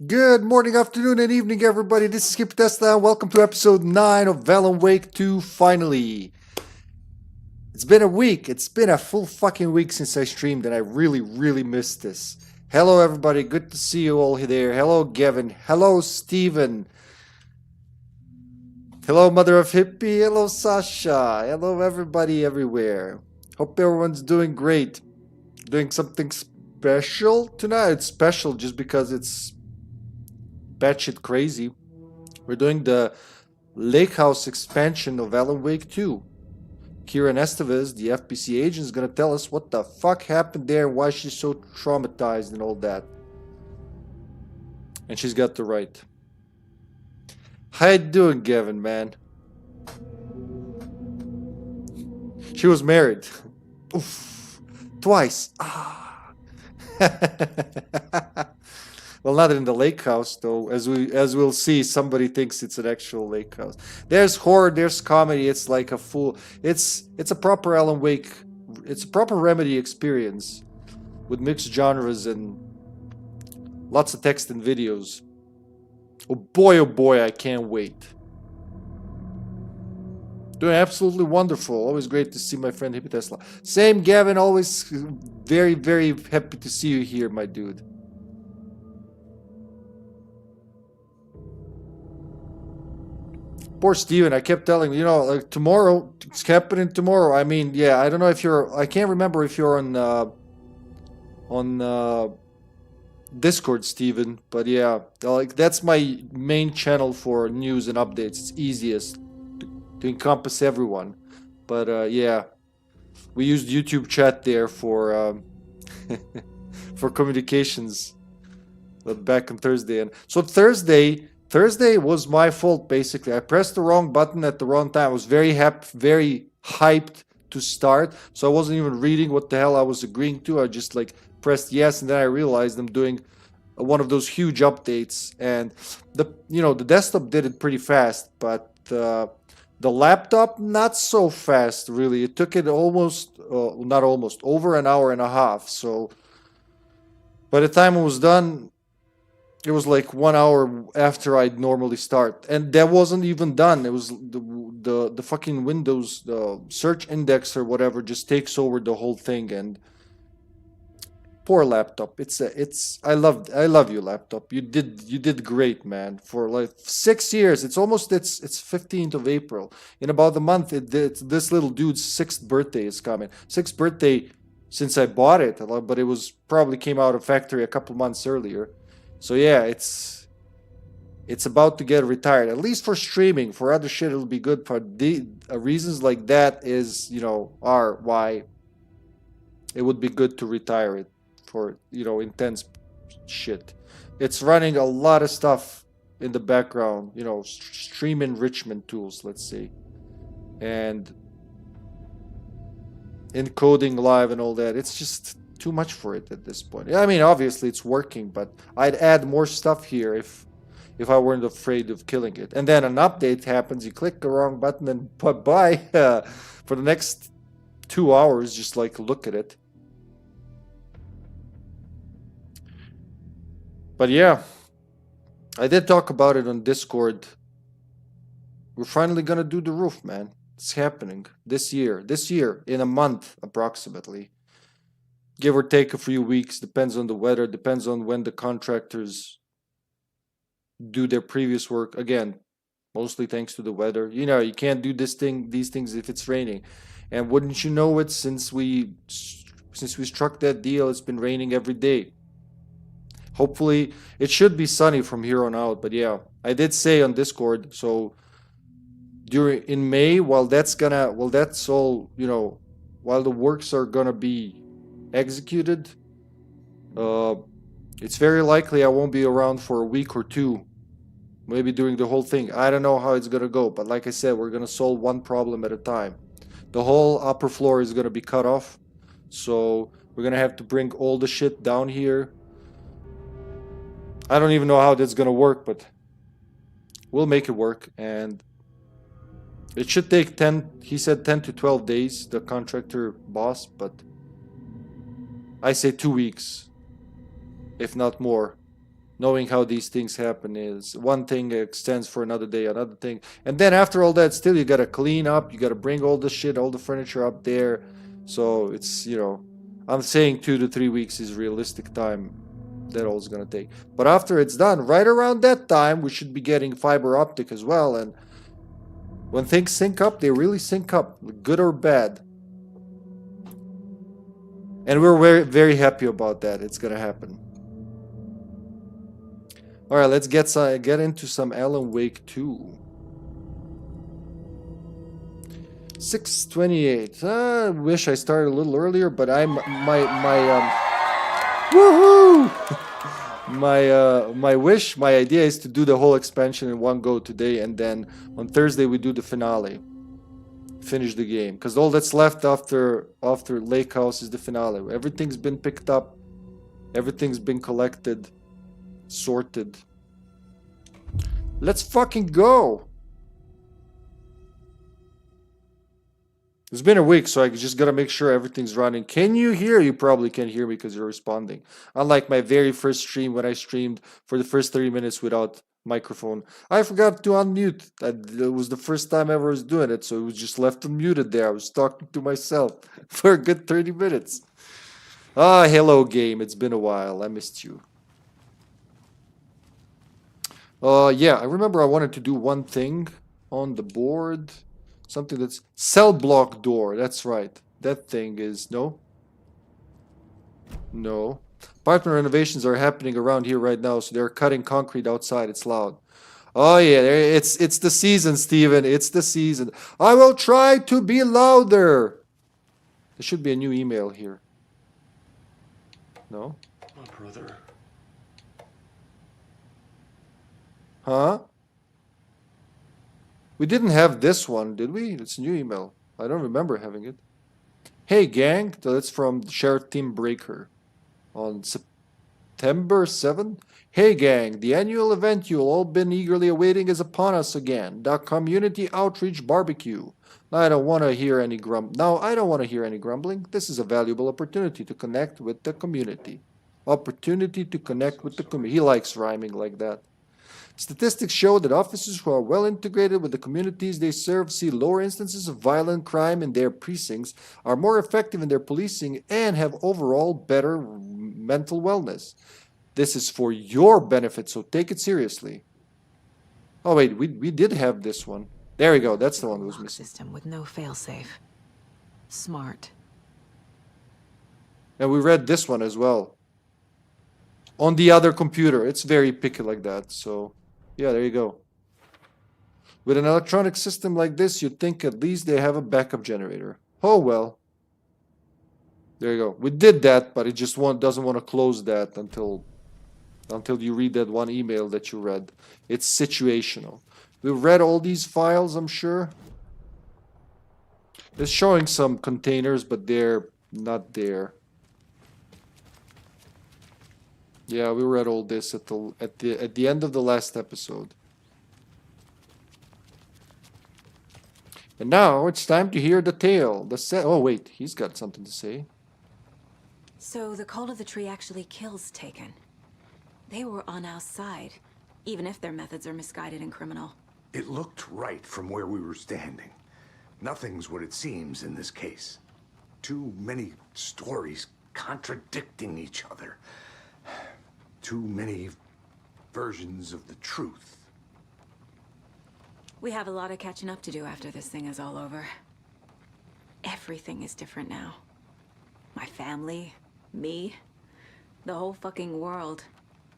Good morning, afternoon, and evening, everybody. This is HippyTesla. Welcome to episode 9 of Alan Wake 2, finally. It's been a week. It's been a full fucking week since I streamed, and I really missed this. Hello, everybody. Good to see you all there. Hello, Gavin. Hello, Steven. Hello, Mother of Hippie. Hello, Sasha. Hello, everybody everywhere. Hope everyone's doing great. Doing something special tonight. It's special just because it's batshit crazy. We're doing the Lake House expansion of Alan Wake 2. Kieran Estevez, the FBC agent, is going to tell us what the fuck happened there and why she's so traumatized and all that. And she's got the right. How you doing, Gavin, man? She was married. Oof. Twice. Ah. Well, not in the lake house, though. As we'll see, somebody thinks it's an actual lake house. There's horror, there's comedy. It's like a full. It's a proper Alan Wake. It's a proper Remedy experience with mixed genres and lots of text and videos. Oh boy, I can't wait. Doing absolutely wonderful. Always great to see my friend HippyTesla. Same, Gavin. Always very happy to see you here, my dude. Poor Steven, I kept telling him, like tomorrow, it's happening tomorrow. I mean, yeah, I don't know if I can't remember if you're on Discord, Steven, but yeah, like that's my main channel for news and updates. It's easiest to encompass everyone. But yeah, we used YouTube chat there for for communications back on Thursday. And so Thursday was my fault, basically. I pressed the wrong button at the wrong time. I was very hyped to start, so I wasn't even reading what the hell I was agreeing to. I just like pressed yes, and then I realized I'm doing one of those huge updates, and the desktop did it pretty fast, but the laptop not so fast, really. It took it almost, not almost, over an hour and a half. So by the time it was done, it was like 1 hour after I'd normally start, and that wasn't even done. It was the fucking Windows search index or whatever just takes over the whole thing. And poor laptop. I love you, laptop. You did great, man. For like 6 years. It's 15th of April. In about a month, this little dude's 6th birthday is coming. 6th birthday since I bought it, but it was probably came out of factory a couple months earlier. So yeah, it's about to get retired, at least for streaming. For other shit, it'll be good. For reasons like that are why it would be good to retire it for intense shit. It's running a lot of stuff in the background, stream enrichment tools, let's say, and encoding live and all that. It's just too much for it at this point. I mean, obviously it's working, but I'd add more stuff here if I weren't afraid of killing it. And then an update happens, you click the wrong button and bye for the next 2 hours, just like look at it. But yeah, I did talk about it on Discord. We're finally gonna do the roof, man. It's happening this year in a month approximately. Give or take a few weeks, depends on the weather, depends on when the contractors do their previous work. Again, mostly thanks to the weather. You know, you can't do these things if it's raining. And wouldn't you know it, since we struck that deal, it's been raining every day. Hopefully, it should be sunny from here on out. But yeah, I did say on Discord, so in May, while that's all, you know, while the works are gonna be executed, it's very likely I won't be around for a week or two, maybe during the whole thing. I don't know how it's gonna go, but like I said, we're gonna solve one problem at a time. The whole upper floor is gonna be cut off, so we're gonna have to bring all the shit down here. I don't even know how that's gonna work, but we'll make it work. And it should take 10, he said 10 to 12 days, the contractor boss, but I say 2 weeks, if not more. Knowing how these things happen is one thing extends for another day, another thing. And then after all that, still you gotta clean up, you gotta bring all the shit, all the furniture up there. So it's, you know, I'm saying 2 to 3 weeks is realistic time that all is gonna take. But after it's done, right around that time, we should be getting fiber optic as well. And when things sync up, they really sync up, good or bad. And we're very, very happy about that. It's gonna happen. All right, let's get into some Alan Wake 2. 6:28. I wish I started a little earlier, but woohoo! My idea is to do the whole expansion in one go today, and then on Thursday we do the finale. Finish the game, because all that's left after Lake House is the finale. Everything's been picked up, everything's been collected, sorted. Let's fucking go. It's been a week, so I just gotta make sure everything's running. Can you hear? You probably can't hear me because you're responding. Unlike my very first stream, when I streamed for the first 30 minutes without microphone, I forgot to unmute. It was the first time I ever was doing it, so it was just left unmuted there. I was talking to myself for a good 30 minutes. Ah, hello game. It's been a while. I missed you. Yeah, I remember I wanted to do one thing on the board. Something that's cell block door. That's right. That thing is no. No. Apartment renovations are happening around here right now, so they're cutting concrete outside. It's loud. Oh yeah, it's the season, Steven. It's the season. I will try to be louder. There should be a new email here. No? My brother. Huh? We didn't have this one, did we? It's a new email. I don't remember having it. Hey, gang. That's from Sheriff Team Breaker on September 7th. Hey, gang. The annual event you've all been eagerly awaiting is upon us again. The Community Outreach Barbecue. Now, I don't want to hear any grumbling. This is a valuable opportunity to connect with the community. He likes rhyming like that. Statistics show that officers who are well integrated with the communities they serve see lower instances of violent crime in their precincts, are more effective in their policing, and have overall better mental wellness. This is for your benefit, so take it seriously. Oh wait, we did have this one. There we go. That's the one that was missing. System with no failsafe. Smart. And we read this one as well. On the other computer. It's very picky like that, so... Yeah, there you go. With an electronic system like this, you'd think at least they have a backup generator. Oh well. There you go. We did that, but it just doesn't want to close that until you read that one email that you read. It's situational. We've read all these files, I'm sure. It's showing some containers, but they're not there. Yeah, we read all this at the end of the last episode. And now it's time to hear the tale. Oh wait, he's got something to say. So the cult of the tree actually kills Taken. They were on our side, even if their methods are misguided and criminal. It looked right from where we were standing. Nothing's what it seems in this case. Too many stories contradicting each other. Too many versions of the truth. We have a lot of catching up to do after this thing is all over. Everything is different now. My family, me, the whole fucking world.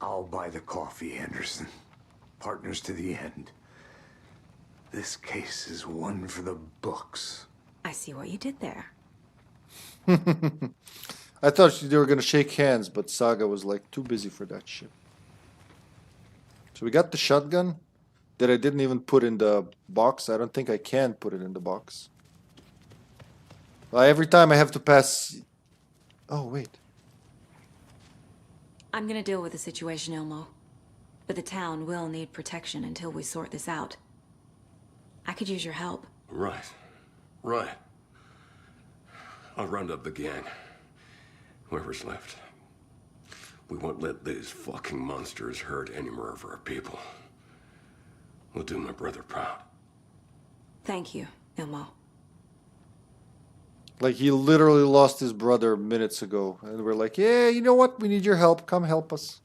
I'll buy the coffee, Anderson. Partners to the end. This case is one for the books. I see what you did there. I thought they were gonna shake hands, but Saga was like too busy for that shit. So we got the shotgun that I didn't even put in the box. I don't think I can put it in the box. Every time I have to pass... Oh, wait. I'm gonna deal with the situation, Ilmo. But the town will need protection until we sort this out. I could use your help. Right. Right. I'll round up the gang. Whoever's left. We won't let these fucking monsters hurt any more of our people. We'll do my brother proud. Thank you, Ilmo. Like, he literally lost his brother minutes ago. And we're like, yeah, you know what? We need your help. Come help us.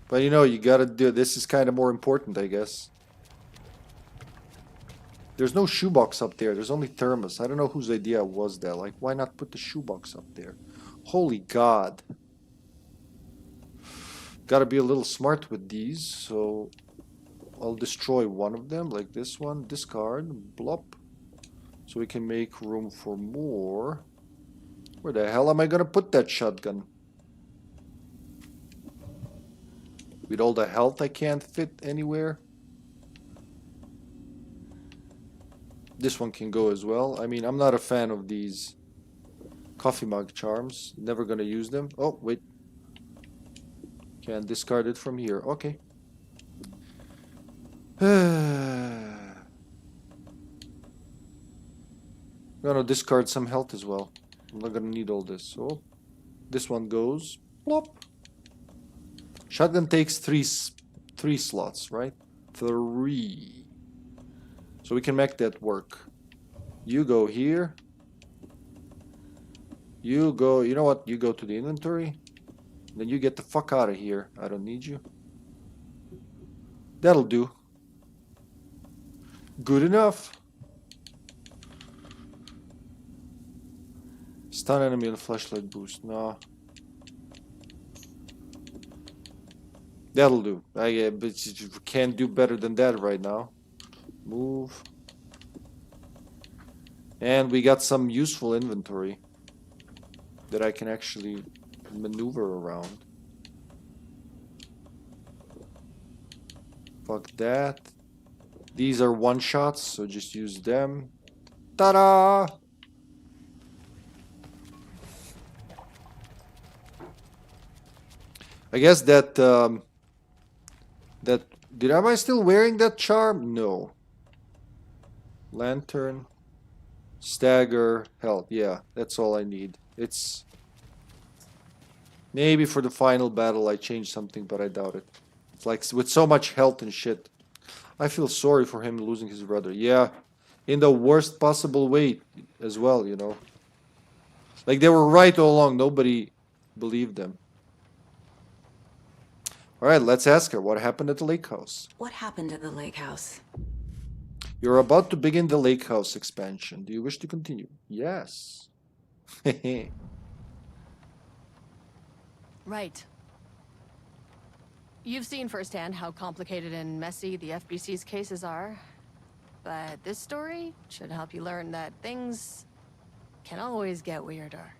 But you know, you gotta do... This is kind of more important, I guess. There's no shoebox up there. There's only thermos. I don't know whose idea was that. Like, why not put the shoebox up there? Holy God. Gotta be a little smart with these. So I'll destroy one of them, like this one. Discard. Blop. So we can make room for more. Where the hell am I gonna put that shotgun? With all the health, I can't fit anywhere. This one can go as well. I mean, I'm not a fan of these coffee mug charms. Never gonna use them. Oh, wait. Can discard it from here. Okay. I'm gonna discard some health as well. I'm not gonna need all this. So, this one goes. Plop. Shotgun takes three slots, right? 3. So we can make that work. You go here. You go, you know what? You go to the inventory. Then you get the fuck out of here. I don't need you. That'll do. Good enough. Stun enemy and flashlight boost. No. That'll do. But you can't do better than that right now. Move. And we got some useful inventory that I can actually maneuver around. Fuck that. These are one-shots, so just use them. Ta-da! I guess that am I still wearing that charm? No. Lantern, stagger, health. Yeah, that's all I need. It's maybe for the final battle I change something, but I doubt it. It's like with so much health and shit. I feel sorry for him losing his brother. Yeah, in the worst possible way as well, you know. Like they were right all along. Nobody believed them. All right, let's ask her what happened at the lake house. What happened at the lake house? You're about to begin the lake house expansion. Do you wish to continue? Yes. Right. You've seen firsthand how complicated and messy the FBC's cases are. But this story should help you learn that things can always get weirder.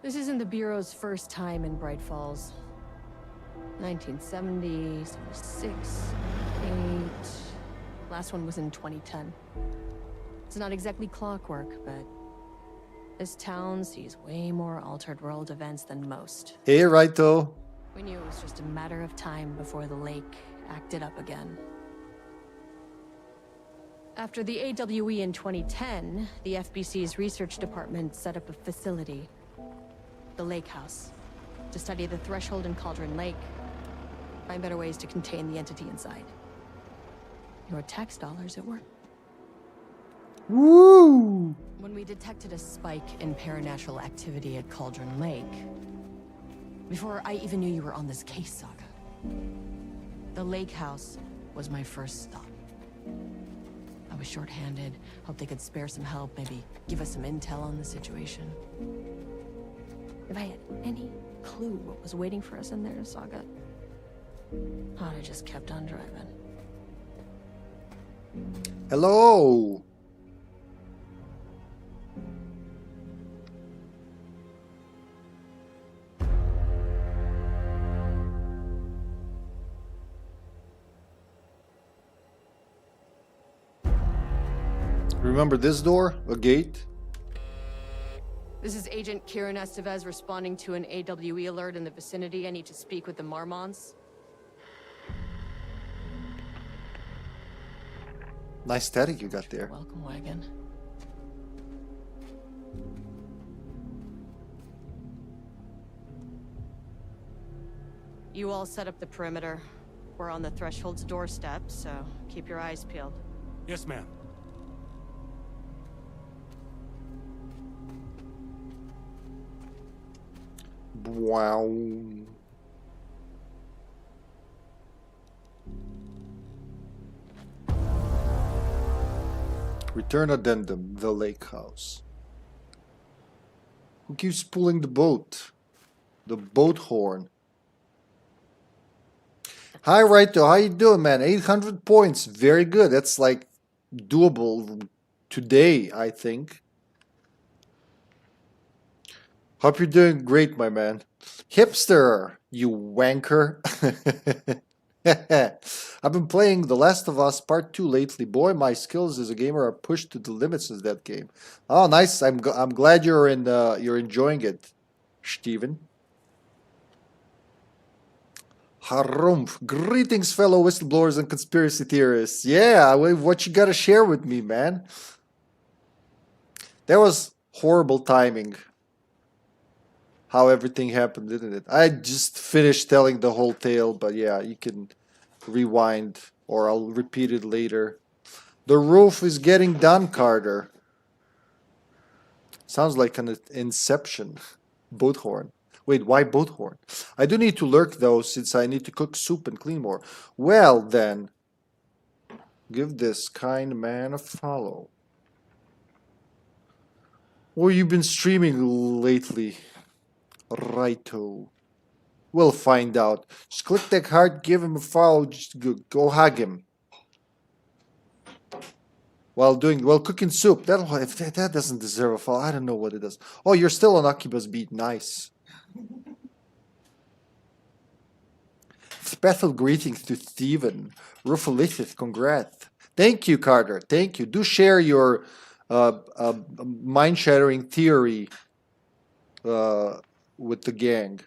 This isn't the Bureau's first time in Bright Falls. 1970, 76, 8... Last one was in 2010. It's not exactly clockwork, but this town sees way more altered world events than most. Hey, Raito. We knew it was just a matter of time before the lake acted up again. After the AWE in 2010, the FBC's research department set up a facility, the Lake House, to study the threshold in Cauldron Lake. Find better ways to contain the entity inside. Your tax dollars at work. Woo! When we detected a spike in paranatural activity at Cauldron Lake, before I even knew you were on this case, Saga, the lake house was my first stop. I was short-handed, hoped they could spare some help, maybe give us some intel on the situation. If I had any clue what was waiting for us in there, Saga, I'd have just kept on driving. Hello! Remember this door? A gate? This is Agent Kieran Estevez responding to an AWE alert in the vicinity. I need to speak with the Marmons. Nice static you got there. Welcome wagon. You all set up the perimeter. We're on the threshold's doorstep, so keep your eyes peeled. Yes, ma'am. Wow. Return addendum, the lake house. Who keeps pulling the boat? The boat horn. Hi, Raito. How you doing, man? 800 points. Very good. That's like doable today, I think. Hope you're doing great, my man. Hipster, you wanker. I've been playing The Last of Us Part 2 lately. Boy, my skills as a gamer are pushed to the limits of that game. Oh, nice. I'm glad you're enjoying it, Steven. Harumph. Greetings, fellow whistleblowers and conspiracy theorists. Yeah, what you gotta share with me, man? That was horrible timing. How everything happened, didn't it? I just finished telling the whole tale, but yeah, you can rewind or I'll repeat it later. The roof is getting done, Carter. Sounds like an Inception. Boat horn. Wait, why boat horn? I do need to lurk though, since I need to cook soup and clean more. Well then, give this kind man a follow. Or you've been streaming lately. Righto. We'll find out. Just click that heart, give him a follow, just go hug him. While cooking soup. If that doesn't deserve a follow, I don't know what it does. Oh, you're still on Akiba's beat. Nice. Special greetings to Steven. Rufalithith, congrats. Thank you, Carter. Thank you. Do share your mind-shattering theory with the gang.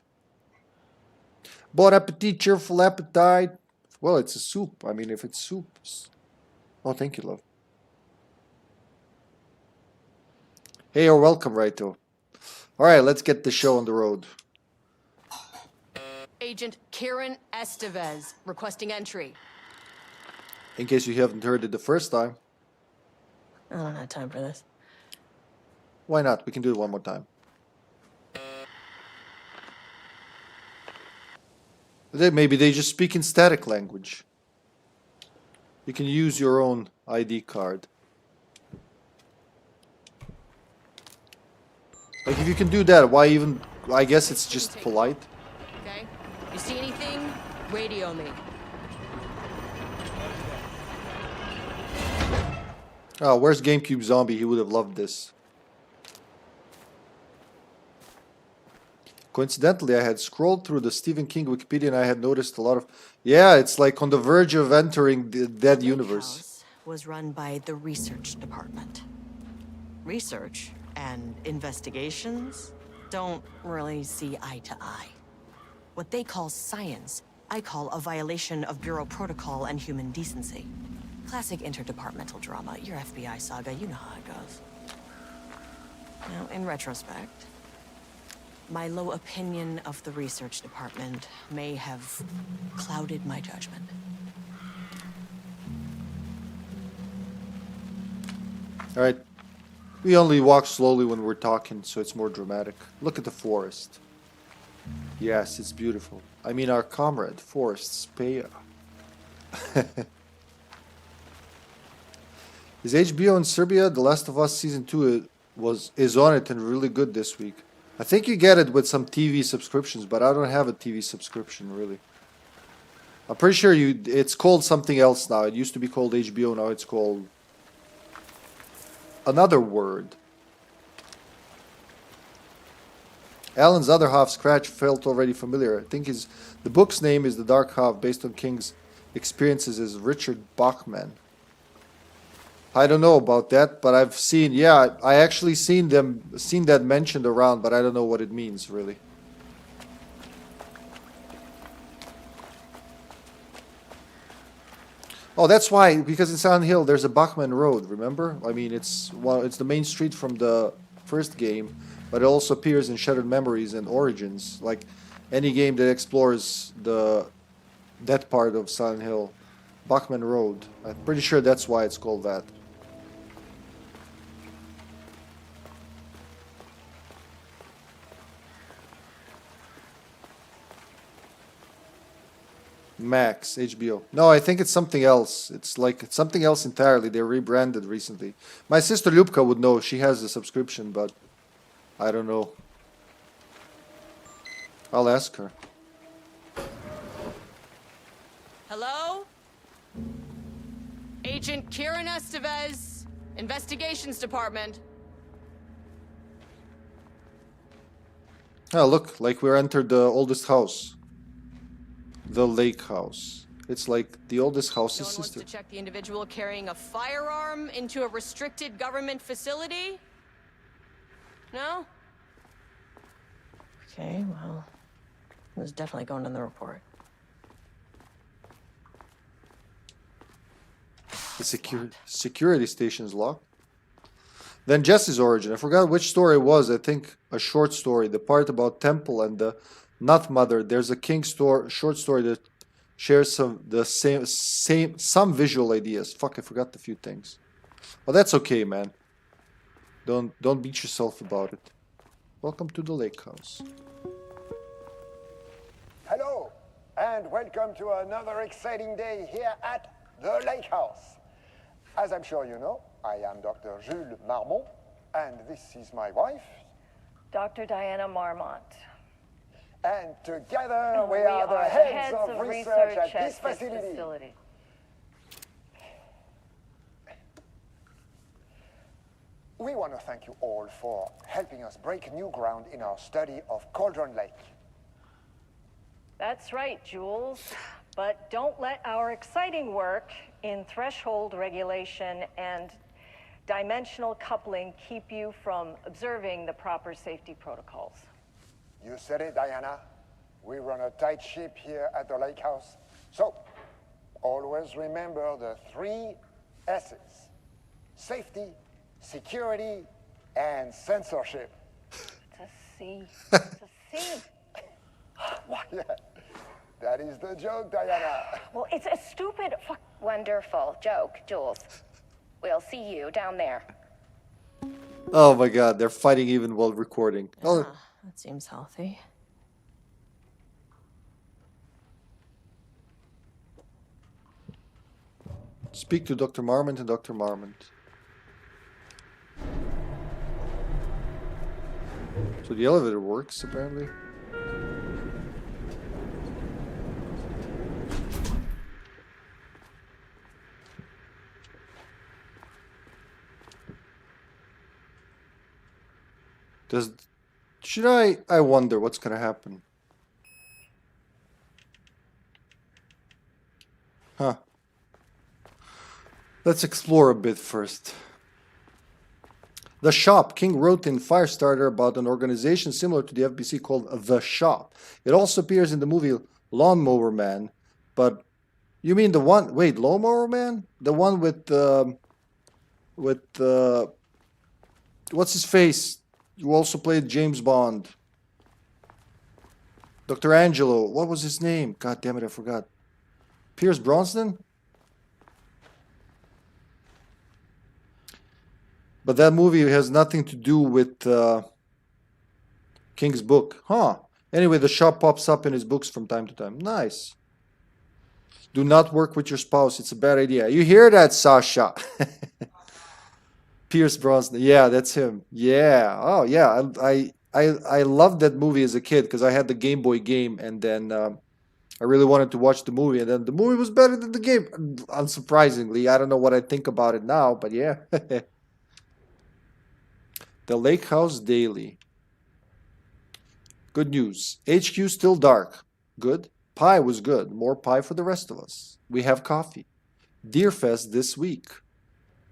Bon appetit, cheerful appetite. Well, it's a soup. I mean, if it's soup. Oh, thank you, love. Hey, you're welcome, Raito. Alright, let's get the show on the road. Agent Kieran Estevez, requesting entry. In case you haven't heard it the first time. I don't have time for this. Why not? We can do it one more time. Maybe they just speak in static language. You can use your own ID card. Like if you can do that, why even... I guess it's just polite. Okay? You see anything? Radio me. Oh, where's GameCube Zombie? He would have loved this. Coincidentally, I had scrolled through the Stephen King Wikipedia and I had noticed a lot of... Yeah, it's like on the verge of entering that universe. House was run by the research department. Research and investigations don't really see eye to eye. What they call science, I call a violation of Bureau protocol and human decency. Classic interdepartmental drama. Your FBI saga, you know how it goes. Now, in retrospect, My low opinion of the research department may have clouded my judgment. All right. We only walk slowly when we're talking, so it's more dramatic. Look at the forest. Yes, it's beautiful. I mean, our comrade, Forest Speyer. Is HBO in Serbia? The Last of Us Season 2 is on it and really good this week. I think you get it with some TV subscriptions, but I don't have a TV subscription, really. I'm pretty sure it's called something else now. It used to be called HBO, now it's called another word. Alan's other half, Scratch, felt already familiar. I think the book's name is The Dark Half, based on King's experiences as Richard Bachman. I don't know about that, but I've seen, yeah, I actually seen that mentioned around, but I don't know what it means, really. Oh, that's why, because in Silent Hill there's a Bachman Road, remember? I mean, it's the main street from the first game, but it also appears in Shattered Memories and Origins, like any game that explores that part of Silent Hill. Bachman Road. I'm pretty sure that's why it's called that. Max, HBO. No, I think it's something else. It's something else entirely. They rebranded recently. My sister Ljubka would know. She has the subscription, but I don't know. I'll ask her. Hello? Agent Kieran Estevez, Investigations Department. Oh, look, like we're entered the oldest house. The lake house. It's like the oldest house's No one wants sister. to check the individual carrying a firearm into a restricted government facility? No? Okay, well, it was definitely going in the report. The security station's locked. Then Jesse's origin. I forgot which story it was. I think a short story. The part about Temple and the Nut Mother. There's a King short story that shares some visual ideas. Fuck, I forgot a few things. Well, that's okay, man. Don't beat yourself about it. Welcome to the lake house. Hello, and welcome to another exciting day here at the Lake House. As I'm sure you know, I am Dr. Jules Marmont, and this is my wife. Dr. Diana Marmont. And together we are the heads of research at this facility. We want to thank you all for helping us break new ground in our study of Cauldron Lake. That's right, Jules. But don't let our exciting work in threshold regulation and dimensional coupling keep you from observing the proper safety protocols. You said it, Diana. We run a tight ship here at the Lake House. So, always remember the 3 S's. Safety, security, and censorship. It's a C. It's a C. What? Yeah, that is the joke, Diana. Well, it's a stupid fuck. Wonderful joke, Jules. We'll see you down there. Oh my god, they're fighting even while recording. Oh. That seems healthy. Speak to Dr. Marmont and Dr. Marmont. So the elevator works, apparently. Should I wonder what's gonna happen. Huh. Let's explore a bit first. The Shop. King wrote in Firestarter about an organization similar to the FBC called The Shop. It also appears in the movie Lawnmower Man. But you mean the one... Wait, Lawnmower Man? The one with what's his face? You also played James Bond. Dr. Angelo. What was his name? God damn it, I forgot. Pierce Brosnan? But that movie has nothing to do with King's book. Huh. Anyway, the shop pops up in his books from time to time. Nice. Do not work with your spouse. It's a bad idea. You hear that, Sasha? Pierce Brosnan. Yeah, that's him. Yeah. Oh, yeah. I loved that movie as a kid because I had the Game Boy game, and then I really wanted to watch the movie, and then the movie was better than the game. Unsurprisingly, I don't know what I think about it now, but yeah. The Lake House Daily. Good news. HQ still dark. Good. Pie was good. More pie for the rest of us. We have coffee. Deerfest this week.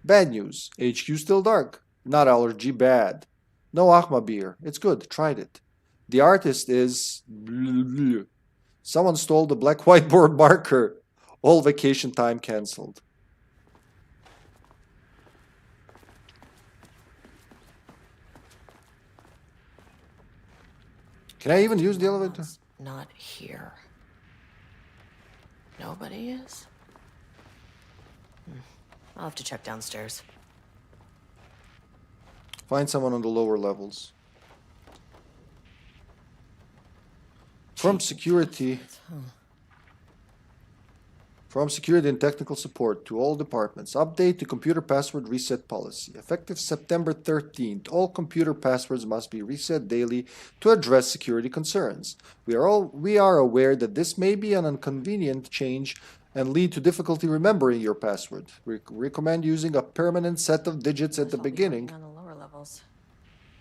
Bad news. HQ still dark. Not allergy bad. No Achma beer. It's good. Tried it. The artist is... Someone stole the black whiteboard marker. All vacation time cancelled. Can I even use the elevator? Not here. Nobody is? I'll have to check downstairs. Find someone on the lower levels. From security. From security and technical support to all departments. Update to computer password reset policy. Effective September 13th, all computer passwords must be reset daily to address security concerns. We are aware that this may be an inconvenient change and lead to difficulty remembering your password. We recommend using a permanent set of digits at the beginning On the lower levels.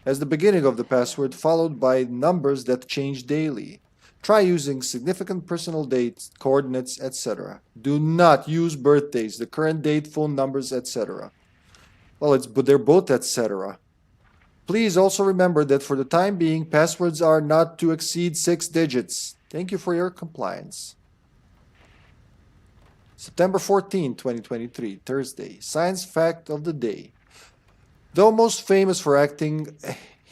as the beginning of the password, followed by numbers that change daily. Try using significant personal dates, coordinates, etc. Do not use birthdays, the current date, phone numbers, etc. Well, but they're both etc. Please also remember that for the time being, passwords are not to exceed 6 digits. Thank you for your compliance. September 14, 2023, Thursday. Science fact of the day. Though most famous for acting,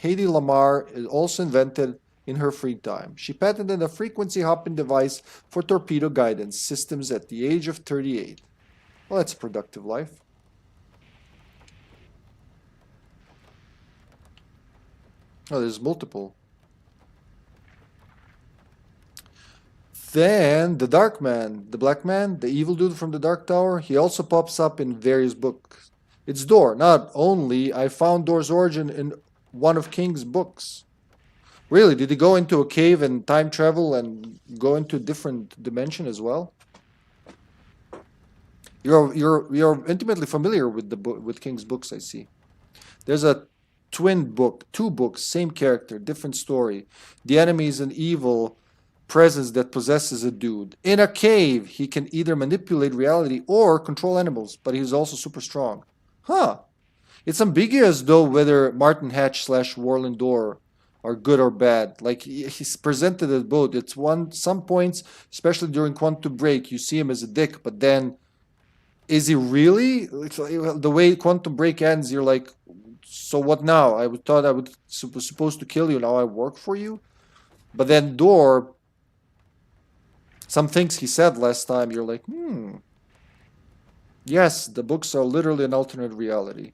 Hedy Lamarr is also invented in her free time. She patented a frequency hopping device for torpedo guidance systems at the age of 38. Well, that's a productive life. Oh, there's multiple. Then, the Dark Man, the Black Man, the evil dude from the Dark Tower, he also pops up in various books. It's Dor. Not only, I found Dor's origin in one of King's books. Really? Did he go into a cave and time travel and go into a different dimension as well? You're intimately familiar with the book, with King's books, I see. There's a twin book, 2 books, same character, different story. The enemy is an evil presence that possesses a dude. In a cave, he can either manipulate reality or control animals, but he's also super strong. Huh. It's ambiguous, though, whether Martin Hatch / Warland Dor are good or bad. Like, he's presented as both. It's some points, especially during Quantum Break, you see him as a dick, but then, is he really? The way Quantum Break ends, you're like, so what now? I thought I was supposed to kill you, now I work for you? But then Dor, some things he said last time, you're like, yes, the books are literally an alternate reality.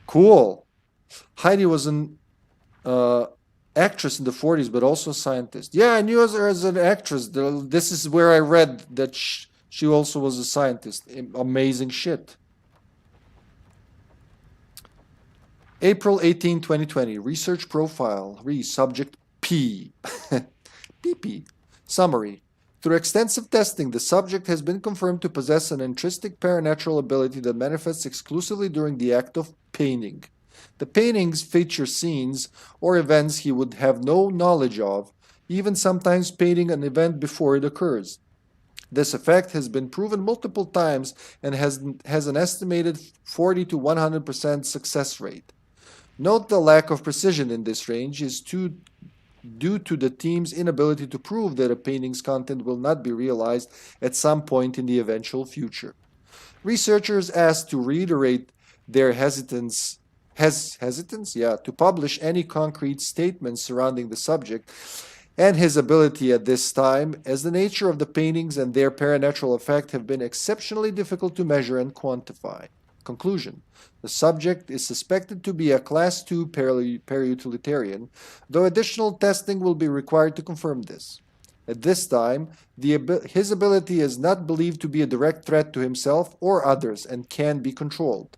Cool. Heidi was an actress in the 40s, but also a scientist. Yeah, I knew her as an actress. This is where I read that she also was a scientist. Amazing shit. April 18, 2020. Research profile. Subject P. PP. Summary. Through extensive testing, the subject has been confirmed to possess an intrinsic paranatural ability that manifests exclusively during the act of painting. The paintings feature scenes or events he would have no knowledge of, even sometimes painting an event before it occurs. This effect has been proven multiple times and has an estimated 40 to 100% success rate. Note the lack of precision in this range is due to the team's inability to prove that a painting's content will not be realized at some point in the eventual future. Researchers asked to reiterate their hesitance to publish any concrete statements surrounding the subject, and his ability at this time, as the nature of the paintings and their paranatural effect have been exceptionally difficult to measure and quantify. Conclusion. The subject is suspected to be a Class II periutilitarian, though additional testing will be required to confirm this. At this time, his ability is not believed to be a direct threat to himself or others and can be controlled.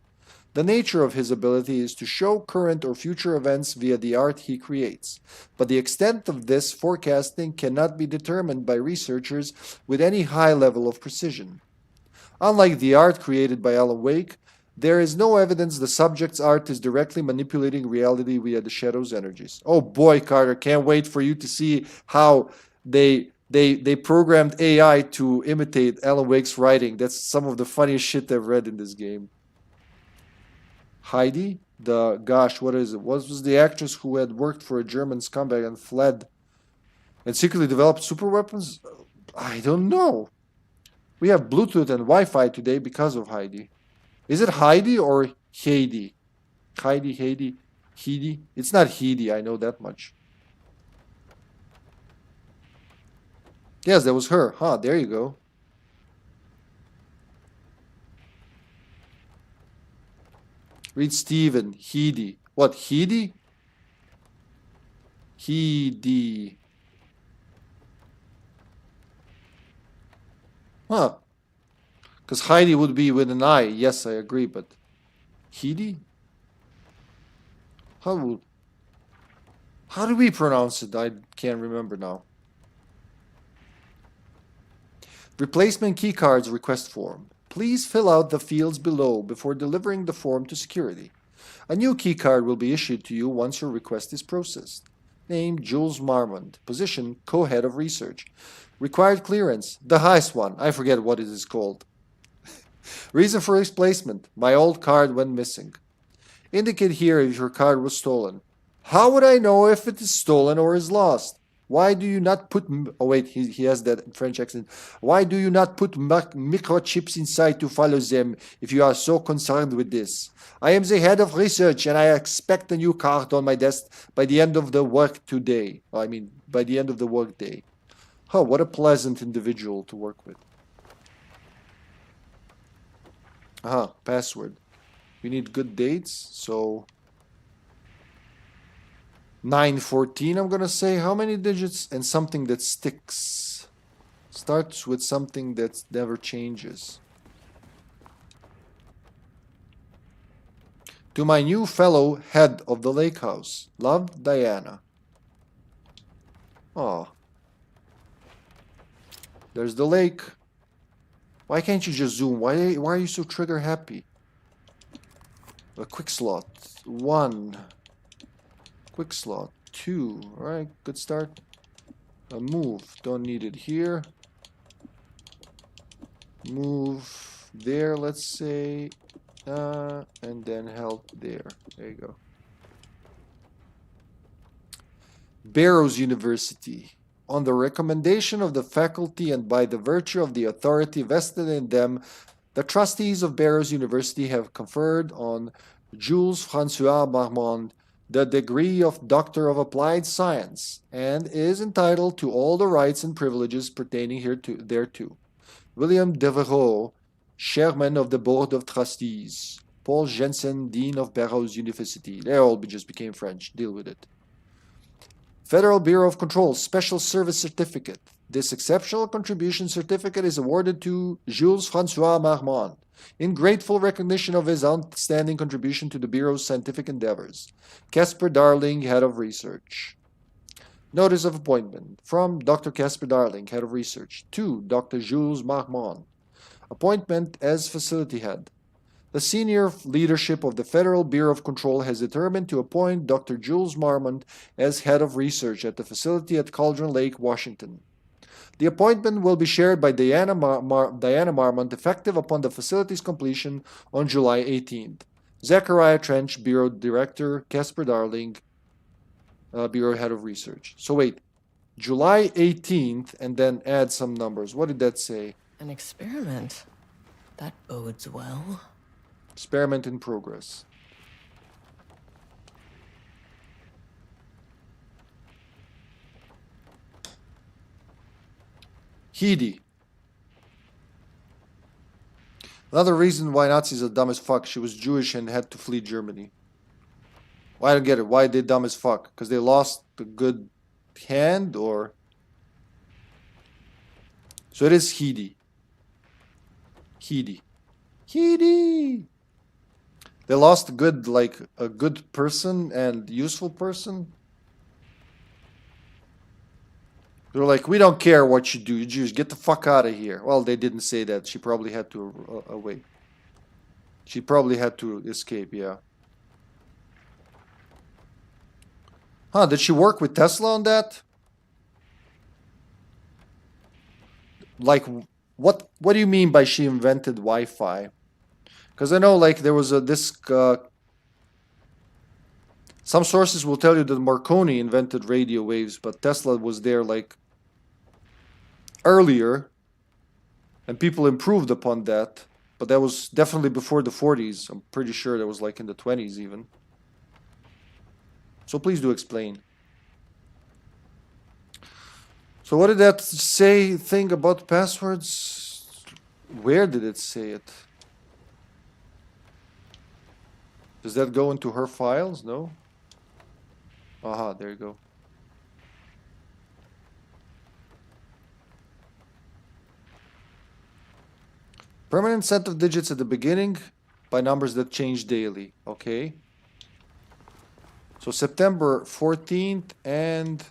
The nature of his ability is to show current or future events via the art he creates, but the extent of this forecasting cannot be determined by researchers with any high level of precision. Unlike the art created by Alan Wake, there is no evidence the subject's art is directly manipulating reality via the shadow's energies. Oh boy, Carter, can't wait for you to see how they programmed AI to imitate Alan Wake's writing. That's some of the funniest shit I've read in this game. Heidi, what is it? What was the actress who had worked for a German scumbag and fled and secretly developed super weapons? I don't know. We have Bluetooth and Wi-Fi today because of Heidi. Is it Heidi or Heidi? Heidi? It's not Heidi, I know that much. Yes, that was her. Huh, there you go. Read Steven. Heidi. What, Heidi? Heidi. Huh. Because Heidi would be with an I. Yes, I agree, but Heidi? How do we pronounce it? I can't remember now. Replacement keycards request form. Please fill out the fields below before delivering the form to security. A new keycard will be issued to you once your request is processed. Name, Jules Marmont. Position, co-head of research. Required clearance, the highest one. I forget what it is called. Reason for replacement, my old card went missing. Indicate here if your card was stolen. How would I know if it is stolen or is lost? Why do you not put... Oh wait, he has that French accent. Why do you not put microchips inside to follow them if you are so concerned with this? I am the head of research and I expect a new card on my desk by the end of the work today. By the end of the work day. Oh, what a pleasant individual to work with. Password. We need good dates, so... 914, I'm gonna say. How many digits? And something that sticks. Starts with something that never changes. To my new fellow head of the lake house. Love, Diana. Oh. There's the lake. Why can't you just zoom? Why are you so trigger happy? A quick slot. 1. Quick slot. 2. Alright, good start. A move. Don't need it here. Move there, let's say. And then help there. There you go. Barrows University. On the recommendation of the faculty and by the virtue of the authority vested in them, the trustees of Barrows University have conferred on Jules François Marmont the degree of Doctor of Applied Science, and is entitled to all the rights and privileges pertaining thereto. William Devereux, Chairman of the Board of Trustees. Paul Jensen, Dean of Barrows University. They all just became French. Deal with it. Federal Bureau of Control Special Service Certificate. This exceptional contribution certificate is awarded to Jules François Marmont in grateful recognition of his outstanding contribution to the Bureau's scientific endeavors. Casper Darling, Head of Research. Notice of appointment from Dr. Casper Darling, Head of Research, to Dr. Jules Marmont. Appointment as Facility Head. The senior leadership of the Federal Bureau of Control has determined to appoint Dr. Jules Marmont as Head of Research at the facility at Cauldron Lake, Washington. The appointment will be shared by Diana Marmont, effective upon the facility's completion on July 18th. Zachariah Trench, Bureau Director, Casper Darling, Bureau Head of Research. So wait, July 18th, and then add some numbers. What did that say? An experiment. That bodes well. Experiment in progress. Heidi. Another reason why Nazis are dumb as fuck. She was Jewish and had to flee Germany. Well, I don't get it. Why are they dumb as fuck? Because they lost a good hand, or... So it is Heidi. Heidi. Heidi! They lost a good, like, a good person and useful person. They're like, we don't care what you do, you Jews, get the fuck out of here. Well, they didn't say that. She probably had to wait. She probably had to escape, yeah. Huh, did she work with Tesla on that? Like, what do you mean by she invented Wi-Fi? Because I know, like, there was this... some sources will tell you that Marconi invented radio waves, but Tesla was there, like, earlier, and people improved upon that, but that was definitely before the 40s. I'm pretty sure that was like in the 20s even. So please do explain. So what did that say thing about passwords? Where did it say it? Does that go into her files? No? Aha, there you go. Permanent set of digits at the beginning by numbers that change daily. Okay. So September 14th and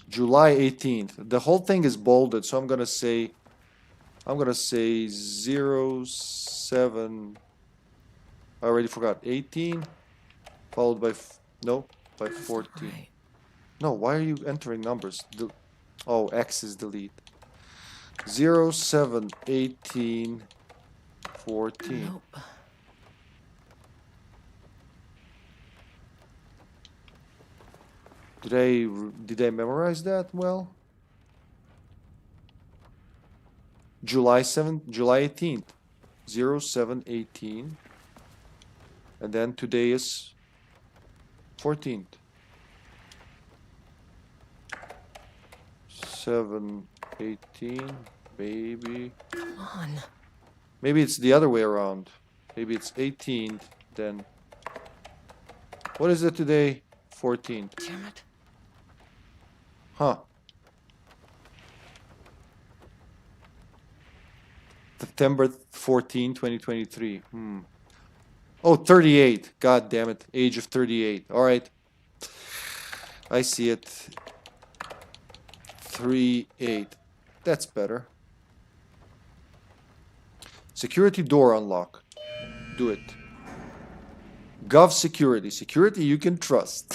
July 18th. The whole thing is bolded, so I'm gonna say 07. I already forgot. 18 followed by by 14. Right. No, why are you entering numbers? Oh, X is delete. 07 18 14. Nope. Did I memorize that well? July 18th. 07 18. And then today is 14th. 7 18, maybe. Come on. Maybe it's the other way around. Maybe it's 18th, then. What is it today? 14th. Damn it. Huh. September 14, 2023. Oh, 38. God damn it. Age of 38. All right. I see it. 38. That's better. Security door unlock. Do it. Gov security. Security you can trust.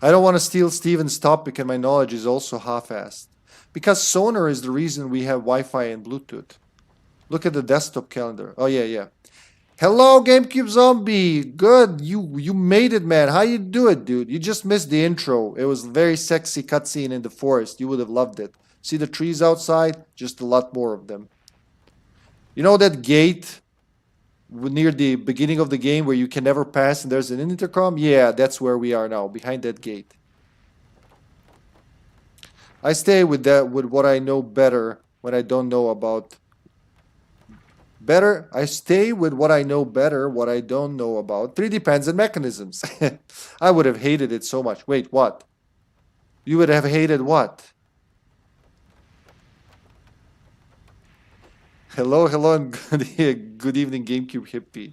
I don't want to steal Steven's topic, and my knowledge is also half-assed. Because sonar is the reason we have Wi-Fi and Bluetooth. Look at the desktop calendar. Oh, yeah. Hello, GameCube Zombie. Good. You made it, man. How you do it, dude? You just missed the intro. It was a very sexy cutscene in the forest. You would have loved it. See the trees outside? Just a lot more of them. You know that gate near the beginning of the game where you can never pass and there's an intercom? Yeah, that's where we are now, behind that gate. I stay with what I know better when I don't know about... I stay with what I know better, what I don't know about 3D pens and mechanisms. I would have hated it so much. Wait, what? You would have hated what? Hello, and good evening, GameCube Hippie.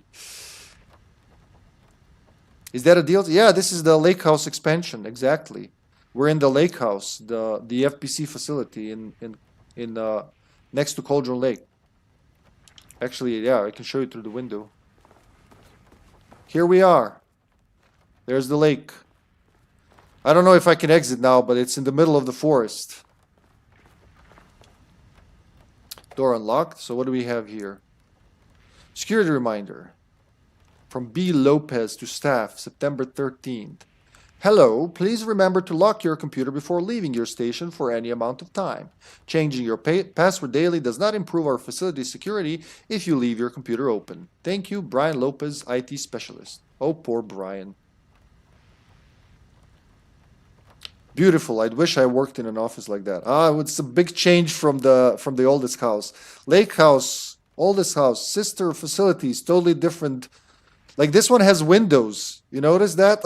Is that a deal? Yeah, this is the Lake House expansion, exactly. We're in the Lake House, the FPC facility in next to Cauldron Lake. Actually, yeah, I can show you through the window. Here we are. There's the lake. I don't know if I can exit now, but it's in the middle of the forest. Door unlocked. So what do we have here? Security reminder. From B. Lopez to staff, September 13th. Hello, please remember to lock your computer before leaving your station for any amount of time. Changing your password daily does not improve our facility's security if you leave your computer open. Thank you, Brian Lopez, IT Specialist. Oh, poor Brian. Beautiful. I wish I worked in an office like that. It's a big change from the oldest house. Lake House, oldest house, sister facilities, totally different. Like this one has windows. You notice that?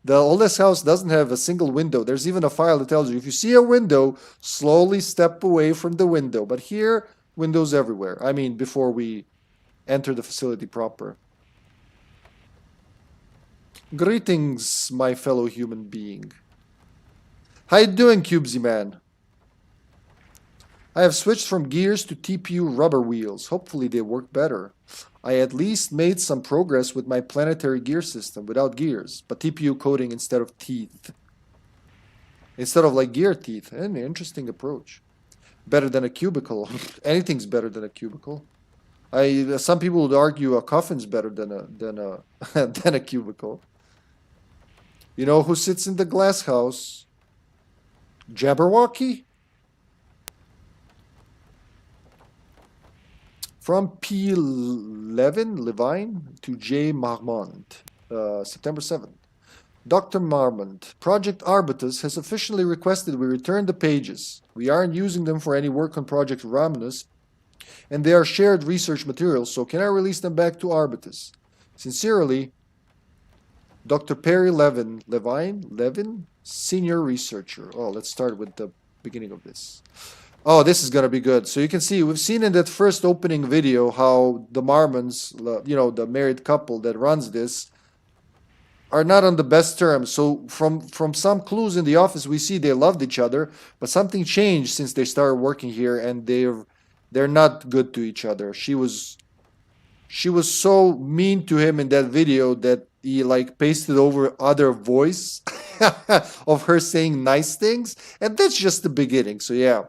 The oldest house doesn't have a single window. There's even a file that tells you if you see a window, slowly step away from the window. But here, windows everywhere. I mean, before we enter the facility proper. Greetings, my fellow human being. How you doing, Cubesy man? I have switched from gears to TPU rubber wheels. Hopefully they work better. I at least made some progress with my planetary gear system without gears, but TPU coating instead of teeth. Instead of like gear teeth. An interesting approach. Better than a cubicle. Anything's better than a cubicle. Some people would argue a coffin's better than a cubicle. You know who sits in the glass house? Jabberwocky? From P11 Levine to J. Marmont, September 7th. Dr. Marmont, Project Arbutus has officially requested we return the pages. We aren't using them for any work on Project Romulus, and they are shared research materials, so can I release them back to Arbutus? Sincerely, Dr. Perry Levin, Senior Researcher. Oh, let's start with the beginning of this. Oh, this is going to be good. So you can see, we've seen in that first opening video how the Marmons, you know, the married couple that runs this, are not on the best terms. So from some clues in the office, we see they loved each other, but something changed since they started working here, and they're not good to each other. She was so mean to him in that video that he like pasted over other voice of her saying nice things, and that's just the beginning. So yeah.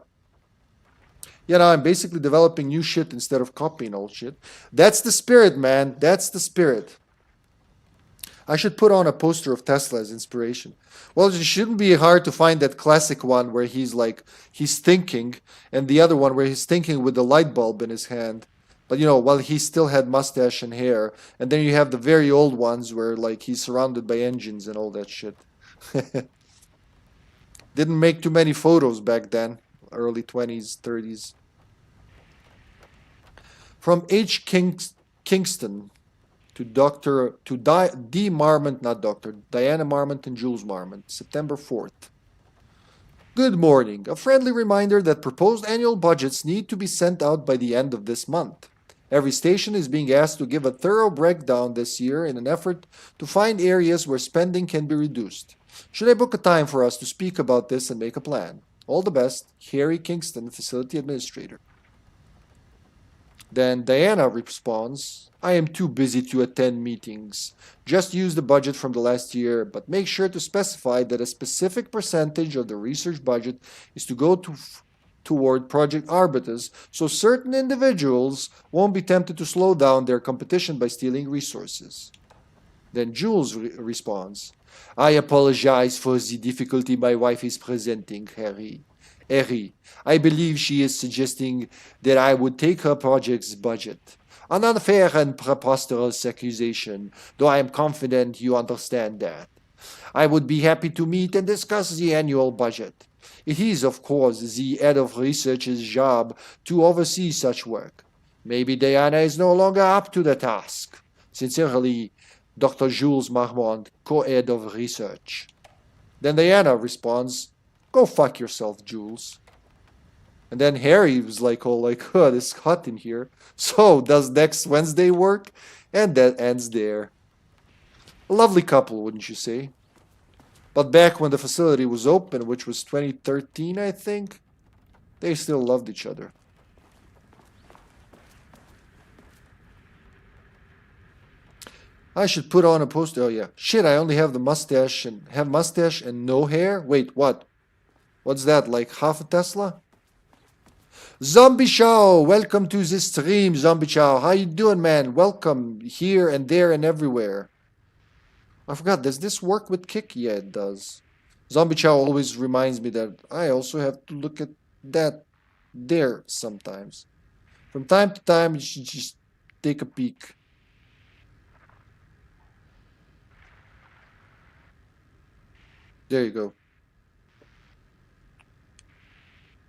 You know, I'm basically developing new shit instead of copying old shit. That's the spirit, man. That's the spirit. I should put on a poster of Tesla as inspiration. Well, it shouldn't be hard to find that classic one where he's thinking, and the other one where he's thinking with the light bulb in his hand. But, you know, while he still had mustache and hair. And then you have the very old ones where, like, he's surrounded by engines and all that shit. Didn't make too many photos back then. Early 20s, 30s. From H. Kingston to D. Marmont, not Dr. Diana Marmont and Jules Marmont, September 4th. Good morning. A friendly reminder that proposed annual budgets need to be sent out by the end of this month. Every station is being asked to give a thorough breakdown this year in an effort to find areas where spending can be reduced. Should I book a time for us to speak about this and make a plan? All the best, Harry Kingston, Facility Administrator. Then Diana responds, I am too busy to attend meetings. Just use the budget from the last year, but make sure to specify that a specific percentage of the research budget is to go toward Project Arbutus, so certain individuals won't be tempted to slow down their competition by stealing resources. Then Jules responds, I apologize for the difficulty my wife is presenting, Harry. I believe she is suggesting that I would take her project's budget. An unfair and preposterous accusation, though I am confident you understand that. I would be happy to meet and discuss the annual budget. It is, of course, the head of research's job to oversee such work. Maybe Diana is no longer up to the task. Sincerely, Dr. Jules Marmont, co-head of research. Then Diana responds, go fuck yourself, Jules. And then Harry was like, oh, it's hot in here. So, does next Wednesday work? And that ends there. A lovely couple, wouldn't you say? But back when the facility was open, which was 2013, I think, they still loved each other. I should put on a poster. Oh yeah. Shit, I only have the mustache and no hair? Wait, what? What's that, like half a Tesla? Zombie Chow, welcome to the stream, Zombie Chow. How you doing, man? Welcome here and there and everywhere. I forgot, does this work with kick? Yeah, it does. Zombie Chow always reminds me that I also have to look at that there sometimes. From time to time, you should just take a peek. There you go.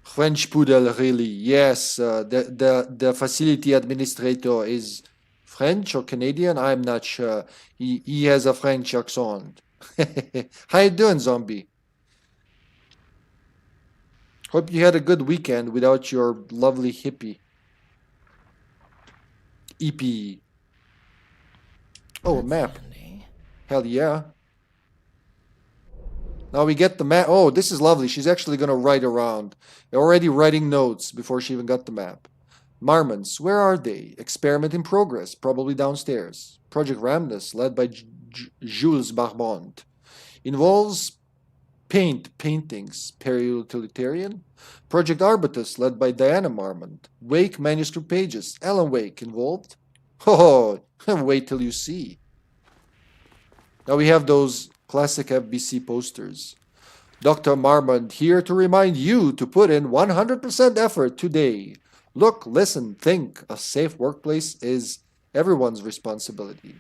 French poodle, really? Yes. The facility administrator is French or Canadian. I'm not sure. He has a French accent. How you doing, zombie? Hope you had a good weekend without your lovely hippie. EP. Oh, a map. Hell yeah. Now we get the map. Oh, this is lovely. She's actually going to write around. Already writing notes before she even got the map. Marmons, where are they? Experiment in progress, probably downstairs. Project Ramnus, led by Jules Barbont. Involves paintings, peri-utilitarian. Project Arbutus, led by Diana Marmont. Wake manuscript pages, Alan Wake involved. Oh, wait till you see. Now we have those classic FBC posters. Dr. Marmont here to remind you to put in 100% effort today. Look, listen, think. A safe workplace is everyone's responsibility.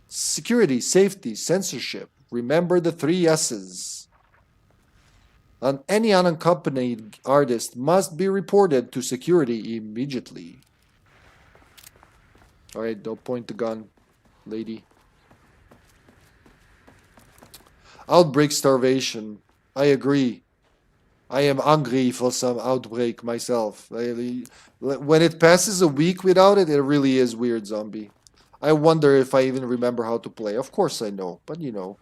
Security, safety, censorship. Remember the 3 S's. Any unaccompanied artist must be reported to security immediately. Alright, don't point the gun, lady. Outbreak starvation. I agree. I am hungry for some outbreak myself. When it passes a week without it, it really is weird, zombie. I wonder if I even remember how to play. Of course I know, but you know,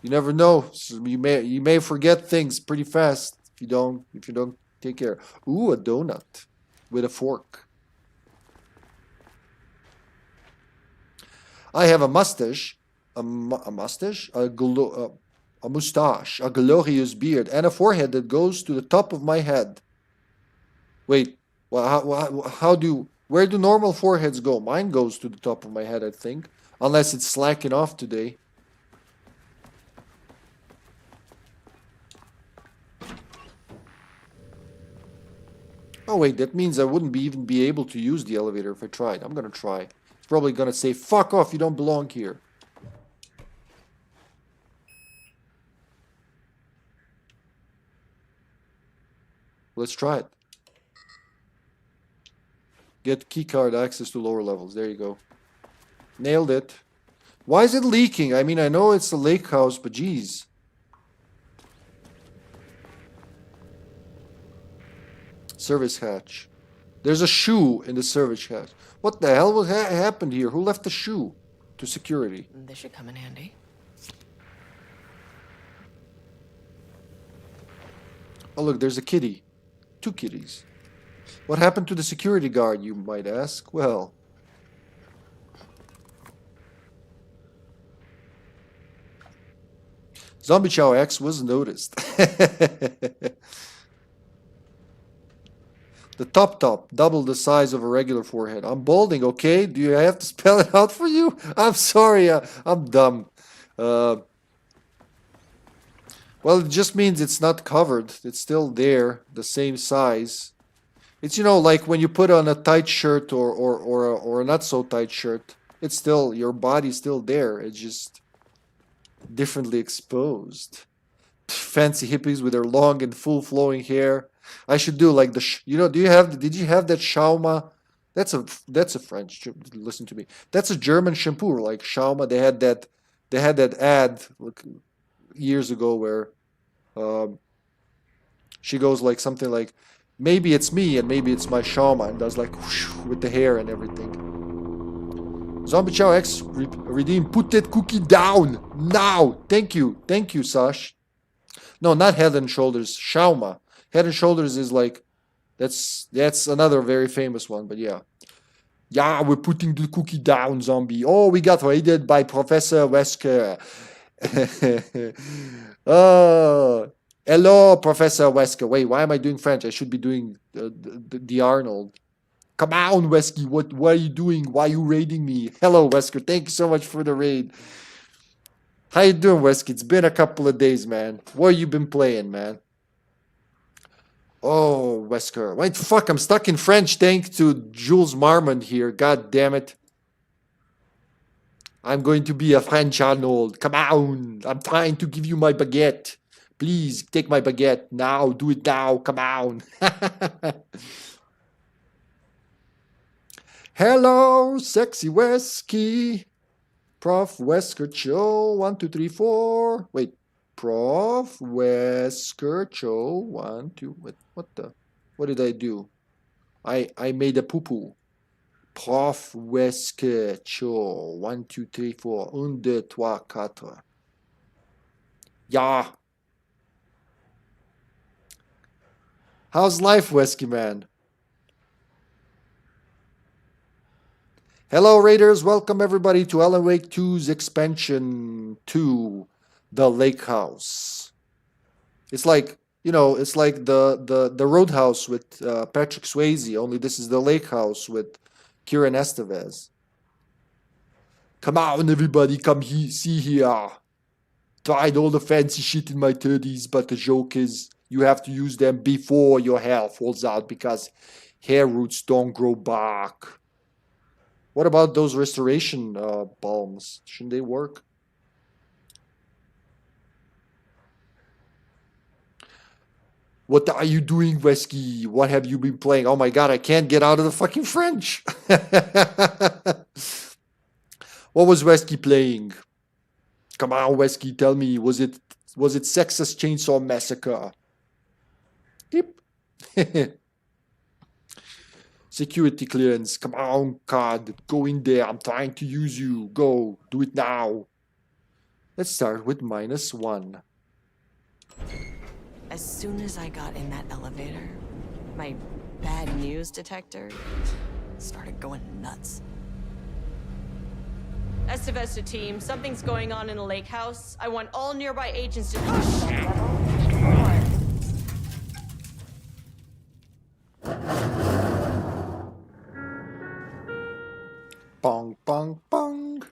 you never know. So you may forget things pretty fast if you don't take care. Ooh, a donut with a fork. I have a mustache, a mustache, a mustache, a glorious beard, and a forehead that goes to the top of my head. Wait, well, where do normal foreheads go? Mine goes to the top of my head, I think. Unless it's slacking off today. Oh wait, that means I wouldn't even be able to use the elevator if I tried. I'm gonna try. It's probably gonna say, fuck off, you don't belong here. Let's try it. Get keycard access to lower levels. There you go. Nailed it. Why is it leaking? I mean, I know it's a lake house, but geez. Service hatch. There's a shoe in the service hatch. What the hell happened here? Who left the shoe to security? This should come in handy. Oh, look, there's a kitty. 2 kitties. What happened to the security guard, you might ask? Well, Zombie Chow X was noticed. The top, double the size of a regular forehead. I'm balding, okay? Do you have to spell it out for you? I'm sorry, I'm dumb. Well, it just means it's not covered. It's still there, the same size. It's, you know, like when you put on a tight shirt or a not so tight shirt, it's still, your body's still there. It's just differently exposed. Fancy hippies with their long and full flowing hair. I should do like the, you know, did you have that Schauma? That's a French, listen to me. That's a German shampoo, like Schauma. They had that ad years ago where she goes like something like, maybe it's me and maybe it's my Schauma, and does like whoosh, with the hair and everything. Zombie Chow X redeem. Put that cookie down now. Thank you, Sash. No, not Head and Shoulders. Schauma. Head and Shoulders is like, that's another very famous one. But yeah, we're putting the cookie down, zombie. Oh, we got raided by Professor Wesker. Oh, hello, Professor Wesker. Wait, why am I doing French? I should be doing the Arnold. Come on, Wesky. What are you doing? Why are you raiding me? Hello, Wesker. Thank you so much for the raid. How you doing, Wesky? It's been a couple of days, man. What you been playing, man? Oh, Wesker. Wait, fuck, I'm stuck in French thanks to Jules Marmont here. God damn it. I'm going to be a French Arnold. Come on. I'm trying to give you my baguette. Please, take my baguette now. Do it now. Come on. Hello, sexy Wesky. Prof. Wesker Cho. 1, 2, 3, 4. Wait. Prof. Wesker Cho. 1, 2. What did I do? I made a poo-poo. Prof. Wesker Cho. 1, 2, 3, 4. 1, 2, 3, 4. Yeah. How's life, Wesky man? Hello, Raiders. Welcome, everybody, to Alan Wake 2's expansion 2, The Lake House. It's like, you know, it's like the Roadhouse with Patrick Swayze, only this is The Lake House with Kieran Estevez. Come on, everybody, come see here. Tried all the fancy shit in my 30s, but the joke is you have to use them before your hair falls out because hair roots don't grow back. What about those restoration balms? Shouldn't they work? What are you doing, Wesky? What have you been playing? Oh my god, I can't get out of the fucking French. What was Wesky playing? Come on, Wesky, tell me. Was it Texas Chainsaw Massacre? Yep. Security clearance. Come on, God. Go in there. I'm trying to use you. Go. Do it now. Let's start with -1. As soon as I got in that elevator, my bad news detector started going nuts. Estevez to team, something's going on in the lake house. I want all nearby agents to... Bong, bong, bong.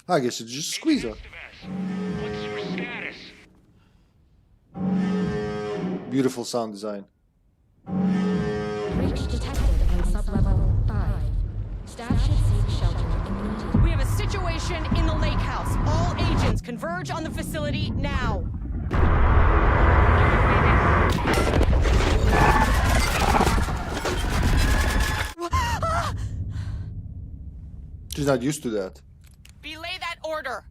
I guess it's just squeeze her. What's your status? Beautiful sound design. Breach detected on sublevel 5. Staff should seek shelter immediately. We have a situation in the lake house. All agents converge on the facility now. She's not used to that. Belay that order.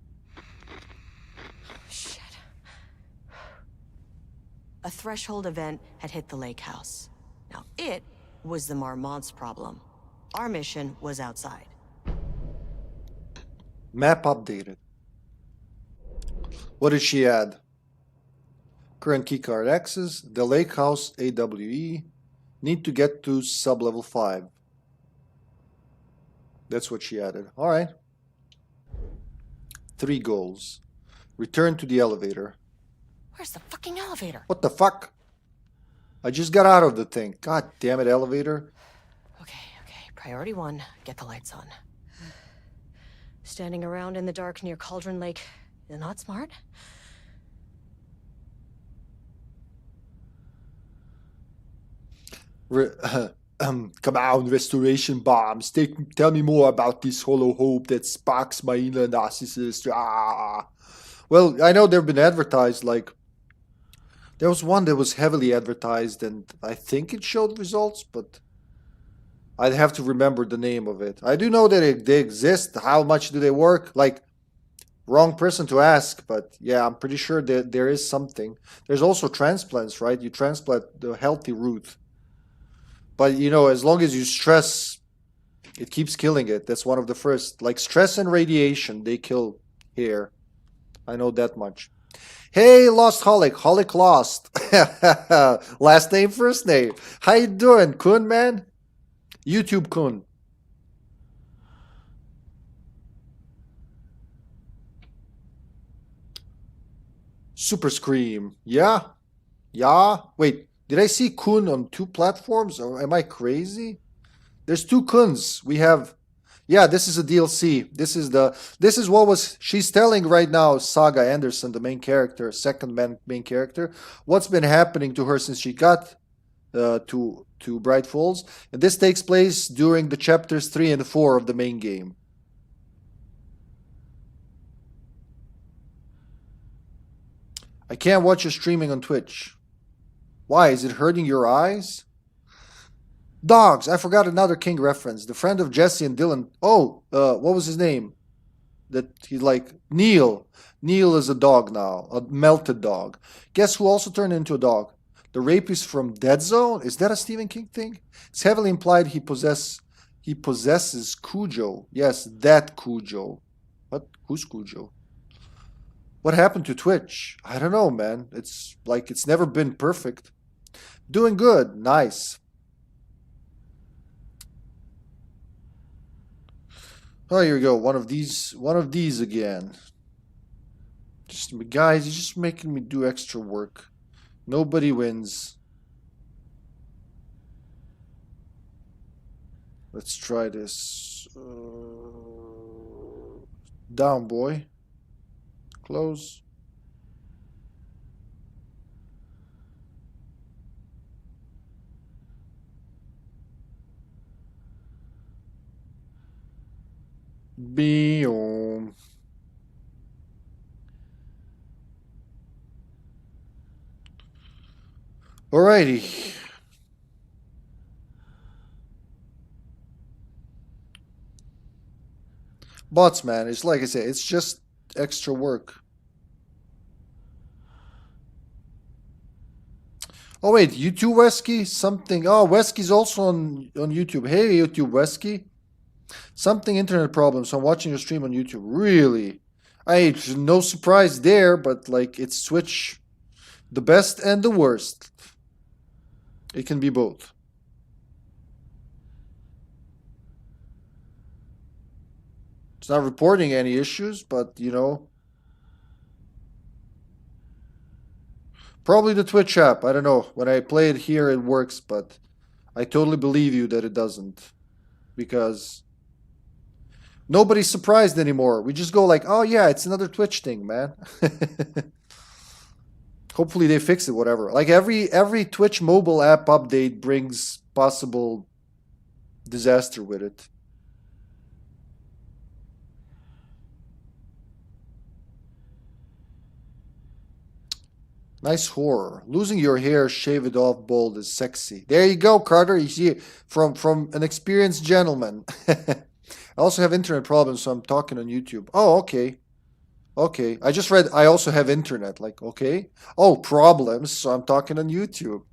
Shit. A threshold event had hit the lake house. Now, it was the Marmont's problem. Our mission was outside. Map updated. What did she add? Current keycard access. The lake house AWE. Need to get to sublevel 5. That's what she added. Alright. 3 goals. Return to the elevator. Where's the fucking elevator? What the fuck? I just got out of the thing. God damn it, elevator. Okay. Priority 1, get the lights on. Standing around in the dark near Cauldron Lake is not smart. Come on, restoration bombs. Tell me more about this hollow hope that sparks my inner narcissist. Ah. Well, I know they've been advertised, like... There was one that was heavily advertised, and I think it showed results, but... I'd have to remember the name of it. I do know that they exist. How much do they work? Like, wrong person to ask, but yeah, I'm pretty sure that there is something. There's also transplants, right? You transplant the healthy root. But, you know, as long as you stress, it keeps killing it. That's one of the first. Like, stress and radiation, they kill hair. I know that much. Hey, Lost Holic. Holic Lost. Last name, first name. How you doing, Kun, man? YouTube Kun. Super Scream. Yeah? Wait. Did I see Kun on 2 platforms, or am I crazy? There's 2 Kuns. We have Yeah, this is a DLC. This is what was she's telling right now, Saga Anderson, the main character, second main character, what's been happening to her since she got to Bright Falls, and this takes place during the chapters 3 and 4 of the main game. I can't watch you streaming on Twitch. Why? Is it hurting your eyes? Dogs! I forgot another King reference. The friend of Jesse and Dylan. Oh, what was his name? That he's like Neil. Neil is a dog now, a melted dog. Guess who also turned into a dog? The rapist from Dead Zone. Is that a Stephen King thing? It's heavily implied he possesses Cujo. Yes, that Cujo. What? Who's Cujo? What happened to Twitch? I don't know, man. It's like it's never been perfect. Doing good. Nice. Oh, here we go. One of these again. Just guys, you're just making me do extra work. Nobody wins. Let's try this. Down, boy. Close. Boom. Alrighty. Bots, man. It's like I said, it's just extra work. Oh wait, you too, Wesky? Something. Oh, Wesky's also on YouTube. Hey, YouTube, Wesky. Something internet problem, so I'm watching your stream on YouTube. Really? No surprise there, but like it's Switch, the best and the worst. It can be both. It's not reporting any issues, but you know. Probably the Twitch app. I don't know. When I play it here, it works, but I totally believe you that it doesn't. Because nobody's surprised anymore. We just go like, oh yeah, it's another Twitch thing, man. Hopefully they fix it, whatever. Like every Twitch mobile app update brings possible disaster with it. Nice horror. Losing your hair, shave it off bald is sexy. There you go, Carter. You see it from an experienced gentleman. I also have internet problems, so I'm talking on YouTube. Oh, okay. Okay. I just read I also have internet. Like, okay. Oh, problems, so I'm talking on YouTube.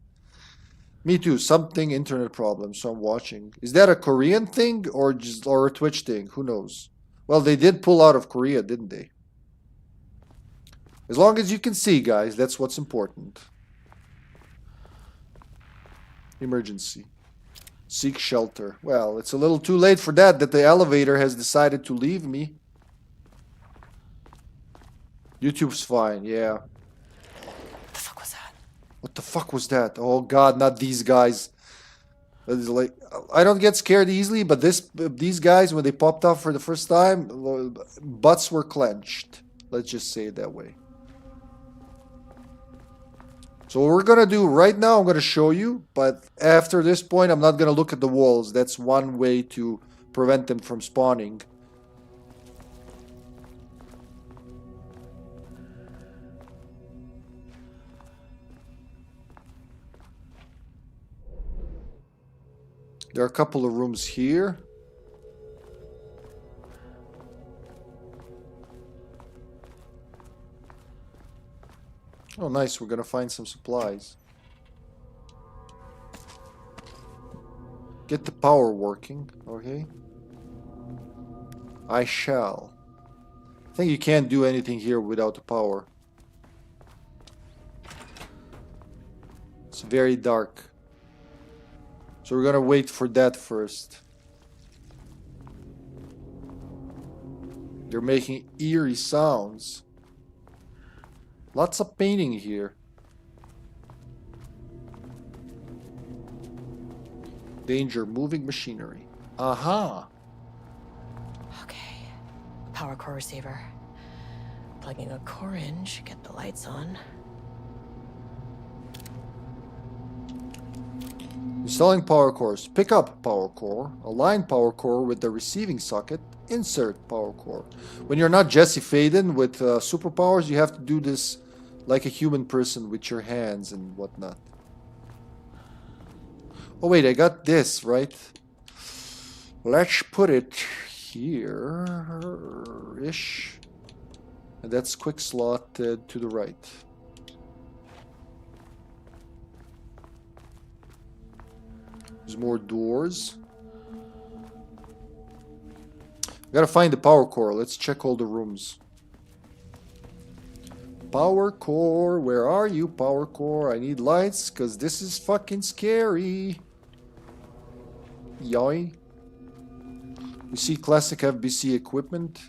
Me too. Something internet problems, so I'm watching. Is that a Korean thing or a Twitch thing? Who knows? Well, they did pull out of Korea, didn't they? As long as you can see, guys, that's what's important. Emergency. Seek shelter. Well, it's a little too late for that the elevator has decided to leave me. YouTube's fine, yeah. What the fuck was that? What the fuck was that? Oh god, not these guys. Like, I don't get scared easily, but these guys, when they popped up for the first time, butts were clenched. Let's just say it that way. So what we're going to do right now, I'm going to show you, but after this point, I'm not going to look at the walls. That's one way to prevent them from spawning. There are a couple of rooms here. Oh, nice. We're gonna find some supplies. Get the power working, okay? I shall. I think you can't do anything here without the power. It's very dark. So we're gonna wait for that first. They're making eerie sounds. Lots of painting here. Danger, moving machinery. Aha! power core receiver. Plugging a core in should get the lights on. Installing power cores. Pick up power core. Align power core with the receiving socket. Insert power core. When you're not Jesse Faden with superpowers, you have to do this like a human person with your hands and whatnot. Oh wait, I got this, right? Let's put it here-ish. And that's quick slot to the right. There's more doors. Gotta find the power core. Let's check all the rooms. Power core, where are you, power core? I need lights, because this is fucking scary. Yoy. We see classic FBC equipment.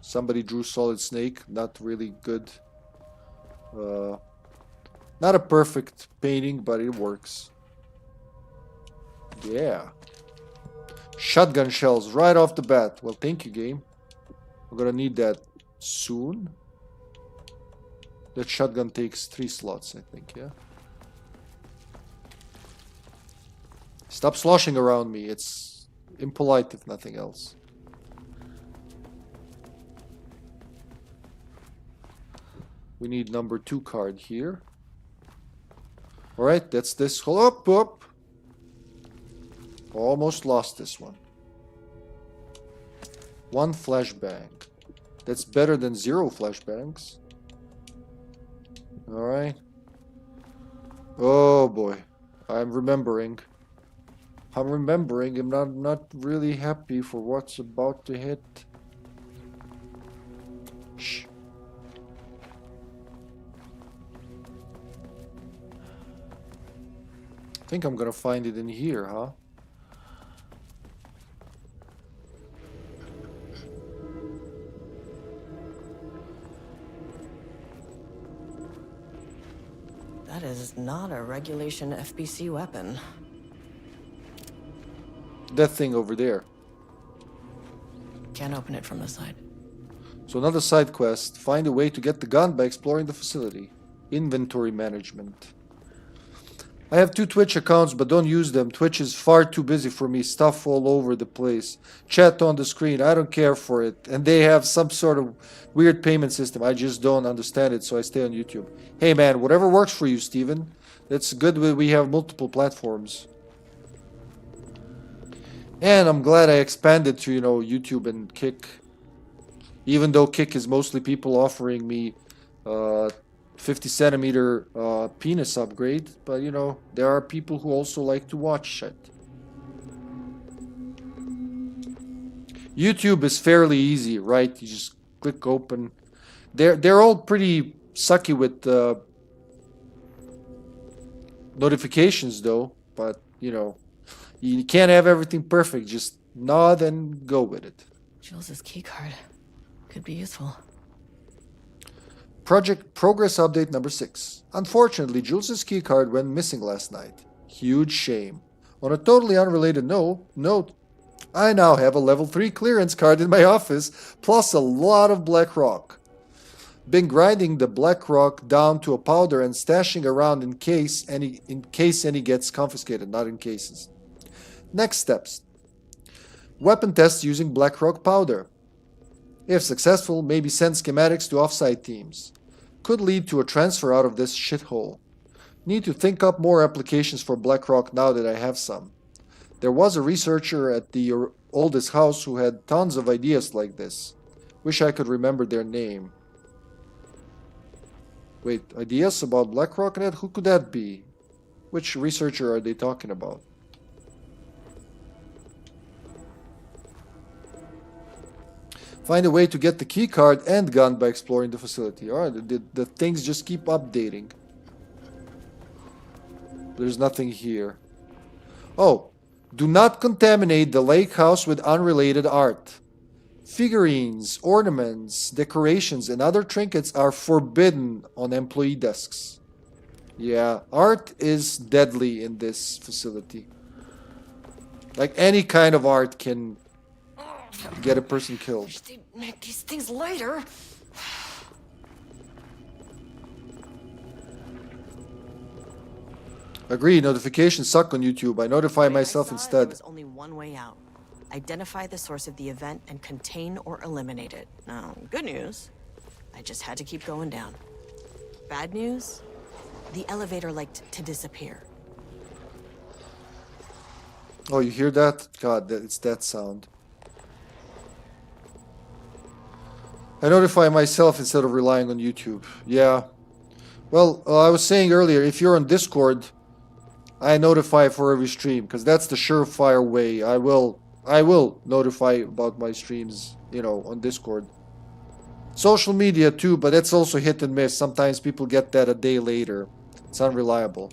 Somebody drew Solid Snake. Not really good. Not a perfect painting, but it works. Yeah. Shotgun shells right off the bat. Well, thank you, game. We're gonna need that soon. That shotgun takes 3 slots, I think, yeah? Stop sloshing around me. It's impolite, if nothing else. We need number 2 card here. Alright, that's this. Up, up. Almost lost this one. 1 flashbang. That's better than 0 flashbangs. Alright. Oh boy. I'm remembering. I'm not really happy for what's about to hit. Shh. I think I'm gonna find it in here, huh? That is not a regulation FBC weapon. That thing over there. Can't open it from the side. So another side quest. Find a way to get the gun by exploring the facility. Inventory management. I have 2 Twitch accounts, but don't use them. Twitch is far too busy for me. Stuff all over the place. Chat on the screen. I don't care for it. And they have some sort of weird payment system. I just don't understand it, so I stay on YouTube. Hey man, whatever works for you, Steven. That's good when we have multiple platforms. And I'm glad I expanded to, you know, YouTube and Kick. Even though Kick is mostly people offering me 50 centimeter penis upgrade, but you know, there are people who also like to watch shit. YouTube is fairly easy, right? You just click open. They're all pretty sucky with notifications though, but you know, you can't have everything perfect. Just nod and go with it. Jules's keycard could be useful. Project Progress Update number 6. Unfortunately, Jules's keycard went missing last night. Huge shame. On a totally unrelated note, I now have a level 3 clearance card in my office, plus a lot of black rock. Been grinding the black rock down to a powder and stashing around in case any gets confiscated, not in cases. Next steps. Weapon tests using black rock powder. If successful, maybe send schematics to offsite teams. Could lead to a transfer out of this shithole. Need to think up more applications for BlackRock now that I have some. There was a researcher at the oldest house who had tons of ideas like this. Wish I could remember their name. Wait, ideas about BlackRock? Who could that be? Which researcher are they talking about? Find a way to get the keycard and gun by exploring the facility. Alright, the things just keep updating. There's nothing here. Oh, do not contaminate the lake house with unrelated art. Figurines, ornaments, decorations, and other trinkets are forbidden on employee desks. Yeah, art is deadly in this facility. Like any kind of art can get a person killed. Wish they'd make these things lighter. Agree, notifications suck on YouTube. I notify myself There instead. was only one way out. Identify the source of the event and contain or eliminate it. Now, good news, I just had to keep going down. Bad news, the elevator liked to disappear. Oh, you hear that? God, it's that sound. I notify myself instead of relying on YouTube. Yeah. Well, I was saying earlier, if you're on Discord, I notify for every stream, because that's the surefire way. I will notify about my streams, you know, on Discord. Social media too, but it's also hit and miss. Sometimes people get that a day later. It's unreliable.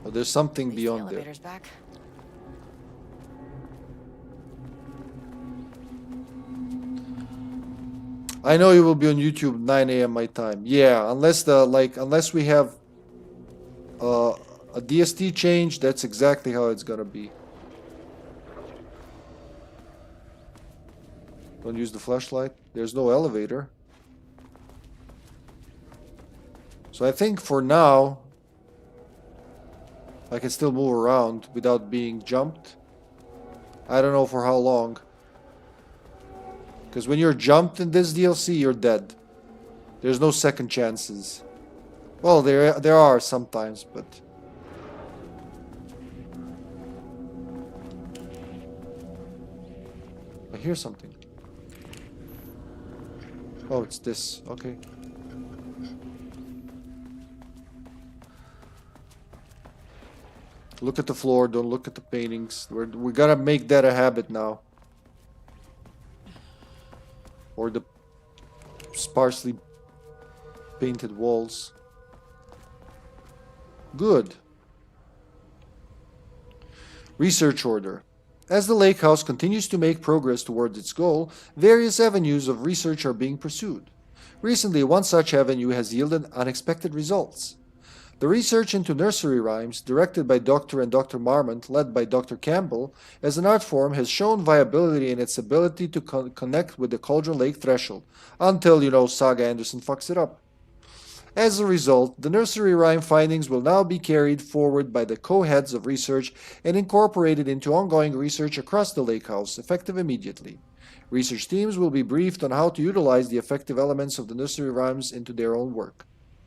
Oh, there's something At least beyond the there. elevator's back. I know you will be on YouTube 9 a.m. my time. Yeah, unless we have a DST change, that's exactly how it's gonna be. Don't use the flashlight. There's no elevator. So I think for now, I can still move around without being jumped. I don't know for how long. Because when you're jumped in this DLC, you're dead. There's no second chances. Well, there are sometimes, but... I hear something. Oh, it's this. Okay. Look at the floor, don't look at the paintings. We gotta make that a habit now. Or the sparsely painted walls. Good. Research order. As the lake house continues to make progress towards its goal, various avenues of research are being pursued. Recently, one such avenue has yielded unexpected results. The research into nursery rhymes, directed by Dr. and Dr. Marmont, led by Dr. Campbell, as an art form has shown viability in its ability to connect with the Cauldron Lake threshold, until, you know, Saga Anderson fucks it up. As a result, the nursery rhyme findings will now be carried forward by the co-heads of research and incorporated into ongoing research across the lake house, effective immediately. Research teams will be briefed on how to utilize the effective elements of the nursery rhymes into their own work.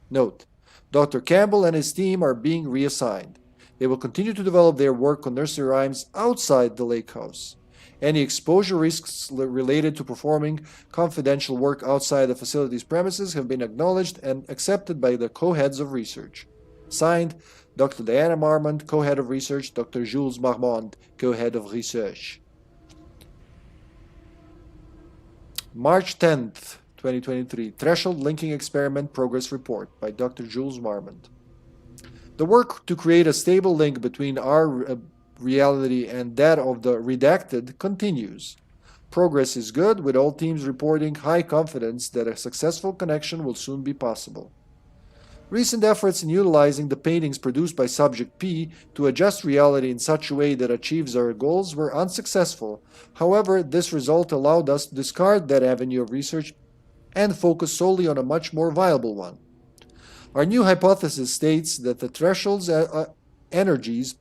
Note: Dr. Campbell and his team are being reassigned. They will continue to develop their work on nursery rhymes outside the lake house. Any exposure risks related to performing confidential work outside the facility's premises have been acknowledged and accepted by the co-heads of research. Signed, Dr. Diana Marmont, co-head of research, Dr. Jules Marmont, co-head of research. March 10th, 2023, Threshold Linking Experiment Progress Report by Dr. Jules Marmont. The work to create a stable link between our reality and that of the redacted continues. Progress is good, with all teams reporting high confidence that a successful connection will soon be possible. Recent efforts in utilizing the paintings produced by Subject P to adjust reality in such a way that achieves our goals were unsuccessful. However, this result allowed us to discard that avenue of research and focus solely on a much more viable one. Our new hypothesis states that the threshold's energies,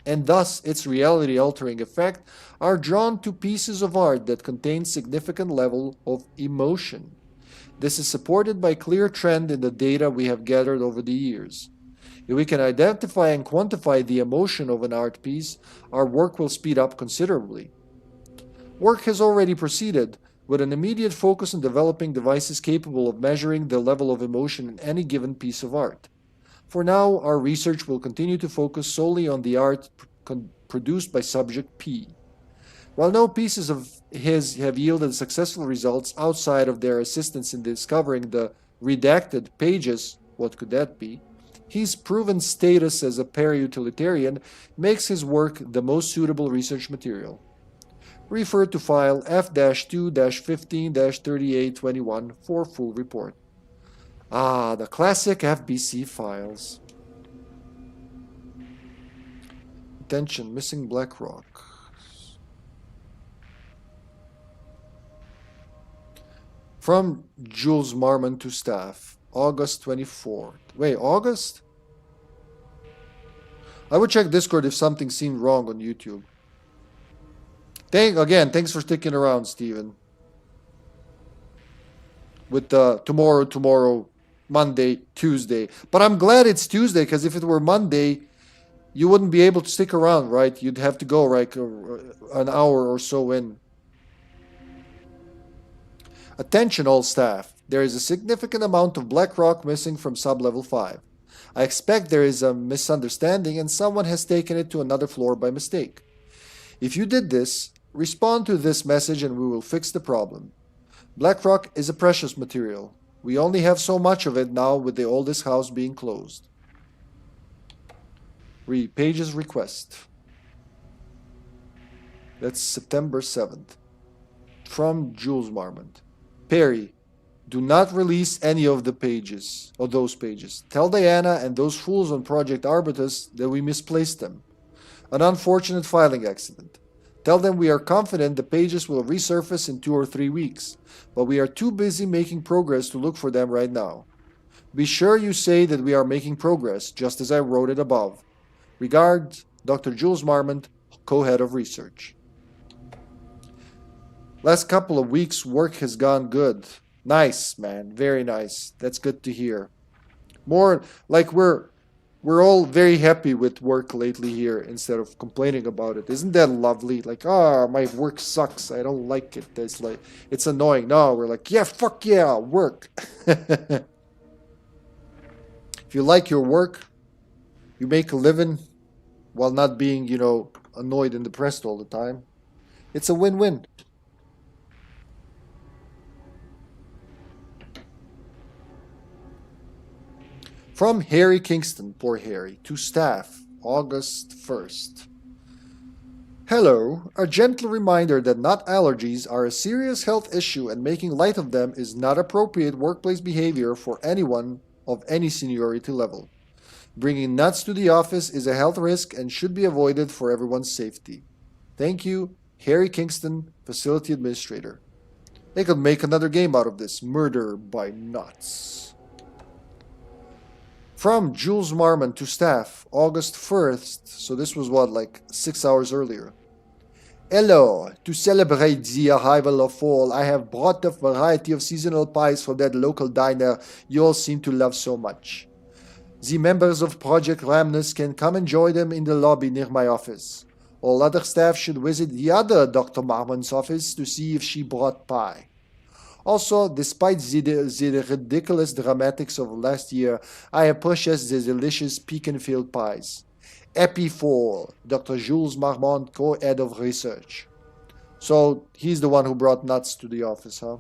and thus its reality-altering effect, are drawn to pieces of art that contain significant level of emotion. This is supported by clear trend in the data we have gathered over the years. If we can identify and quantify the emotion of an art piece, our work will speed up considerably. Work has already proceeded, with an immediate focus on developing devices capable of measuring the level of emotion in any given piece of art. For now, our research will continue to focus solely on the art produced by Subject P. While no pieces of his have yielded successful results outside of their assistance in discovering the redacted pages, what could that be? His proven status as a para-utilitarian makes his work the most suitable research material. refer to file F-2-15-3821 for full report. Ah, the classic FBC files. Attention, missing BlackRock. From Jules Marmon to staff, August 24th. Wait, August? I would check Discord if something seemed wrong on YouTube. Thanks for sticking around, Steven. With tomorrow, Monday, Tuesday. But I'm glad it's Tuesday, because if it were Monday, you wouldn't be able to stick around, right? You'd have to go like an hour or so in. Attention all staff. There is a significant amount of BlackRock missing from sub-level 5. I expect there is a misunderstanding and someone has taken it to another floor by mistake. If you did this, respond to this message and we will fix the problem. BlackRock is a precious material. We only have so much of it now with the oldest house being closed. Read Page's request. That's September 7th. From Jules Marmont. Perry, do not release any of the pages, or those pages. Tell Diana and those fools on Project Arbitus that we misplaced them. An unfortunate filing accident. Tell them we are confident the pages will resurface in 2 or 3 weeks, but we are too busy making progress to look for them right now. Be sure you say that we are making progress, just as I wrote it above. Regards, Dr. Jules Marmont, co-head of research. Last couple of weeks, work has gone good. Nice, man. Very nice. That's good to hear. More like we're all very happy with work lately here instead of complaining about it. Isn't that lovely? Like, my work sucks. I don't like it. It's annoying. No, we're like, yeah, fuck yeah, work. If you like your work, you make a living while not being, annoyed and depressed all the time. It's a win-win. From Harry Kingston, poor Harry, to staff, August 1st. Hello, a gentle reminder that nut allergies are a serious health issue and making light of them is not appropriate workplace behavior for anyone of any seniority level. Bringing nuts to the office is a health risk and should be avoided for everyone's safety. Thank you, Harry Kingston, Facility Administrator. They could make another game out of this, Murder by Nuts. From Jules Marmon to staff, August 1st, so this was like 6 hours earlier. Hello, to celebrate the arrival of fall, I have brought a variety of seasonal pies from that local diner you all seem to love so much. The members of Project Ramnus can come enjoy them in the lobby near my office. All other staff should visit the other Dr. Marmon's office to see if she brought pie. Also, despite the ridiculous dramatics of last year, I have purchased the delicious pecan-filled pies. Happy fall, Dr. Jules Marmont, co-head of research. So, he's the one who brought nuts to the office, huh?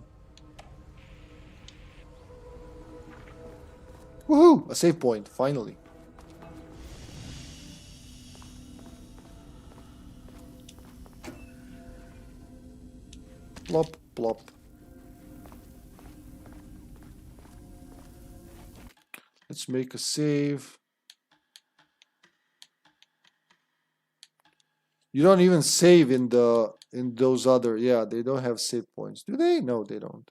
Woohoo! A save point, finally. Plop, plop. Let's make a save. You don't even save in those other, yeah, they don't have save points. Do they? No, they don't.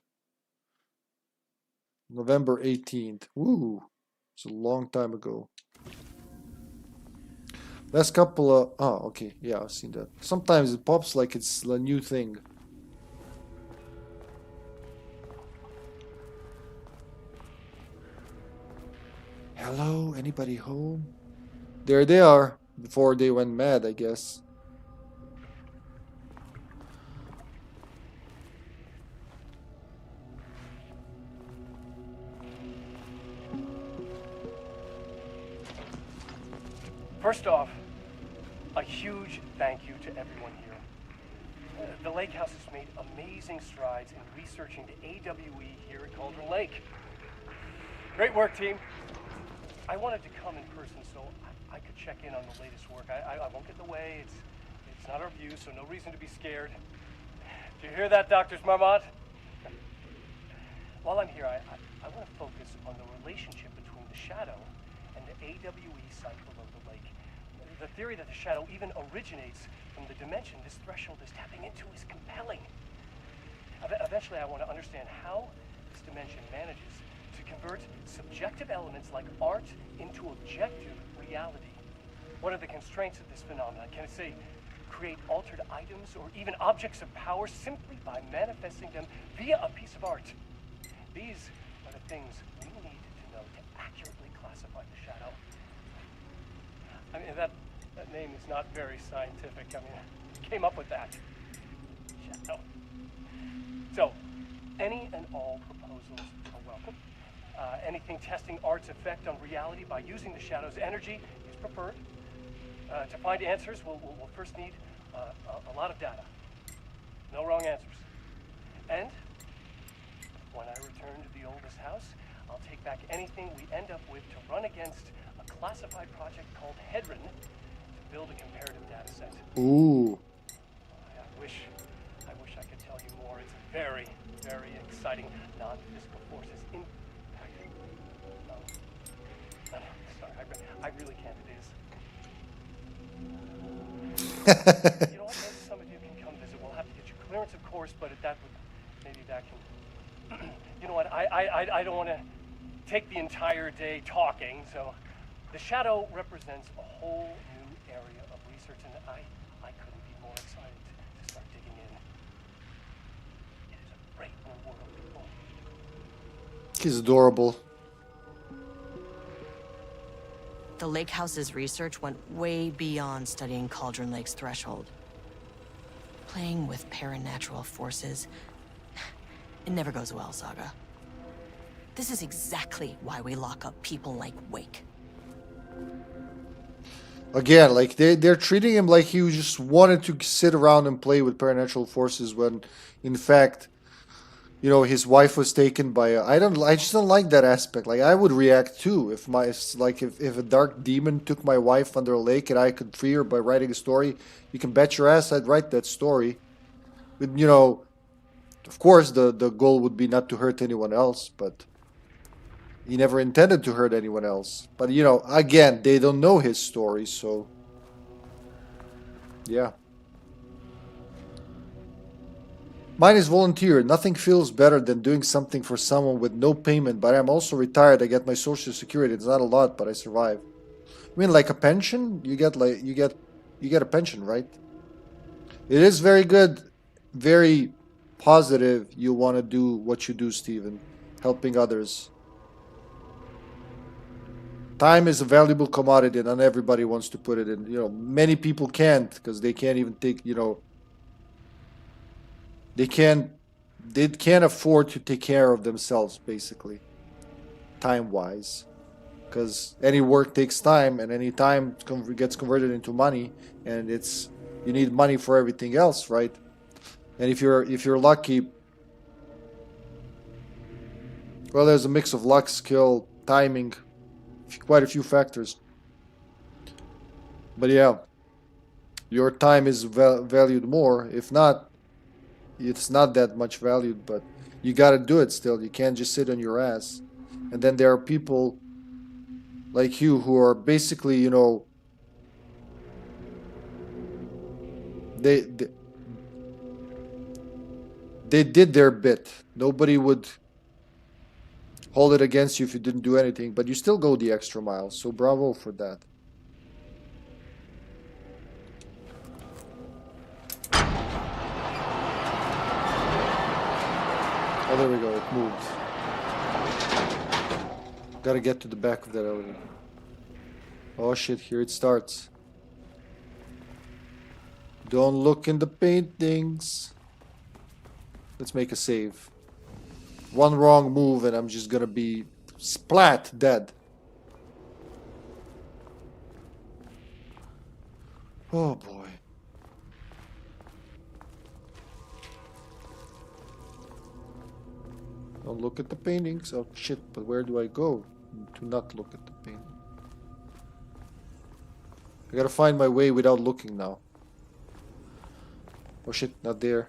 November 18th. Woo. It's a long time ago. Last couple of, okay, yeah, I've seen that. Sometimes it pops like it's a new thing. Hello, anybody home? There they are, before they went mad, I guess. First off, a huge thank you to everyone here. The lake house has made amazing strides in researching the AWE here at Cauldron Lake. Great work, team. I wanted to come in person so I could check in on the latest work. I won't get in the way. It's not our view, so no reason to be scared. Did you hear that, Dr. Marmot? While I'm here, I want to focus on the relationship between the shadow and the AWE site below the lake. The theory that the shadow even originates from the dimension this threshold is tapping into is compelling. Eventually, I want to understand how this dimension manages to convert subjective elements like art into objective reality. What are the constraints of this phenomenon? Can it, say, create altered items or even objects of power simply by manifesting them via a piece of art? These are the things we need to know to accurately classify the shadow. I mean, that name is not very scientific. I mean, who came up with that? Shadow. So, any and all proposals are welcome. Anything testing art's effect on reality by using the shadow's energy is preferred. To find answers, we'll first need a lot of data. No wrong answers. And when I return to the oldest house, I'll take back anything we end up with to run against a classified project called Hedron to build a comparative data set. Ooh. I wish I could tell you more. It's very, very exciting. Non-physical forces impact. Sorry, I really can't. It is. You know what? Maybe some of you can come visit. We'll have to get you clearance, of course, but that can. You know what? I don't want to take the entire day talking. So, the shadow represents a whole new area of research, and I couldn't be more excited to start digging in. It is a great new world, people. He's adorable. The lake house's research went way beyond studying Cauldron Lake's threshold. Playing with paranatural forces, it never goes well, Saga. This is exactly why we lock up people like Wake. Again, like they're treating him like he just wanted to sit around and play with paranatural forces when, in fact, you know, his wife was taken by I just don't like that aspect. Like I would react too if if a dark demon took my wife under a lake and I could free her by writing a story. You can bet your ass I'd write that story. But, you know, of course the goal would be not to hurt anyone else, but he never intended to hurt anyone else. But, you know, again, they don't know his story, so yeah. Mine is volunteer. Nothing feels better than doing something for someone with no payment, but I'm also retired. I get my social security. It's not a lot, but I survive. I mean, like a pension? You get a pension, right? It is very good, very positive. You want to do what you do, Steven. Helping others. Time is a valuable commodity, and not everybody wants to put it in. You know, many people can't because they can't even take, you know, they can't afford to take care of themselves, basically, time-wise, because any work takes time, and any time gets converted into money, and you need money for everything else, right? And if you're lucky, well, there's a mix of luck, skill, timing, quite a few factors. But yeah, your time is valued more. If not, it's not that much valued, but you gotta do it still. You can't just sit on your ass. And then there are people like you who are basically, you know, they did their bit. Nobody would hold it against you if you didn't do anything, but you still go the extra mile, so bravo for that. Oh, there we go, it moved. Gotta get to the back of that elevator. Oh shit, here it starts. Don't look in the paintings. Let's make a save. One wrong move and I'm just gonna be splat dead. Oh boy. Don't look at the paintings. Oh shit, but where do I go to not look at the painting? I gotta find my way without looking now. Oh shit, not there.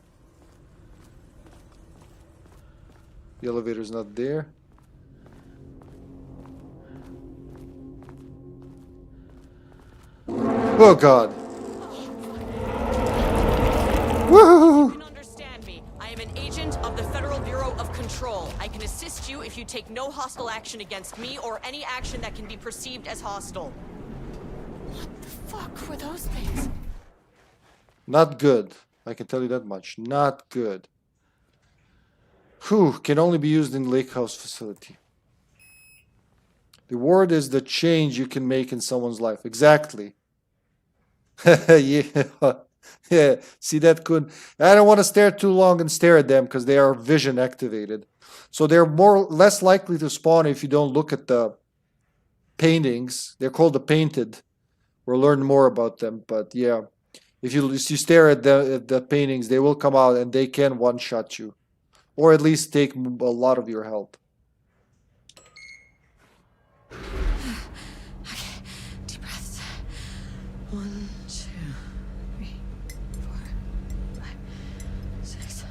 The elevator's not there. Oh god. Woohoo! You can understand me. I am an agent of the Federal Bureau of Control. I can assist you if you take no hostile action against me or any action that can be perceived as hostile. What the fuck were those things? Not good. I can tell you that much. Not good. Whew, can only be used in Lake House facility. The word is the change you can make in someone's life. Exactly. Yeah. Yeah. See that could. I don't want to stare too long and stare at them because they are vision activated. So they're less likely to spawn if you don't look at the paintings. They're called the painted. We'll learn more about them. But yeah, if you stare at the paintings, they will come out and they can one-shot you. Or at least take a lot of your health. Okay, deep breaths. 1, 2, 3, 4, 5, 6.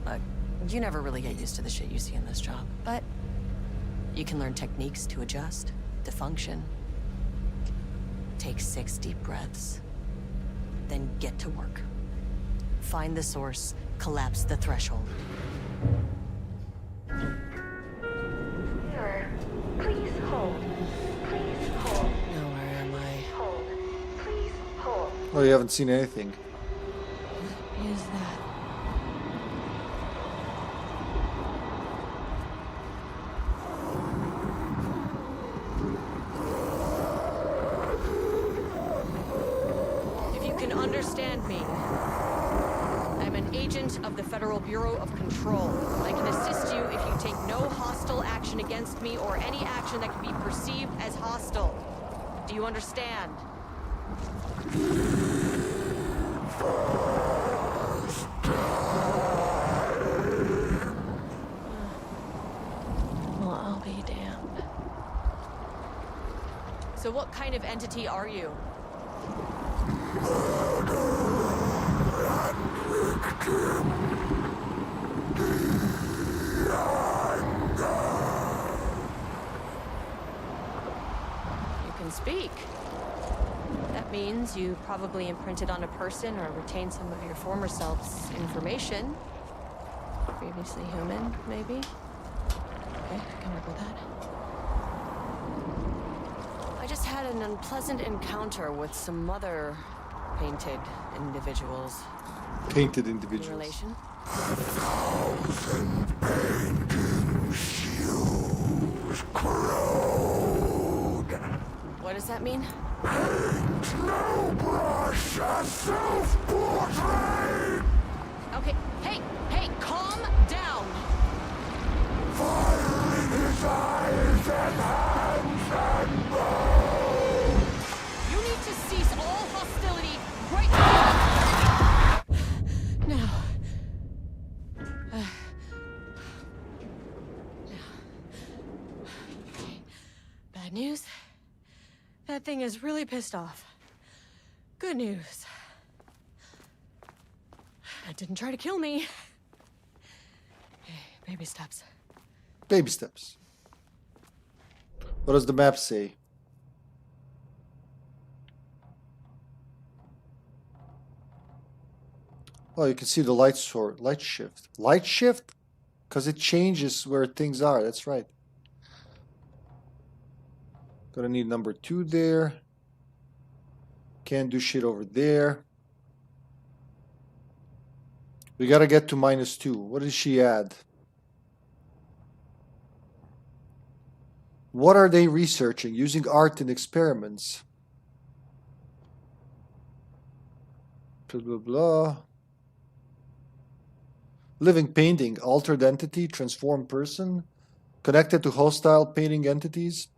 Look, you never really get used to the shit you see in this job, but you can learn techniques to adjust, to function. Take 6 deep breaths, then get to work. Find the source, collapse the threshold. Sir, please hold. Please hold. Now where am I? Hold. Please hold. Oh, you haven't seen anything. What is that? If you can understand me, I'm an agent of the Federal Bureau of Control. I can assist you if you take no hostile action against me or any action that can be perceived as hostile. Do you understand? Well, I'll be damned. So what kind of entity are you? You can speak. That means you probably imprinted on a person or retained some of your former self's information. Previously human, maybe? Okay, I can work with that. I just had an unpleasant encounter with some other painted individuals. Painted Any individuals. relation? 1,000 painting shoes corrode. What does that mean? Paint no brush, a self-portrait. Okay, hey, calm down. Fire in his eyes and hands and bones. You need to cease all hostility right now. Now. Bad news. That thing is really pissed off. Good news. It didn't try to kill me. Okay, baby steps. Baby steps. What does the map say? Oh, you can see the light source, light shift. Light shift? Because it changes where things are, that's right. Gonna need number 2 there. Can't do shit over there. We gotta get to -2. What did she add? What are they researching? Using art in experiments. Blah, blah, blah. Living painting, altered entity, transformed person, connected to hostile painting entities.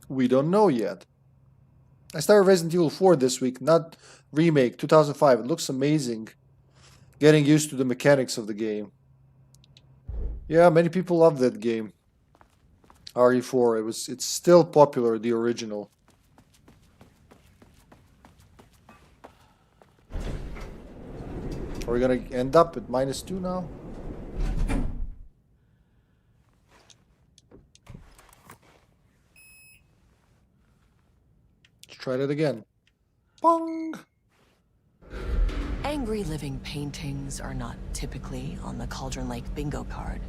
We don't know yet. I started Resident Evil 4 this week, not remake, 2005. It looks amazing. Getting used to the mechanics of the game. Yeah, many people love that game. RE4, it's still popular, the original. Are we gonna end up at -2 now? try that again. Bong! Angry living paintings are not typically on the Cauldron Lake bingo card.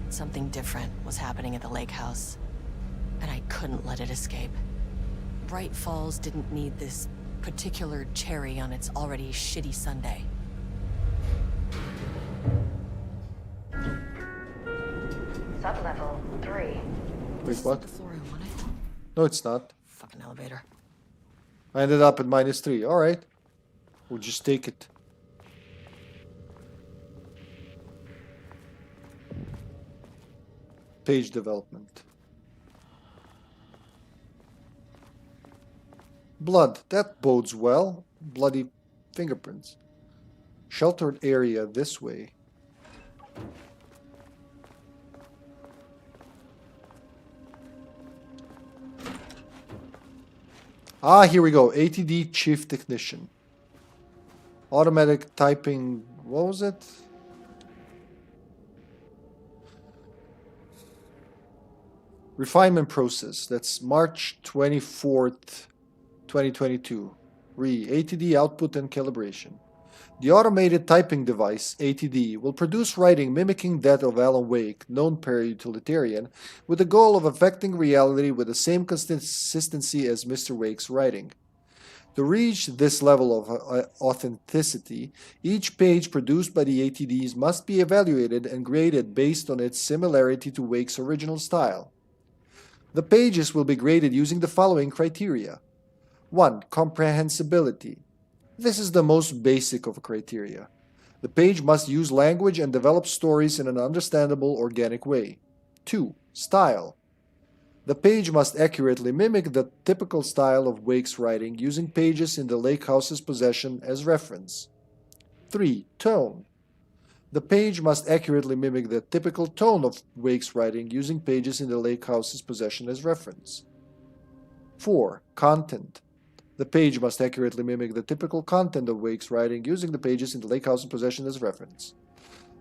Something different was happening at the lake house, and I couldn't let it escape. Bright Falls didn't need this particular cherry on its already shitty sundae. Sublevel 3. Wait, what? The floor I wanted. No, it's not. Fucking elevator. I ended up at -3. Alright. We'll just take it. Page development. Blood. That bodes well. Bloody fingerprints. Sheltered area this way. Ah, here we go. ATD Chief Technician. Automatic typing. What was it? Refinement process. That's March 24th, 2022. ATD output and calibration. The automated typing device, ATD, will produce writing mimicking that of Alan Wake, known para-utilitarian, with the goal of affecting reality with the same consistency as Mr. Wake's writing. To reach this level of authenticity, each page produced by the ATDs must be evaluated and graded based on its similarity to Wake's original style. The pages will be graded using the following criteria. 1. Comprehensibility. This is the most basic of criteria. The page must use language and develop stories in an understandable, organic way. 2. Style. The page must accurately mimic the typical style of Wake's writing using pages in the lake house's possession as reference. 3. Tone. The page must accurately mimic the typical tone of Wake's writing using pages in the lake house's possession as reference. 4. Content. The page must accurately mimic the typical content of Wake's writing using the pages in the lake house's possession as reference.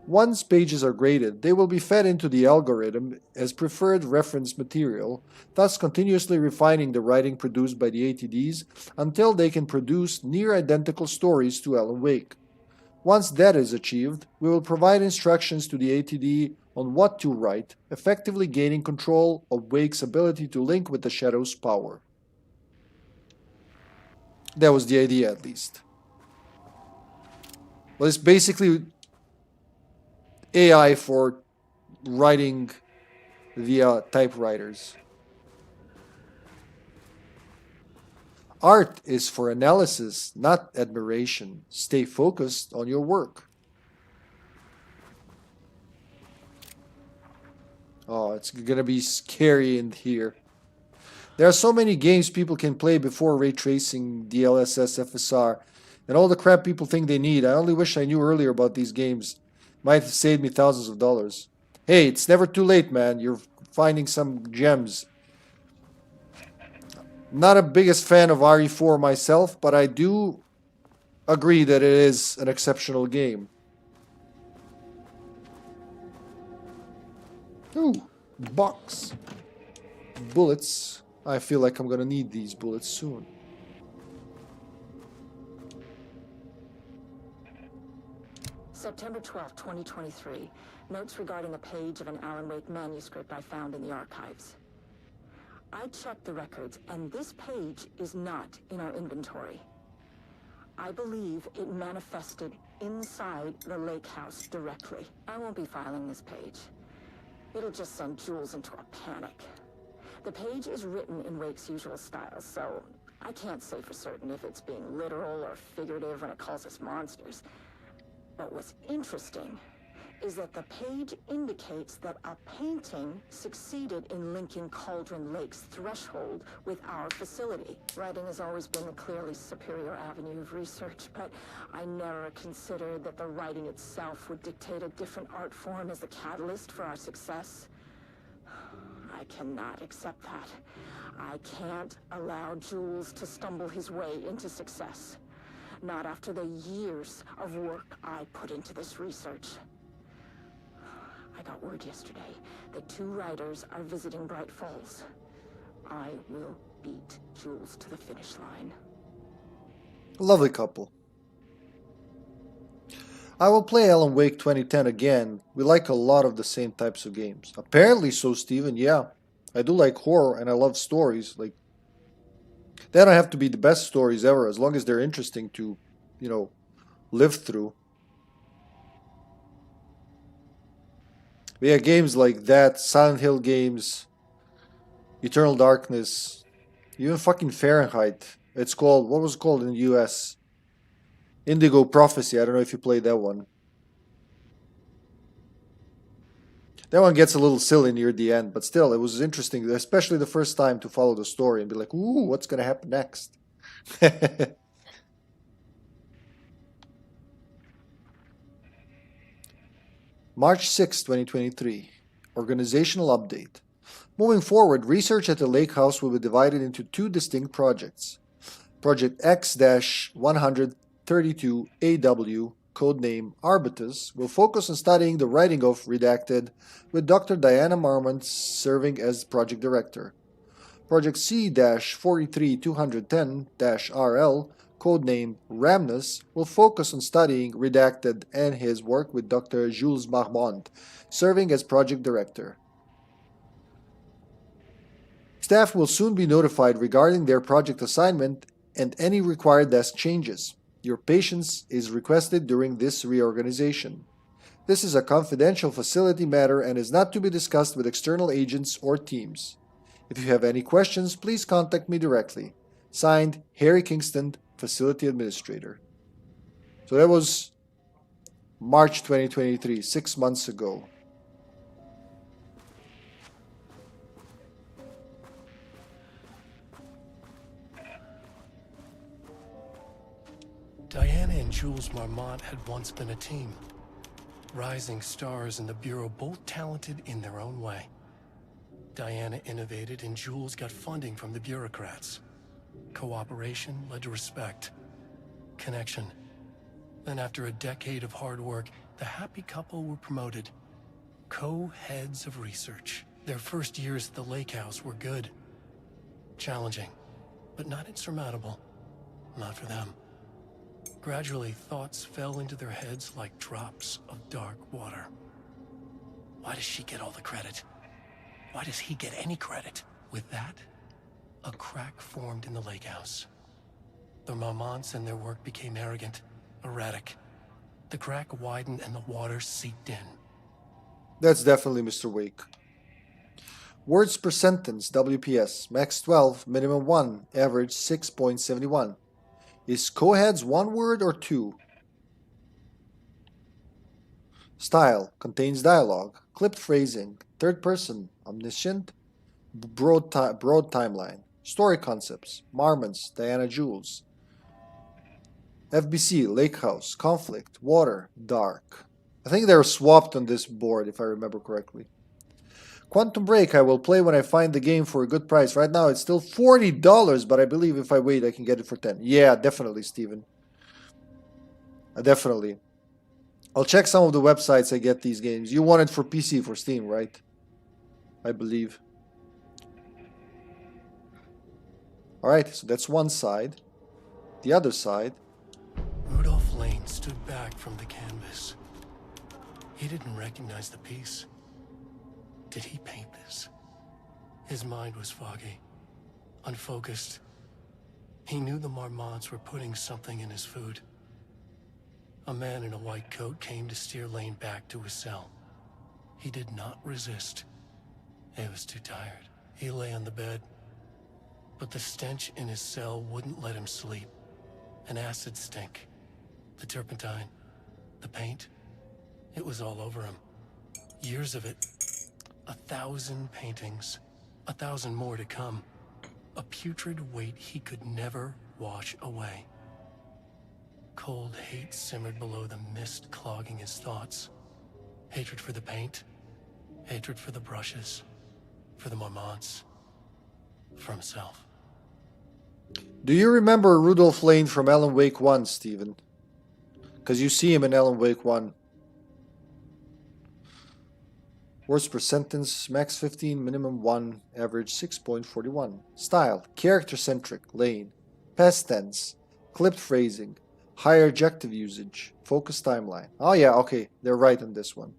Once pages are graded, they will be fed into the algorithm as preferred reference material, thus continuously refining the writing produced by the ATDs until they can produce near-identical stories to Alan Wake. Once that is achieved, we will provide instructions to the ATD on what to write, effectively gaining control of Wake's ability to link with the Shadow's power. That was the idea, at least. Well, it's basically AI for writing via typewriters. Art is for analysis, not admiration. Stay focused on your work. Oh, it's gonna be scary in here. There are so many games people can play before ray tracing, DLSS, FSR, and all the crap people think they need. I only wish I knew earlier about these games. Might have saved me thousands of dollars. Hey, it's never too late, man. You're finding some gems. Not a biggest fan of RE4 myself, but I do agree that it is an exceptional game. Ooh, box. Bullets. I feel like I'm gonna need these bullets soon. September 12, 2023. Notes regarding a page of an Alan Wake manuscript I found in the archives. I checked the records, and this page is not in our inventory. I believe it manifested inside the lake house directly. I won't be filing this page. It'll just send Jules into a panic. The page is written in Wake's usual style, so I can't say for certain if it's being literal or figurative when it calls us monsters. But what's interesting is that the page indicates that a painting succeeded in linking Cauldron Lake's threshold with our facility. Writing has always been a clearly superior avenue of research, but I never considered that the writing itself would dictate a different art form as the catalyst for our success. I cannot accept that. I can't allow Jules to stumble his way into success. Not after the years of work I put into this research. I got word yesterday that 2 writers are visiting Bright Falls. I will beat Jules to the finish line. Lovely couple. I will play Alan Wake 2010 again. We like a lot of the same types of games. Apparently so, Steven. Yeah. I do like horror and I love stories. Like, they don't have to be the best stories ever, as long as they're interesting to, live through. But yeah, games like that, Silent Hill games, Eternal Darkness, even fucking Fahrenheit. It's called, what was it called in the US? Indigo Prophecy. I don't know if you played that one. That one gets a little silly near the end, but still, it was interesting, especially the first time to follow the story and be like, ooh, what's going to happen next? March 6, 2023. Organizational update. Moving forward, research at the lake house will be divided into two distinct projects. Project X-132AW, codename Arbitus, will focus on studying the writing of Redacted, with Dr. Diana Marmont serving as project director. Project C-43210-RL, codename Ramnus, will focus on studying Redacted and his work with Dr. Jules Marmont, serving as project director. Staff will soon be notified regarding their project assignment and any required desk changes. Your patience is requested during this reorganization. This is a confidential facility matter and is not to be discussed with external agents or teams. If you have any questions, please contact me directly. Signed, Harry Kingston, Facility Administrator. So that was March 2023, 6 months ago. Diana and Jules Marmont had once been a team. Rising stars in the Bureau, both talented in their own way. Diana innovated and Jules got funding from the bureaucrats. Cooperation led to respect. Connection. Then after a decade of hard work, the happy couple were promoted. Co-heads of research. Their first years at the lake house were good. Challenging, but not insurmountable. Not for them. Gradually, thoughts fell into their heads like drops of dark water. Why does she get all the credit? Why does he get any credit? With that, a crack formed in the lake house. The Marmonts and their work became arrogant, erratic. The crack widened and the water seeped in. That's definitely Mr. Wake. Words per sentence, WPS, max 12, minimum 1, average 6.71. Is co-heads one word or two? Style, contains dialogue, clipped phrasing, third person, omniscient, broad timeline. Story concepts, Marmonts, Diana Jules. FBC, lake house, conflict, water, dark. I think they're swapped on this board if I remember correctly. Quantum Break I will play when I find the game for a good price. Right now it's still $40, but I believe if I wait I can get it for 10. Yeah, definitely, Steven. Definitely. I'll check some of the websites I get these games. You want it for PC, for Steam, right? I believe. Alright, so that's one side. The other side. Rudolph Lane stood back from the canvas. He didn't recognize the piece. Did he paint this? His mind was foggy, unfocused. He knew the Marmonts were putting something in his food. A man in a white coat came to steer Lane back to his cell. He did not resist. He was too tired. He lay on the bed, but the stench in his cell wouldn't let him sleep. An acid stink. The turpentine, the paint, it was all over him. Years of it. 1,000 paintings, 1,000 more to come. A putrid weight he could never wash away. Cold hate simmered below the mist clogging his thoughts. Hatred for the paint, hatred for the brushes, for the Marmonts, for himself. Do you remember Rudolph Lane from Alan Wake 1, Steven? Because you see him in Alan Wake 1. Words per sentence, max 15, minimum 1, average 6.41. Style, character-centric, lane. Past tense, clipped phrasing, higher adjective usage, focus timeline. Oh yeah, okay, they're right on this one.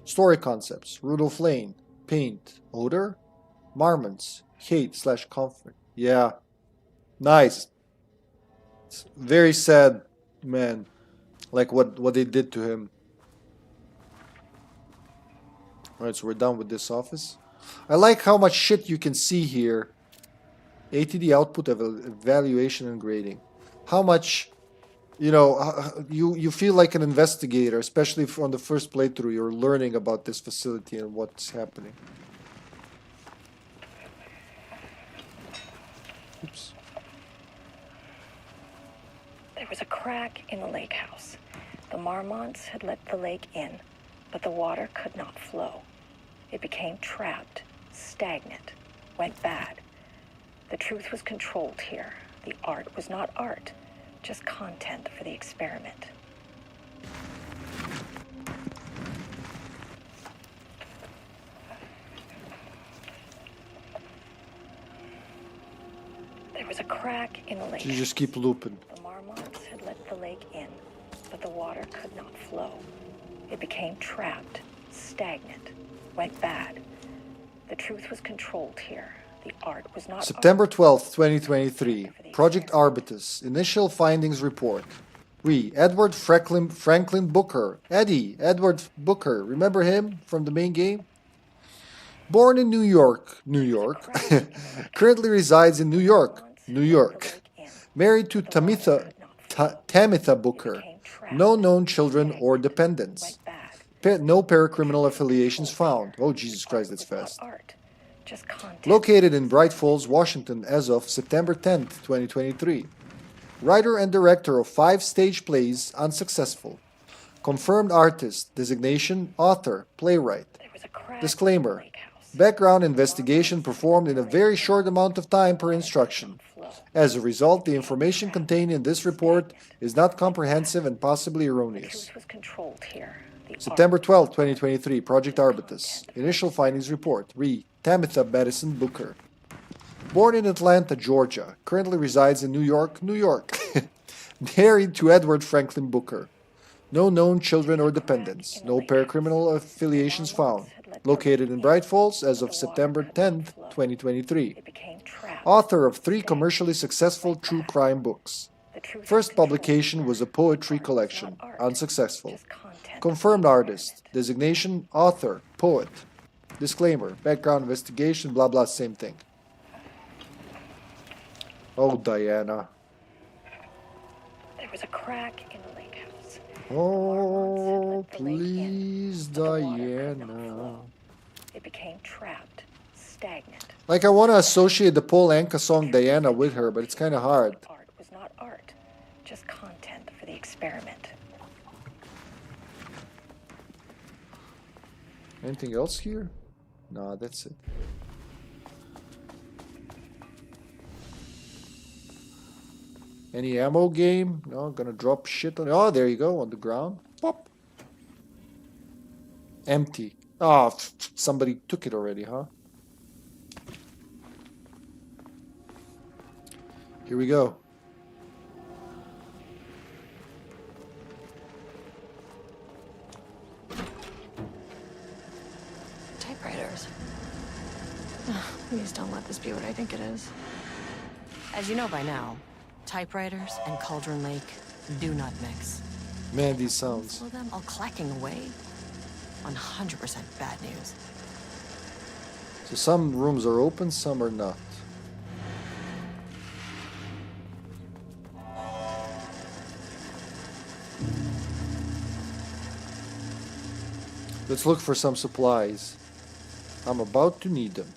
Story concepts, Rudolph Lane, paint, odor, marmots, hate/comfort. Yeah, nice. It's very sad, man, like what they did to him. Alright, so we're done with this office. I like how much shit you can see here. ATD output of evaluation and grading. How much, you know, you feel like an investigator, especially if on the first playthrough you're learning about this facility and what's happening. Oops. There was a crack in the lake house. The marmots had let the lake in, but the water could not flow. It became trapped, stagnant, went bad. The truth was controlled here. The art was not art, just content for the experiment. There was a crack in the lake. You just keep looping. The marmots had let the lake in, but the water could not flow. It became trapped, stagnant, went bad. The truth was controlled here. The art was not September 12th, 2023. Project Arbitus. Initial findings report. Edward Franklin Booker. Edward Booker. Remember him from the main game? Born in New York. Currently resides in New York. Married to Tamitha Booker. No known children or dependents. No paracriminal affiliations found. Oh, Jesus Christ, that's fast. Located in Bright Falls, Washington as of September 10th, 2023. Writer and director of 5 stage plays, unsuccessful. Confirmed artist, designation, author, playwright. Disclaimer. Background investigation performed in a very short amount of time per instruction. As a result, the information contained in this report is not comprehensive and possibly erroneous. September 12, 2023, Project Arbitus. Initial findings report. Tamitha Madison Booker. Born in Atlanta, Georgia. Currently resides in New York. Married to Edward Franklin Booker. No known children or dependents. No paracriminal affiliations found. Located in Bright Falls as of September 10th, 2023. Author of 3 commercially successful true crime books. First publication was a poetry collection. Unsuccessful. Confirmed artist. Designation, author, poet. Disclaimer. Background investigation, blah blah, same thing. Oh, Diana. There was a crack in the lake house. Oh, please, Diana. It became trapped, stagnant. Like, I want to associate the Paul Anka song Diana with her, but it's kind of hard. Art was not art, just content for the experiment. Anything else here? No, that's it. Any ammo game? No, gonna drop shit on it. Oh, there you go, on the ground. Pop. Empty. Oh, somebody took it already, huh? Here we go. Typewriters. Please don't let this be what I think it is. As you know by now, typewriters and Cauldron Lake do not mix. Man, these sounds. Slow them all clacking away. 100% bad news. So some rooms are open, some are not. Let's look for some supplies. I'm about to need them.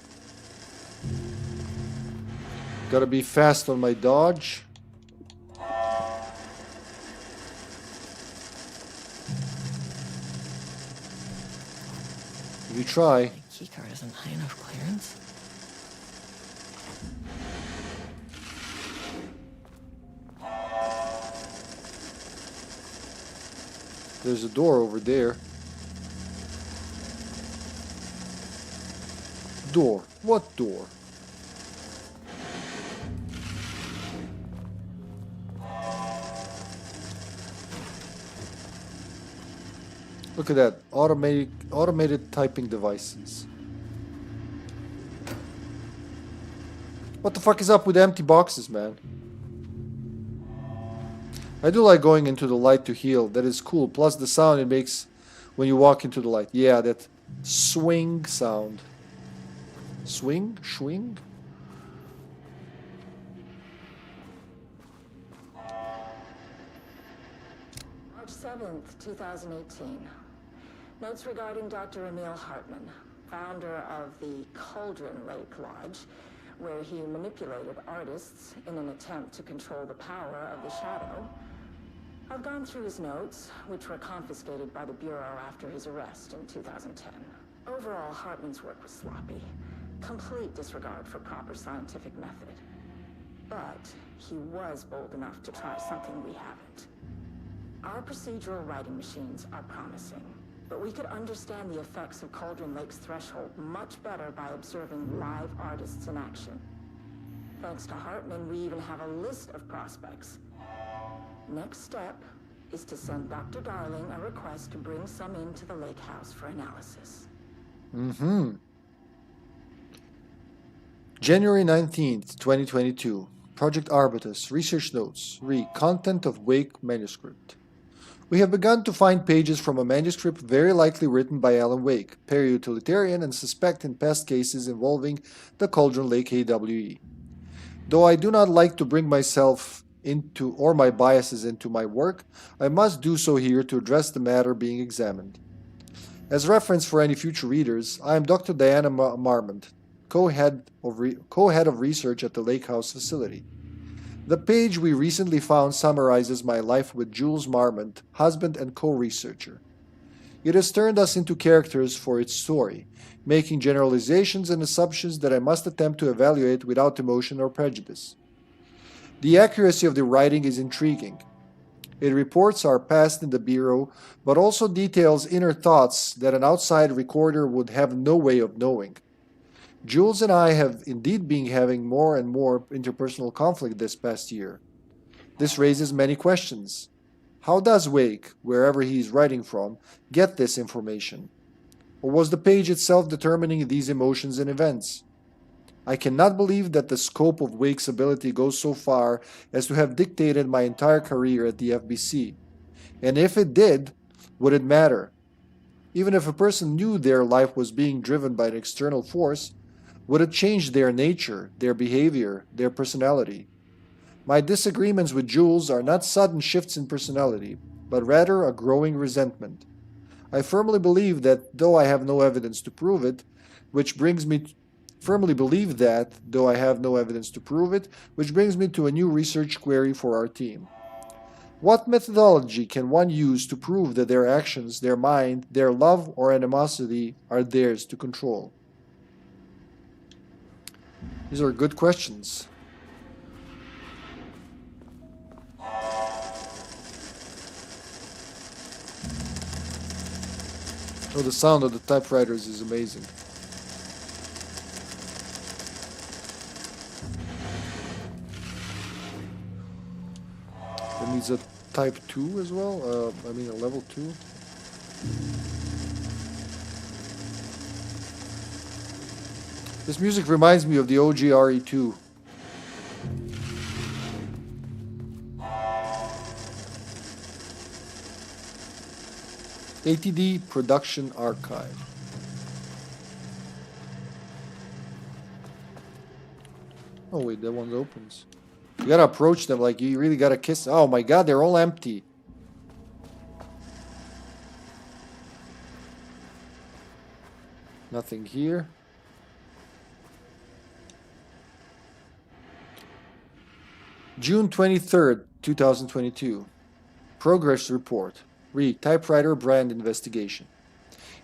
Gotta be fast on my dodge. You try. My keycard isn't high enough clearance. There's a door over there. Door. What door? Look at that. Automated typing devices. What the fuck is up with empty boxes, man? I do like going into the light to heal. That is cool. Plus the sound it makes when you walk into the light. Yeah, that swing sound. Swing? Swing? March 7th, 2018. Notes regarding Dr. Emil Hartman, founder of the Cauldron Lake Lodge, where he manipulated artists in an attempt to control the power of the shadow. I've gone through his notes, which were confiscated by the Bureau after his arrest in 2010. Overall, Hartman's work was sloppy. Complete disregard for proper scientific method. But he was bold enough to try something we haven't. Our procedural writing machines are promising, but we could understand the effects of Cauldron Lake's threshold much better by observing live artists in action. Thanks to Hartman, we even have a list of prospects. Next step is to send Dr. Darling a request to bring some into the lake house for analysis. Mm-hmm. January 19th, 2022. Project Arbutus. Research notes. Content of Wake manuscript. We have begun to find pages from a manuscript very likely written by Alan Wake, peri-utilitarian and suspect in past cases involving the Cauldron Lake AWE. Though I do not like to bring myself into or my biases into my work, I must do so here to address the matter being examined. As reference for any future readers, I am Dr. Diana Marmont, co-head of research at the Lake House facility. The page we recently found summarizes my life with Jules Marmont, husband and co-researcher. It has turned us into characters for its story, making generalizations and assumptions that I must attempt to evaluate without emotion or prejudice. The accuracy of the writing is intriguing. It reports our past in the Bureau, but also details inner thoughts that an outside recorder would have no way of knowing. Jules and I have indeed been having more and more interpersonal conflict this past year. This raises many questions. How does Wake, wherever he is writing from, get this information? Or was the page itself determining these emotions and events? I cannot believe that the scope of Wake's ability goes so far as to have dictated my entire career at the FBC. And if it did, would it matter? Even if a person knew their life was being driven by an external force, would it change their nature, their behavior, their personality? My disagreements with Jules are not sudden shifts in personality, but rather a growing resentment. I firmly believe that, though I have no evidence to prove it, which brings me to a new research query for our team. What methodology can one use to prove that their actions, their mind, their love or animosity are theirs to control? These are good questions. Oh, the sound of the typewriters is amazing. It needs a type 2 as well, a level 2. This music reminds me of the OG RE2. ATD Production Archive. Oh wait, that one opens. You gotta approach them like you really gotta kiss. Oh my god, they're all empty. Nothing here. June 23rd, 2022. Progress report. Typewriter brand investigation.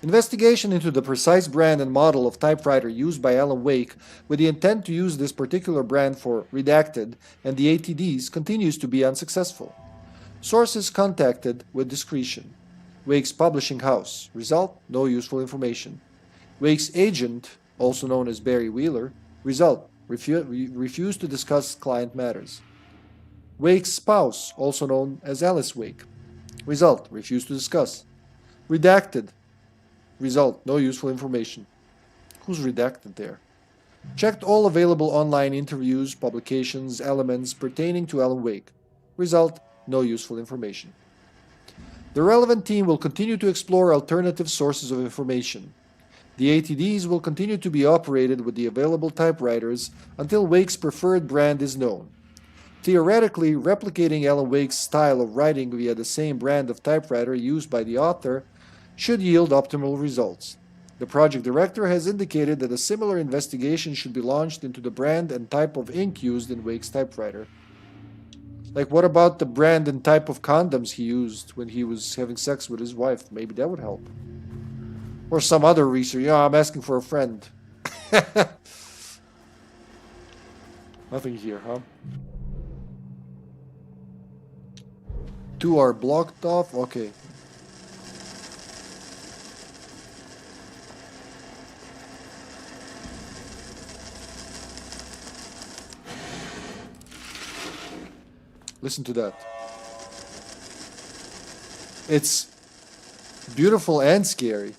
Investigation into the precise brand and model of typewriter used by Alan Wake with the intent to use this particular brand for Redacted and the ATDs continues to be unsuccessful. Sources contacted with discretion. Wake's publishing house. Result: no useful information. Wake's agent also known as Barry Wheeler. Result: refused to discuss client matters. Wake's spouse, also known as Alice Wake. Result: refused to discuss. Redacted. Result: no useful information. Who's redacted there? Checked all available online interviews, publications, elements pertaining to Alan Wake. Result: no useful information. The relevant team will continue to explore alternative sources of information. The ATDs will continue to be operated with the available typewriters until Wake's preferred brand is known. Theoretically, replicating Alan Wake's style of writing via the same brand of typewriter used by the author should yield optimal results. The project director has indicated that a similar investigation should be launched into the brand and type of ink used in Wake's typewriter. Like, what about the brand and type of condoms he used when he was having sex with his wife? Maybe that would help. Or some other research. Yeah, I'm asking for a friend. Nothing here, huh? 2 are blocked off. Okay. Listen to that. It's beautiful and scary.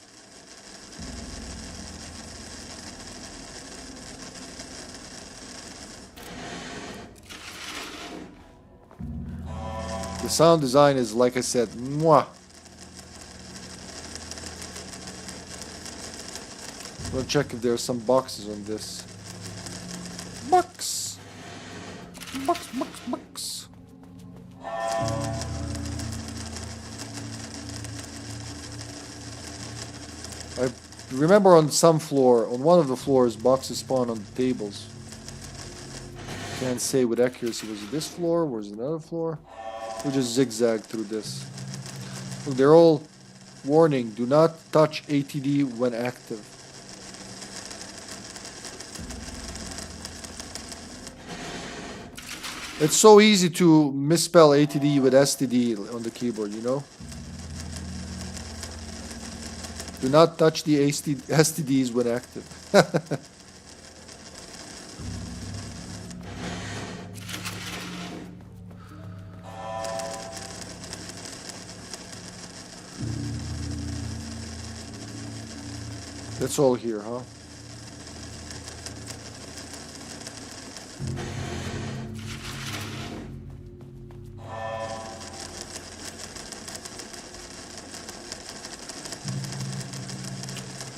The sound design is, like I said, mwah. We'll check if there are some boxes on this. Box! Box, box, box. I remember on some floor, on one of the floors, boxes spawn on the tables. Can't say with accuracy. Was it this floor? Was it another floor? We just zigzag through this. Look, they're all warning. Do not touch ATD when active. It's so easy to misspell ATD with STD on the keyboard, you know? Do not touch the STDs when active. That's all here, huh?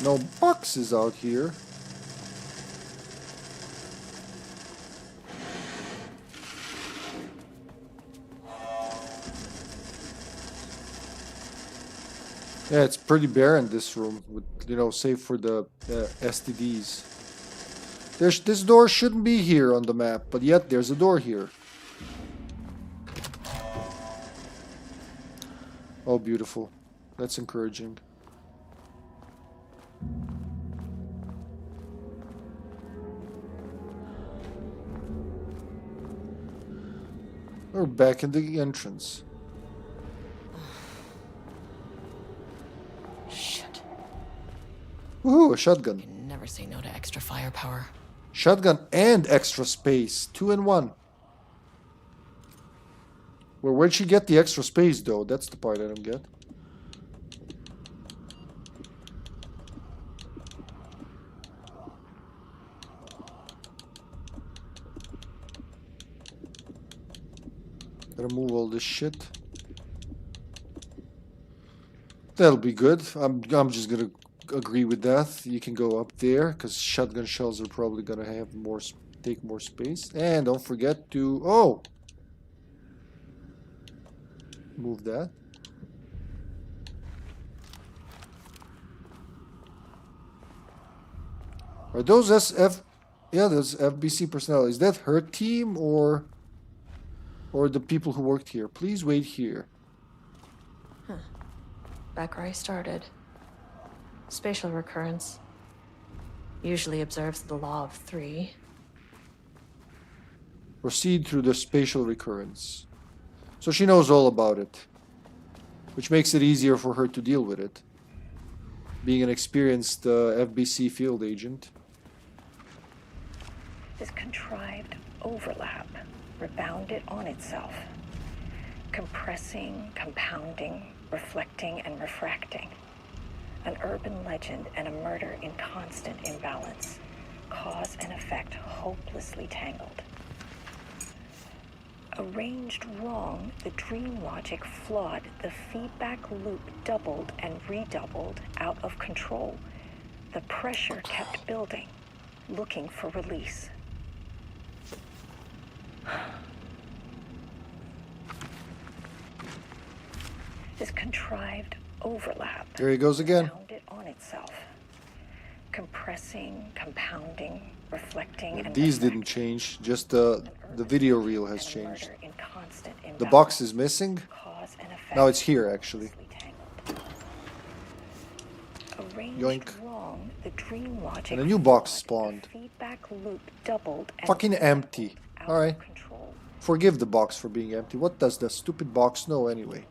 No boxes out here. Yeah, it's pretty barren, this room, with, you know, save for the STDs. This door shouldn't be here on the map, but yet there's a door here. Oh, beautiful. That's encouraging. We're back in the entrance. Shit. Woohoo, a shotgun. Can never say no to extra firepower. Shotgun and extra space. 2 in 1. Well, where'd she get the extra space, though? That's the part I don't get. Gotta move all this shit. That'll be good. I'm just gonna agree with that. You can go up there because shotgun shells are probably gonna have take more space. And don't forget to move that. Are those SF? Yeah, those FBC personnel. Is that her team or the people who worked here? Please wait here. Huh. Back where I started. Spatial recurrence. Usually observes the law of 3. Proceed through the spatial recurrence. So she knows all about it, which makes it easier for her to deal with it. Being an experienced FBC field agent. This contrived overlap rebounded on itself, compressing, compounding, reflecting, and refracting. An urban legend and a murder in constant imbalance, cause and effect hopelessly tangled. Arranged wrong, the dream logic flawed, the feedback loop doubled and redoubled, out of control. The pressure kept building, looking for release. This contrived overlap. There he goes again. Founded on itself, compressing, compounding, reflecting, and These refracting. didn't change, just the video reel has And changed. murder in constant The imbalance, box is missing. cause and effect Now it's here actually. tangled. Arranged Yoink. wrong, the dream logic And a new box flawed, the spawned. feedback loop doubled and Fucking empty. out Alright. of control. Forgive the box for being empty. What does the stupid box know anyway?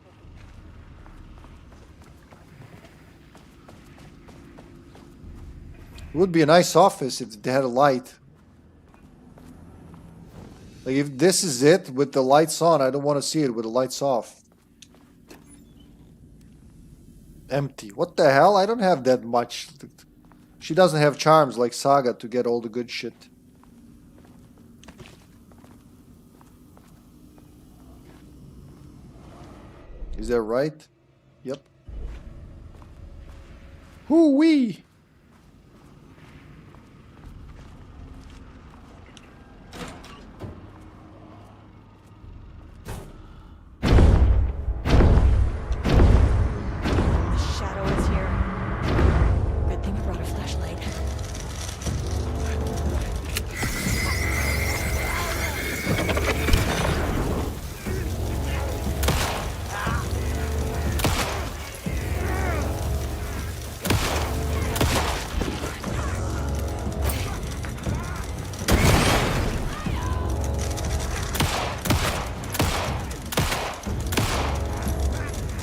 It would be a nice office if they had a light. Like if this is it with the lights on, I don't want to see it with the lights off. Empty. What the hell? I don't have that much. She doesn't have charms like Saga to get all the good shit. Is that right? Yep. Hoo-wee! The shadow is here. Good thing you brought a flashlight.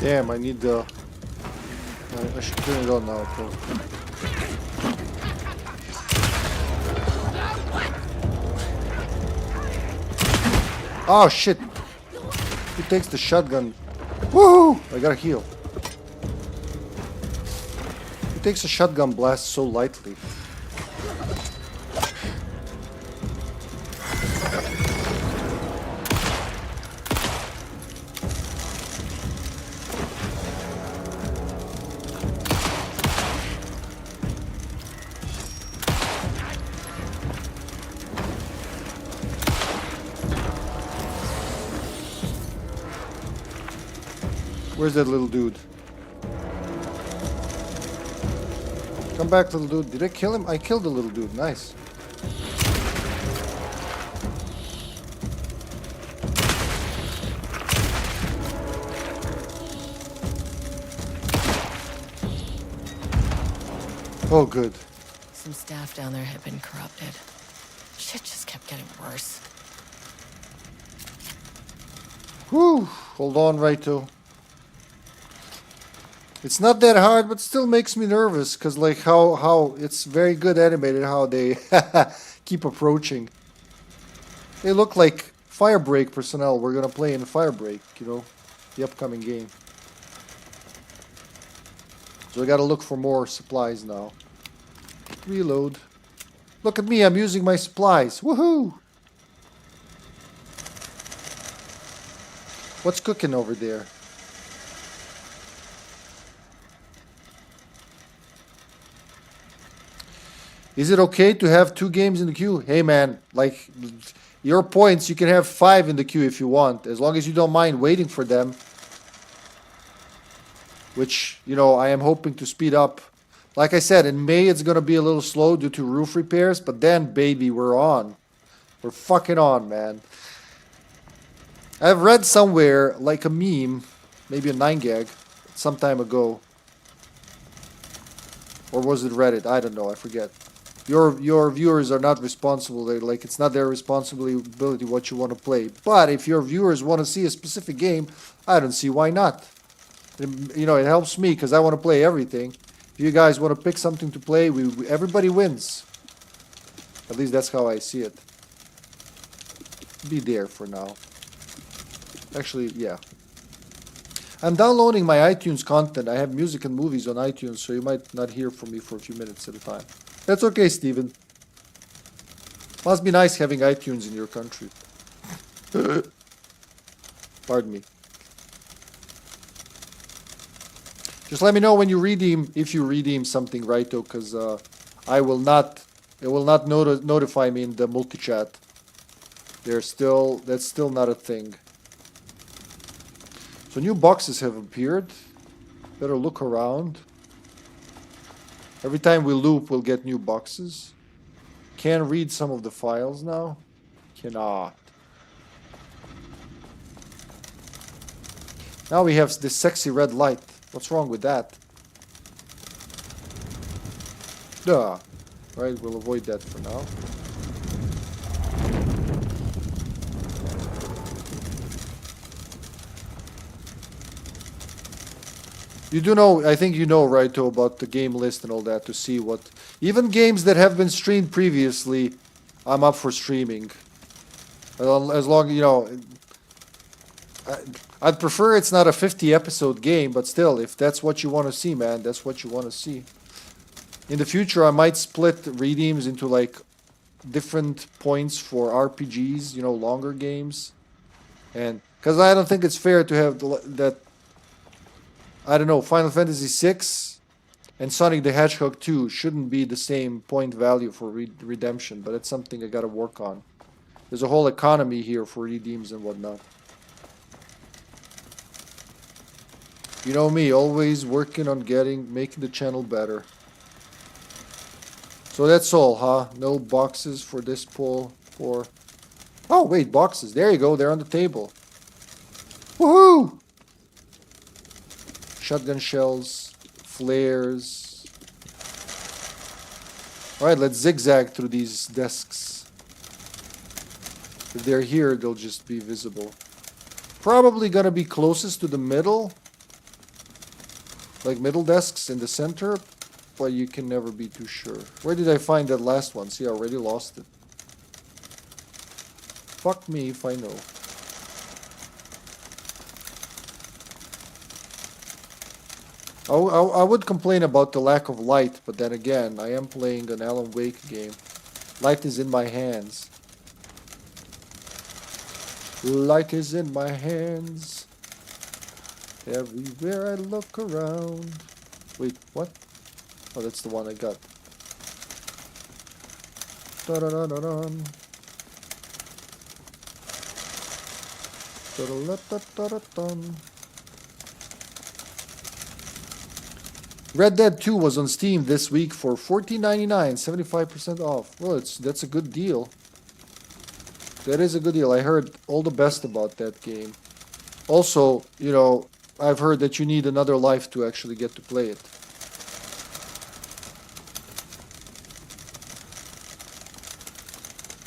Damn, I need the... I should turn it on now, probably. Oh shit! He takes the shotgun. Woohoo! I gotta heal. He takes a shotgun blast so lightly. Where's that little dude? Come back, little dude. Did I kill him? I killed the little dude. Nice. Oh, good. Some staff down there had been corrupted. Shit just kept getting worse. Whew. Hold on, Raito. It's not that hard, but still makes me nervous, because like how it's very good animated how they keep approaching. They look like Firebreak personnel we're gonna play in Firebreak, you know, the upcoming game. So I gotta look for more supplies now. Reload. Look at me, I'm using my supplies. Woohoo! What's cooking over there? Is it okay to have 2 games in the queue? Hey man, like your points, you can have 5 in the queue if you want, as long as you don't mind waiting for them. Which, you know, I am hoping to speed up. Like I said, in May it's going to be a little slow due to roof repairs, but then, baby, we're on. We're fucking on, man. I've read somewhere, like a meme, maybe a 9gag, some time ago. Or was it Reddit? I don't know, I forget. Your viewers are not responsible. They're like, it's not their responsibility what you want to play. But if your viewers want to see a specific game, I don't see why not. You know, it helps me because I want to play everything. If you guys want to pick something to play, everybody wins. At least that's how I see it. be there for now. Actually, yeah. I'm downloading my iTunes content. I have music and movies on iTunes, so you might not hear from me for a few minutes at a time. That's okay, Steven. Must be nice having iTunes in your country. Pardon me. Just let me know when you redeem, if you redeem something, right? Though, because it will not notify me in the multi-chat. That's still not a thing. So new boxes have appeared. Better look around. Every time we loop, we'll get new boxes. Can read some of the files now. Cannot. Now we have this sexy red light. What's wrong with that? Duh. Right, we'll avoid that for now. You do know, I think you know, right, though, about the game list and all that to see what... Even games that have been streamed previously, I'm up for streaming. As long, you know... I'd prefer it's not a 50-episode game, but still, if that's what you want to see, man, that's what you want to see. In the future, I might split redeems into, like, different points for RPGs, you know, longer games. And... Because I don't think it's fair to have that... I don't know, Final Fantasy VI and Sonic the Hedgehog 2 shouldn't be the same point value for redemption, but it's something I gotta work on. There's a whole economy here for redeems and whatnot. You know me, always working on making the channel better. So that's all, huh? No boxes for this pull, or... Oh, wait, boxes. There you go, they're on the table. Woohoo! Shotgun shells, flares. Alright, let's zigzag through these desks. If they're here, they'll just be visible. Probably gonna be closest to the middle. Like middle desks in the center, but you can never be too sure. Where did I find that last one? See, I already lost it. Fuck me if I know. I would complain about the lack of light, but then again, I am playing an Alan Wake game. Light is in my hands. Light is in my hands. Everywhere I look around. Wait, what? Oh, that's the one I got. Da-da-da-da-dun. Da-da-da-da-da-dun. Red Dead 2 was on Steam this week for $14.99, 75% off. Well, that's a good deal. That is a good deal. I heard all the best about that game. Also, you know, I've heard that you need another life to actually get to play it.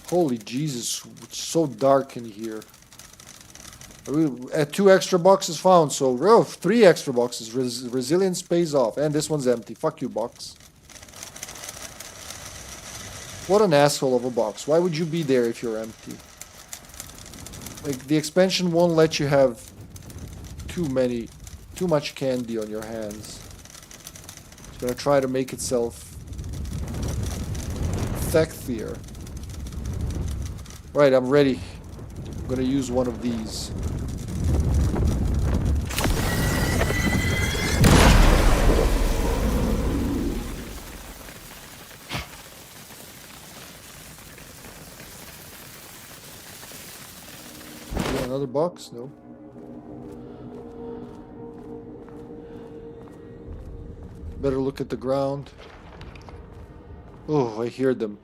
Holy Jesus, it's so dark in here. At 2 extra boxes found, so 3 extra boxes. Resilience pays off. And this one's empty. Fuck you, box. What an asshole of a box. Why would you be there if you're empty? Like, the expansion won't let you have too much candy on your hands. It's gonna try to make itself sexier. Right, I'm ready. I'm gonna use one of these. Another box? No. Better look at the ground. Oh, I hear them.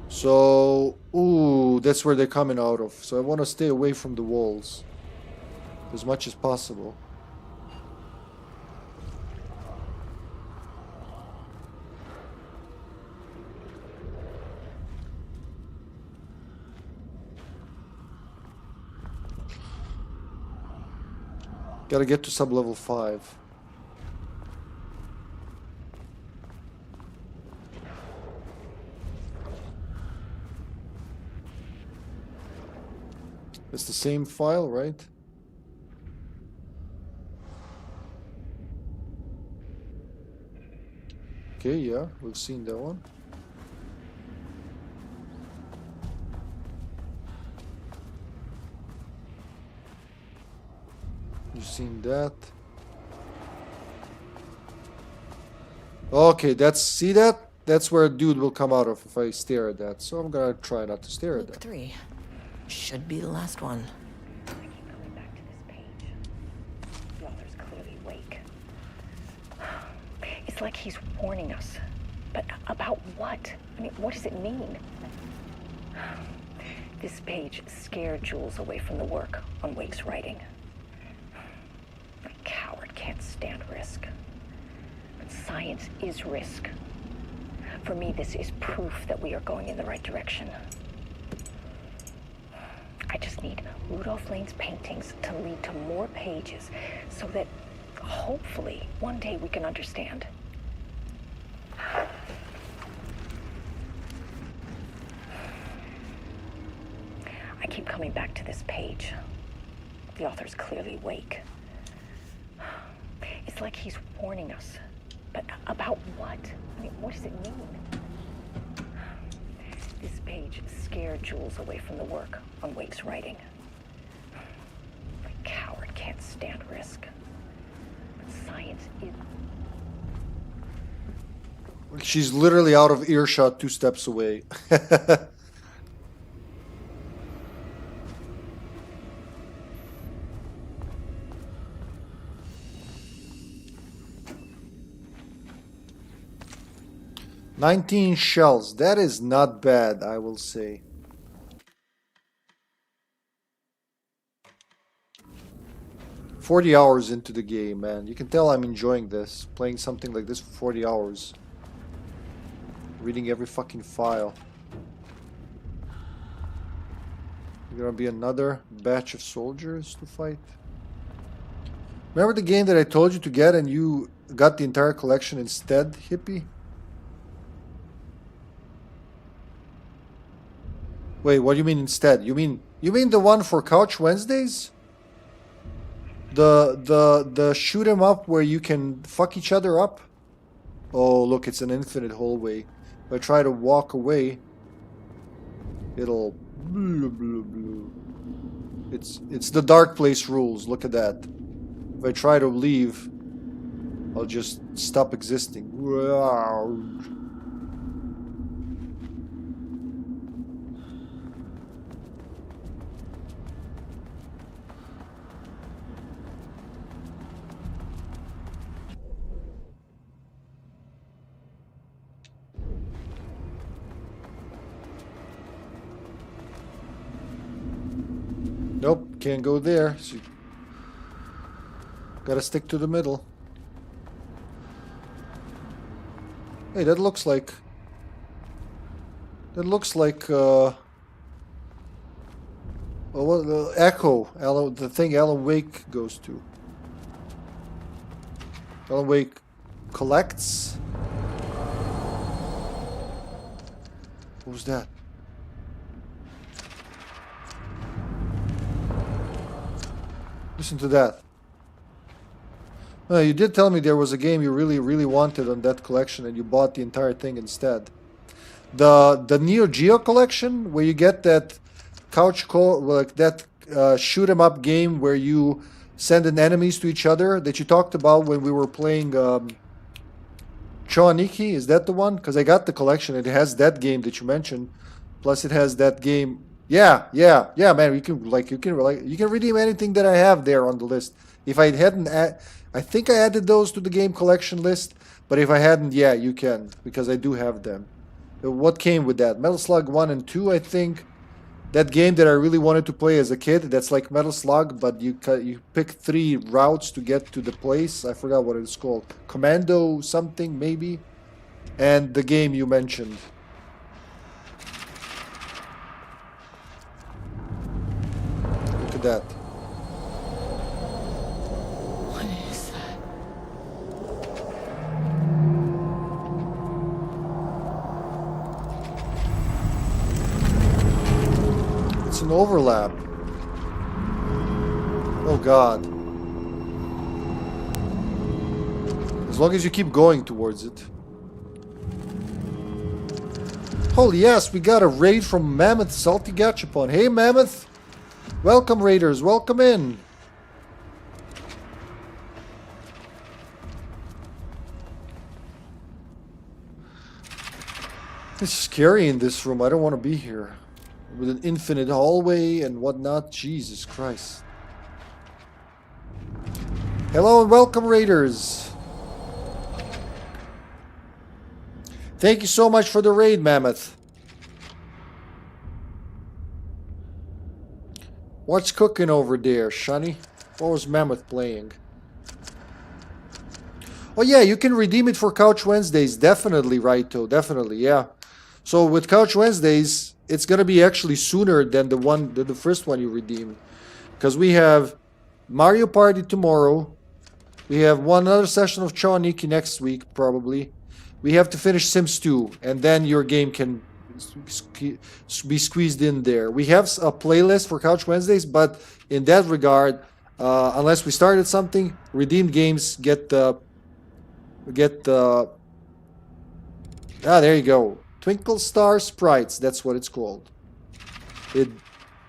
So, ooh, that's where they're coming out of. So I want to stay away from the walls as much as possible. Gotta get to sub-level 5. It's the same file, right? Okay, yeah, we've seen that one. You've seen that. Okay, see that? That's where a dude will come out of if I stare at that. So I'm gonna try not to stare at Loop that. 3. Should be the last one. I keep coming back to this page. The author's clearly awake. It's like he's warning us. But about what? I mean, what does it mean? This page scared Jules away from the work on Wake's writing. A coward can't stand risk. But science is risk. For me, this is proof that we are going in the right direction. I just need Rudolph Lane's paintings to lead to more pages so that hopefully one day we can understand. I keep coming back to this page. The author's clearly awake. It's like he's warning us. But about what? I mean, what does it mean? This page scared Jules away from the work on Wake's writing. A coward can't stand risk. But science is... She's literally out of earshot 2 steps away. $19 shells. That is not bad, I will say. $40 into the game, man. You can tell I'm enjoying this. Playing something like this for 40 hours. Reading every fucking file. There's gonna be another batch of soldiers to fight. Remember the game that I told you to get and you got the entire collection instead, Hippie? Wait, what do you mean instead? You mean the one for Couch Wednesdays? The shoot 'em up where you can fuck each other up? Oh, look, it's an infinite hallway. If I try to walk away, it'll blah, blah, blah. It's the dark place rules. Look at that. If I try to leave, I'll just stop existing. Nope, can't go there. So gotta stick to the middle. Hey, that looks like Echo, the thing Alan Wake goes to. Alan Wake collects. What was that? Listen to that. You did tell me there was a game you really wanted on that collection and you bought the entire thing instead. The Neo Geo collection, where you get that shoot 'em up game where you send in enemies to each other that you talked about when we were playing Choaniki. Is that the one? Because I got the collection. It has that game that you mentioned, plus it has that game. Yeah, man. You can redeem anything that I have there on the list. If I hadn't, I think I added those to the game collection list. But if I hadn't, yeah, you can, because I do have them. What came with that? Metal Slug 1 and 2, I think. That game that I really wanted to play as a kid. That's like Metal Slug, but you pick 3 routes to get to the place. I forgot what it's called. Commando something maybe. And the game you mentioned. Look at that. What is that? It's an overlap. Oh god. As long as you keep going towards it. Holy yes, we got a raid from Mammoth Salty Gachapon. Hey Mammoth! Welcome raiders, welcome in! It's scary in this room, I don't want to be here. With an infinite hallway and whatnot, Jesus Christ. Hello and welcome raiders! Thank you so much for the raid, Mammoth. What's cooking over there, Shunny? What was Mammoth playing? Oh yeah, you can redeem it for Couch Wednesdays. Definitely, Raito. Definitely, yeah. So with Couch Wednesdays, it's gonna be actually sooner than the first one you redeemed, because we have Mario Party tomorrow. We have one other session of Chawaniki next week, probably. We have to finish Sims 2, and then your game can be squeezed in there. We have a playlist for Couch Wednesdays, but in that regard, unless we started something, redeemed games get there you go. Twinkle Star Sprites, that's what it's called. It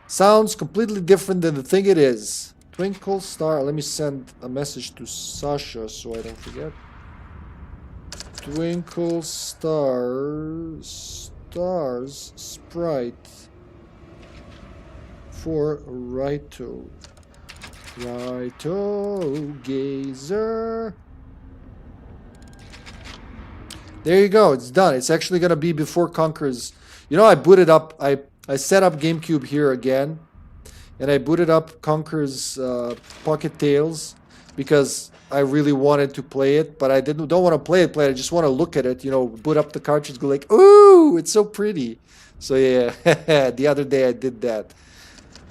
sounds completely different than the thing it is. Twinkle Star, let me send a message to Sasha so I don't forget. Twinkle Stars Sprite for Raito. Raito Gazer. There you go, it's done. It's actually gonna be before Conker's. You know, I booted up, I set up GameCube here again, and I booted up Conker's Pocket Tales because I really wanted to play it, but I don't want to play it. I just want to look at it, you know, boot up the cartridge, go like, ooh, it's so pretty. So yeah, the other day I did that.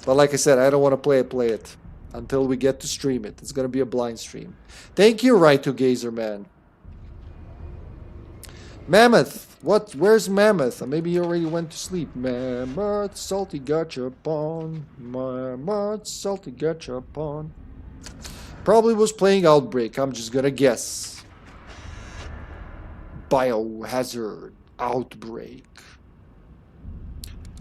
But like I said, I don't want to play it until we get to stream it. It's going to be a blind stream. Thank you, Raito Gazer, man. Mammoth, where's Mammoth? Maybe he already went to sleep. Mammoth, salty gachapon. Mammoth, salty gachapon. Probably was playing Outbreak, I'm just gonna guess. Biohazard Outbreak.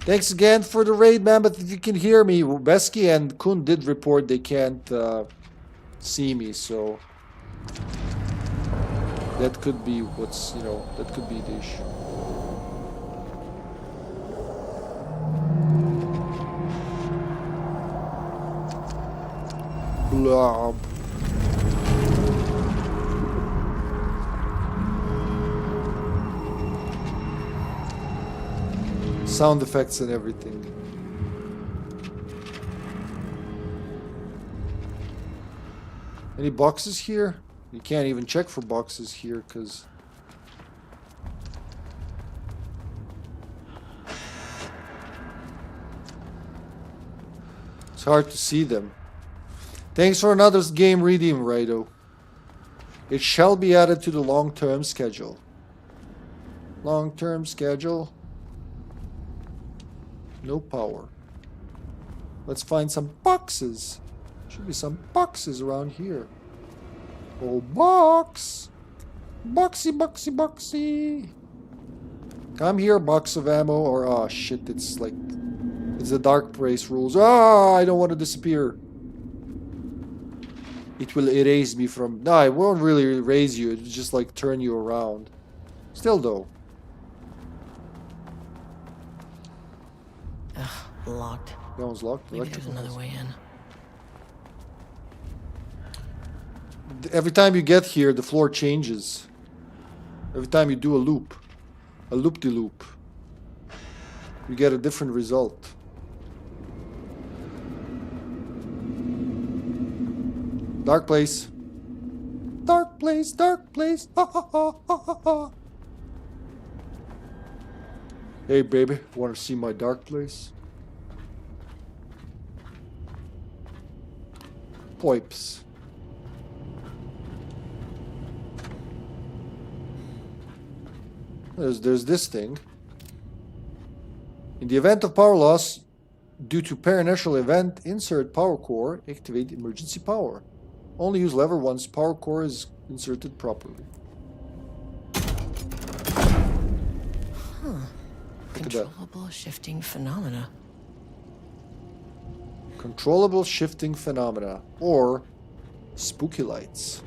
Thanks again for the raid, Mammoth. If you can hear me, Besky and Kun did report they can't see me, so that could be what's, you know, that could be the issue. Blob. Sound effects and everything. Any boxes here? You can't even check for boxes here because it's hard to see them. Thanks for another game redeem, Raido. It shall be added to the long-term schedule. Long-term schedule. No power. Let's find some boxes. Should be some boxes around here. Oh, box! Boxy, boxy, boxy! Come here, box of ammo, or oh shit, it's like, it's the dark place rules. Ah, I don't want to disappear. It will erase me from, no, it won't really erase you, it'll just like turn you around. Still though. Ugh, locked. That one's locked. Maybe there's another way in. Every time you get here, the floor changes. Every time you do a loop. A loop-de-loop. You get a different result. Dark place. Dark place, dark place. Ha ha ha ha ha ha. Hey baby, wanna see my dark place? Poips. There's this thing. In the event of power loss, Due to paranormal event, insert power core, activate emergency power. Only use lever once power core is inserted properly. Huh. Controllable shifting phenomena. Controllable shifting phenomena, or spooky lights.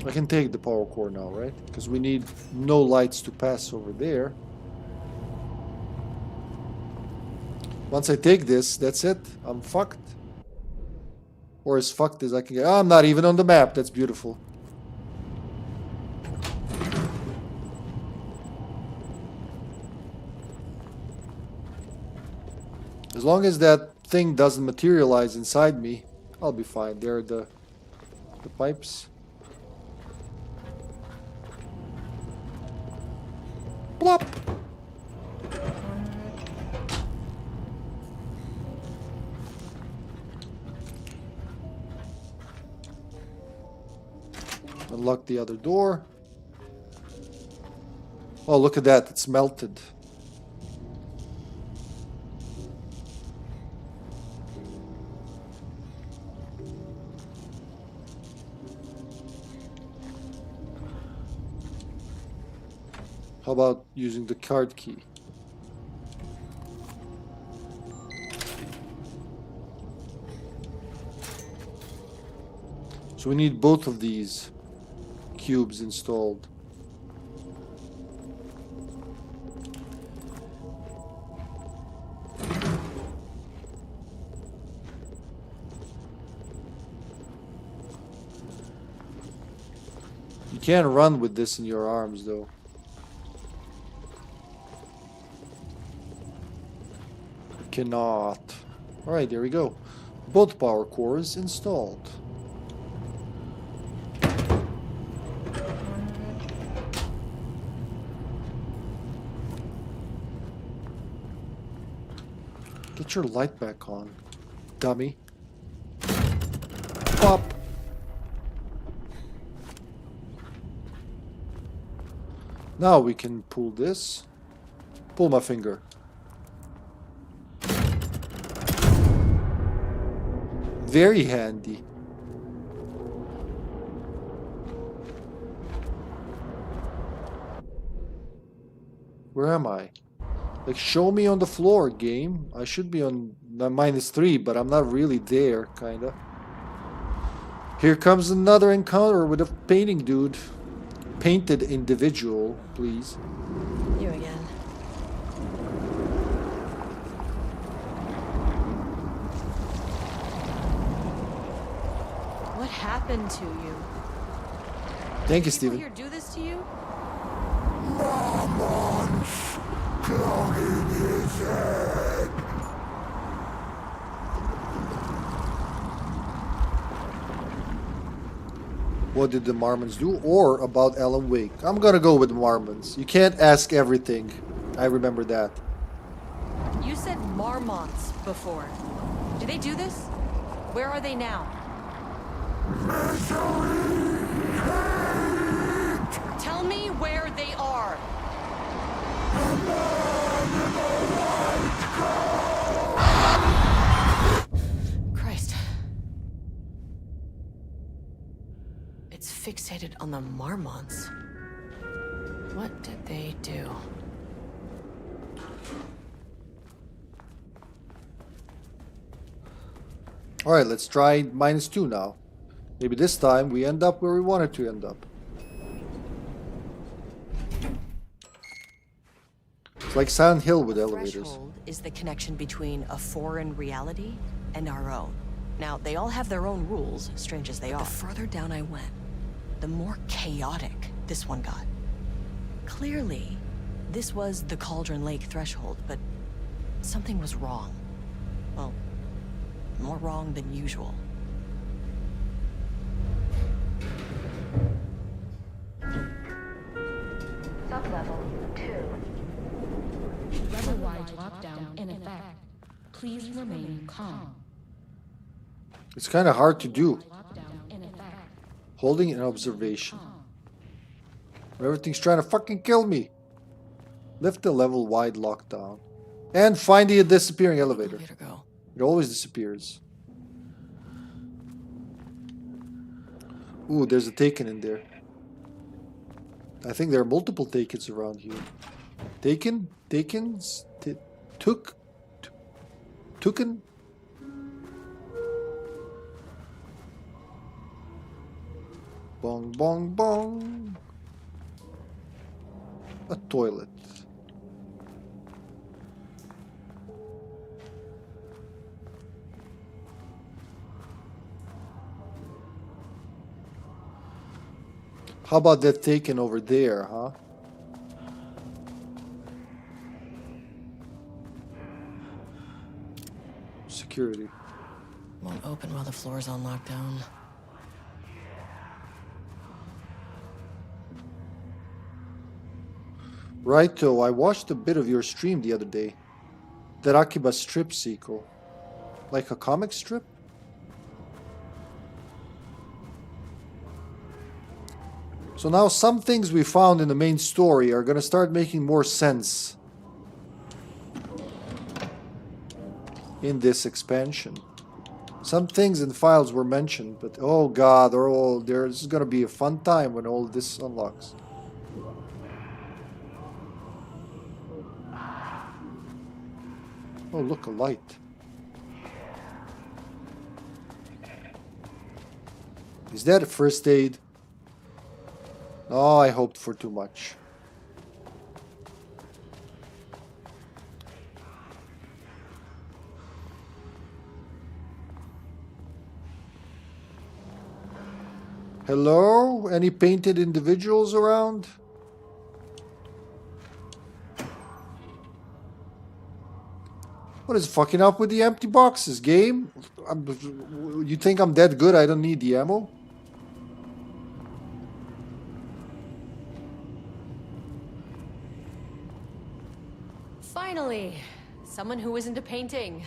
I can take the power core now, right? Because we need no lights to pass over there. Once I take this, that's it. I'm fucked. Or as fucked as I can get. Oh, I'm not even on the map. That's beautiful. As long as that thing doesn't materialize inside me, I'll be fine. There are the pipes. Plop! Unlock the other door. Oh, look at that. It's melted. How about using the card key? So we need both of these cubes installed. You can't run with this in your arms, though. You cannot. Alright, there we go. Both power cores installed. Get your light back on, dummy. Pop. Now we can pull this. Pull my finger. Very handy. Where am I? Like, show me on the floor, game. I should be on -3, but I'm not really there, kinda. Here comes another encounter with a painting dude. Painted individual, please. You again. What happened to you? Thank you, Did Steven. people here do this to you? What did the Mormons do? Or about Alan Wake? I'm gonna go with the Mormons. You can't ask everything. I remember that. You said marmots before. Do they do this? Where are they now? Tell me where they are. Christ. It's fixated on the Marmonts. What did they do? Alright, let's try -2 now. Maybe this time we end up where we wanted to end up. It's like Silent Hill with elevators. Threshold is the connection between a foreign reality and our own. Now, they all have their own rules, strange as they are. The further down I went, the more chaotic this one got. Clearly, this was the Cauldron Lake threshold, but something was wrong. Well, more wrong than usual. Sublevel 2. Level Y drop-down in effect. Please remain calm. It's kind of hard to do. Holding an observation. Everything's trying to fucking kill me. Lift the level wide lockdown. And find the disappearing elevator. Go. It always disappears. Ooh, there's a Taken in there. I think there are multiple Takens around here. Taken? Takens? Tuken? Bong, bong, bong. A toilet. How about that Taken over there, huh? Security. Won't open while the floor's on lockdown. Righto, I watched a bit of your stream the other day. That Akiba strip sequel. Like a comic strip? So now some things we found in the main story are gonna start making more sense in this expansion. Some things in files were mentioned, but oh god, there's gonna be a fun time when all this unlocks. Oh, look, a light. Is that a first aid? Oh, I hoped for too much. Hello? Any painted individuals around? What is fucking up with the empty boxes, game? You think I'm that good I don't need the ammo? Finally, someone who isn't a painting.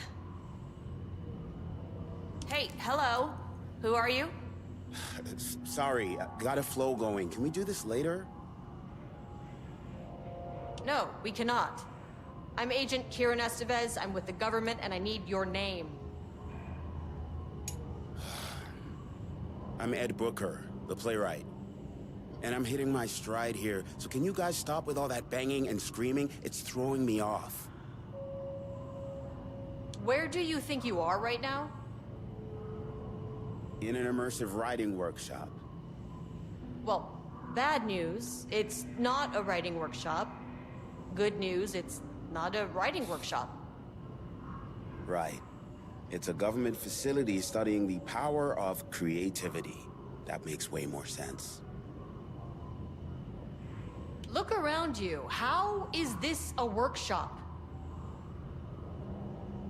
Hey, hello. Who are you? Sorry, got a flow going. Can we do this later? No, we cannot. I'm Agent Kieran Estevez. I'm with the government, and I need your name. I'm Ed Booker, the playwright. And I'm hitting my stride here, so can you guys stop with all that banging and screaming? It's throwing me off. Where do you think you are right now? In an immersive writing workshop. Well, bad news, it's not a writing workshop. Good news, it's not a writing workshop. Right. It's a government facility studying the power of creativity. That makes way more sense. Look around you. How is this a workshop?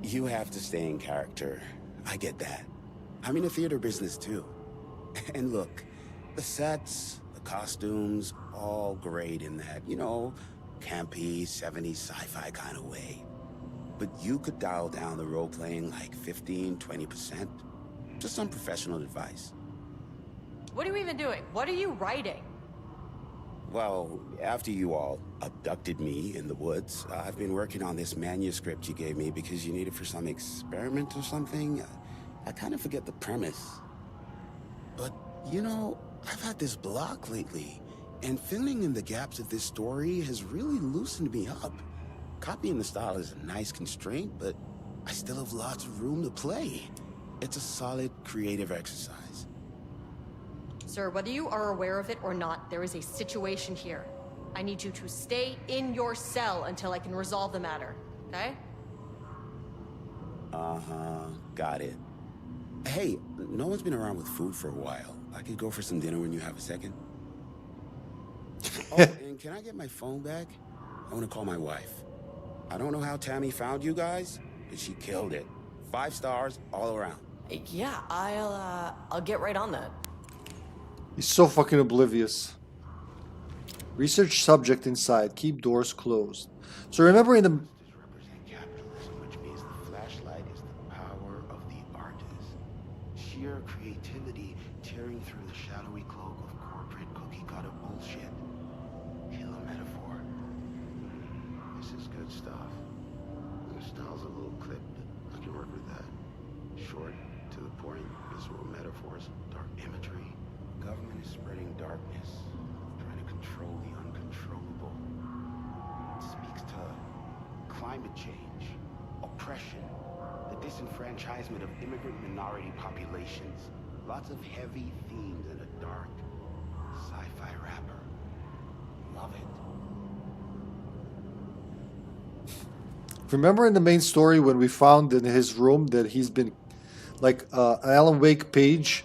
You have to stay in character. I get that. I'm in the theater business too. And look, the sets, the costumes, all great in that, you know, campy, 70s sci-fi kind of way. But you could dial down the role-playing like 15–20%. Just some professional advice. What are you even doing? What are you writing? Well, after you all abducted me in the woods, I've been working on this manuscript you gave me because you need it for some experiment or something. I kind of forget the premise. But, you know, I've had this block lately, and filling in the gaps of this story has really loosened me up. Copying the style is a nice constraint, but I still have lots of room to play. It's a solid creative exercise. Sir, whether you are aware of it or not, there is a situation here. I need you to stay in your cell until I can resolve the matter, okay? Uh-huh, got it. Hey, no one's been around with food for a while. I could go for some dinner when you have a second. Oh, and can I get my phone back? I want to call my wife. I don't know how Tammy found you guys, but she killed it. 5 stars all around. Yeah, I'll get right on that. He's so fucking oblivious. Research subject inside. Keep doors closed. So remember in the... represent capitalism, which means the flashlight is the power of the artist. Sheer creativity tearing through the shadowy cloak of corporate cookie-cutter bullshit. Kill a metaphor. This is good stuff. The style's a little clipped, but I can work with that. Short, to the point, visual metaphors, dark imagery. Government is spreading darkness, trying to control the uncontrollable. It speaks to climate change, oppression, the disenfranchisement of immigrant minority populations. Lots of heavy themes in a dark sci-fi wrapper. Love it. Remember in the main story when we found in his room that he's been like Alan Wake page,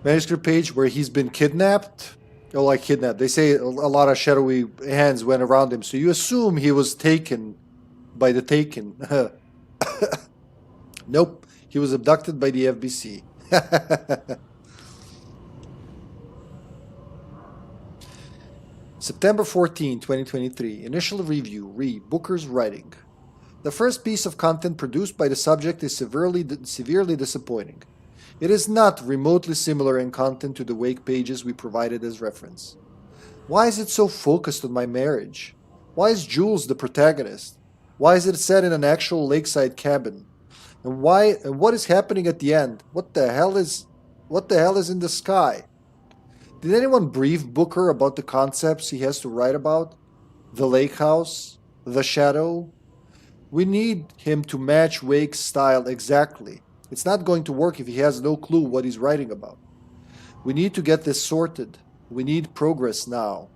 manuscript page where he's been kidnapped? Or like kidnapped. They say a lot of shadowy hands went around him, so you assume he was taken by the Taken. Nope, he was abducted by the FBC. September 14, 2023. Initial review. Booker's writing. The first piece of content produced by the subject is severely disappointing. It is not remotely similar in content to the Wake pages we provided as reference. Why is it so focused on my marriage? Why is Jules the protagonist? Why is it set in an actual lakeside cabin? And what is happening at the end? What the hell is in the sky? Did anyone brief Booker about the concepts he has to write about? The lake house? The shadow? We need him to match Wake's style exactly. It's not going to work if he has no clue what he's writing about. We need to get this sorted. We need progress now.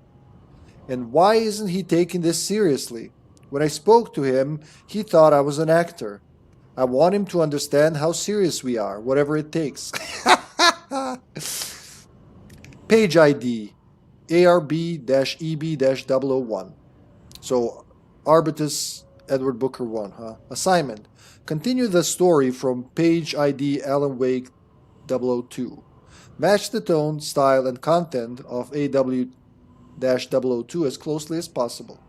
And why isn't he taking this seriously? When I spoke to him, he thought I was an actor. I want him to understand how serious we are, whatever it takes. Page ID ARB-EB-001. So, Arbitus Edward Booker 1, huh? Assignment. Continue the story from page ID Alan Wake 002. Match the tone, style, and content of AW-002 as closely as possible.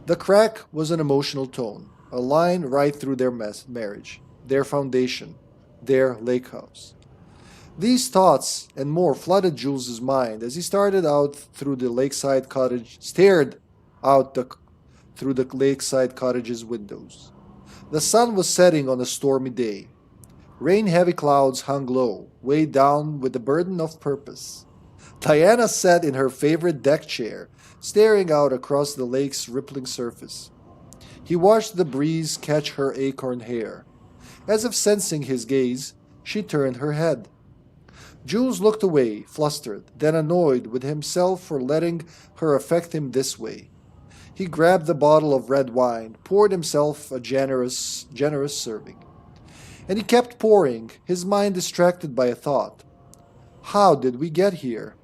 The crack was an emotional tone, a line right through their marriage, their foundation, their lake house. These thoughts and more flooded Jules's mind as he stared out through the lakeside cottage's windows. The sun was setting on a stormy day. Rain-heavy clouds hung low, weighed down with the burden of purpose. Diana sat in her favorite deck chair, staring out across the lake's rippling surface. He watched the breeze catch her acorn hair. As if sensing his gaze, she turned her head. Jules looked away, flustered, then annoyed with himself for letting her affect him this way. He grabbed the bottle of red wine, poured himself a generous serving. And he kept pouring, his mind distracted by a thought. How did we get here?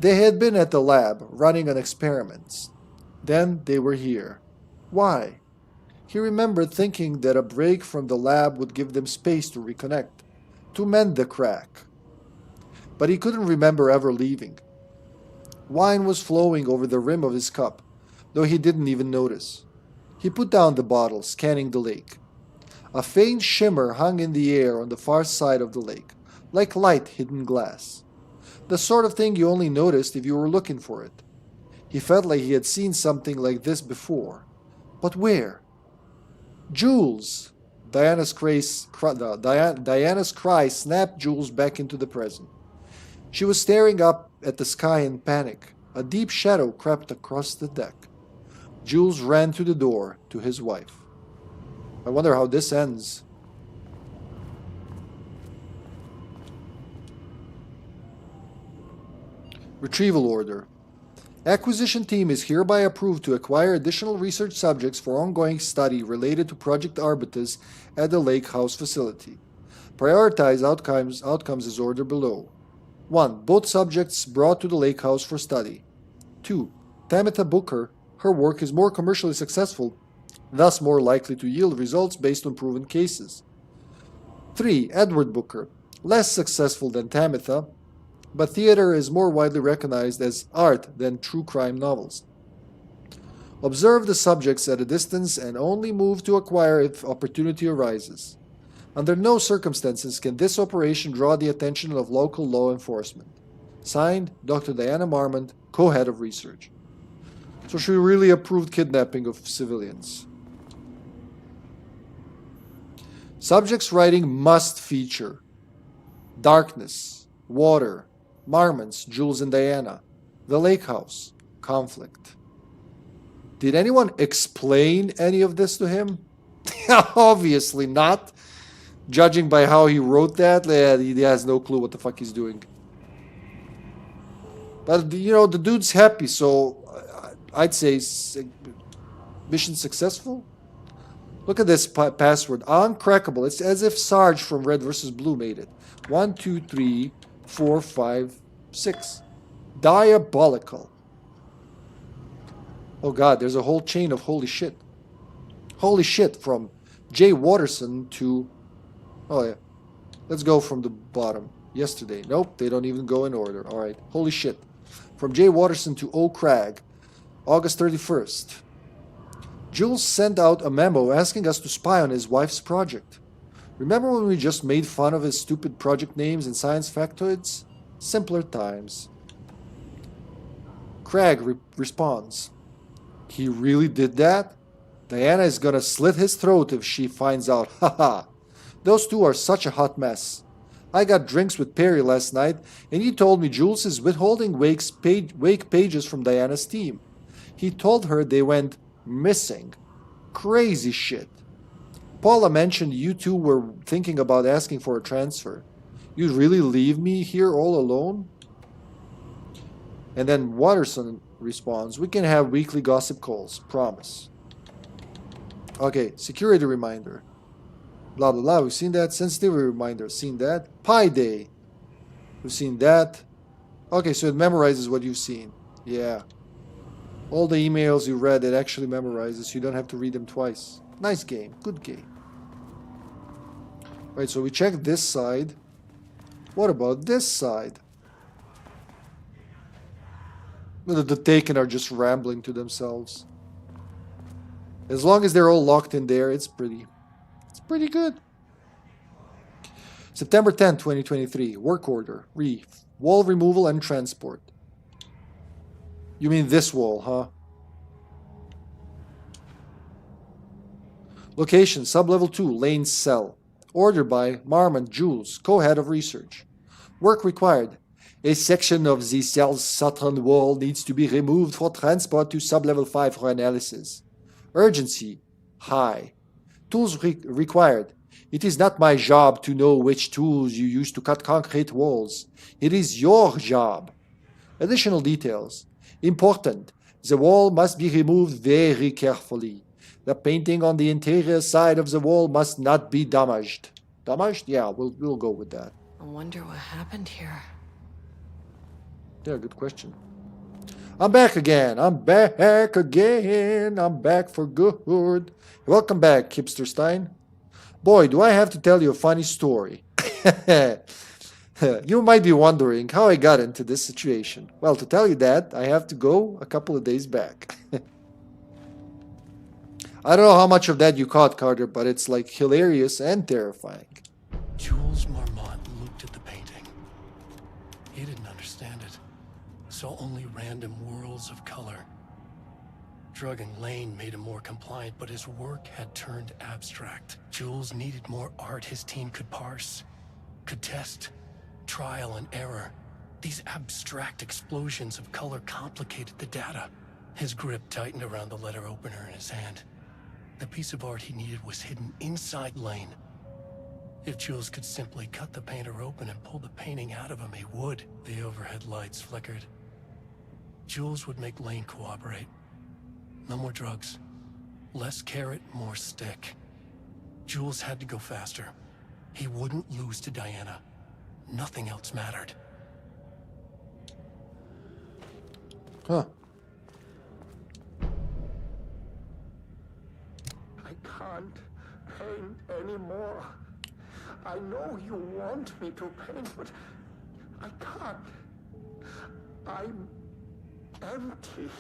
They had been at the lab, running on experiments. Then they were here. Why? He remembered thinking that a break from the lab would give them space to reconnect, to mend the crack. But he couldn't remember ever leaving. Wine was flowing over the rim of his cup, though he didn't even notice. He put down the bottle, scanning the lake. A faint shimmer hung in the air on the far side of the lake, like light hidden glass. The sort of thing you only noticed if you were looking for it. He felt like he had seen something like this before. But where? Jules! Diana's cry snapped Jules back into the present. She was staring up at the sky in panic. A deep shadow crept across the deck. Jules ran to the door to his wife. I wonder how this ends. Retrieval order. Acquisition team is hereby approved to acquire additional research subjects for ongoing study related to Project Arbitus at the Lake House facility. Prioritize outcomes as ordered below. 1. Both subjects brought to the Lake House for study. 2. Tamitha Booker. Her work is more commercially successful, thus more likely to yield results based on proven cases. 3. Edward Booker. Less successful than Tamitha, but theater is more widely recognized as art than true crime novels. Observe the subjects at a distance and only move to acquire if opportunity arises. Under no circumstances can this operation draw the attention of local law enforcement. Signed, Dr. Diana Marmont, co-head of research. So she really approved kidnapping of civilians. Subject's writing must feature darkness, water, Marmons, Jules and Diana, the lake house, conflict. Did anyone explain any of this to him? Obviously not. Judging by how he wrote that, he has no clue what the fuck he's doing. But, you know, the dude's happy, so I'd say mission successful. Look at this password. Uncrackable. It's as if Sarge from Red vs. Blue made it. 1, 2, 3, 4, 5, 6. Diabolical. Oh god, there's a whole chain of holy shit. Holy shit, from Jay Watterson to... Oh yeah. Let's go from the bottom. Yesterday. Nope, they don't even go in order. Alright. Holy shit. From Jay Watterson to O. Cragg. August 31st. Jules sent out a memo asking us to spy on his wife's project. Remember when we just made fun of his stupid project names and science factoids? Simpler times. Cragg responds. He really did that? Diana is gonna slit his throat if she finds out. Haha. Those two are such a hot mess. I got drinks with Perry last night, and he told me Jules is withholding wake pages from Diana's team. He told her they went missing. Crazy shit. Paula mentioned you two were thinking about asking for a transfer. You'd really leave me here all alone? And then Watterson responds, we can have weekly gossip calls. Promise. Okay, security reminder. Blah, blah, blah. We've seen that. Sensitivity reminder. Seen that. Pi Day. We've seen that. Okay, so it memorizes what you've seen. Yeah. All the emails you read, it actually memorizes. So you don't have to read them twice. Nice game. Good game. Right, so we checked this side. What about this side? The Taken are just rambling to themselves. As long as they're all locked in there, it's pretty good. September 10, 2023. Work order. Wall removal and transport. You mean this wall, huh? Location, sub-level 2, lane cell. Order by Marmon Jules, co-head of research. Work required. A section of the cell's southern wall needs to be removed for transport to sub-level 5 for analysis. Urgency, high. Tools required. It is not my job to know which tools you use to cut concrete walls. It is your job. Additional details. Important. The wall must be removed very carefully. The painting on the interior side of the wall must not be damaged. Damaged? Yeah, we'll go with that. I wonder what happened here. Yeah, good question. I'm back again. I'm back again. I'm back for good. Welcome back, Hipsterstein. Boy, do I have to tell you a funny story. You might be wondering how I got into this situation. Well, to tell you that, I have to go a couple of days back. I don't know how much of that you caught, Carter, but it's like hilarious and terrifying. Jules Marmont looked at the painting. He didn't understand it. Saw only random whirls of color. Drugging Lane made him more compliant, but his work had turned abstract. Jules needed more art his team could parse, could test. Trial and error. These abstract explosions of color complicated the data. His grip tightened around the letter opener in his hand. The piece of art he needed was hidden inside Lane. If Jules could simply cut the painter open and pull the painting out of him, he would. The overhead lights flickered. Jules would make Lane cooperate. No more drugs. Less carrot, more stick. Jules had to go faster. He wouldn't lose to Diana. Nothing else mattered. Huh. I can't paint anymore. I know you want me to paint, but I can't. I'm empty.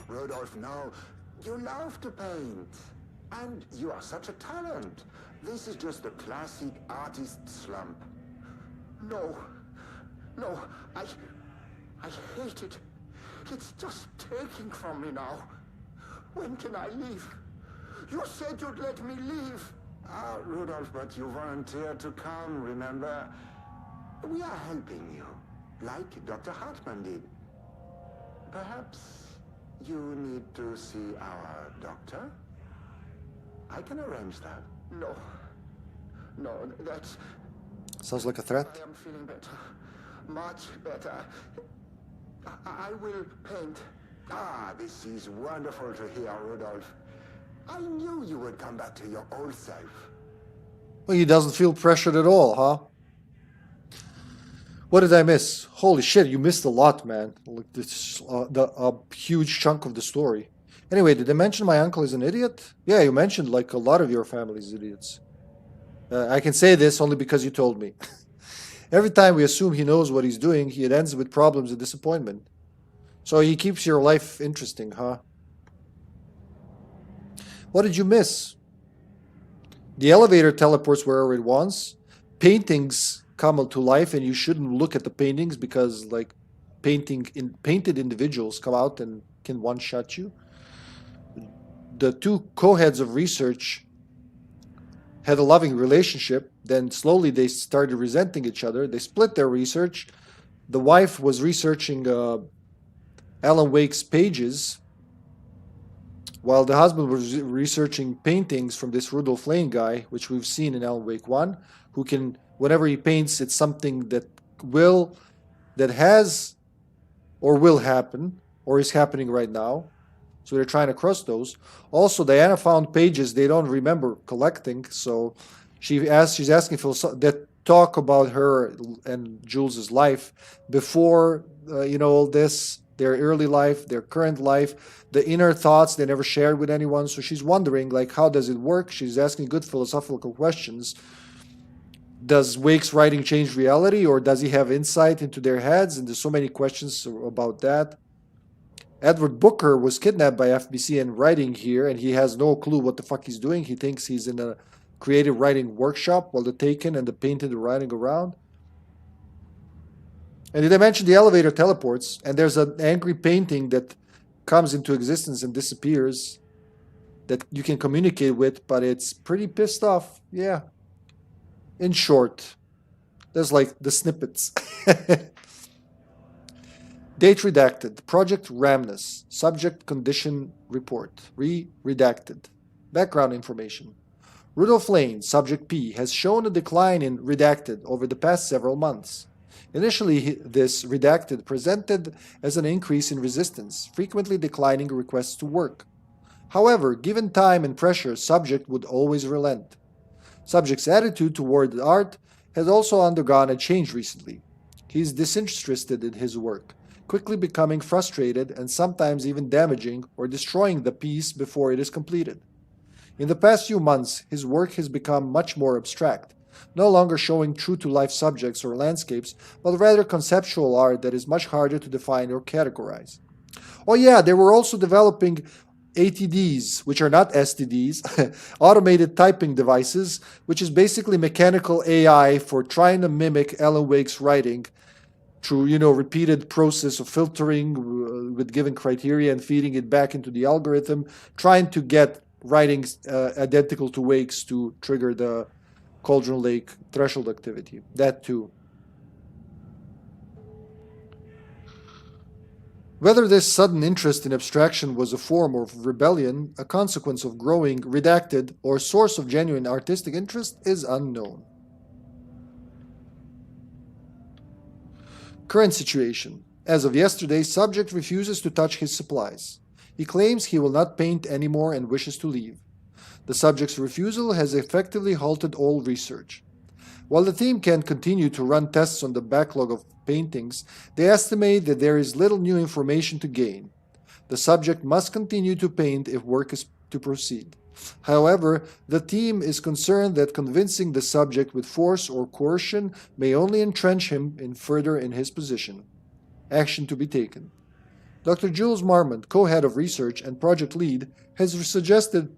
Rodolph, no. You love to paint. And you are such a talent. This is just a classic artist slump. No. No, I hate it. It's just taking from me now. When can I leave? You said you'd let me leave. Ah, Rudolph, but you volunteered to come, remember? We are helping you, like Dr. Hartman did. Perhaps you need to see our doctor? I can arrange that. No. No, that's... Sounds like a threat. I am feeling better. Much better. I will paint. Ah, this is wonderful to hear, Rudolph. I knew you would come back to your old self. Well, he doesn't feel pressured at all, huh? What did I miss? Holy shit, you missed a lot, man. Like this, a huge chunk of the story. Anyway, did I mention my uncle is an idiot? Yeah, you mentioned like a lot of your family's idiots. I can say this only because you told me. Every time we assume he knows what he's doing, it ends with problems and disappointment. So he keeps your life interesting, huh? What did you miss? The elevator teleports wherever it wants. Paintings come to life, and you shouldn't look at the paintings because, like, painted individuals come out and can one-shot you. The two co-heads of research had a loving relationship. Then slowly they started resenting each other. They split their research. The wife was researching Alan Wake's pages, while the husband was researching paintings from this Rudolph Lane guy, which we've seen in Alan Wake 1, who can, whenever he paints, it's something that has or will happen, or is happening right now. So they're trying to cross those. Also, Diana found pages they don't remember collecting, so she's asking that talk about her and Jules's life before, all this, their early life, their current life, the inner thoughts they never shared with anyone. So she's wondering, like, how does it work? She's asking good philosophical questions. Does Wake's writing change reality, or does he have insight into their heads? And there's so many questions about that. Edward Booker was kidnapped by FBC and writing here, and he has no clue what the fuck he's doing. He thinks he's in a creative writing workshop while the Taken and the Painted are riding around. And did I mention the elevator teleports? And there's an angry painting that comes into existence and disappears that you can communicate with, but it's pretty pissed off. Yeah. In short, there's like the snippets. Date redacted. Project Ramnus. Subject condition report. Redacted. Background information. Rudolph Lane, subject P, has shown a decline in redacted over the past several months. Initially, this redacted presented as an increase in resistance, frequently declining requests to work. However, given time and pressure, subject would always relent. Subject's attitude toward art has also undergone a change recently. He is disinterested in his work, quickly becoming frustrated and sometimes even damaging or destroying the piece before it is completed. In the past few months, his work has become much more abstract, no longer showing true-to-life subjects or landscapes, but rather conceptual art that is much harder to define or categorize. Oh yeah, they were also developing ATDs, which are not STDs, automated typing devices, which is basically mechanical AI for trying to mimic Alan Wake's writing through, repeated process of filtering with given criteria and feeding it back into the algorithm, trying to get writings identical to Wake's to trigger the Cauldron Lake threshold activity. That too. Whether this sudden interest in abstraction was a form of rebellion, a consequence of growing, redacted, or source of genuine artistic interest is unknown. Current situation. As of yesterday, subject refuses to touch his supplies. He claims he will not paint anymore and wishes to leave. The subject's refusal has effectively halted all research. While the team can continue to run tests on the backlog of paintings, they estimate that there is little new information to gain. The subject must continue to paint if work is to proceed. However, the team is concerned that convincing the subject with force or coercion may only entrench him further in his position. Action to be taken. Dr. Jules Marmont, co-head of research and project lead, has suggested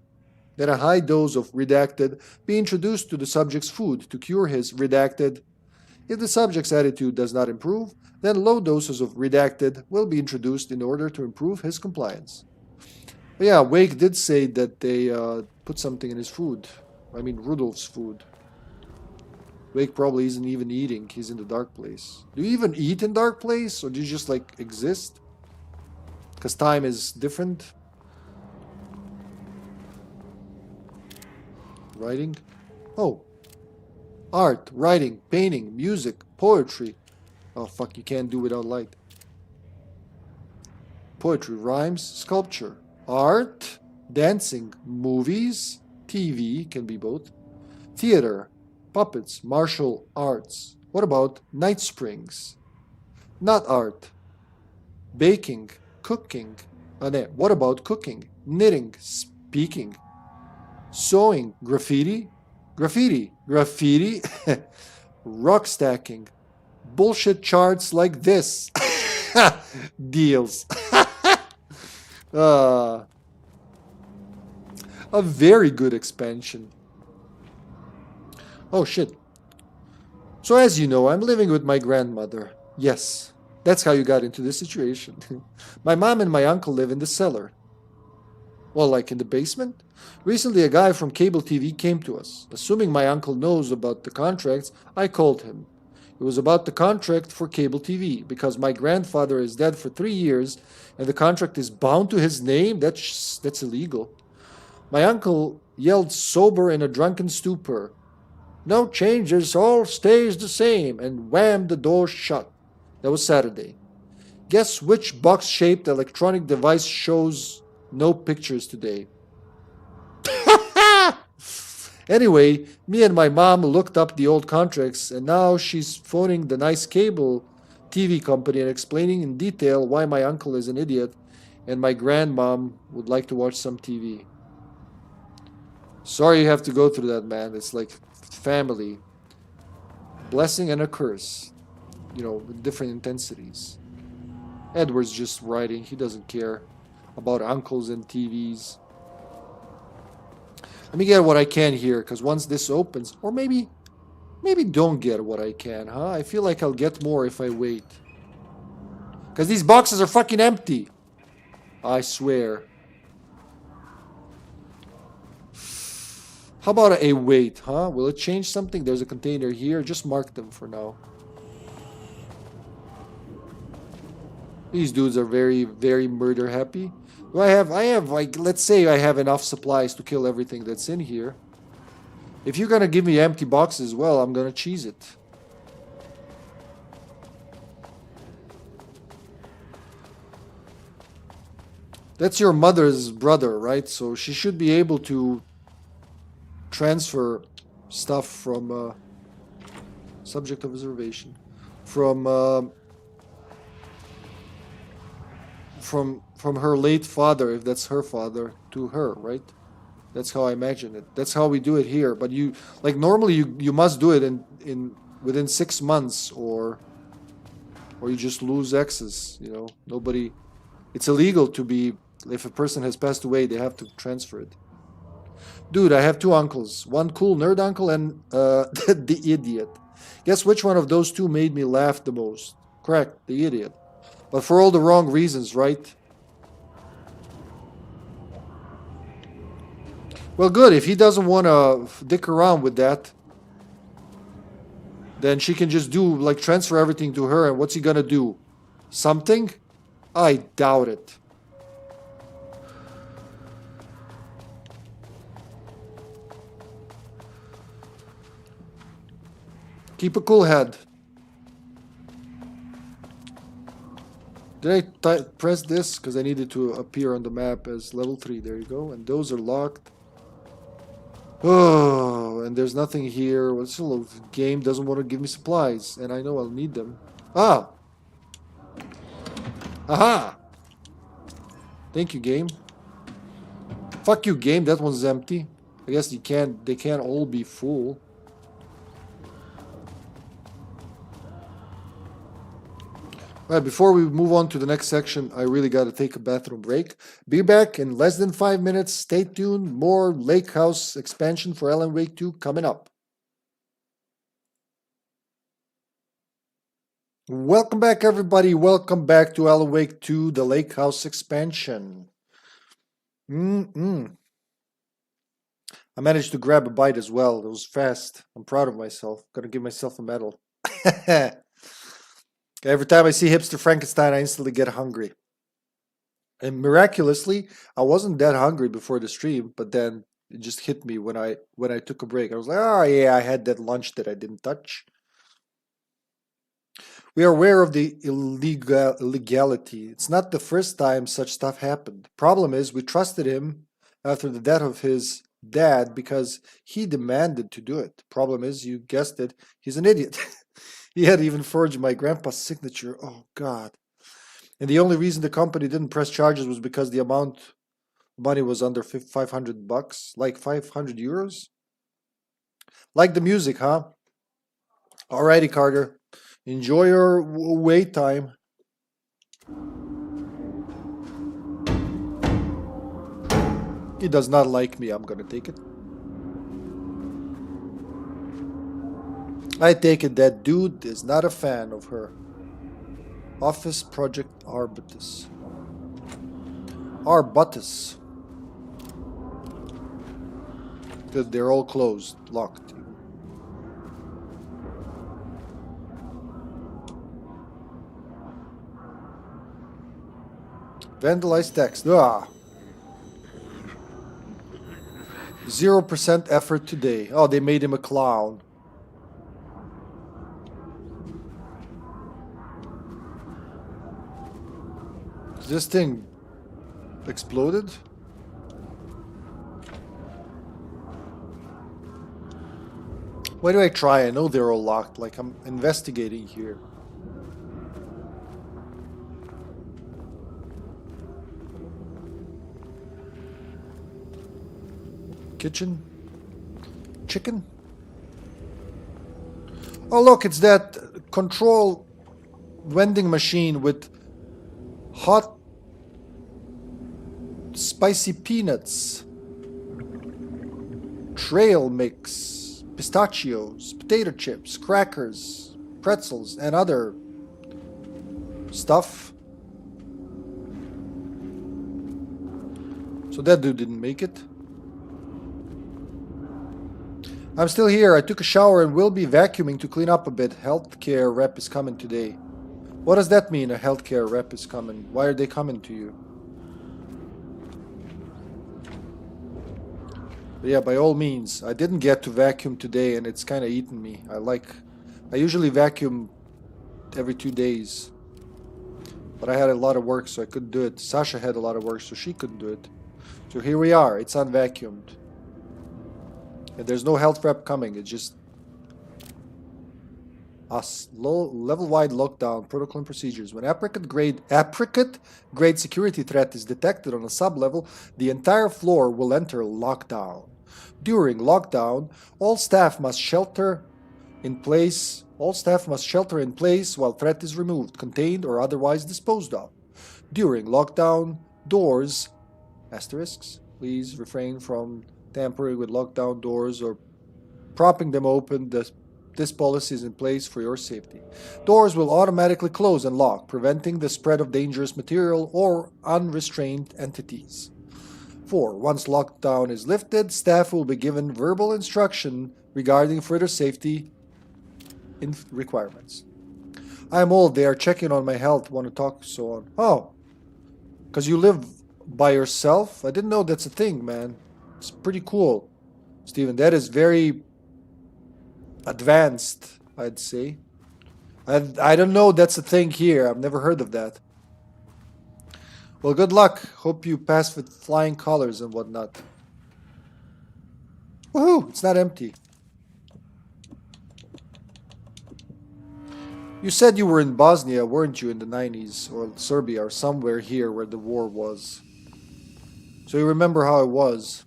that a high dose of redacted be introduced to the subject's food to cure his redacted If the subject's attitude does not improve, then low doses of redacted will be introduced in order to improve his compliance. But yeah, Wake did say that they put something in his food. I mean, Rudolph's food. Wake probably isn't even eating. He's in the dark place. Do you even eat in dark place? Or do you just, like, exist? Because time is different. Writing. Oh. Art, writing, painting, music, poetry. Oh, fuck, you can't do without light. Poetry, rhymes, sculpture, art, dancing, movies, TV, can be both. Theater, puppets, martial arts. What about night springs? Not art. Baking, cooking. What about cooking? Knitting, speaking. Sewing, graffiti. Graffiti. Rock stacking. Bullshit charts like this. Deals. A very good expansion. Oh shit. So as you know, I'm living with my grandmother. Yes, that's how you got into this situation. My mom and my uncle live in the cellar. Well, like in the basement? Recently, a guy from cable TV came to us. Assuming my uncle knows about the contracts, I called him. It was about the contract for cable TV, because my grandfather is dead for 3 years, and the contract is bound to his name. That's illegal. My uncle yelled sober in a drunken stupor. No changes, all stays the same, and wham, the door shut. That was Saturday. Guess which box-shaped electronic device shows no pictures today? Anyway, me and my mom looked up the old contracts, and now she's phoning the nice cable TV company and explaining in detail why my uncle is an idiot and my grandmom would like to watch some TV. Sorry you have to go through that, man. It's like family. Blessing and a curse. You know, with different intensities. Edward's just writing. He doesn't care about uncles and TVs. Let me get what I can here, because once this opens, or maybe don't get what I can, huh? I feel like I'll get more if I wait. Because these boxes are fucking empty. I swear. How about a wait, huh? Will it change something? There's a container here. Just mark them for now. These dudes are very, very murder happy. Do I have like, let's say I have enough supplies to kill everything that's in here. If you're gonna give me empty boxes, well, I'm gonna cheese it. That's your mother's brother, right? So she should be able to transfer stuff from subject of observation from her late father, if that's her father, to her, right? That's how I imagine it. That's how we do it here. But you, like, normally you must do it in within 6 months, or you just lose access. You know, nobody. It's illegal to be. If a person has passed away, they have to transfer it. Dude, I have 2 uncles. One cool nerd uncle and the idiot. Guess which one of those 2 made me laugh the most? Correct, the idiot. But for all the wrong reasons, right? Well, good. If he doesn't want to dick around with that, then she can just do, like, transfer everything to her. And what's he gonna do? Something? I doubt it. Keep a cool head. Did I press this? Because I needed to appear on the map as level 3. There you go. And those are locked. Oh, and there's nothing here. Well, this little game doesn't want to give me supplies. And I know I'll need them. Ah! Aha! Thank you, game. Fuck you, game. That one's empty. I guess they can't all be full. All right, before we move on to the next section, I really got to take a bathroom break. Be back in less than 5 minutes. Stay tuned. More Lake House expansion for Alan Wake 2 coming up. Welcome back, everybody. Welcome back to Alan Wake 2, the Lake House expansion. I managed to grab a bite as well. It was fast. I'm proud of myself. Gonna give myself a medal. Every time I see Hipster Frankenstein, I instantly get hungry. And miraculously, I wasn't that hungry before the stream, but then it just hit me when I took a break. I was like, oh yeah, I had that lunch that I didn't touch. We are aware of the illegality. It's not the first time such stuff happened. Problem is, we trusted him after the death of his dad because he demanded to do it. Problem is, you guessed it, he's an idiot. He had even forged my grandpa's signature. Oh, God. And the only reason the company didn't press charges was because the amount of money was under $500, like 500 euros. Like the music, huh? Alrighty, Carter. Enjoy your wait time. He does not like me. I'm gonna take it. I take it that dude is not a fan of her. Office Project Arbutus. Arbutus. Good, they're all closed, locked. Vandalized text. 0% effort today. Oh, they made him a clown. Is this thing exploded? Why do I try? I know they're all locked. Like, I'm investigating here. Kitchen? Chicken? Oh, look, it's that control vending machine with hot spicy peanuts, trail mix, pistachios, potato chips, crackers, pretzels, and other stuff. So that dude didn't make it. I'm still here. I took a shower and will be vacuuming to clean up a bit. Healthcare rep is coming today. What does that mean, a healthcare rep is coming? Why are they coming to you? But yeah, by all means. I didn't get to vacuum today and it's kind of eaten me. I usually vacuum every 2 days. But I had a lot of work, so I couldn't do it. Sasha had a lot of work, so she couldn't do it. So here we are. It's unvacuumed. And there's no health rep coming. It's just us. Low level-wide lockdown protocol and procedures. When apricot grade security threat is detected on a sub-level, the entire floor will enter lockdown. During lockdown, all staff must shelter in place. All staff must shelter in place while threat is removed, contained, or otherwise disposed of. During lockdown, doors asterisks. Please refrain from tampering with lockdown doors or propping them open. This policy is in place for your safety. Doors will automatically close and lock, preventing the spread of dangerous material or unrestrained entities. 4. Once lockdown is lifted, staff will be given verbal instruction regarding further safety requirements. I'm old. They are checking on my health. Want to talk, so on. Oh, because you live by yourself? I didn't know that's a thing, man. It's pretty cool, Steven. That is very advanced, I'd say. I don't know that's a thing here. I've never heard of that. Well, good luck. Hope you pass with flying colors and whatnot. Woohoo! It's not empty. You said you were in Bosnia, weren't you, in the 90s? Or Serbia, or somewhere here where the war was. So you remember how it was.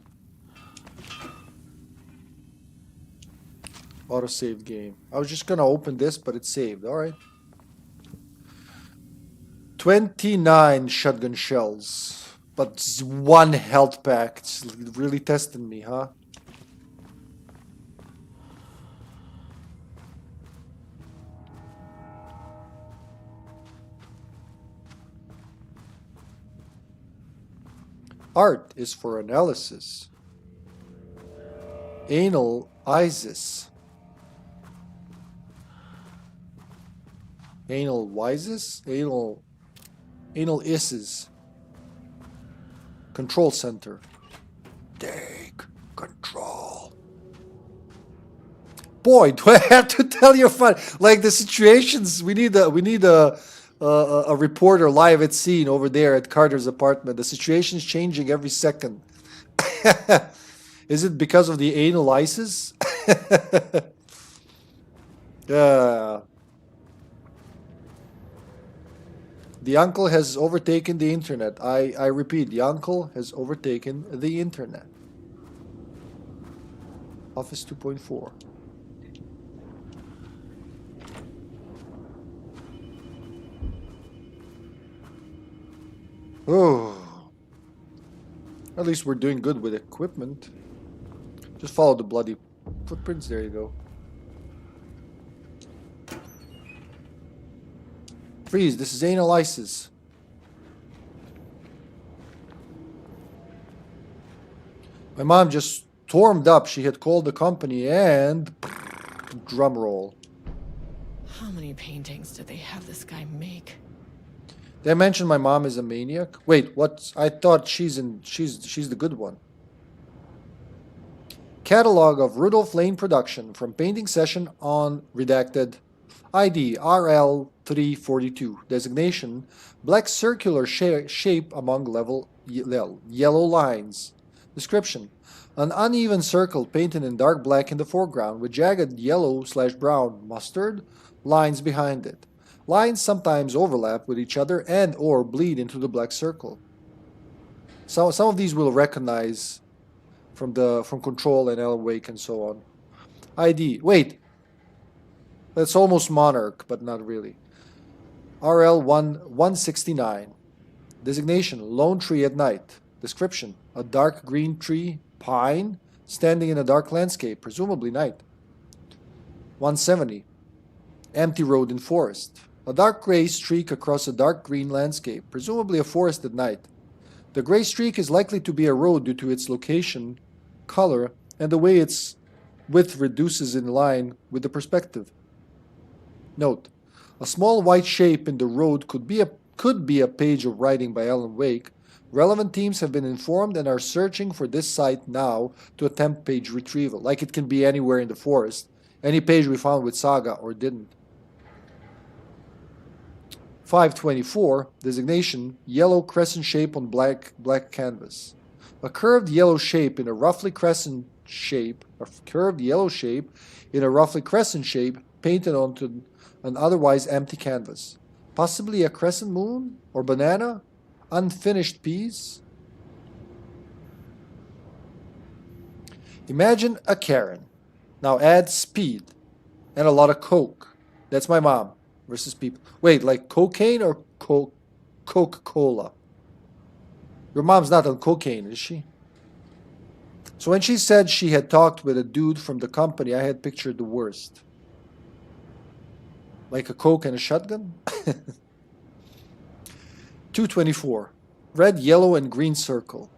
Autosave game. I was just gonna open this, but it's saved. Alright. 29 shotgun shells. But 1 health pack. It's really testing me, huh? Art is for analysis. Anal Isis. Anal Wises? Anal Isses. Control Center. Take control. Boy, do I have to tell you fun. Like the situations, we need a reporter live at scene over there at Carter's apartment. The situation's changing every second. Is it because of the anal ISIS? The uncle has overtaken the internet. I repeat, the uncle has overtaken the internet. Office 2.4. Oh. At least we're doing good with equipment. Just follow the bloody footprints. There you go. Freeze, this is anal ISIS. My mom just stormed up. She had called the company and... drum roll. How many paintings did they have this guy make? Did I mention my mom is a maniac? Wait, what? I thought she's the good one. Catalog of Rudolph Lane production from painting session on redacted ID RL342. Designation black circular shape among yellow lines. Description an uneven circle painted in dark black in the foreground with jagged yellow/brown mustard lines behind it. Lines sometimes overlap with each other and or bleed into the black circle. So some of these we'll recognize from Control and Alan Wake and so on. ID. Wait. That's almost Monarch, but not really. RL169. Designation lone tree at night. Description a dark green tree, pine, standing in a dark landscape, presumably night. 170. Empty road in forest. A dark gray streak across a dark green landscape, presumably a forest at night. The gray streak is likely to be a road due to its location, color, and the way its width reduces in line with the perspective. Note: a small white shape in the road could be a page of writing by Alan Wake. Relevant teams have been informed and are searching for this site now to attempt page retrieval. Like it can be anywhere in the forest. Any page we found with Saga or didn't. 524, designation, yellow crescent shape on black canvas. A curved yellow shape in a roughly crescent shape, painted onto an otherwise empty canvas. Possibly a crescent moon or banana? Unfinished piece? Imagine a Karen. Now add speed and a lot of coke. That's my mom. Versus people. Wait, like cocaine or Coca-Cola? Your mom's not on cocaine, is she? So when she said she had talked with a dude from the company, I had pictured the worst. Like a coke and a shotgun? 224. Red, yellow, and green circle.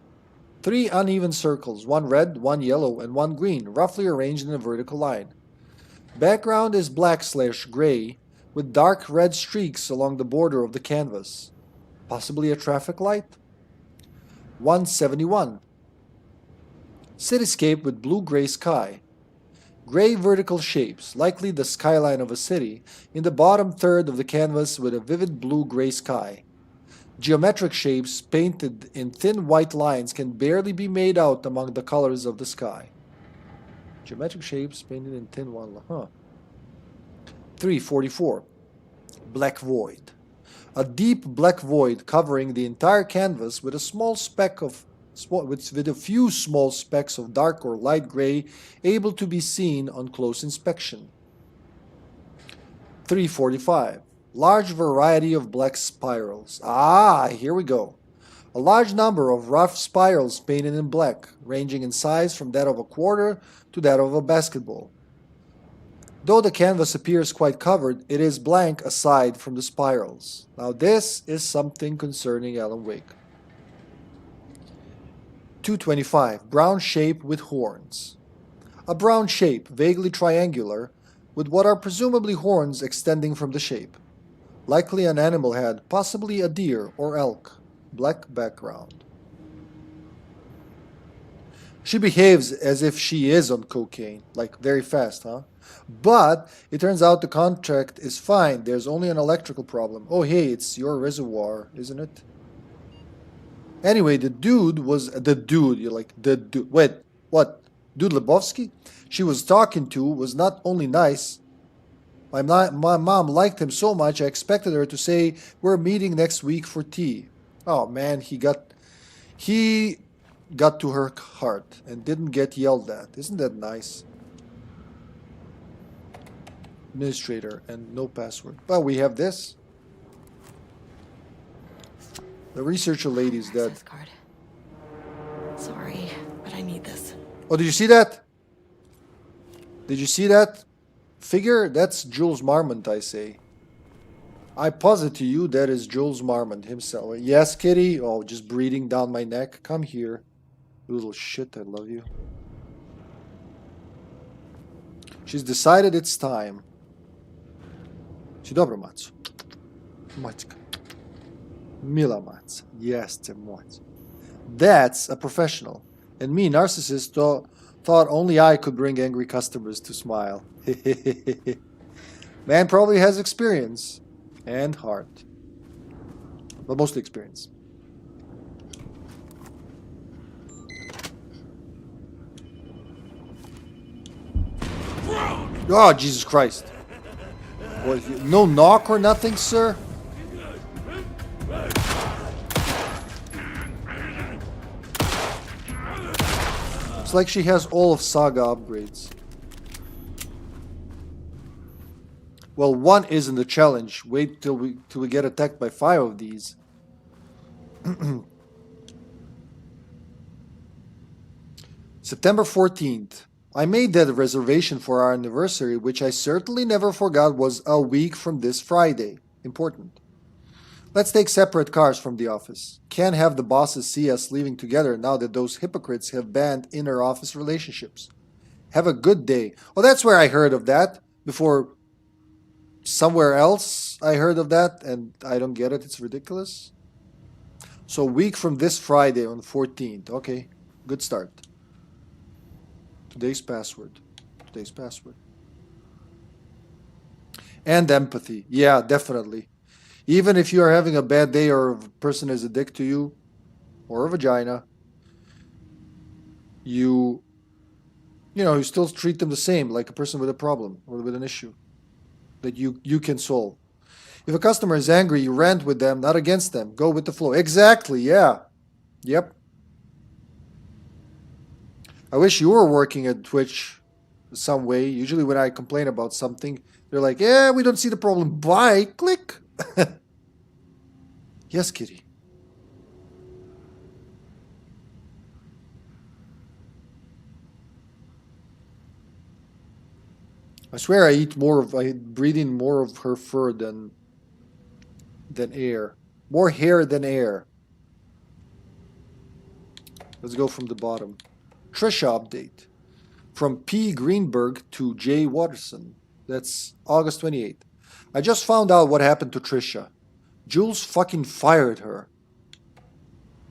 3 uneven circles, 1 red, 1 yellow, and 1 green, roughly arranged in a vertical line. Background is black/gray, with dark red streaks along the border of the canvas. Possibly a traffic light? 171. Cityscape with blue-gray sky. Gray vertical shapes, likely the skyline of a city, in the bottom third of the canvas with a vivid blue-gray sky. Geometric shapes painted in thin white lines can barely be made out among the colors of the sky. Geometric shapes painted in thin white lines. 344. Black void. A deep black void covering the entire canvas with a few small specks of dark or light gray able to be seen on close inspection. 345. Large variety of black spirals. Here we go. A large number of rough spirals painted in black, ranging in size from that of a quarter to that of a basketball. Though the canvas appears quite covered, it is blank aside from the spirals. Now this is something concerning Alan Wake. 225. Brown shape with horns. A brown shape, vaguely triangular, with what are presumably horns extending from the shape. Likely an animal head, possibly a deer or elk. Black background. She behaves as if she is on cocaine, like very fast, huh? But it turns out the contract is fine. There's only an electrical problem. Oh, hey, it's your reservoir, isn't it? Anyway, the dude, you're like, the dude, wait, what? Dude Lebowski? She was talking to was not only nice. My mom liked him so much, I expected her to say, we're meeting next week for tea. Oh man, he got to her heart and didn't get yelled at. Isn't that nice? Administrator and no password. But we have this. The researcher lady's dead. Card. Sorry, but I need this. Oh, did you see that? Did you see that figure? That's Jules Marmont, I say. I posit to you that is Jules Marmont himself. Yes, kitty? Oh, just breathing down my neck. Come here. You little shit, I love you. She's decided it's time. Ci dobro, Matsu. Maćka. Mila Matsu. Jeste moć. That's a professional. And me, narcissist, thought only I could bring angry customers to smile. Man probably has experience. And heart. But mostly experience. Oh, Jesus Christ. What, no knock or nothing, sir? It's like she has all of Saga upgrades. Well, one isn't a challenge. Wait till we get attacked by 5 of these. September 14th. I made that reservation for our anniversary, which I certainly never forgot was a week from this Friday. Important. Let's take separate cars from the office. Can't have the bosses see us leaving together now that those hypocrites have banned inter-office relationships. Have a good day. Oh, that's where I heard of that. Before somewhere else I heard of that, and I don't get it. It's ridiculous. So a week from this Friday on the 14th. Okay, good start. Today's password. Today's password. And empathy. Yeah, definitely. Even if you are having a bad day or a person is a dick to you or a vagina, you still treat them the same, like a person with a problem or with an issue that you can solve. If a customer is angry, you rant with them, not against them. Go with the flow. Exactly, yeah. Yep. I wish you were working at Twitch some way. Usually when I complain about something, they're like, yeah, we don't see the problem. Bye. Click. Yes, kitty. I swear I breathe in more of her fur than air. More hair than air. Let's go from the bottom. Trisha update. From P. Greenberg to J. Watterson. That's August 28th. I just found out what happened to Trisha. Jules fucking fired her.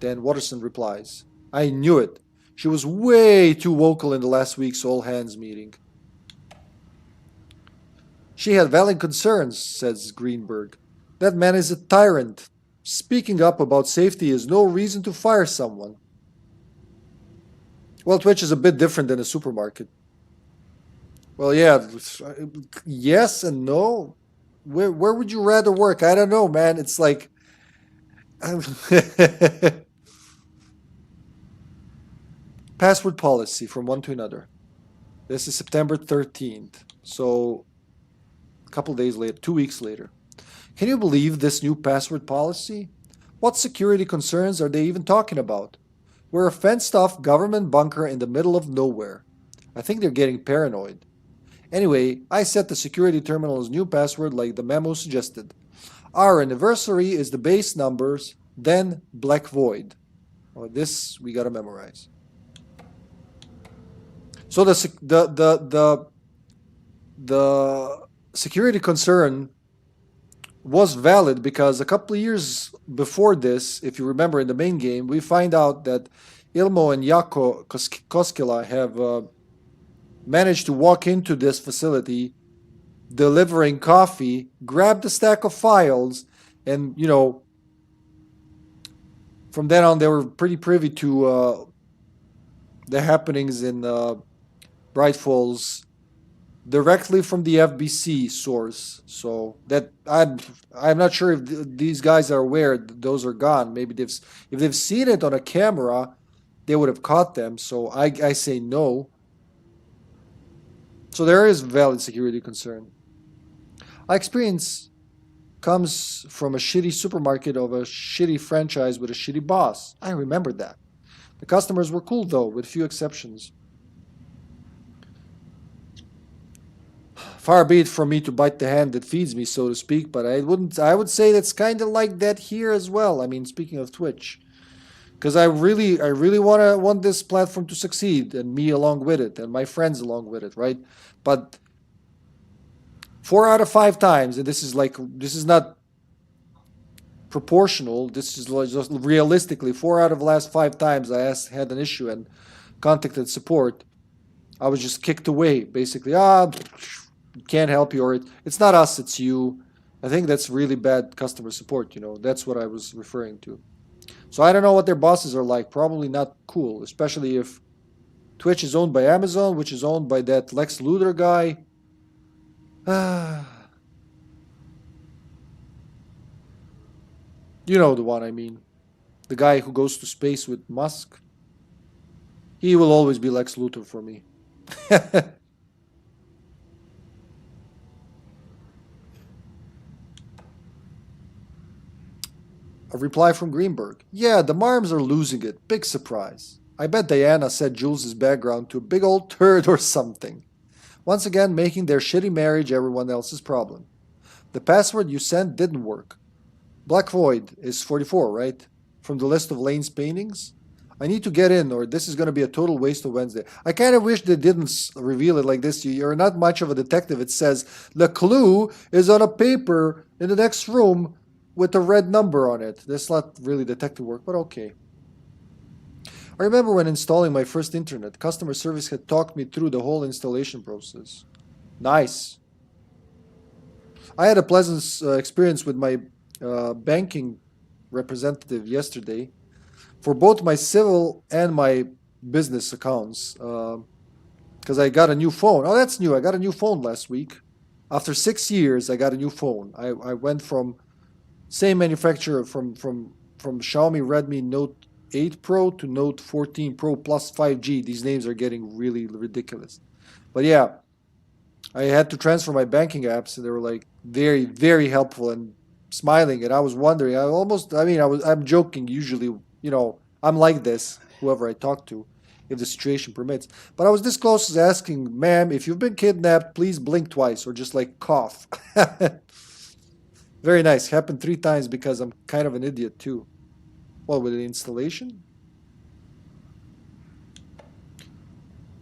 Then Watterson replies, I knew it. She was way too vocal in the last week's all hands meeting. She had valid concerns, says Greenberg. That man is a tyrant. Speaking up about safety is no reason to fire someone. Well, Twitch is a bit different than a supermarket. Well, yeah, yes and no. Where would you rather work? I don't know, man. It's like... Password policy from one to another. This is September 13th. So, a couple days later, 2 weeks later. Can you believe this new password policy? What security concerns are they even talking about? We're a fenced-off government bunker in the middle of nowhere. I think they're getting paranoid. Anyway, I set the security terminal's new password like the memo suggested. Our anniversary is the base numbers, then black void. Oh, this we gotta memorize. So the security concern was valid because a couple of years before this, if you remember in the main game, we find out that Ilmo and Jaakko Koskela have managed to walk into this facility delivering coffee, grabbed a stack of files, and, you know, from then on they were pretty privy to the happenings in Bright Falls directly from the FBC source. So that I'm not sure if these guys are aware that those are gone. Maybe if they've seen it on a camera, they would have caught them. So I say no. So there is valid security concern. My experience comes from a shitty supermarket of a shitty franchise with a shitty boss. I remember that. The customers were cool though, with few exceptions. Far be it from me to bite the hand that feeds me, so to speak, but I would say that's kind of like that here as well. I mean, speaking of Twitch, because I really want this platform to succeed, and me along with it, and my friends along with it, right? But 4 out of 5 times, and this is not proportional, this is just realistically 4 out of the last 5 times I had an issue and contacted support, I was just kicked away, basically. Can't help you, or it's not us, it's you. I think that's really bad customer support, you know. That's what I was referring to. So I don't know what their bosses are like. Probably not cool, especially if Twitch is owned by Amazon, which is owned by that Lex Luthor guy. You know the one I mean. The guy who goes to space with Musk. He will always be Lex Luthor for me. A reply from Greenberg. Yeah, the Marms are losing it. Big surprise. I bet Diana set Jules' background to a big old turd or something. Once again, making their shitty marriage everyone else's problem. The password you sent didn't work. Black Void is 44, right? From the list of Lane's paintings? I need to get in, or this is going to be a total waste of Wednesday. I kind of wish they didn't reveal it like this. You're not much of a detective. It says, the clue is on a paper in the next room with a red number on it. That's not really detective work, but okay. I remember when installing my first internet, customer service had talked me through the whole installation process. Nice. I had a pleasant experience with my banking representative yesterday for both my civil and my business accounts, because I got a new phone. Oh, that's new. I got a new phone last week. After 6 years, I got a new phone. I went from same manufacturer, from Xiaomi Redmi Note 8 Pro to Note 14 Pro plus 5G. These names are getting really ridiculous. But yeah, I had to transfer my banking apps, and they were like very, very helpful and smiling. And I was wondering, I'm joking usually, you know, I'm like this, whoever I talk to, if the situation permits. But I was this close to asking, ma'am, if you've been kidnapped, please blink twice or just like cough. Very nice. Happened 3 times because I'm kind of an idiot too. What, with the installation?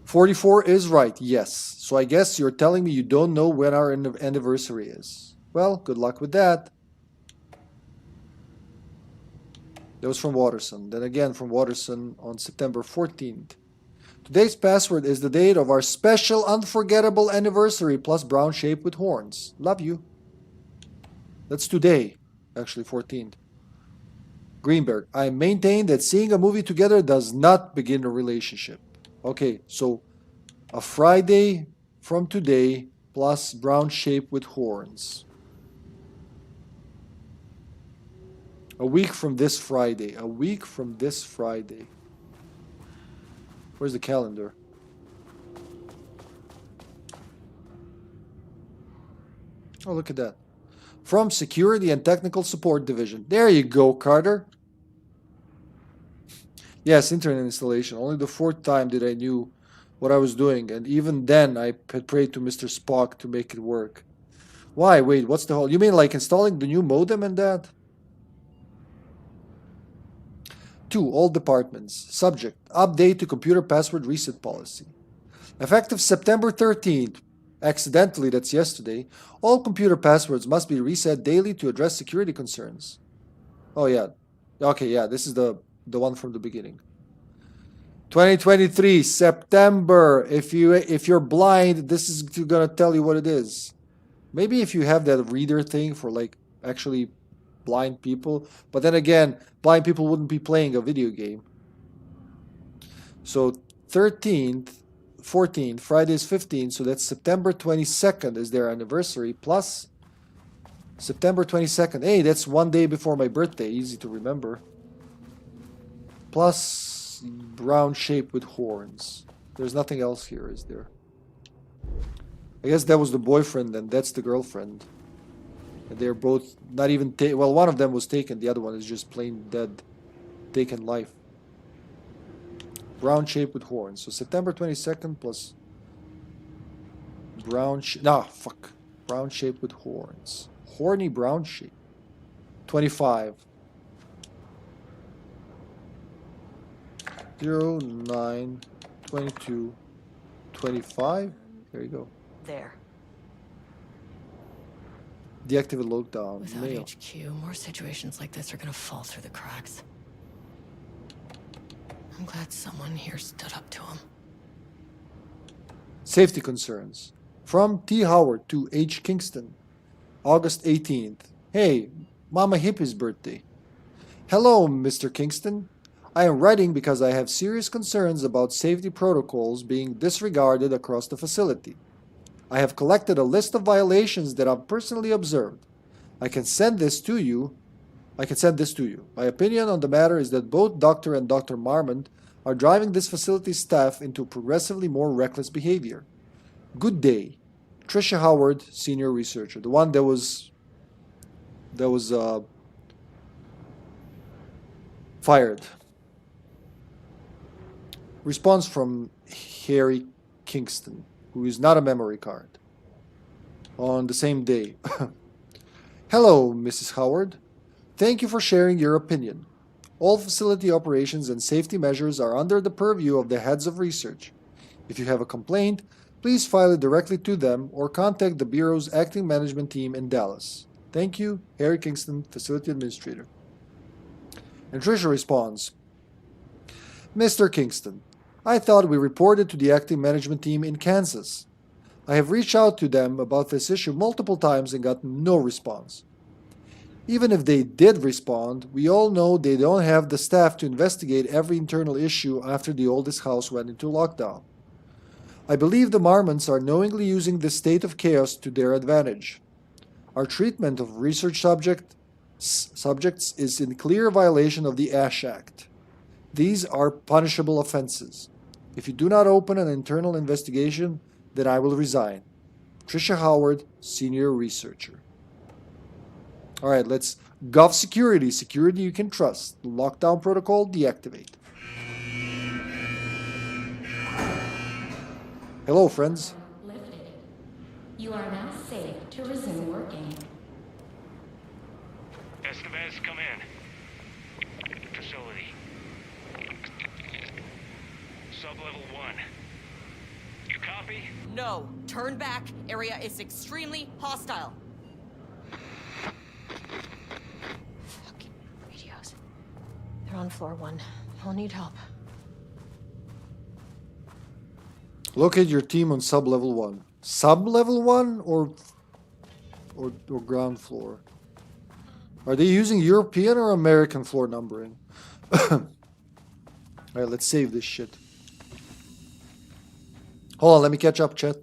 44 is right, yes. So I guess you're telling me you don't know when our anniversary is. Well, good luck with that. That was from Watterson. Then again from Watterson on September 14th. Today's password is the date of our special unforgettable anniversary plus brown shape with horns. Love you. That's today, actually 14th. Greenberg, I maintain that seeing a movie together does not begin a relationship. Okay, so a Friday from today plus brown shape with horns. A week from this Friday. A week from this Friday. Where's the calendar? Oh, look at that. From Security and Technical Support Division. There you go, Carter. Yes, internet installation. Only the 4th time that I knew what I was doing. And even then, I had prayed to Mr. Spock to make it work. Why? Wait, what's the whole... You mean like installing the new modem and that? 2. All departments. Subject. Update to computer password reset policy. Effective September 13th, accidentally, that's yesterday, all computer passwords must be reset daily to address security concerns. Oh, yeah. Okay, yeah, this is the one from the beginning. 2023, September. If you're blind, this is gonna tell you what it is. Maybe if you have that reader thing for like actually blind people, but then again, blind people wouldn't be playing a video game. So 13th, 14th, Friday is 15th, so that's September 22nd is their anniversary, plus September 22nd. Hey, that's one day before my birthday, easy to remember. Plus brown shape with horns. There's nothing else here, is there? I guess that was the boyfriend and that's the girlfriend. And they're both not even well, one of them was taken, the other one is just plain dead, taken life. Brown shape with horns. So September 22nd plus brown brown shape with horns. Horny brown shape. 25. 09 22 25. There you go. There. Deactivate lockdown. Without Mail. HQ, more situations like this are gonna fall through the cracks. I'm glad someone here stood up to him. Safety concerns. From T. Howard to H. Kingston. August 18th. Hey, Mama Hippie's birthday. Hello, Mr. Kingston. I am writing because I have serious concerns about safety protocols being disregarded across the facility. I have collected a list of violations that I've personally observed. I can send this to you. My opinion on the matter is that both Dr. and Dr. Marmont are driving this facility's staff into progressively more reckless behavior. Good day. Trisha Howard, senior researcher. The one that was fired. Response from Harry Kingston, who is not a memory card. On the same day. Hello, Mrs. Howard. Thank you for sharing your opinion. All facility operations and safety measures are under the purview of the heads of research. If you have a complaint, please file it directly to them or contact the Bureau's acting management team in Dallas. Thank you, Harry Kingston, Facility Administrator. And Tricia responds, Mr. Kingston, I thought we reported to the acting management team in Kansas. I have reached out to them about this issue multiple times and got no response. Even if they did respond, we all know they don't have the staff to investigate every internal issue after the oldest house went into lockdown. I believe the Marmonts are knowingly using this state of chaos to their advantage. Our treatment of research subjects is in clear violation of the ASH Act. These are punishable offenses. If you do not open an internal investigation, then I will resign. Trisha Howard, Senior Researcher. All right, let's Gov Security. Security you can trust. Lockdown protocol deactivate. Hello, friends. Lifted. You are now safe to resume working. Estevez, come in. Facility. Sub-level 1. You copy? No. Turn back. Area is extremely hostile. Fucking radios. They're on floor 1. I'll need help. Locate your team on sub-level 1. Sub-level 1 or ground floor? Are they using European or American floor numbering? Alright, let's save this shit. Hold on, let me catch up, chat.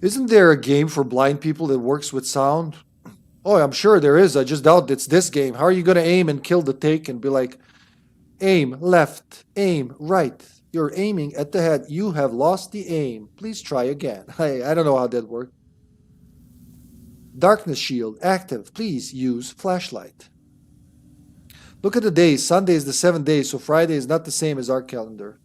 Isn't there a game for blind people that works with sound? Oh, I'm sure there is. I just doubt it's this game. How are you going to aim and kill the take and be like, aim left, aim right. You're aiming at the head. You have lost the aim. Please try again. I don't know how that worked. Darkness shield active. Please use flashlight. Look at the days. Sunday is the 7th day, so Friday is not the same as our calendar.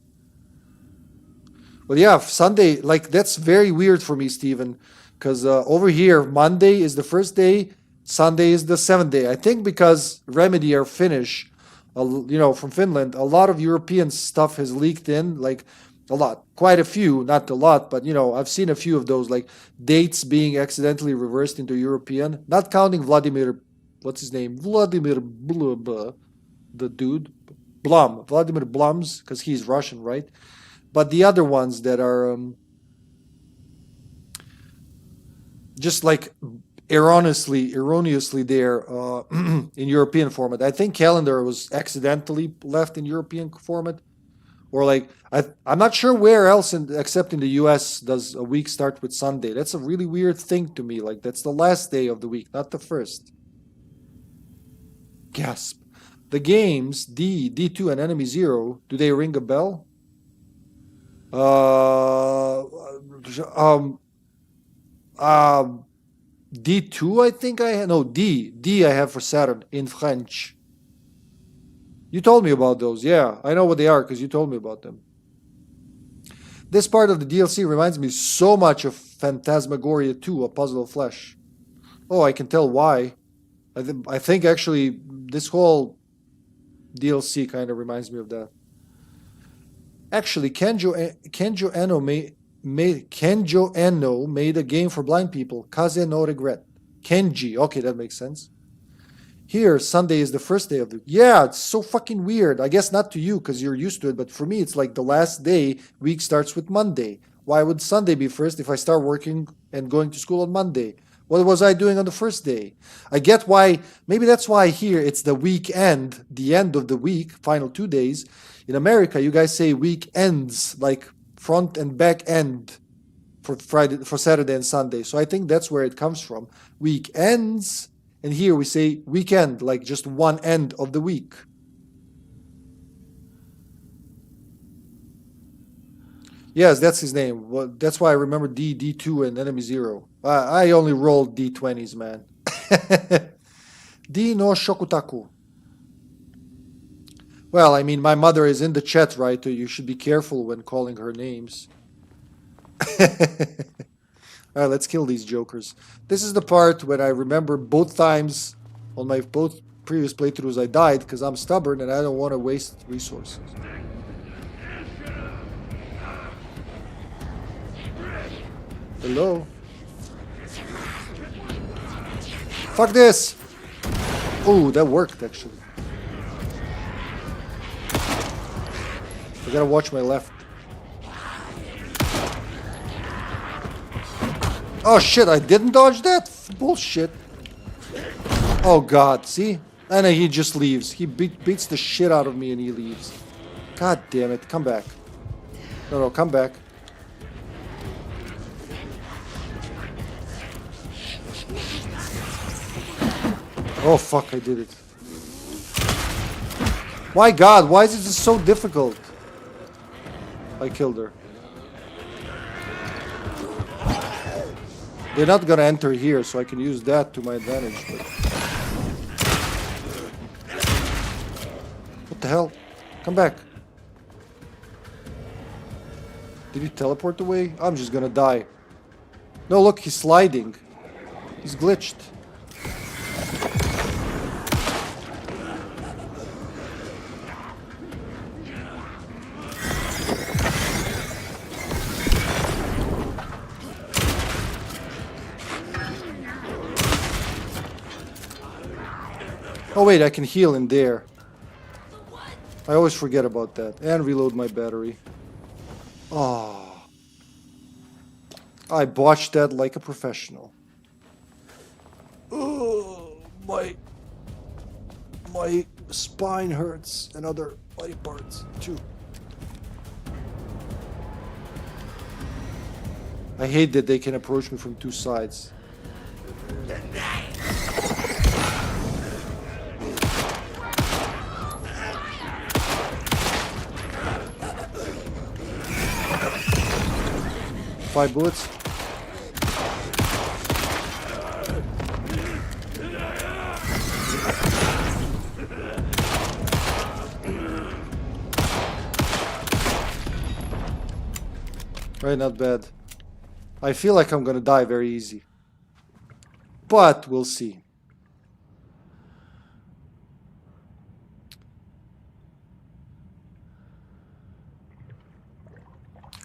Well, yeah, Sunday, like, that's very weird for me, Steven, because over here, Monday is the first day, Sunday is the 7th day. I think because Remedy are Finnish, you know, from Finland, a lot of European stuff has leaked in, like a lot, quite a few, not a lot, but you know, I've seen a few of those, like dates being accidentally reversed into European, not counting Vladimir, what's his name? Vladimir Blum, the dude, Blum, Vladimir Blums, because he's Russian, right? But the other ones that are just like erroneously there in European format. I think calendar was accidentally left in European format, or like I'm not sure where else except in the US does a week start with Sunday. That's a really weird thing to me. Like that's the last day of the week, not the first. Gasp. The games D2 and Enemy Zero, do they ring a bell? D2, I think I no D I have for Saturn in French. You told me about those. Yeah, I know what they are because you told me about them. This part of the DLC reminds me so much of Phantasmagoria 2, A Puzzle of Flesh. Oh, I can tell why. I think actually this whole DLC kind of reminds me of that. Actually, Kenjo Eno made a game for blind people, Kaze no Regret. Kenji, okay, that makes sense. Here, Sunday is the first day of the... Yeah, it's so fucking weird. I guess not to you, because you're used to it, but for me, it's like the last day, week starts with Monday. Why would Sunday be first if I start working and going to school on Monday? What was I doing on the first day? I get why, maybe that's why here it's the weekend, the end of the week, final 2 days. In America, you guys say weekends, like front and back end for Saturday and Sunday. So I think that's where it comes from. Weekends, and here we say weekend, like just one end of the week. Yes, that's his name. Well, that's why I remember D2 and Enemy Zero. I only rolled D20s, man. D no Shokutaku. Well, I mean, my mother is in the chat, right? So you should be careful when calling her names. All right, let's kill these jokers. This is the part when I remember both times on my both previous playthroughs I died because I'm stubborn and I don't want to waste resources. Hello? Fuck this! Ooh, that worked actually. I gotta watch my left. Oh shit, I didn't dodge that? Bullshit. Oh god, see? And he just leaves. He beats the shit out of me and he leaves. God damn it, come back. No, come back. Oh fuck, I did it. My god, why is it so difficult? I killed her. They're not gonna enter here, so I can use that to my advantage. But... What the hell? Come back. Did he teleport away? I'm just gonna die. No, look, he's sliding. He's glitched. Oh wait, I can heal in there. I always forget about that. And reload my battery. Oh. I botched that like a professional. Oh, my spine hurts and other body parts too. I hate that they can approach me from two sides. Five bullets. Right, not bad. I feel like I'm gonna die very easy. But we'll see.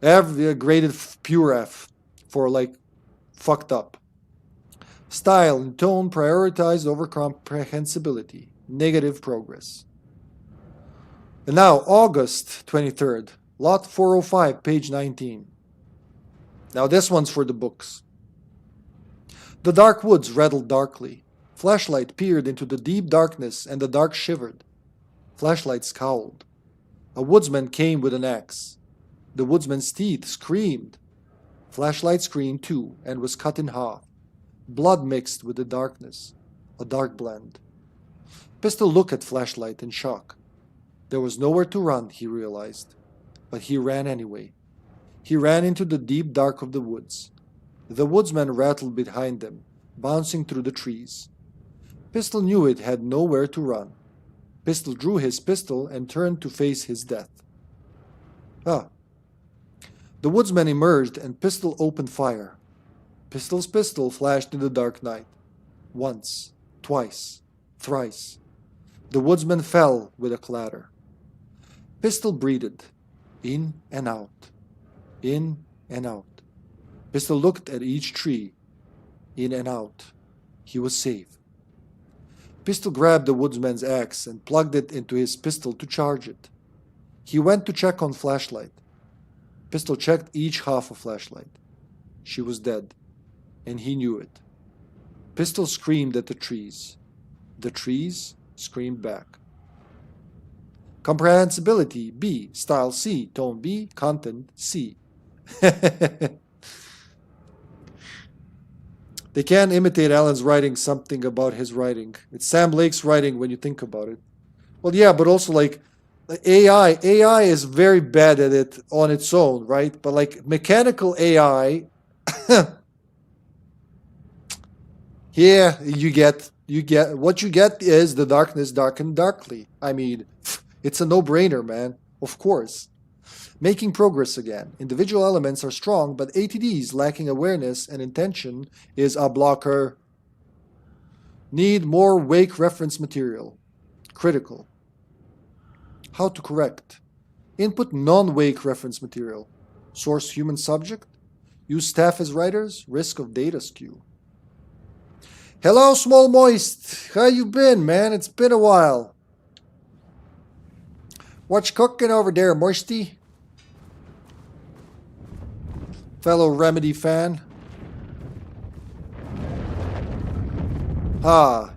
Graded pure F for like fucked up. Style and tone prioritized over comprehensibility. Negative progress. And now, August 23rd, lot 405, page 19. Now this one's for the books. The dark woods rattled darkly. Flashlight peered into the deep darkness and the dark shivered. Flashlight scowled. A woodsman came with an axe. The woodsman's teeth screamed. Flashlight screamed too and was cut in half. Blood mixed with the darkness. A dark blend. Pistol looked at Flashlight in shock. There was nowhere to run, he realized. But he ran anyway. He ran into the deep dark of the woods. The woodsman rattled behind them, bouncing through the trees. Pistol knew it had nowhere to run. Pistol drew his pistol and turned to face his death. The woodsman emerged and Pistol opened fire. Pistol's pistol flashed in the dark night. Once, twice, thrice. The woodsman fell with a clatter. Pistol breathed. In and out. In and out. Pistol looked at each tree. In and out. He was safe. Pistol grabbed the woodsman's axe and plugged it into his pistol to charge it. He went to check on Flashlight. Pistol checked each half of Flashlight. She was dead, and he knew it. Pistol screamed at the trees. The trees screamed back. Comprehensibility B, style C, tone B, content C. They can't imitate Alan's writing something about his writing. It's Sam Lake's writing when you think about it. Well, yeah, but also like AI is very bad at it on its own, right? But like mechanical AI, yeah, you get what you get is the darkness darkened darkly. I mean, it's a no-brainer, man. Of course. Making progress again. Individual elements are strong, but ATDs lacking awareness and intention is a blocker. Need more wake reference material. Critical. How to correct. Input non-wake reference material. Source human subject. Use staff as writers. Risk of data skew. Hello, Small Moist. How you been, man? It's been a while. What's cooking over there, Moisty? Fellow Remedy fan.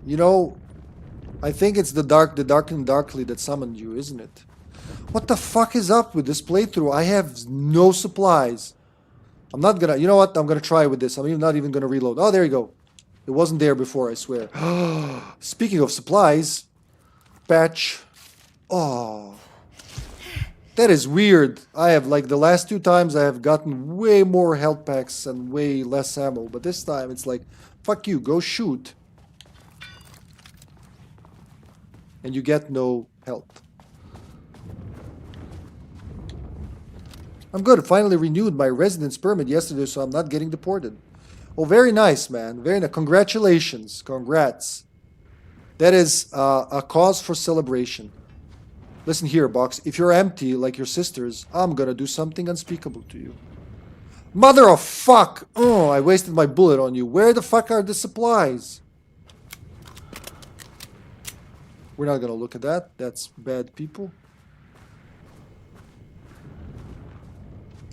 You know, I think it's the dark and darkly that summoned you, isn't it? What the fuck is up with this playthrough? I have no supplies. I'm not gonna, you know what? I'm gonna try with this. I'm not even gonna reload. Oh, there you go. It wasn't there before, I swear. Speaking of supplies, patch. Oh. That is weird. I have, like, the last two times I have gotten way more health packs and way less ammo. But this time it's like, fuck you, go shoot. And you get no health. I'm good. Finally renewed my residence permit yesterday, so I'm not getting deported. Oh, very nice, man. Very nice. Congratulations. Congrats. That is a cause for celebration. Listen here, Box. If you're empty like your sisters, I'm gonna do something unspeakable to you. Mother of fuck! Oh, I wasted my bullet on you. Where the fuck are the supplies? We're not gonna look at that. That's bad people.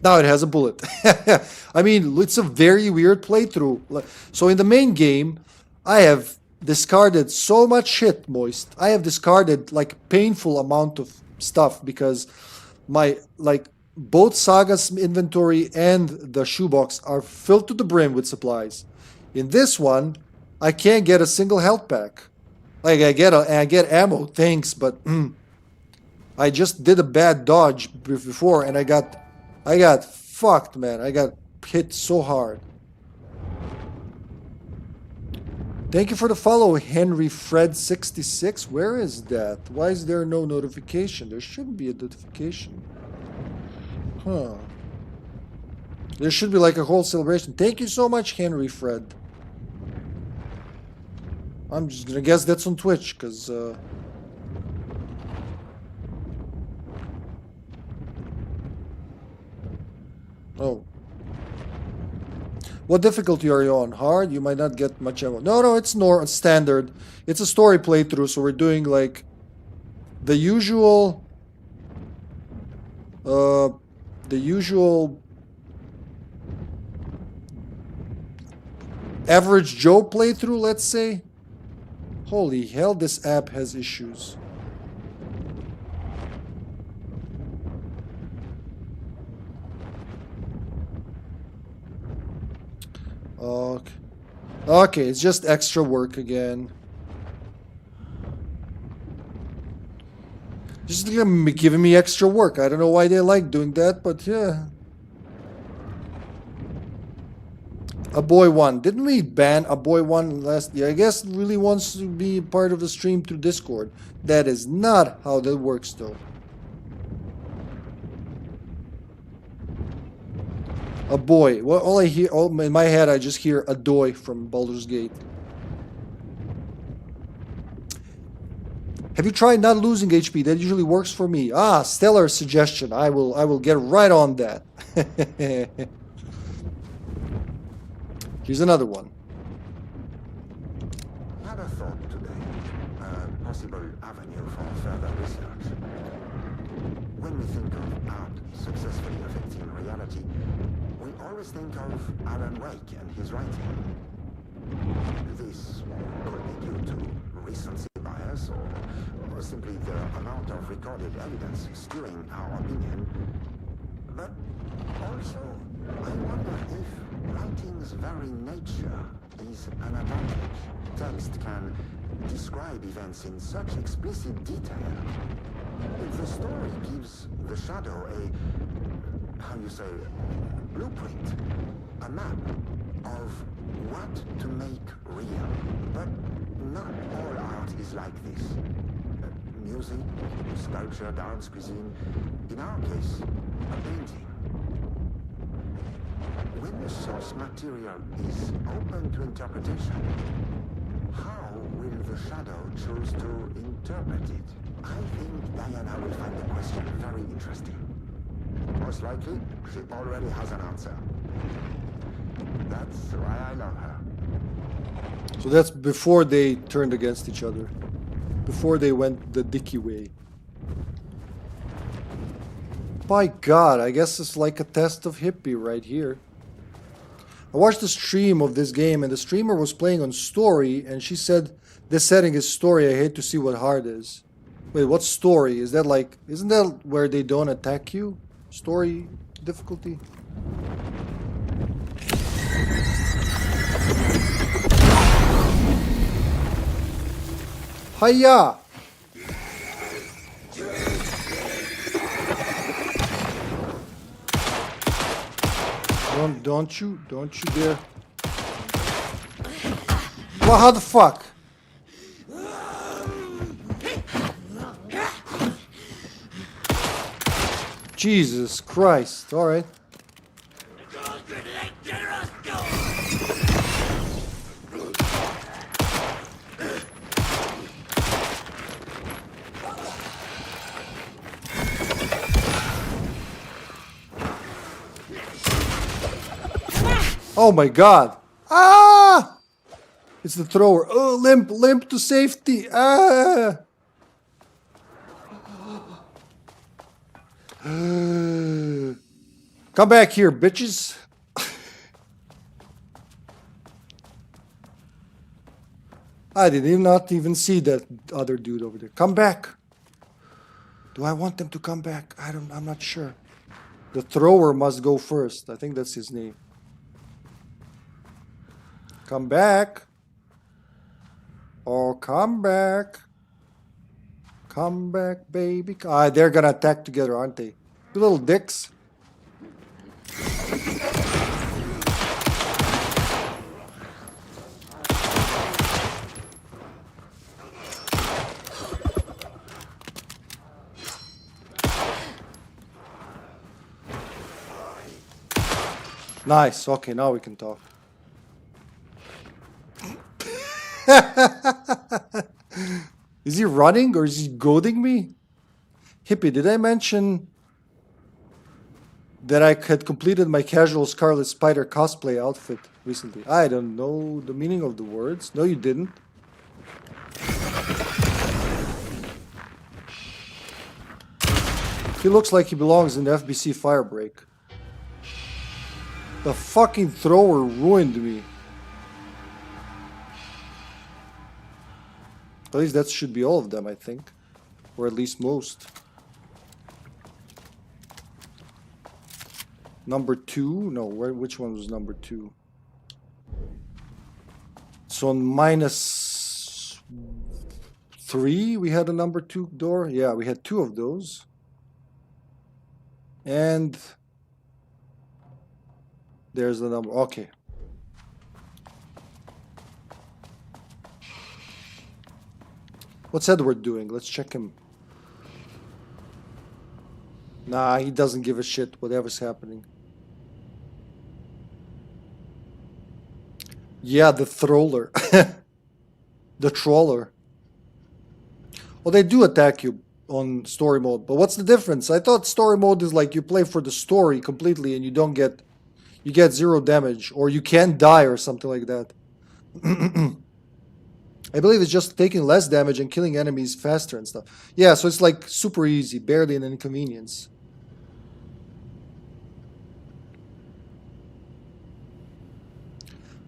Now it has a bullet. I mean, it's a very weird playthrough. So in the main game, I have discarded so much shit, Moist. I have discarded like painful amount of stuff because my both Saga's inventory and the shoebox are filled to the brim with supplies. In this one, I can't get a single health pack. Like I get ammo, thanks, but I just did a bad dodge before and I got fucked, man. I got hit so hard. Thank you for the follow, Henry Fred 66. Where is that? Why is there no notification? There shouldn't be a notification. Huh. There should be like a whole celebration. Thank you so much, Henry Fred. I'm just gonna guess that's on Twitch, because Oh. What difficulty are you on? Hard? You might not get much ammo. No, it's standard. It's a story playthrough, so we're doing like the usual average Joe playthrough, let's say. Holy hell, this app has issues. Okay. Okay, it's just extra work again. Just giving me extra work. I don't know why they like doing that, but yeah. A boy one. Didn't we ban a boy one last year? I guess really wants to be part of the stream through Discord. That is not how that works, though. A boy. Well, all I hear, in my head, I just hear a doy from Baldur's Gate. Have you tried not losing HP? That usually works for me. Ah, stellar suggestion. I will get right on that. Here's another one. Had a thought today. A possible avenue for further research. When we think of art successfully affecting reality, we always think of Alan Wake and his writing. This could be due to recency bias or simply the amount of recorded evidence skewing our opinion. But also, I wonder if writing's very nature is an advantage. Text can describe events in such explicit detail. If the story gives the shadow a, how you say, blueprint, a map of what to make real. But not all art is like this. Music, sculpture, dance, cuisine. In our case, a painting. When the source material is open to interpretation, how will the shadow choose to interpret it? I think Diana will find the question very interesting. Most likely, she already has an answer. That's why I love her. So that's before they turned against each other. Before they went the Dicky way. By God, I guess it's like a test of Hippie right here. I watched the stream of this game and the streamer was playing on story and she said this setting is story. I hate to see what hard is. Wait, what's story? Is that like, isn't that where they don't attack you? Story difficulty? Hiya! Don't you dare. Well, how the fuck? Jesus Christ, alright. Oh my God! Ah! It's the thrower. Oh, limp to safety. Ah! Come back here, bitches. I did not even see that other dude over there. Come back. Do I want them to come back? I'm not sure. The thrower must go first. I think that's his name. Come back. Oh, come back. Come back, baby. Ah, they're gonna attack together, aren't they? You little dicks. Nice. Okay, now we can talk. Is he running or is he goading me? Hippie, did I mention that I had completed my casual Scarlet Spider cosplay outfit recently. I don't know the meaning of the words. No, you didn't. He looks like he belongs in the FBC Firebreak. The fucking thrower ruined me. At least that should be all of them, I think. Or at least most. Number 2? No, which one was number 2? So on -3, we had a number 2 door. Yeah, we had 2 of those. And there's the number. Okay. What's Edward doing? Let's check him. Nah, he doesn't give a shit whatever's happening. Yeah, the troller. The trawler. Well, they do attack you on story mode, but what's the difference? I thought story mode is like you play for the story completely and you don't get... You get 0 damage, or you can't die or something like that. I believe it's just taking less damage and killing enemies faster and stuff. Yeah, so it's like super easy, barely an inconvenience.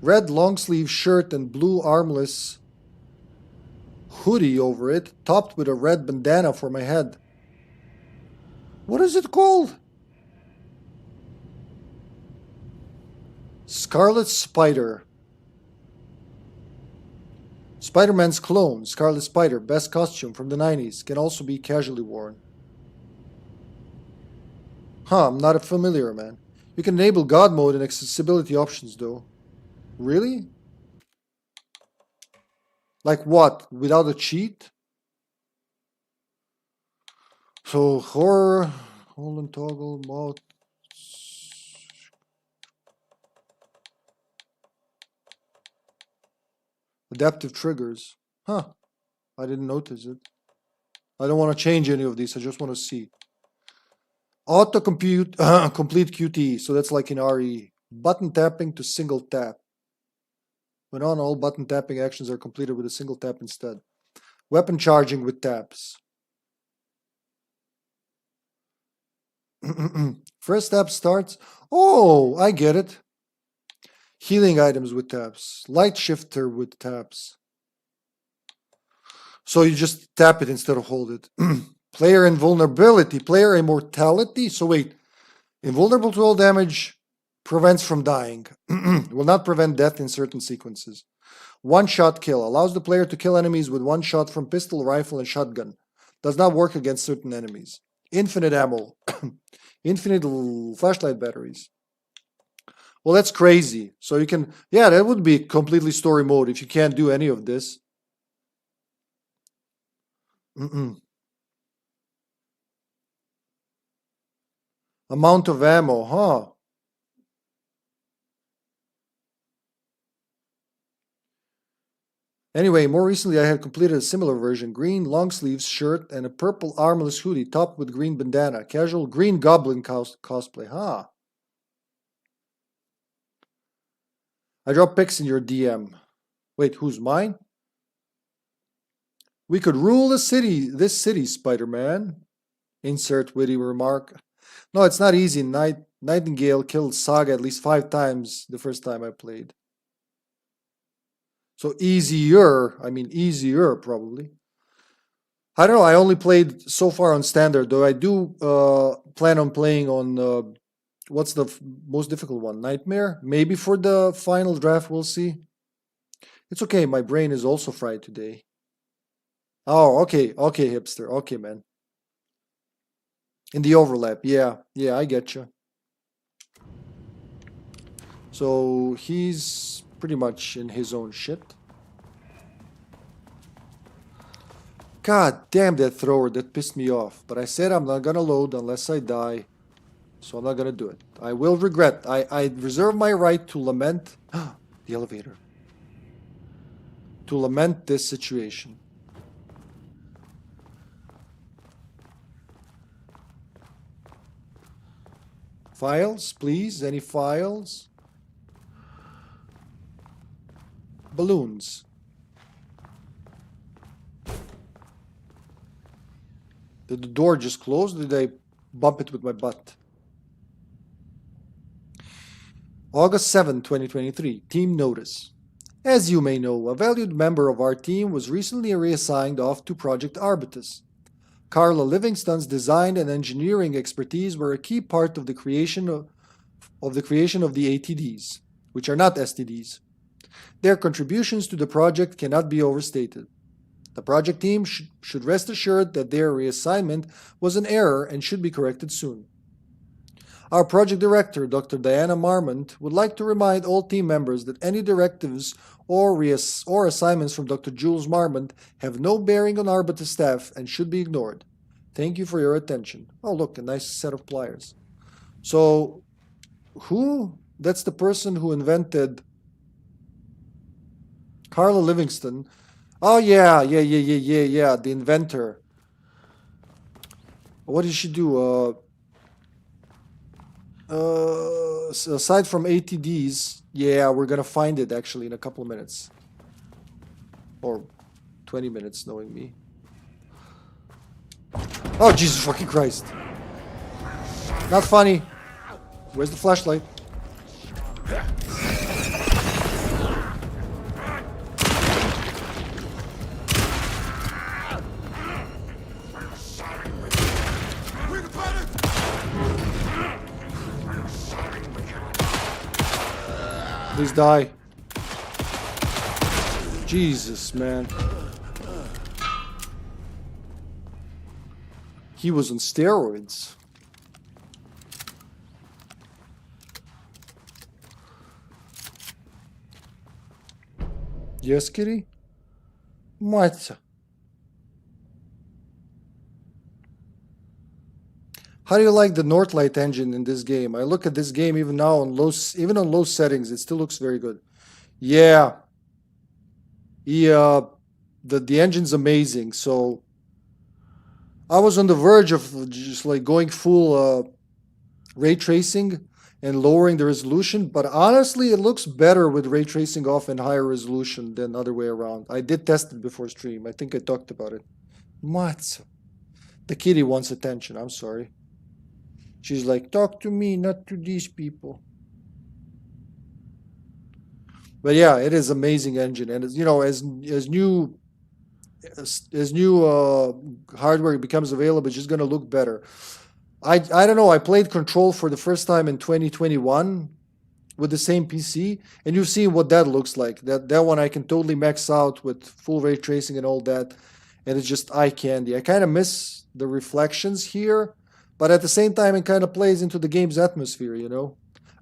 Red long sleeve shirt and blue armless hoodie over it, topped with a red bandana for my head. What is it called? Scarlet Spider. Spider-Man's clone, Scarlet Spider, best costume from the 90s, can also be casually worn. Huh, I'm not familiar, man. You can enable God mode and accessibility options, though. Really? Like what? Without a cheat? So, horror, hold and toggle, mode. Adaptive triggers. Huh. I didn't notice it. I don't want to change any of these. I just want to see. Auto complete QTE. So that's like in RE. Button tapping to single tap. When on, all button tapping actions are completed with a single tap instead. Weapon charging with taps. First tap starts. Oh, I get it. Healing items with taps. Light shifter with taps. So you just tap it instead of hold it. Player invulnerability. Player immortality. So wait. Invulnerable to all damage prevents from dying. Will not prevent death in certain sequences. One-shot kill. Allows the player to kill enemies with one shot from pistol, rifle, and shotgun. Does not work against certain enemies. Infinite ammo. Infinite flashlight batteries. Well, that's crazy. So you can... Yeah, that would be completely story mode if you can't do any of this. Amount of ammo, huh? Anyway, more recently I had completed a similar version. Green long sleeves shirt and a purple armless hoodie topped with green bandana. Casual green goblin cosplay, huh? I dropped pics in your DM. Wait, who's mine? We could rule this city, Spider-Man. Insert witty remark. No, it's not easy. Nightingale killed Saga at least 5 times the first time I played. So easier, I mean easier probably. I don't know, I only played so far on standard, though I do plan on playing on, what's the most difficult one? Nightmare? Maybe for the final draft, we'll see. It's okay, my brain is also fried today. Oh, okay, hipster, okay, man. In the overlap, yeah, I get you. So he's pretty much in his own shit. God damn that thrower, that pissed me off. But I said I'm not gonna load unless I die. So I'm not gonna do it. I will regret. I reserve my right to lament the elevator. To lament this situation. Files, please. Any files? Balloons. Did the door just close? Did I bump it with my butt? August 7, 2023. Team notice. As you may know, a valued member of our team was recently reassigned off to Project Arbutus. Carla Livingston's design and engineering expertise were a key part of the creation of the ATDs, which are not STDs. Their contributions to the project cannot be overstated. The project team should rest assured that their reassignment was an error and should be corrected soon. Our project director, Dr. Diana Marmont, would like to remind all team members that any directives or assignments from Dr. Jules Marmont have no bearing on Arbutus staff and should be ignored. Thank you for your attention. Oh, look, a nice set of pliers. So, who? That's the person who invented Carla Livingston. Oh, yeah, the inventor. What did she do? Aside from ATDs, yeah, we're gonna find it actually in a couple of minutes. Or 20 minutes, knowing me. Oh, Jesus fucking Christ. Not funny. Where's the flashlight? Please die. Jesus, man. He was on steroids. Yes, kitty? Matza. How do you like the Northlight engine in this game? I look at this game even now on low settings, it still looks very good. Yeah. The engine's amazing. So I was on the verge of just like going full ray tracing and lowering the resolution, but honestly, it looks better with ray tracing off and higher resolution than other way around. I did test it before stream. I think I talked about it. Matzo. The kitty wants attention. I'm sorry. She's like, talk to me, not to these people. But yeah, it is amazing engine, and as new hardware becomes available, it's just gonna look better. I don't know. I played Control for the first time in 2021 with the same PC, and you've seen what that looks like. That one I can totally max out with full ray tracing and all that, and it's just eye candy. I kind of miss the reflections here. But at the same time, it kind of plays into the game's atmosphere, you know?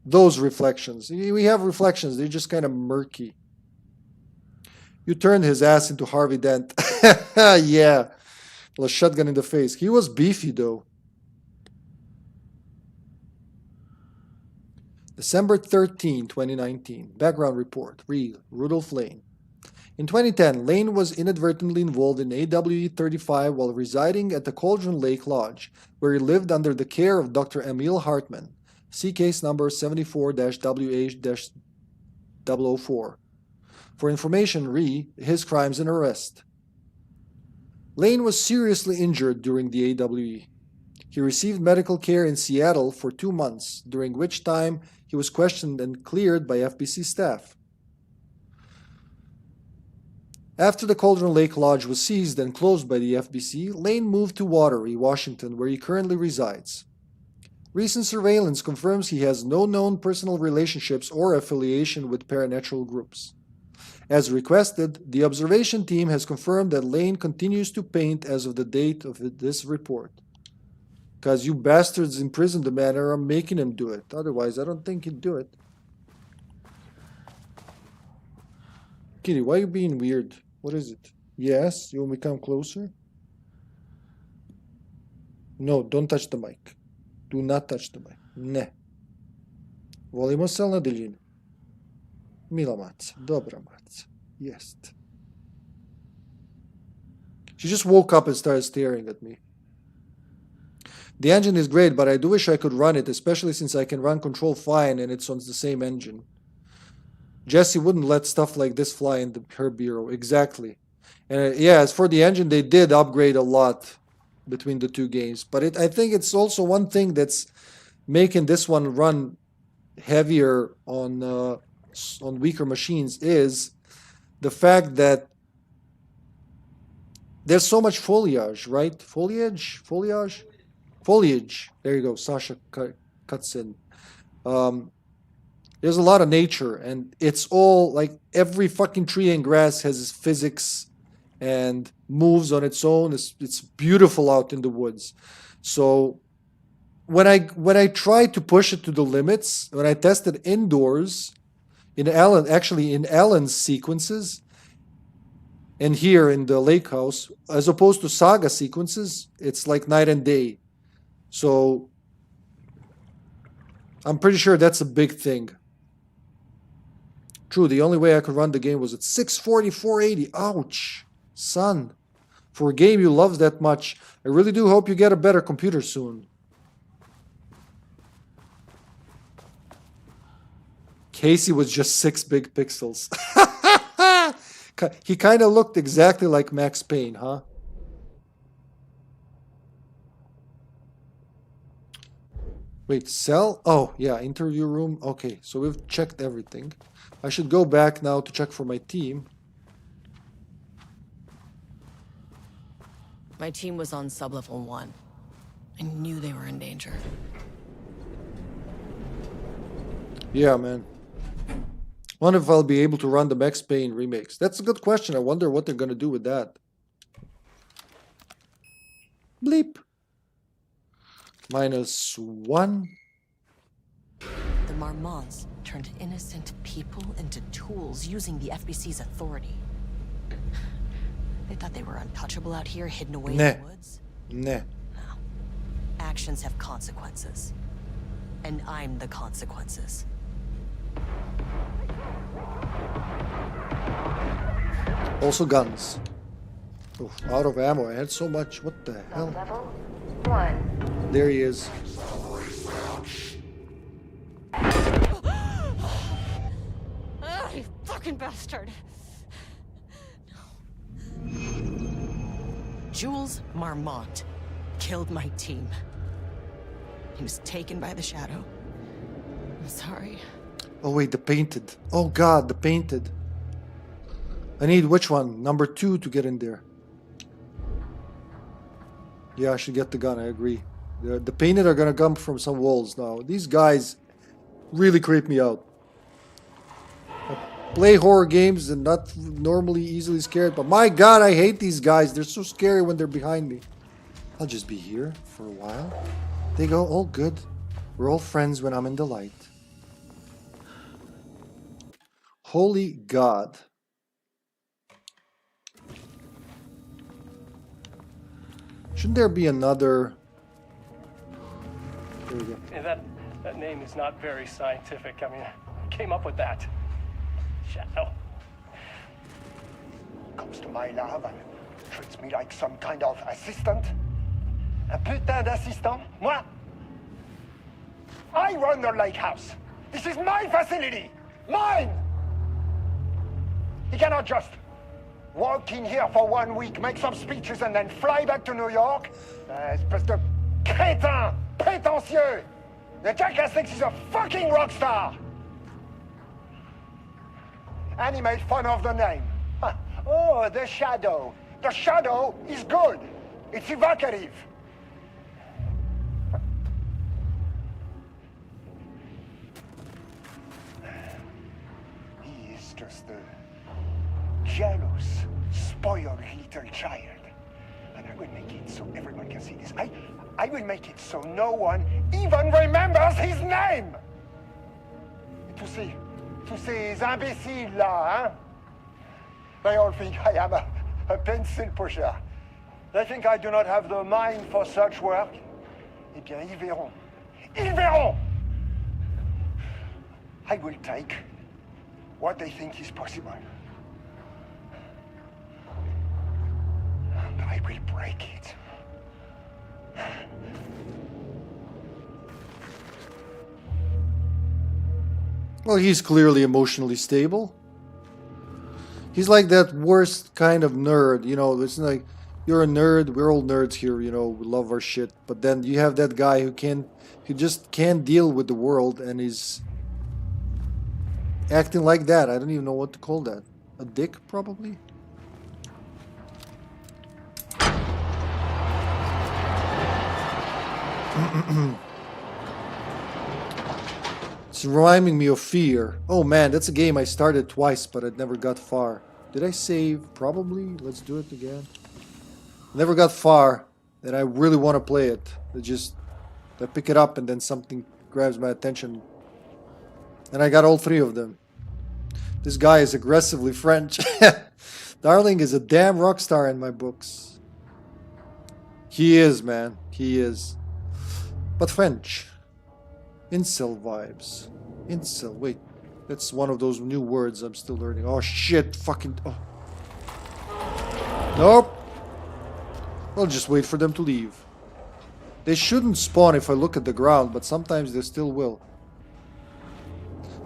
Those reflections. We have reflections. They're just kind of murky. You turned his ass into Harvey Dent. Yeah. A shotgun in the face. He was beefy, though. December 13, 2019. Background report. Read. Rudolph Lane. In 2010, Lane was inadvertently involved in AWE 35 while residing at the Cauldron Lake Lodge, where he lived under the care of Dr. Emil Hartman. See case number 74-WH-004. For information, re his crimes and arrest. Lane was seriously injured during the AWE. He received medical care in Seattle for 2 months, during which time he was questioned and cleared by FBC staff. After the Cauldron Lake Lodge was seized and closed by the FBC, Lane moved to Wateree, Washington, where he currently resides. Recent surveillance confirms he has no known personal relationships or affiliation with paranatural groups. As requested, the observation team has confirmed that Lane continues to paint as of the date of this report. Because you bastards imprisoned the man are making him do it. Otherwise, I don't think he'd do it. Kitty, why are you being weird? What is it? Yes? You want me to come closer? No, don't touch the mic. Do not touch the mic. Ne. Volimo se na daljinu. Mila maca. Dobra maca. Jest. She just woke up and started staring at me. The engine is great, but I do wish I could run it, especially since I can run Control fine and it's on the same engine. Jesse wouldn't let stuff like this fly in her bureau. Exactly. And yeah, as for the engine, they did upgrade a lot between the two games. But I think it's also one thing that's making this one run heavier on weaker machines is the fact that there's so much foliage, right? Foliage? There you go. Sasha cuts in. There's a lot of nature, and it's all like every fucking tree and grass has its physics and moves on its own. It's beautiful out in the woods. So when I tried to push it to the limits, when I tested indoors in Alan's sequences, and here in the lake house, as opposed to Saga sequences, it's like night and day. So I'm pretty sure that's a big thing. True, the only way I could run the game was at 640, 480. Ouch, son. For a game you love that much, I really do hope you get a better computer soon. Casey was just 6 big pixels. He kind of looked exactly like Max Payne, huh? Wait, cell? Oh, yeah, interview room. Okay, so we've checked everything. I should go back now to check for my team. My team was on sublevel 1. I knew they were in danger. Yeah, man. Wonder if I'll be able to run the Max Payne remakes. That's a good question. I wonder what they're gonna do with that. Bleep. -1. The Marmonts turned innocent people into tools using the FBC's authority. They thought they were untouchable out here, hidden away in the woods? Nah. No. Actions have consequences. And I'm the consequences. Also guns. Oh, out of ammo. I had so much. What the hell? Level 1. There he is. Oh, you fucking bastard. Jules Marmont killed my team. He was taken by the shadow. I'm sorry. Oh wait, the painted. Oh god, the painted. I need which one? Number 2 to get in there. Yeah, I should get the gun, I agree. The painted are gonna come from some walls now. These guys really creep me out. I play horror games and not normally easily scared, but my god, I hate these guys. They're so scary when they're behind me. I'll just be here for a while. They go, all good. We're all friends when I'm in the light. Holy God. Shouldn't there be another... There we go. Yeah, that name is not very scientific. I mean, I came up with that. Shadow. Comes to my lab and treats me like some kind of assistant. Un putain d'assistant? Moi? I run the lake house. This is my facility. Mine! He cannot just walk in here for 1 week, make some speeches, and then fly back to New York. Espèce de crétin, prétentieux. The jackass thinks he's a fucking rock star. And he made fun of the name. Huh. Oh, the Shadow. The Shadow is good. It's evocative. He is just a jealous, spoiled little child. And I will make it so everyone can see this. I will make it so no one even remembers his name. Tous ces imbéciles là, hein? They all think I am a pencil pusher. They think I do not have the mind for such work. Eh bien, ils verront. Ils verront! I will take what they think is possible. And I will break it. Well, he's clearly emotionally stable. He's like that worst kind of nerd, you know, it's like, you're a nerd, we're all nerds here, you know, we love our shit. But then you have that guy who just can't deal with the world and is acting like that. I don't even know what to call that. A dick, probably? It's reminding me of Fear. Oh man, that's a game I started twice, but I never got far. Did I save? Probably. Let's do it again. Never got far, and I really want to play it. I pick it up and then something grabs my attention. And I got all three of them. This guy is aggressively French. Darling is a damn rock star in my books. He is, man. He is. But French. Incel vibes. Incel. Wait. That's one of those new words I'm still learning. Oh shit. Fucking. Oh. Nope. I'll just wait for them to leave. They shouldn't spawn if I look at the ground, but sometimes they still will.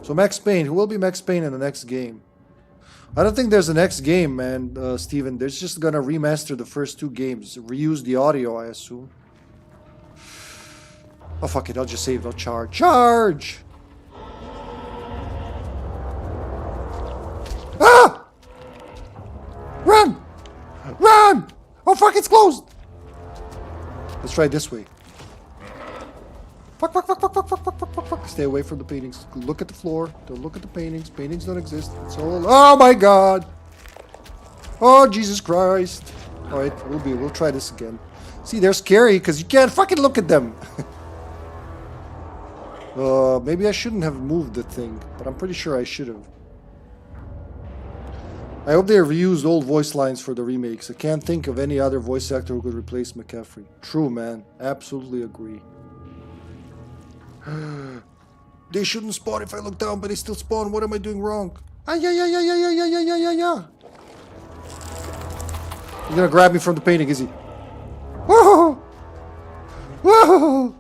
So Max Payne. Who will be Max Payne in the next game? I don't think there's a next game, man, Steven. They're just gonna remaster the first two games. Reuse the audio, I assume. Oh, fuck it. I'll just save. I'll charge. Charge! Ah! Run! Run! Oh, fuck, it's closed! Let's try it this way. Fuck, fuck, fuck, fuck, fuck, fuck, fuck, fuck, fuck, fuck. Stay away from the paintings. Look at the floor. Don't look at the paintings. Paintings don't exist. It's all... Oh, my God! Oh, Jesus Christ. Alright, we'll try this again. See, they're scary because you can't fucking look at them. Maybe I shouldn't have moved the thing, but I'm pretty sure I should have. I hope they reused old voice lines for the remakes. I can't think of any other voice actor who could replace McCaffrey. True, man. Absolutely agree. They shouldn't spawn if I look down, but they still spawn. What am I doing wrong? Ah, yeah. He's gonna grab me from the painting, is he? Whoa! Whoa!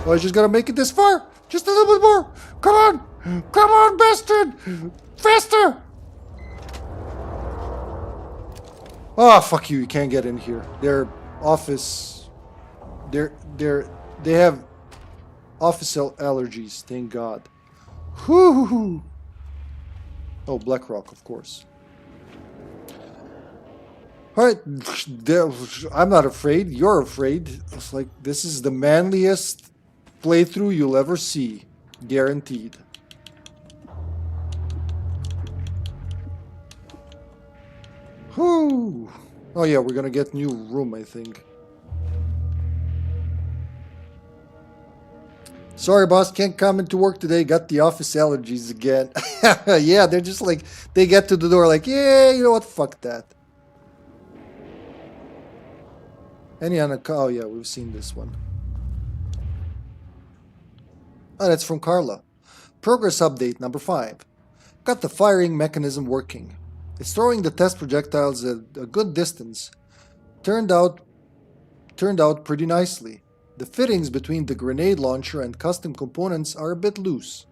Oh, I just gotta make it this far. Just a little bit more. Come on. Come on, bastard. Faster. Oh, fuck you. You can't get in here. Their office... They have office allergies, thank God. Whoo! Oh, BlackRock, of course. Alright, I'm not afraid. You're afraid. It's like, this is the manliest playthrough you'll ever see. Guaranteed. Whoo! Oh yeah, we're gonna get new room, I think. Sorry, boss, can't come into work today. Got the office allergies again. Yeah, they're just like, they get to the door like, yeah, you know what? Fuck that. Oh yeah, we've seen this one. Oh, that's from Carla. Progress update number 5. Got the firing mechanism working. It's throwing the test projectiles at a good distance. Turned out pretty nicely. The fittings between the grenade launcher and custom components are a bit loose.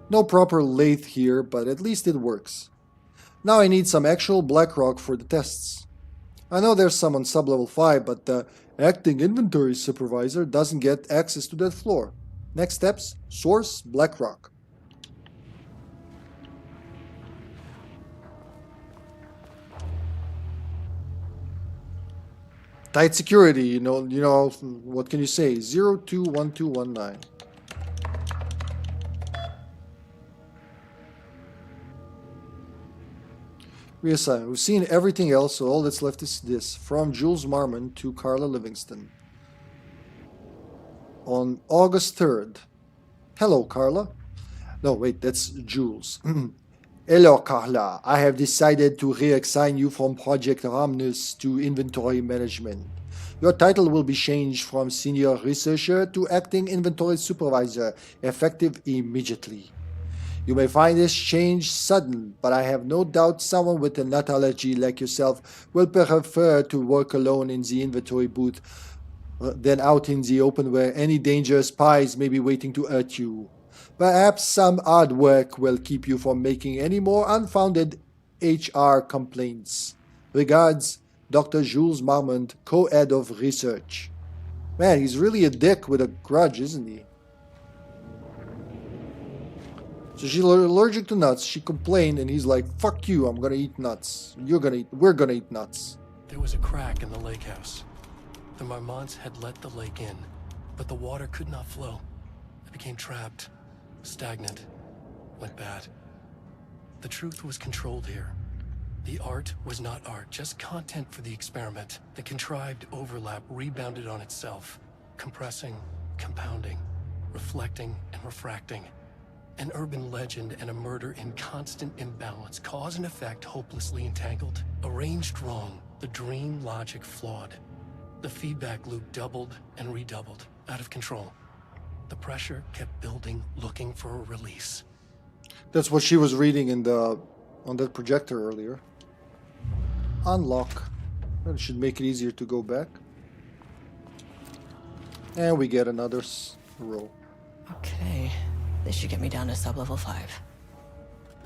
No proper lathe here, but at least it works. Now I need some actual BlackRock for the tests. I know there's some on sub-level 5, but the acting inventory supervisor doesn't get access to that floor. Next steps, source BlackRock. Tight security, you know, what can you say? 021219. Reassign. We've seen everything else, so all that's left is this. From Jules Marmon to Carla Livingston. On August 3rd. Hello, Carla. No, wait, that's Jules. Hello, Carla. I have decided to reassign you from Project Ramnus to Inventory Management. Your title will be changed from Senior Researcher to Acting Inventory Supervisor, effective immediately. You may find this change sudden, but I have no doubt someone with a nut allergy like yourself will prefer to work alone in the inventory booth than out in the open where any dangerous spies may be waiting to hurt you. Perhaps some odd work will keep you from making any more unfounded HR complaints. Regards, Dr. Jules Marmont, co-head of research. Man, he's really a dick with a grudge, isn't he? So she's allergic to nuts. She complained, and he's like, "Fuck you! I'm gonna eat nuts. We're gonna eat nuts." There was a crack in the lake house. The Marmonts had let the lake in, but the water could not flow. It became trapped, stagnant, went bad. The truth was controlled here. The art was not art, just content for the experiment. The contrived overlap rebounded on itself, compressing, compounding, reflecting, and refracting. An urban legend and a murder in constant imbalance, cause and effect hopelessly entangled. Arranged wrong, the dream logic flawed. The feedback loop doubled and redoubled, out of control. The pressure kept building, looking for a release. That's what she was reading in on that projector earlier. Unlock. That should make it easier to go back. And we get another roll. Okay, this should get me down to sub-level 5.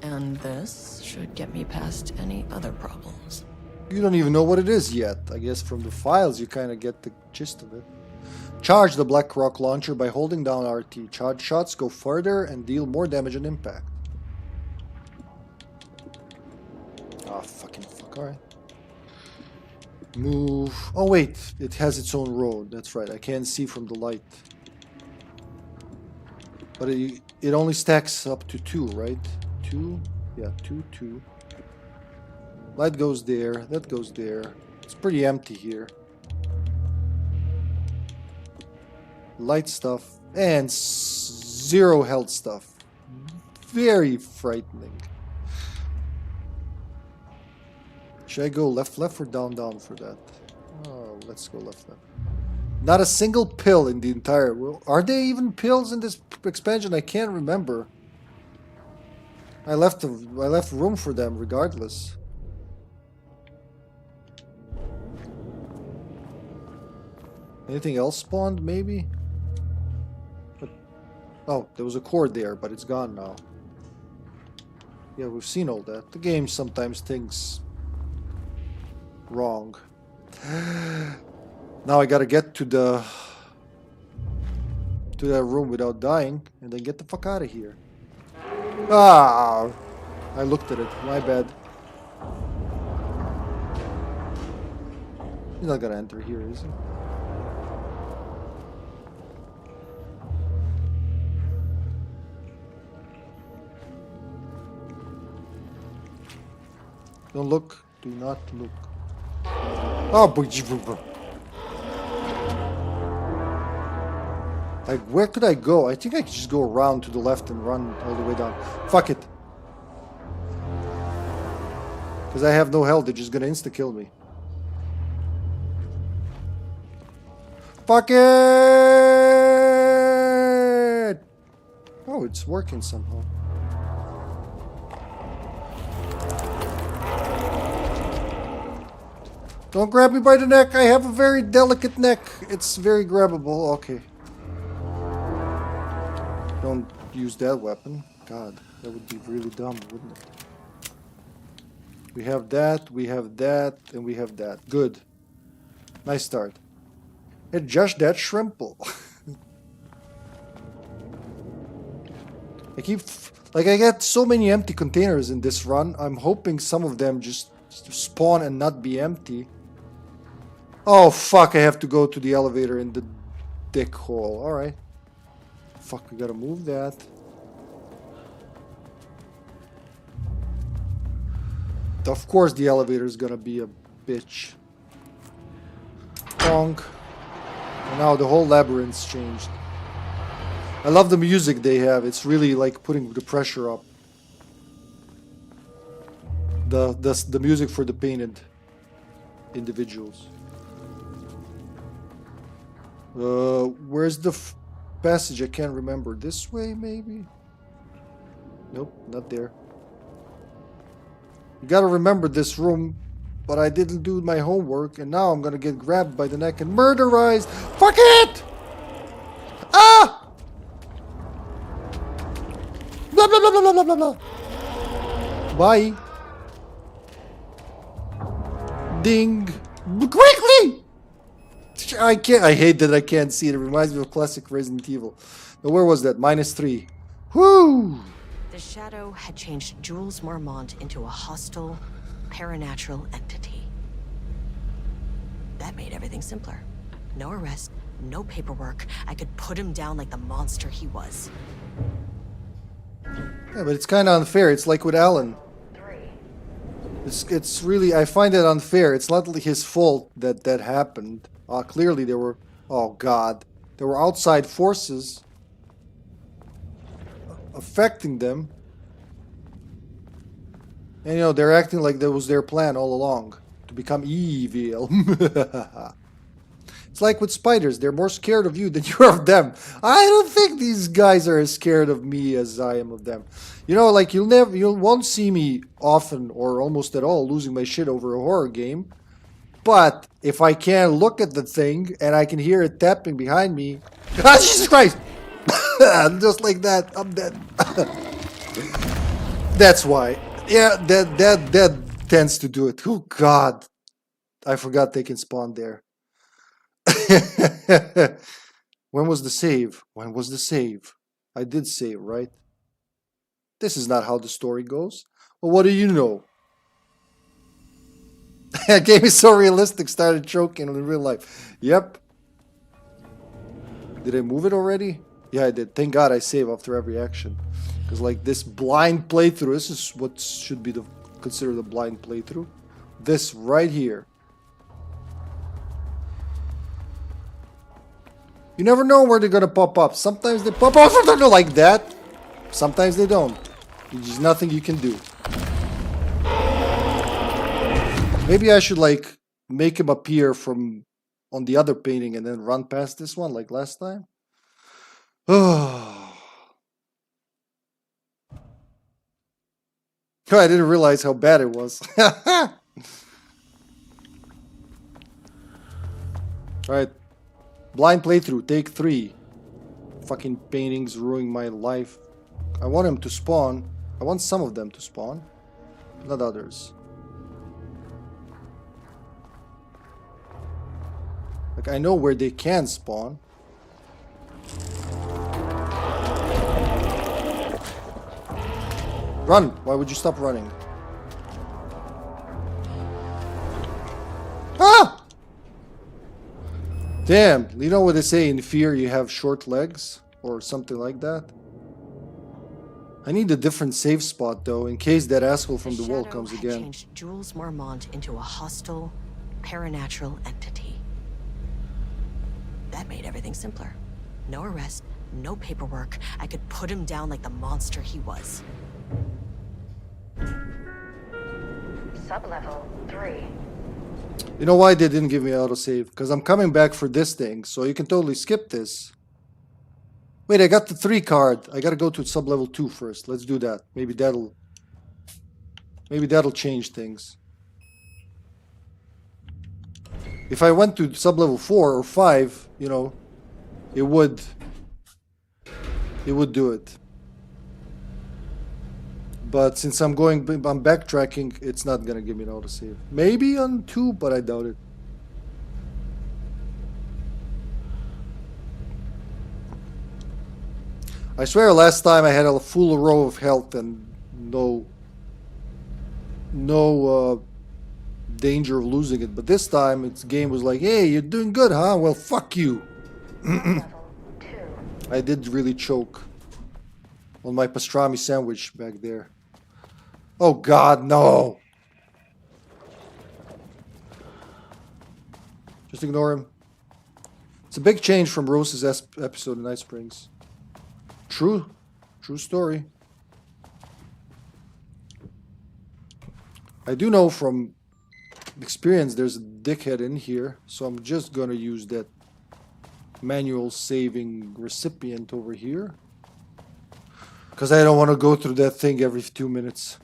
And this should get me past any other problems. You don't even know what it is yet. I guess from the files you kind of get the gist of it. Charge the Black Rock launcher by holding down RT. Charge shots go further and deal more damage and impact. Ah, fucking fuck, alright. Move. Oh wait, it has its own road. That's right, I can't see from the light. But it only stacks up to 2, right? 2? Yeah, 2, 2. Light goes there, that goes there. It's pretty empty here. Light stuff and 0 health stuff. Very frightening. Should I go left or down for that? Oh, let's go left. Not a single pill in the entire world. Are there even pills in this expansion? I can't remember. I left room for them regardless. Anything else spawned, maybe? Oh, there was a cord there, but it's gone now. Yeah, we've seen all that. The game sometimes thinks wrong. Now I gotta get to that room without dying, and then get the fuck out of here. Ah! I looked at it. My bad. He's not gonna enter here, is he? Don't look. Do not look. Oh, like, where could I go? I think I could just go around to the left and run all the way down. Fuck it. Because I have no health. They're just gonna insta-kill me. Fuck it! Oh, it's working somehow. Don't grab me by the neck. I have a very delicate neck. It's very grabbable. Okay. Don't use that weapon. God, that would be really dumb, wouldn't it? We have that, and we have that. Good. Nice start. It's just that shrimple. I get so many empty containers in this run. I'm hoping some of them just spawn and not be empty. Oh fuck, I have to go to the elevator in the dick hole. Alright. Fuck, we gotta move that. Of course the elevator is gonna be a bitch. Bonk. And now the whole labyrinth's changed. I love the music they have. It's really like putting the pressure up. The music for the painted individuals. Where's the passage? I can't remember. This way, maybe? Nope, not there. You gotta remember this room, but I didn't do my homework, and now I'm gonna get grabbed by the neck and murderized. Fuck it! Ah! Bye. Ding. Quickly! I can't. I hate that I can't see it. It reminds me of classic Resident Evil. Now, where was that? -3. Whoo! The Shadow had changed Jules Marmont into a hostile, paranatural entity. That made everything simpler. No arrest, no paperwork. I could put him down like the monster he was. Yeah, but it's kind of unfair. It's like with Alan. It's really, I find it unfair. It's not his fault that that happened. Clearly there were, oh God, there were outside forces affecting them. And you know, they're acting like that was their plan all along, to become evil. It's like with spiders, they're more scared of you than you are of them. I don't think these guys are as scared of me as I am of them. You know, like you won't see me often or almost at all losing my shit over a horror game. But if I can look at the thing and I can hear it tapping behind me, ah, Jesus Christ! Just like that, I'm dead. That's why. Yeah, that tends to do it. Oh God, I forgot they can spawn there. When was the save? When was the save? I did save, right? This is not how the story goes. Well, what do you know? That game is so realistic, started choking in real life. Yep. Did I move it already? Yeah, I did. Thank God I save after every action. Because like this blind playthrough, this is what should be considered a blind playthrough. This right here. You never know where they're gonna pop up. Sometimes they pop up like that. Sometimes they don't. There's nothing you can do. Maybe I should like make him appear from on the other painting and then run past this one like last time. Oh, I didn't realize how bad it was. Alright. Blind playthrough, take 3. Fucking paintings ruining my life. I want him to spawn. I want some of them to spawn, not others. Like, I know where they can spawn. Run! Why would you stop running? Ah! Damn, you know what they say, in fear you have short legs? Or something like that? I need a different safe spot though, in case that asshole from the wall comes again. Changed Jules Marmont into a hostile, paranatural entity. That made everything simpler. No arrest, no paperwork. I could put him down like the monster he was. Sublevel 3. You know why they didn't give me autosave? Because I'm coming back for this thing, so you can totally skip this. Wait, I got the 3 card. I gotta go to sublevel 2 first. Let's do that. Maybe that'll change things. If I went to sublevel 4 or 5, you know, it would do it. But since I'm backtracking, it's not gonna give me an autosave. Maybe on 2, but I doubt it. I swear last time I had a full row of health and no danger of losing it. But this time, its game was like, hey, you're doing good, huh? Well, fuck you. I did really choke on my pastrami sandwich back there. Oh God, no. Just ignore him. It's a big change from Rose's episode in Night Springs. True story. I do know from experience there's a dickhead in here, so I'm just gonna use that manual saving recipient over here. Because I don't want to go through that thing every 2 minutes.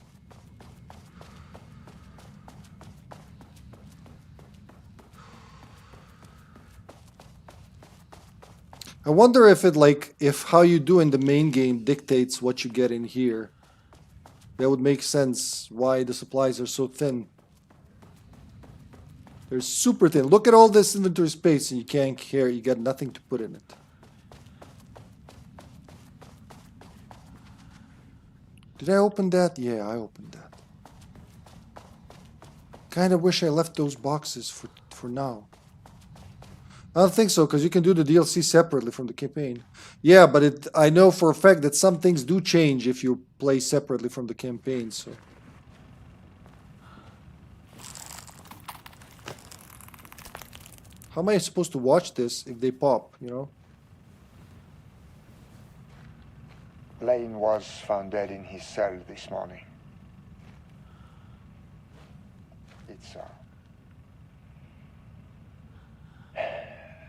I wonder if it if how you do in the main game dictates what you get in here. That would make sense why the supplies are so thin. They're super thin. Look at all this inventory space and you can't carry. You got nothing to put in it. Did I open that? Yeah, I opened that. Kind of wish I left those boxes for now. I don't think so, because you can do the DLC separately from the campaign. Yeah, but I know for a fact that some things do change if you play separately from the campaign, so... How am I supposed to watch this if they pop, you know? Lane was found dead in his cell this morning. It's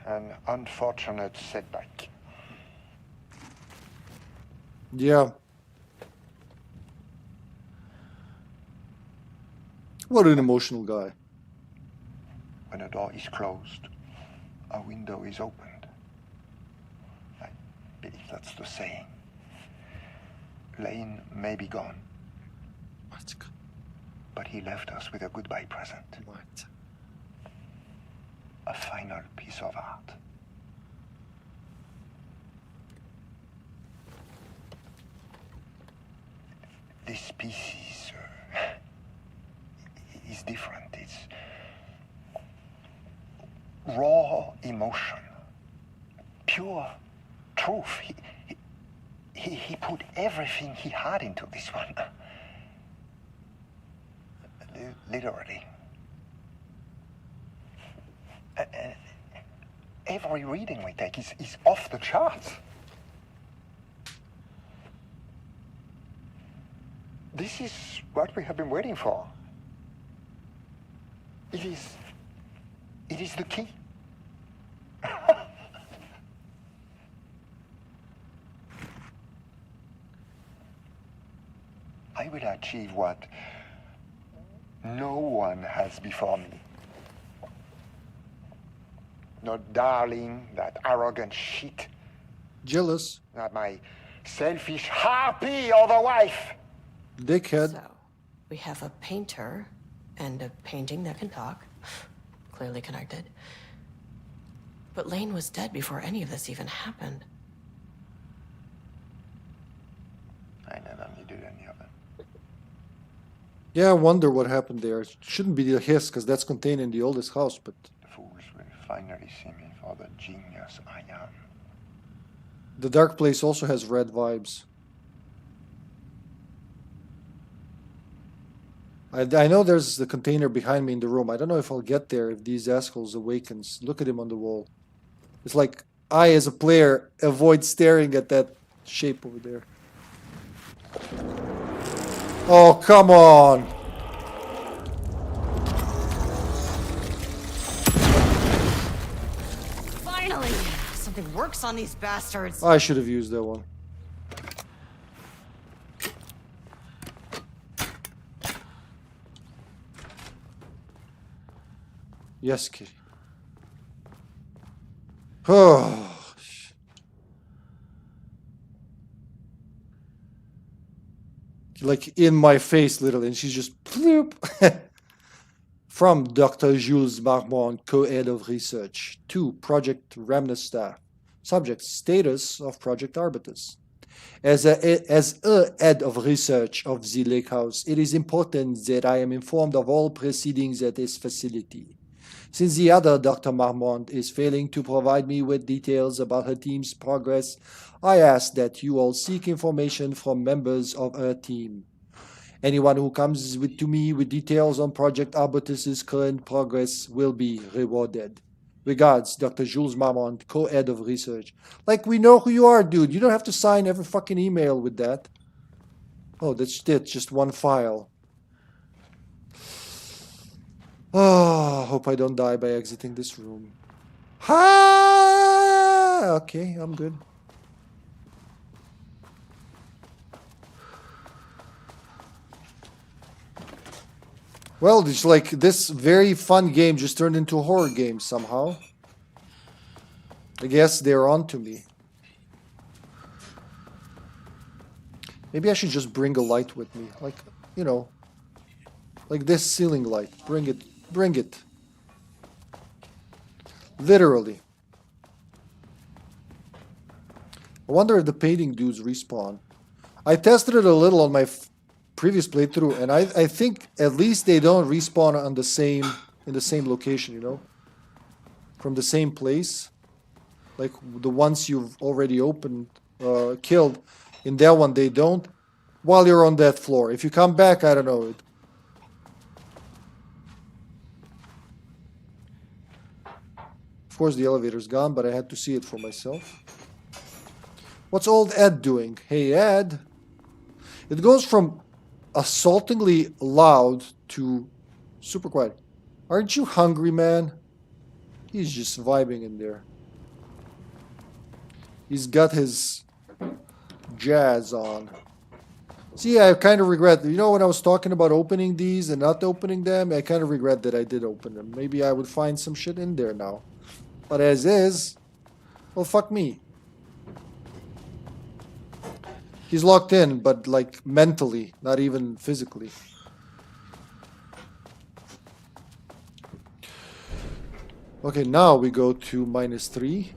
an unfortunate setback. Yeah. What an emotional guy. When a door is closed, a window is opened. I believe that's the saying. Lane may be gone. What? But he left us with a goodbye present. What? A final piece of art. This piece is different. It's raw emotion, pure truth. He put everything he had into this one. Literally. Every reading we take is off the charts. This is what we have been waiting for. It is the key. I will achieve what no one has before me. Not darling, that arrogant shit. Jealous. Not my selfish harpy or the wife. Dickhead. So, we have a painter and a painting that can talk. Clearly connected. But Lane was dead before any of this even happened. I never needed any of it. Yeah, I wonder what happened there. It shouldn't be the hiss, because that's contained in the oldest house, but... The fools will finally see me for the genius I am. The dark place also has red vibes. I know there's the container behind me in the room. I don't know if I'll get there if these assholes awakens. Look at him on the wall. It's like I, as a player, avoid staring at that shape over there. Oh, come on! Finally! Something works on these bastards! I should have used that one. Yes, Kitty. Oh. Like in my face, literally, and she's just bloop. From Dr. Jules Marmont, co-head of research, to Project Remnant staff. Subject: status of Project Arbutus. As a head of research of the Lake House, it is important that I am informed of all proceedings at this facility. Since the other Dr. Marmont is failing to provide me with details about her team's progress, I ask that you all seek information from members of her team. Anyone who comes to me with details on Project Arbutus's current progress will be rewarded. Regards, Dr. Jules Marmont, co-head of research. Like, we know who you are, dude. You don't have to sign every fucking email with that. Oh, that's it. Just one file. Oh, hope I don't die by exiting this room. Ha! Okay, I'm good. Well, it's like this very fun game just turned into a horror game somehow. I guess they're on to me. Maybe I should just bring a light with me. Like, you know, like this ceiling light. Bring it. Bring it. Literally. I wonder if the painting dudes respawn. I tested it a little on my previous playthrough, and I think at least they don't respawn on the same in the same location, you know, from the same place. Like the ones you've already opened, killed. In that one, they don't. While you're on that floor, if you come back, I don't know. Of course, the elevator's gone, but I had to see it for myself. What's old Ed doing? Hey, Ed. It goes from assaultingly loud to super quiet. Aren't you hungry, man? He's just vibing in there. He's got his jazz on. See, I kind of regret, you know, when I was talking about opening these and not opening them, I kind of regret that I did open them. Maybe I would find some shit in there now. But as is, well, fuck me. He's locked in, but like mentally, not even physically. Okay, now we go to -3.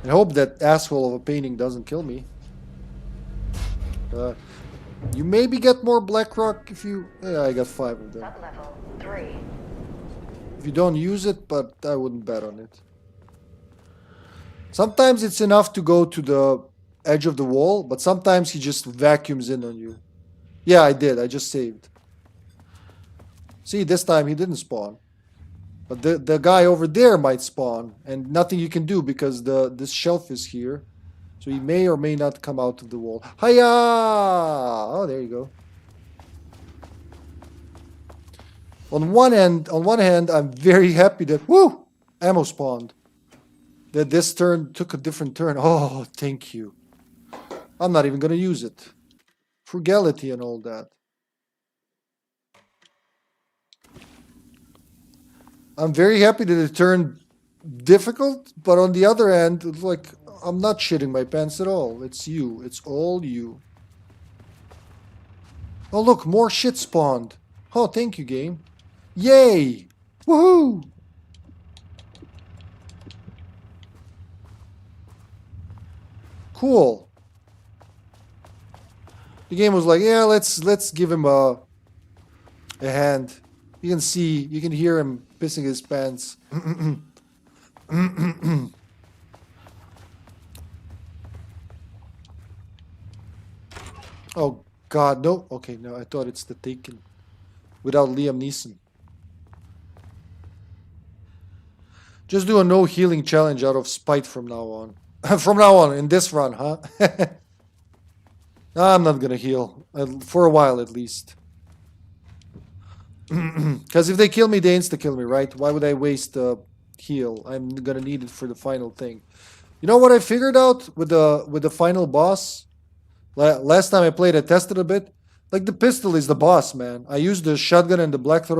And hope that asshole of a painting doesn't kill me. You maybe get more black rock if you... Yeah, I got 5 of them. Level 3. If you don't use it, but I wouldn't bet on it. Sometimes it's enough to go to the edge of the wall, but sometimes he just vacuums in on you. Yeah, I did. I just saved. See, this time he didn't spawn. But the guy over there might spawn, and nothing you can do because this shelf is here. So he may or may not come out of the wall. Hiya! Oh, there you go. On one hand, I'm very happy that ammo spawned. That this turn took a different turn. Oh, thank you. I'm not even gonna use it. Frugality and all that. I'm very happy that it turned difficult, but on the other hand, it's like, I'm not shitting my pants at all. It's you. It's all you. Oh, look, more shit spawned. Oh, thank you, game. Yay! Woohoo! Cool. The game was like, yeah, let's give him a hand. You can see, you can hear him pissing his pants. Oh God, no. Okay, no, I thought it's the Taken without Liam Neeson. Just do a no healing challenge out of spite from now on. From now on, in this run, huh? I'm not gonna heal. For a while, at least. Because if they kill me, they insta-kill me, right? Why would I waste heal? I'm gonna need it for the final thing. You know what I figured out with the final boss? Last time I played, I tested a bit. Like, the pistol is the boss, man. I used the shotgun and the black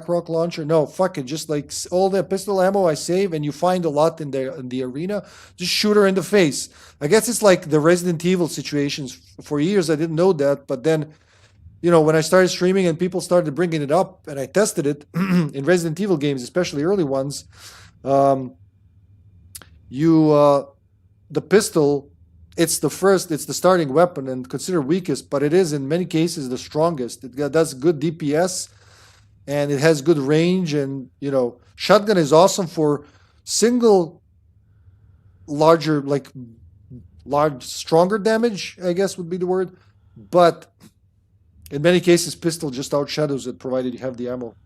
rock launcher. No, fuck it. Just like all the pistol ammo I save, and you find a lot in the arena. Just shoot her in the face. I guess it's like the Resident Evil situations. For years, I didn't know that. But then, you know, when I started streaming and people started bringing it up, and I tested it in Resident Evil games, especially early ones, the pistol... It's the starting weapon and considered weakest, but it is in many cases the strongest. It does good DPS and it has good range, and you know, shotgun is awesome for single larger, like stronger damage, I guess would be the word. But in many cases, pistol just outshadows it, provided you have the ammo.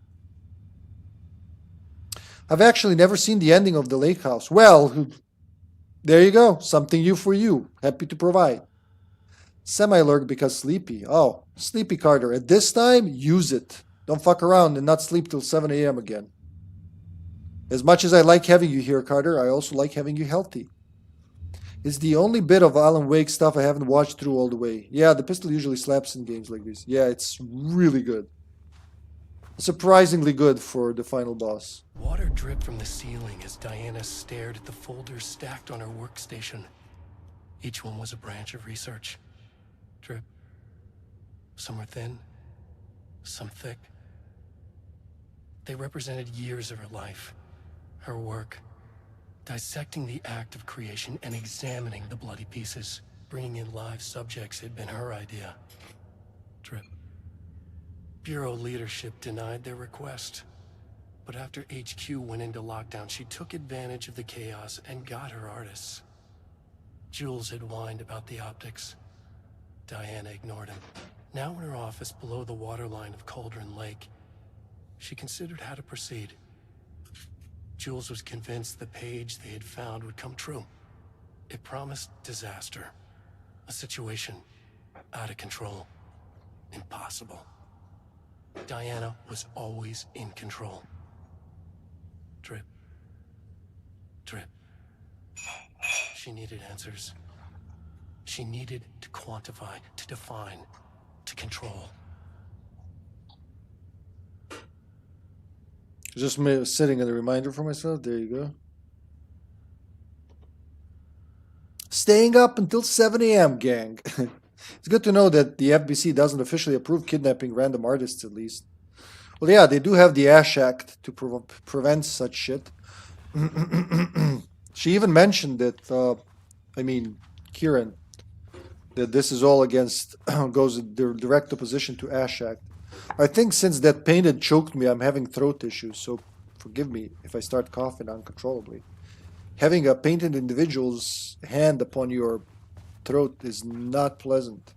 I've actually never seen the ending of the Lake House. Well, there you go. Something new for you. Happy to provide. Semi-lurk because sleepy. Oh, sleepy Carter. At this time, use it. Don't fuck around and not sleep till 7 a.m. again. As much as I like having you here, Carter, I also like having you healthy. It's the only bit of Alan Wake stuff I haven't watched through all the way. Yeah, the pistol usually slaps in games like this. Yeah, it's really good. Surprisingly good for the final boss. Water dripped from the ceiling as Diana stared at the folders stacked on her workstation. Each one was a branch of research. Drip. Some were thin, some thick. They represented years of her life, her work, dissecting the act of creation and examining the bloody pieces. Bringing in live subjects had been her idea. Drip. Bureau leadership denied their request. But after HQ went into lockdown, she took advantage of the chaos and got her artists. Jules had whined about the optics. Diana ignored him. Now in her office below the waterline of Cauldron Lake, she considered how to proceed. Jules was convinced the page they had found would come true. It promised disaster. A situation out of control. Impossible. Diana was always in control. Drip. Drip. She needed answers. She needed to quantify, to define, to control. Just setting a reminder for myself. There you go. Staying up until 7 a.m., gang. It's good to know that the FBC doesn't officially approve kidnapping random artists, at least. Well, yeah, they do have the Ash Act to prevent such shit. She even mentioned that, Kieran, that this is all against, goes in direct opposition to Ash Act. I think since that pain had choked me, I'm having throat issues, so forgive me if I start coughing uncontrollably. Having a painted individual's hand upon your throat is not pleasant.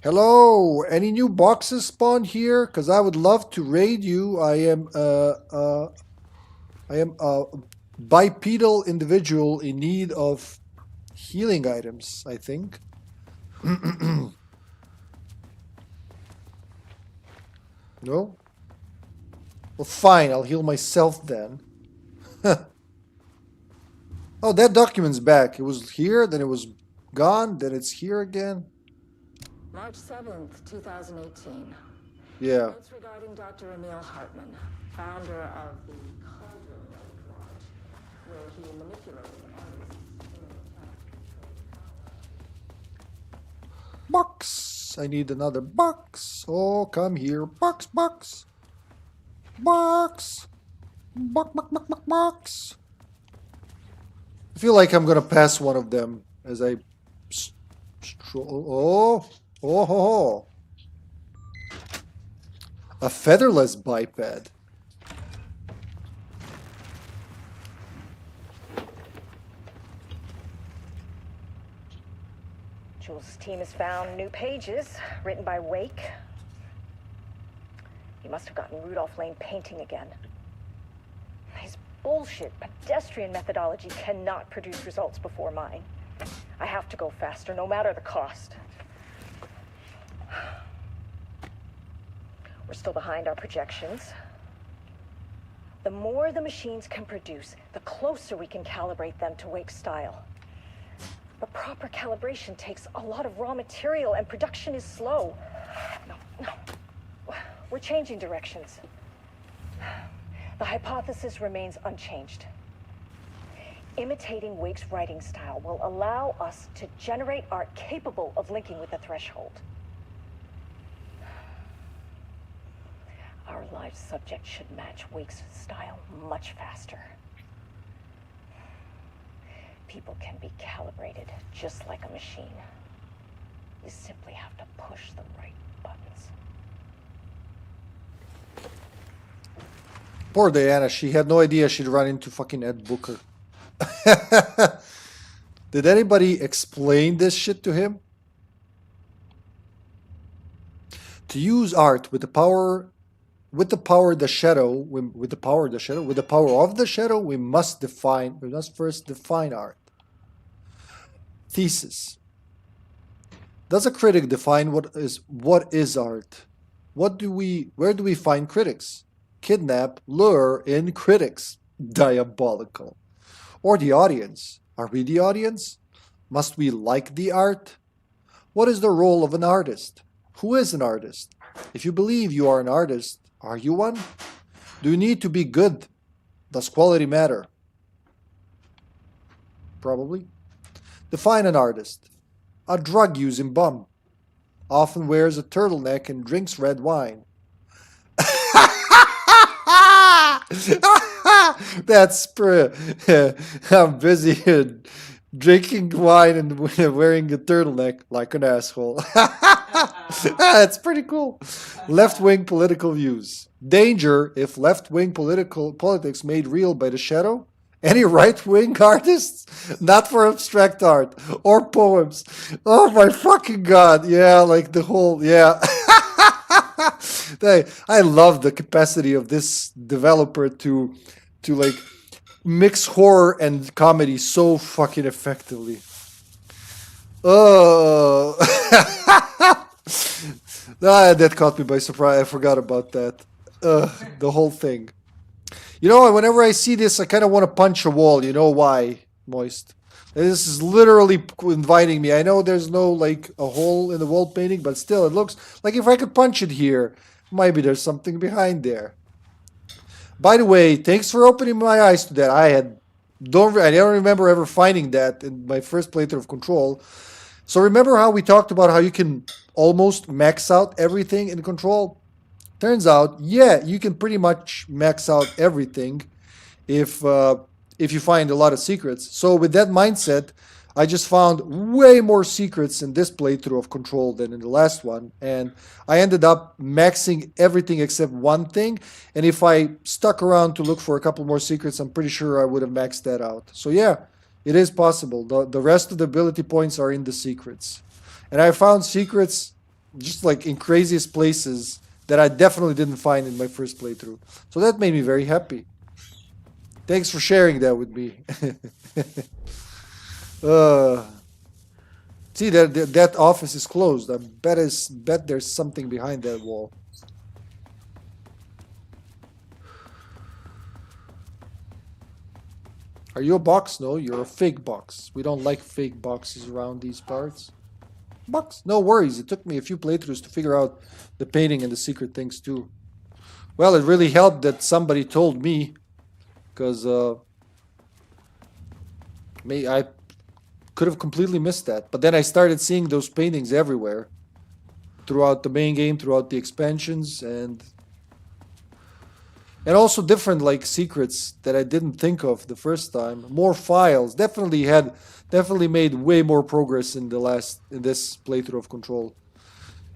Hello, any new boxes spawned here? Because I would love to raid you. I am a bipedal individual in need of healing items, I think. No? Well, fine, I'll heal myself then. Oh, that document's back. It was here, then it was gone, then it's here again. March 7th, 2018. Yeah. Notes regarding Dr. Emil Hartman, founder of the Cauldron Lodge, where he manipulated artists. Box! I need another box. Oh, come here. Box, box. Box. Box. I feel like I'm gonna pass one of them as I stroll. Oh. A featherless biped. Jules' team has found new pages written by Wake. He must have gotten Rudolph Lane painting again. His bullshit pedestrian methodology cannot produce results before mine. I have to go faster, no matter the cost. We're still behind our projections. The more the machines can produce, the closer we can calibrate them to Wake's style. But proper calibration takes a lot of raw material, and production is slow. No. We're changing directions. The hypothesis remains unchanged. Imitating Wake's writing style will allow us to generate art capable of linking with the threshold. Our live subject should match Wake's style much faster. People can be calibrated just like a machine. You simply have to push the right buttons. Poor Diana, she had no idea she'd run into fucking Ed Booker. Did anybody explain this shit to him? To use art with the power of the shadow, we must first define art. Thesis. Does a critic define what is art? Where do we find critics? Kidnap, lure in critics. Diabolical. Or the audience. Are we the audience? Must we like the art? What is the role of an artist? Who is an artist? If you believe you are an artist, are you one? Do you need to be good? Does quality matter? Probably. Define an artist. A drug-using bum. Often wears a turtleneck and drinks red wine. That's I'm busy drinking wine and wearing a turtleneck like an asshole. That's pretty cool. Left-wing political views. Danger if left-wing politics made real by the shadow. Any right-wing artists? Not for abstract art or poems. Oh my fucking god. Yeah, like the whole, yeah. I love the capacity of this developer to like mix horror and comedy so fucking effectively. Oh. That caught me by surprise. I forgot about that. The whole thing. You know, whenever I see this, I kind of want to punch a wall. You know why, Moist? This is literally inviting me. I know there's no, like, a hole in the wall painting, but still, it looks like if I could punch it here, maybe there's something behind there. By the way, thanks for opening my eyes to that. I don't remember ever finding that in my first playthrough of Control. So remember how we talked about how you can almost max out everything in Control? Turns out, yeah, you can pretty much max out everything if you find a lot of secrets. So with that mindset, I just found way more secrets in this playthrough of Control than in the last one. And I ended up maxing everything except one thing. And if I stuck around to look for a couple more secrets, I'm pretty sure I would have maxed that out. So yeah, it is possible. The rest of the ability points are in the secrets. And I found secrets just like in craziest places that I definitely didn't find in my first playthrough. So that made me very happy. Thanks for sharing that with me. See, that office is closed. I bet there's something behind that wall. Are you a box? No, you're a fake box. We don't like fake boxes around these parts. Box. No worries. It took me a few playthroughs to figure out the painting and the secret things too. Well, it really helped that somebody told me, because I could have completely missed that. But then I started seeing those paintings everywhere throughout the main game, throughout the expansions, and also different like secrets that I didn't think of the first time. More files. Definitely made way more progress in this playthrough of Control.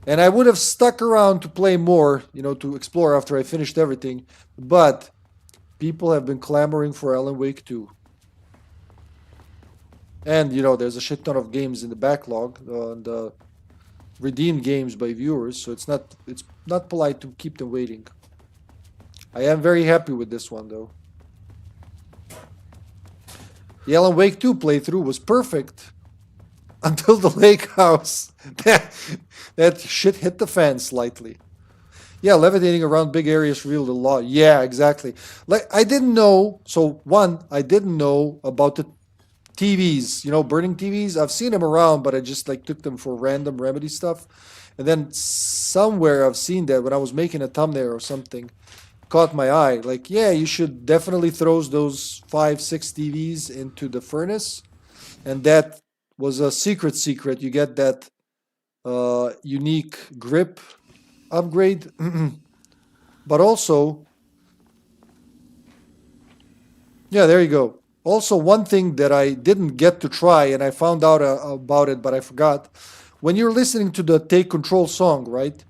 And I would have stuck around to play more, you know, to explore after I finished everything. But people have been clamoring for Alan Wake 2. And, you know, there's a shit ton of games in the backlog, and redeemed games by viewers, so it's not polite to keep them waiting. I am very happy with this one, though. The Alan Wake 2 playthrough was perfect until the lake house. That shit hit the fan slightly. Yeah, levitating around big areas revealed a lot. Yeah, exactly. Like, I didn't know. So, one, I didn't know about the TVs, you know, burning TVs. I've seen them around, but I just like took them for random remedy stuff. And then somewhere I've seen that when I was making a thumbnail or something, caught my eye. Like, yeah, you should definitely throw those 5-6 TVs into the furnace. And that was a secret. You get that unique grip upgrade. But also, yeah, there you go. Also, one thing that I didn't get to try, and I found out about it, but I forgot. When you're listening to the Take Control song, right?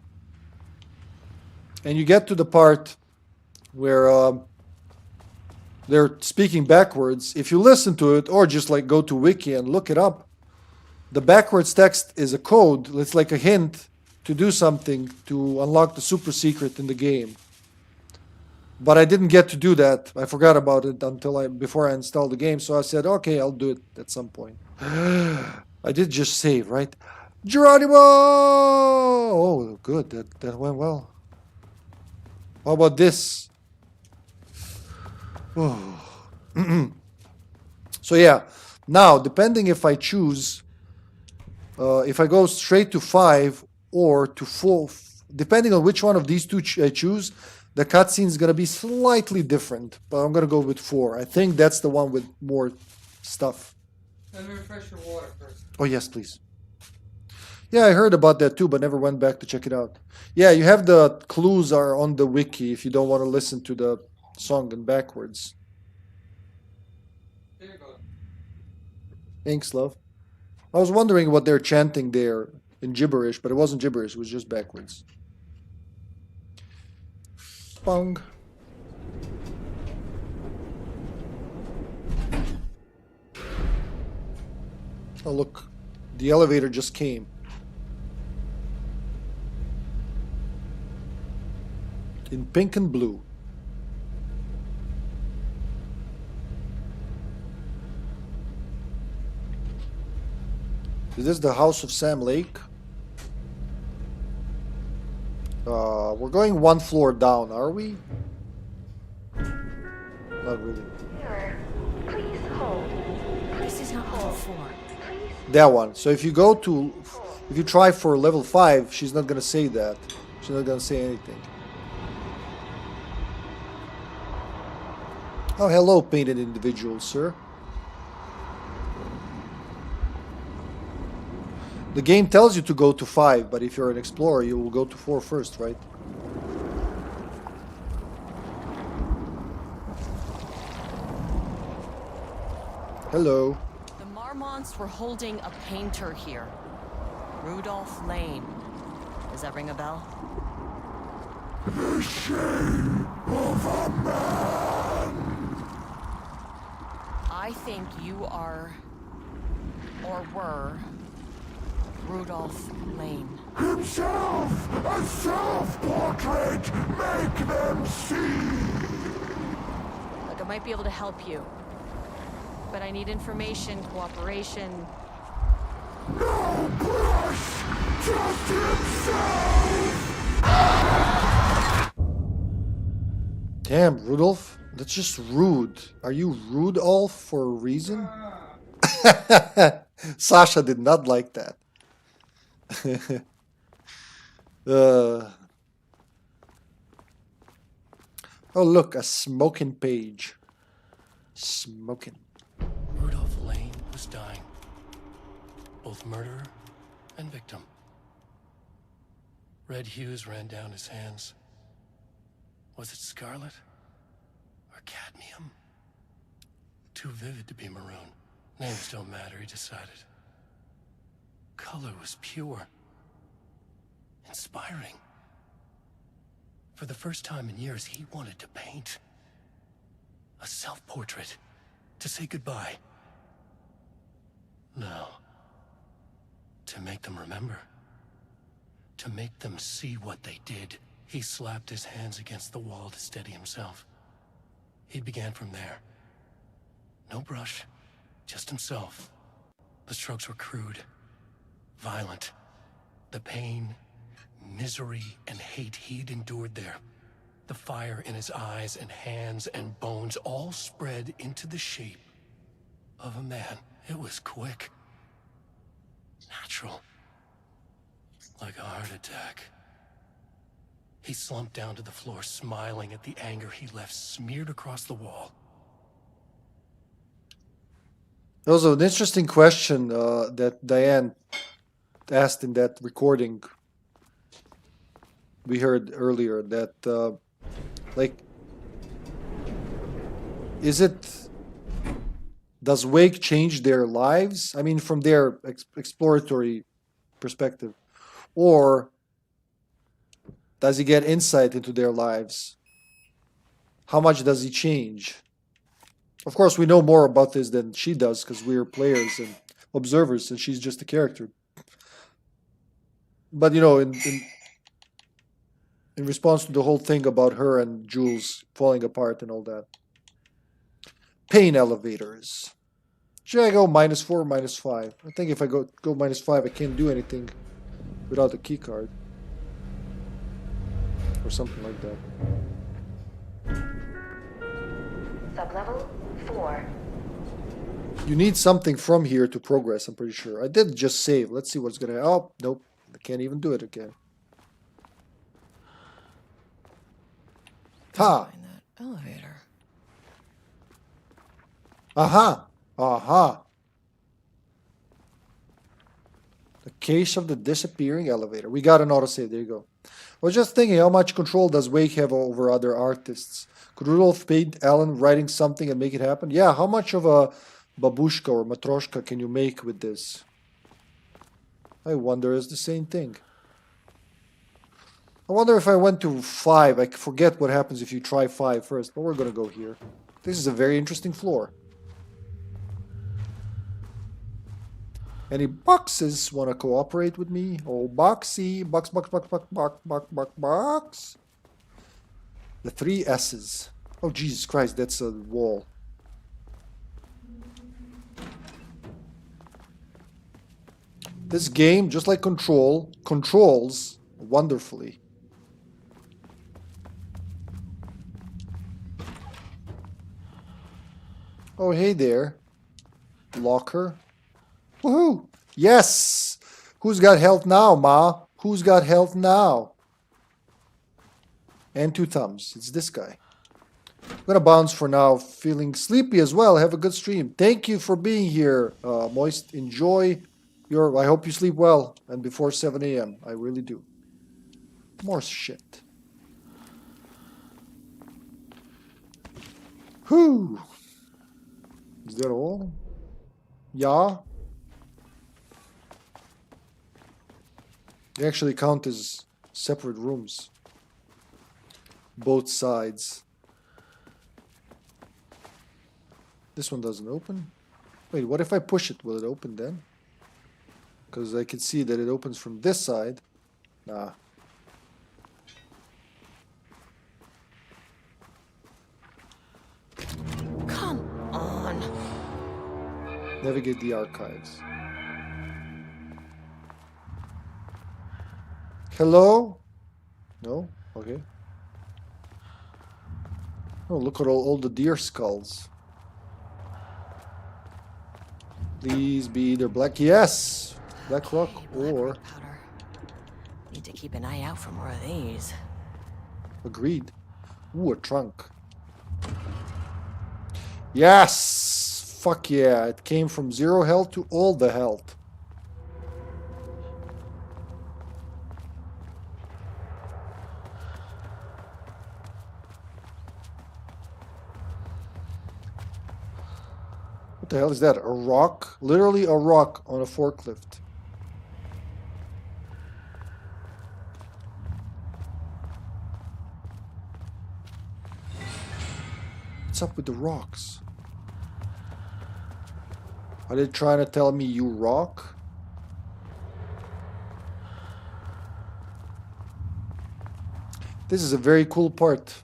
And you get to the part where they're speaking backwards. If you listen to it, or just like go to Wiki and look it up, the backwards text is a code. It's like a hint to do something to unlock the super secret in the game. But I didn't get to do that. I forgot about it before I installed the game. So I said, okay, I'll do it at some point. I did just save, right? Geronimo! Oh, good. That went well. How about this? Oh. So yeah, now depending if I choose, if I go straight to 5 or to depending on which one of these two I choose, the cutscene is going to be slightly different. But I'm going to go with 4. I think that's the one with more stuff. Let me refresh your water first. Oh, yes, please. Yeah, I heard about that too, but never went back to check it out. Yeah, you have the clues are on the wiki if you don't want to listen to the song in backwards. There you go. Thanks, love. I was wondering what they're chanting there in gibberish, but it wasn't gibberish, it was just backwards. Spong. Oh, look. The elevator just came. In pink and blue. Is this the house of Sam Lake? We're going 1 floor down, are we? Not really. Please hold. This is not level 4. That one. So if you go to, if you try for level 5, she's not gonna say that. She's not gonna say anything. Oh, hello, painted individual, sir. The game tells you to go to 5, but if you're an explorer, you will go to 4 first, right? Hello. The Marmonts were holding a painter here. Rudolph Lane. Does that ring a bell? The shame of a man. I think you are, or were, Rudolph Lane. Himself! A self-portrait! Make them see! Look, I might be able to help you. But I need information, cooperation. No brush! Just himself! Damn, Rudolph. That's just rude. Are you Rudolph for a reason? Sasha did not like that. Oh, look, a smoking page. Smoking. Rudolph Lane was dying. Both murderer and victim. Red hues ran down his hands. Was it scarlet? Or cadmium? Too vivid to be maroon. Names don't matter, he decided. Color was pure. Inspiring. For the first time in years, he wanted to paint. A self-portrait. To say goodbye. No. To make them remember. To make them see what they did. He slapped his hands against the wall to steady himself. He began from there. No brush, just himself. The strokes were crude, violent. The pain, misery, and hate he'd endured there. The fire in his eyes and hands and bones all spread into the shape of a man. It was quick. Natural. Like a heart attack. He slumped down to the floor, smiling at the anger he left smeared across the wall. There was an interesting question that Diane asked in that recording we heard earlier. That, like, does Wake change their lives? I mean, from their exploratory perspective, or does he get insight into their lives? How much does he change? Of course, we know more about this than she does because we're players and observers, and she's just a character. But, you know, in response to the whole thing about her and Jules falling apart and all that. Pain elevators. Should I go -4, -5? I think if I go -5, I can't do anything without the key card. Or something like that. Sublevel 4. You need something from here to progress, I'm pretty sure. I did just save. Let's see what's gonna... Oh, nope. I can't even do it again. Ha! Elevator. Aha! Aha! The case of the disappearing elevator. We got an autosave. There you go. I was just thinking, how much control does Wake have over other artists? Could Rudolph paint Alan writing something and make it happen? Yeah, how much of a babushka or matroshka can you make with this? I wonder, is the same thing. I wonder if I went to 5. I forget what happens if you try 5 first, but we're gonna go here. This is a very interesting floor. Any boxes want to cooperate with me? Oh, boxy. Box, box, box, box, box, box, box, box. The 3 S's. Oh, Jesus Christ, that's a wall. This game, just like Control, controls wonderfully. Oh, hey there. Locker. Woohoo! Yes! Who's got health now, Ma? Who's got health now? And 2 thumbs. It's this guy. I'm gonna bounce for now. Feeling sleepy as well. Have a good stream. Thank you for being here, Moist. Enjoy your... I hope you sleep well. And before 7 a.m. I really do. More shit. Whew. Is that all? Yeah. They actually count as separate rooms. Both sides. This one doesn't open. Wait, what if I push it? Will it open then? Because I can see that it opens from this side. Nah. Come on. Navigate the archives. Hello? No? Okay. Oh, look at all the deer skulls. Please be either black. Yes! Black rock or... Powder. Need to keep an eye out for more of these. Agreed. Ooh, a trunk. Yes! Fuck yeah. It came from 0 health to all the health. What the hell is that? A rock? Literally a rock on a forklift. What's up with the rocks? Are they trying to tell me you rock? This is a very cool part.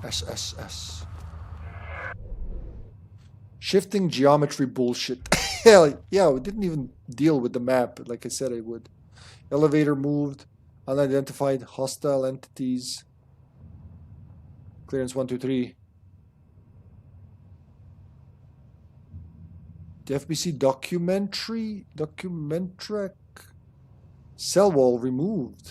SSS. Shifting geometry bullshit. Hell yeah, we didn't even deal with the map like I said I would. Elevator moved. Unidentified hostile entities. Clearance 1, 2, 3. The FBC documentary? Documentric? Cell wall removed.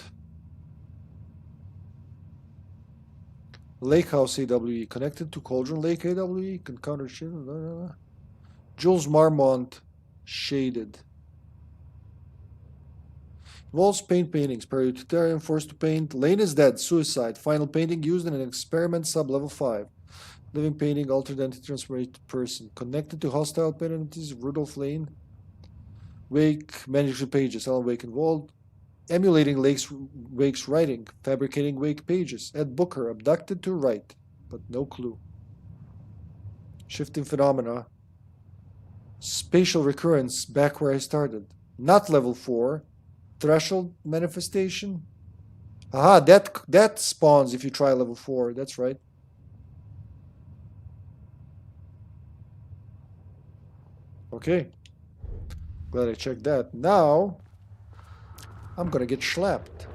Lake House AWE. Connected to Cauldron Lake AWE. Encounter shit. Jules Marmont. Shaded. Involves paintings. Perioditarian forced to paint. Lane is dead. Suicide. Final painting used in an experiment sub-level 5. Living painting. Altered entity transformed person. Connected to hostile entities. Rudolph Lane. Wake. Manuscript pages. Alan Wake involved. Emulating Wake's writing. Fabricating Wake pages. Ed Booker. Abducted to write. But no clue. Shifting phenomena. Spatial recurrence. Back where I started. Not level 4. Threshold manifestation. Aha, that spawns if you try level 4. That's right. Okay. Glad I checked that. Now, I'm gonna get slapped.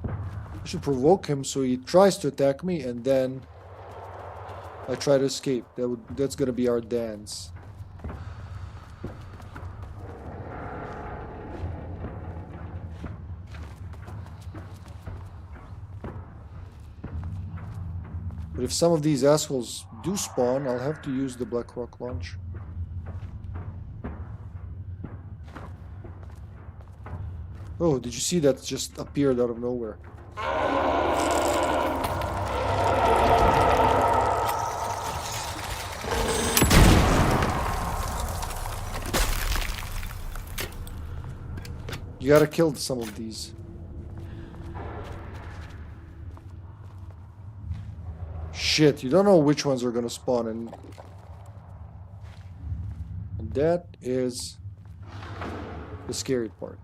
I should provoke him so he tries to attack me and then I try to escape. That's gonna be our dance. But if some of these assholes do spawn, I'll have to use the Black Rock launch. Oh, did you see that just appeared out of nowhere? You gotta kill some of these. Shit, you don't know which ones are gonna spawn, and that is the scary part.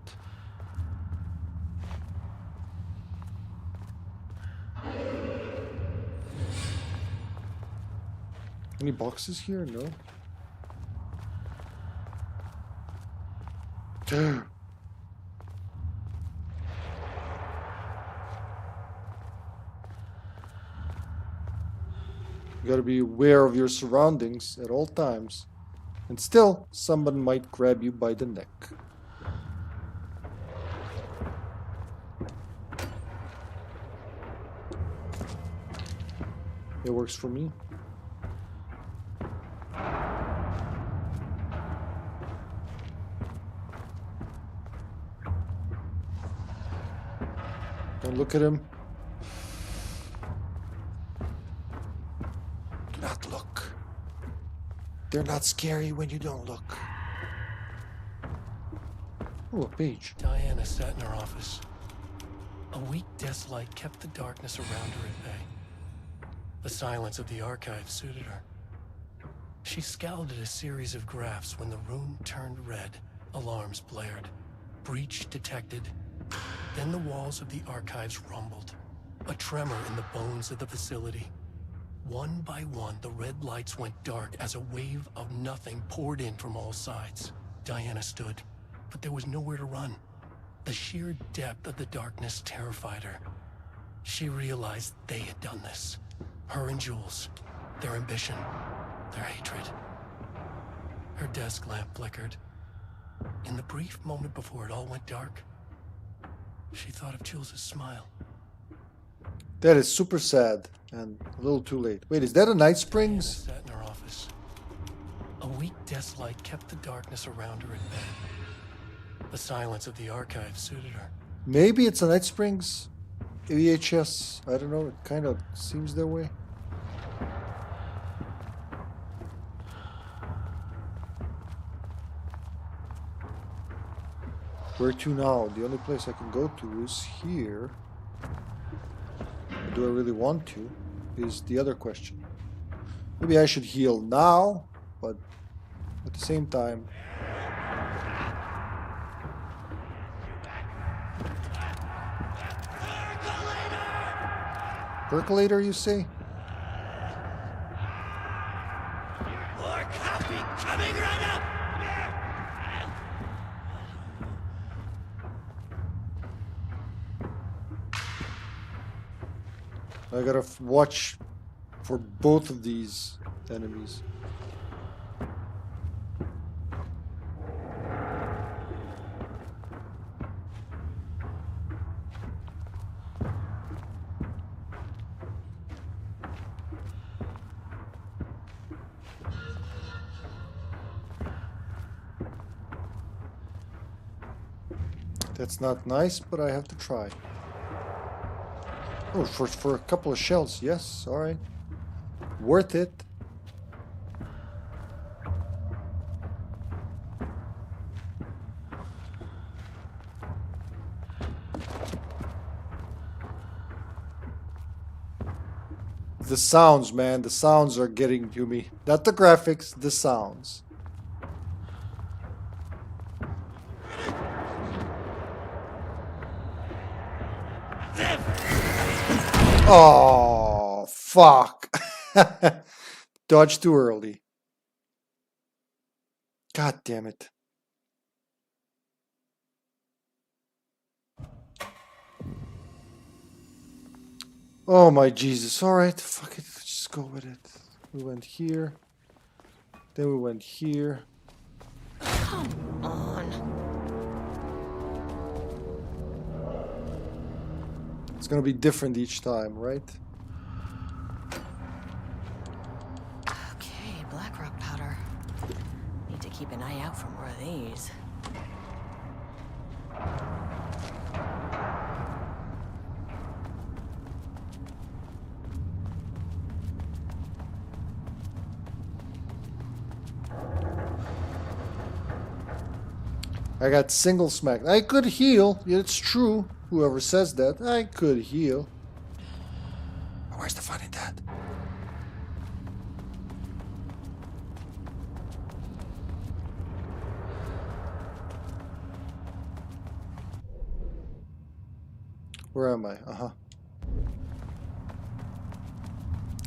Any boxes here? No. Damn. You gotta be aware of your surroundings at all times. And still, someone might grab you by the neck. It works for me. Don't look at him. Do not look. They're not scary when you don't look. Oh, a page. Diana sat in her office. A weak desk light kept the darkness around her at bay. The silence of the archive suited her. She scowled at a series of graphs when the room turned red. Alarms blared. Breach detected. Then the walls of the archives rumbled. A tremor in the bones of the facility. One by one, the red lights went dark as a wave of nothing poured in from all sides. Diana stood, but there was nowhere to run. The sheer depth of the darkness terrified her. She realized they had done this. Her and Jules. Their ambition. Their hatred. Her desk lamp flickered. In the brief moment before it all went dark, she thought of Jules' smile. That is super sad and a little too late. Wait, is that a Night Springs? Diana sat in her office. A weak desk light kept the darkness around her at bay. The silence of the archive suited her. Maybe it's a Night Springs VHS. I don't know. It kind of seems that way. Where to now? The only place I can go to is here. Do I really want to? Is the other question. Maybe I should heal now, but at the same time. Percolator, you say? More coffee coming right up! I gotta watch for both of these enemies. That's not nice, but I have to try. Oh, for a couple of shells, yes, alright. Worth it. The sounds, man, the sounds are getting to me. Not the graphics, the sounds. Oh, fuck. Dodge too early. God damn it. Oh my Jesus. Alright, fuck it. Just go with it. We went here. Then we went here. Come on. It's gonna be different each time, right? keep an eye out for more of these. I got single smacked. I could heal. It's true. Whoever says that, I could heal. Where's the fun in that? Where am I? Uh-huh.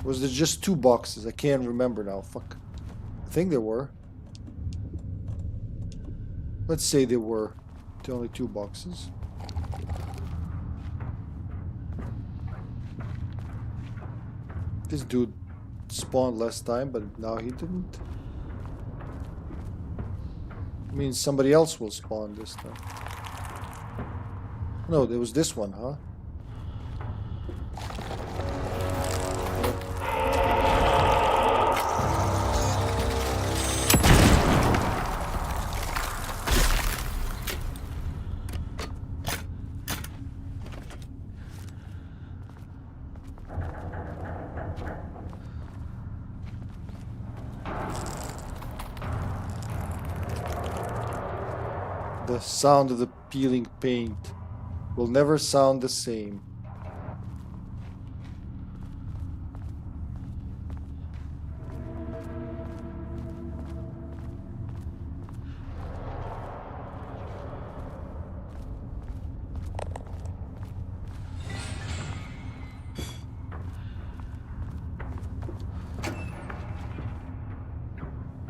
Was there just 2 boxes? I can't remember now. Fuck. I think there were. Let's say there were. Only 2 boxes. This dude spawned last time, but now he didn't. Means somebody else will spawn this time. No, there was this one, huh? The sound of the peeling paint will never sound the same.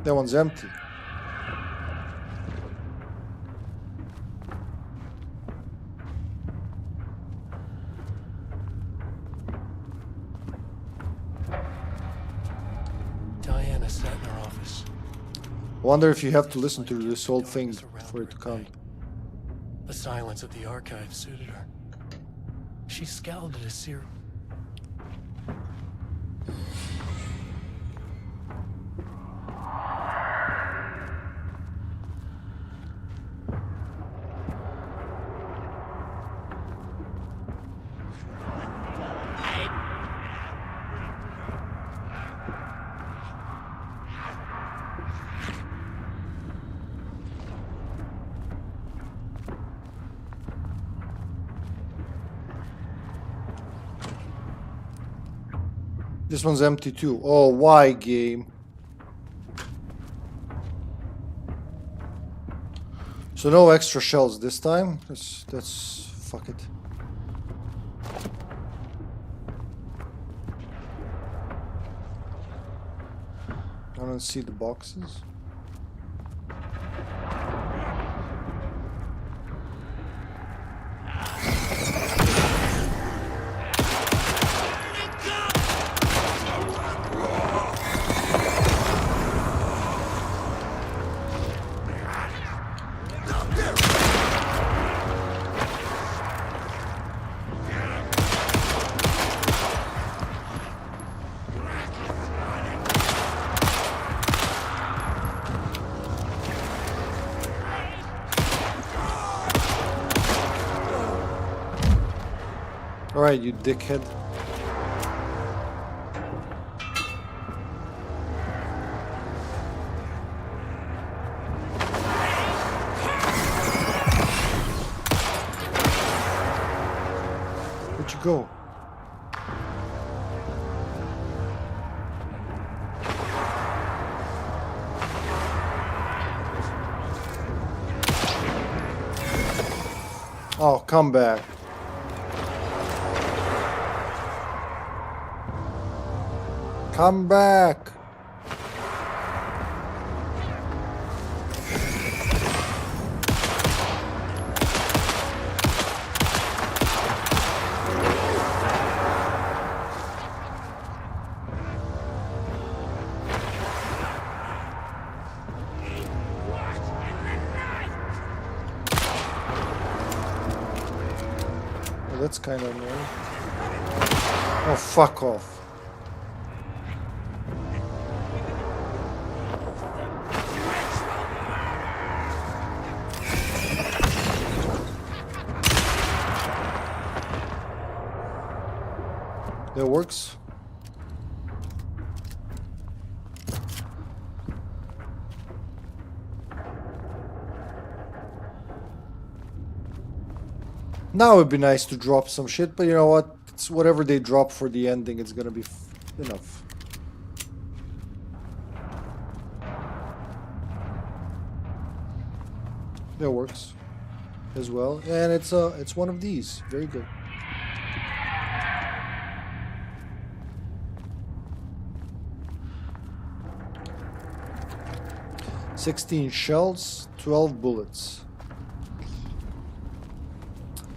That one's empty. Wonder if you have to listen to this whole thing for it to count. The silence of the archive suited her. She scowled at a series. This one's empty too. Oh, why, game? So no extra shells this time. That's fuck it. I don't see the boxes. Alright, you dickhead. Where'd you go? Oh, come back. Come back. Well, that's kind of annoying. Oh, fuck off. That works. Now it'd be nice to drop some shit, but you know what? It's whatever they drop for the ending, it's gonna be enough. That works as well, and it's one of these. Very good. $16 shells, 12 bullets.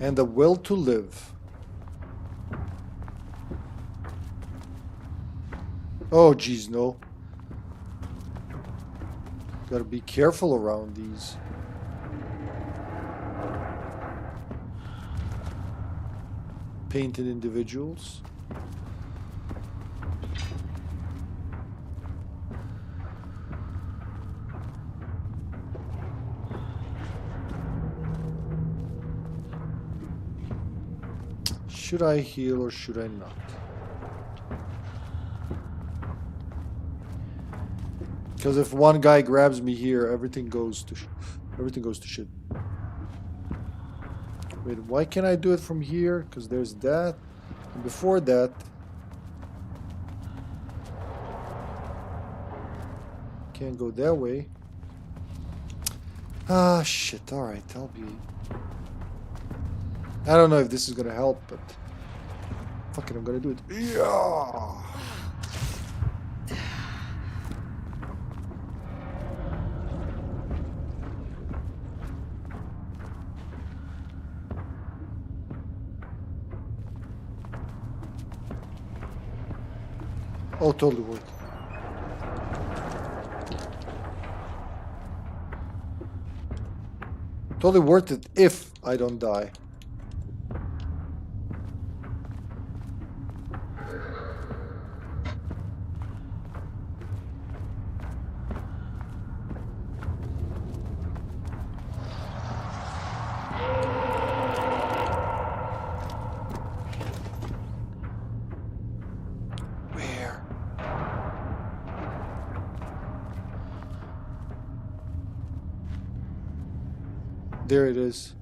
And the will to live. Oh, geez, no. Gotta be careful around these. Painted individuals. Should I heal or should I not? Because if one guy grabs me here, everything goes to shit. Wait, why can't I do it from here? Because there's that. And before that, can't go that way. Ah, shit. All right, I'll be. I don't know if this is gonna help, but fuck it, I'm gonna do it. Yeah. Oh, totally worth it. Totally worth it if I don't die. There it is.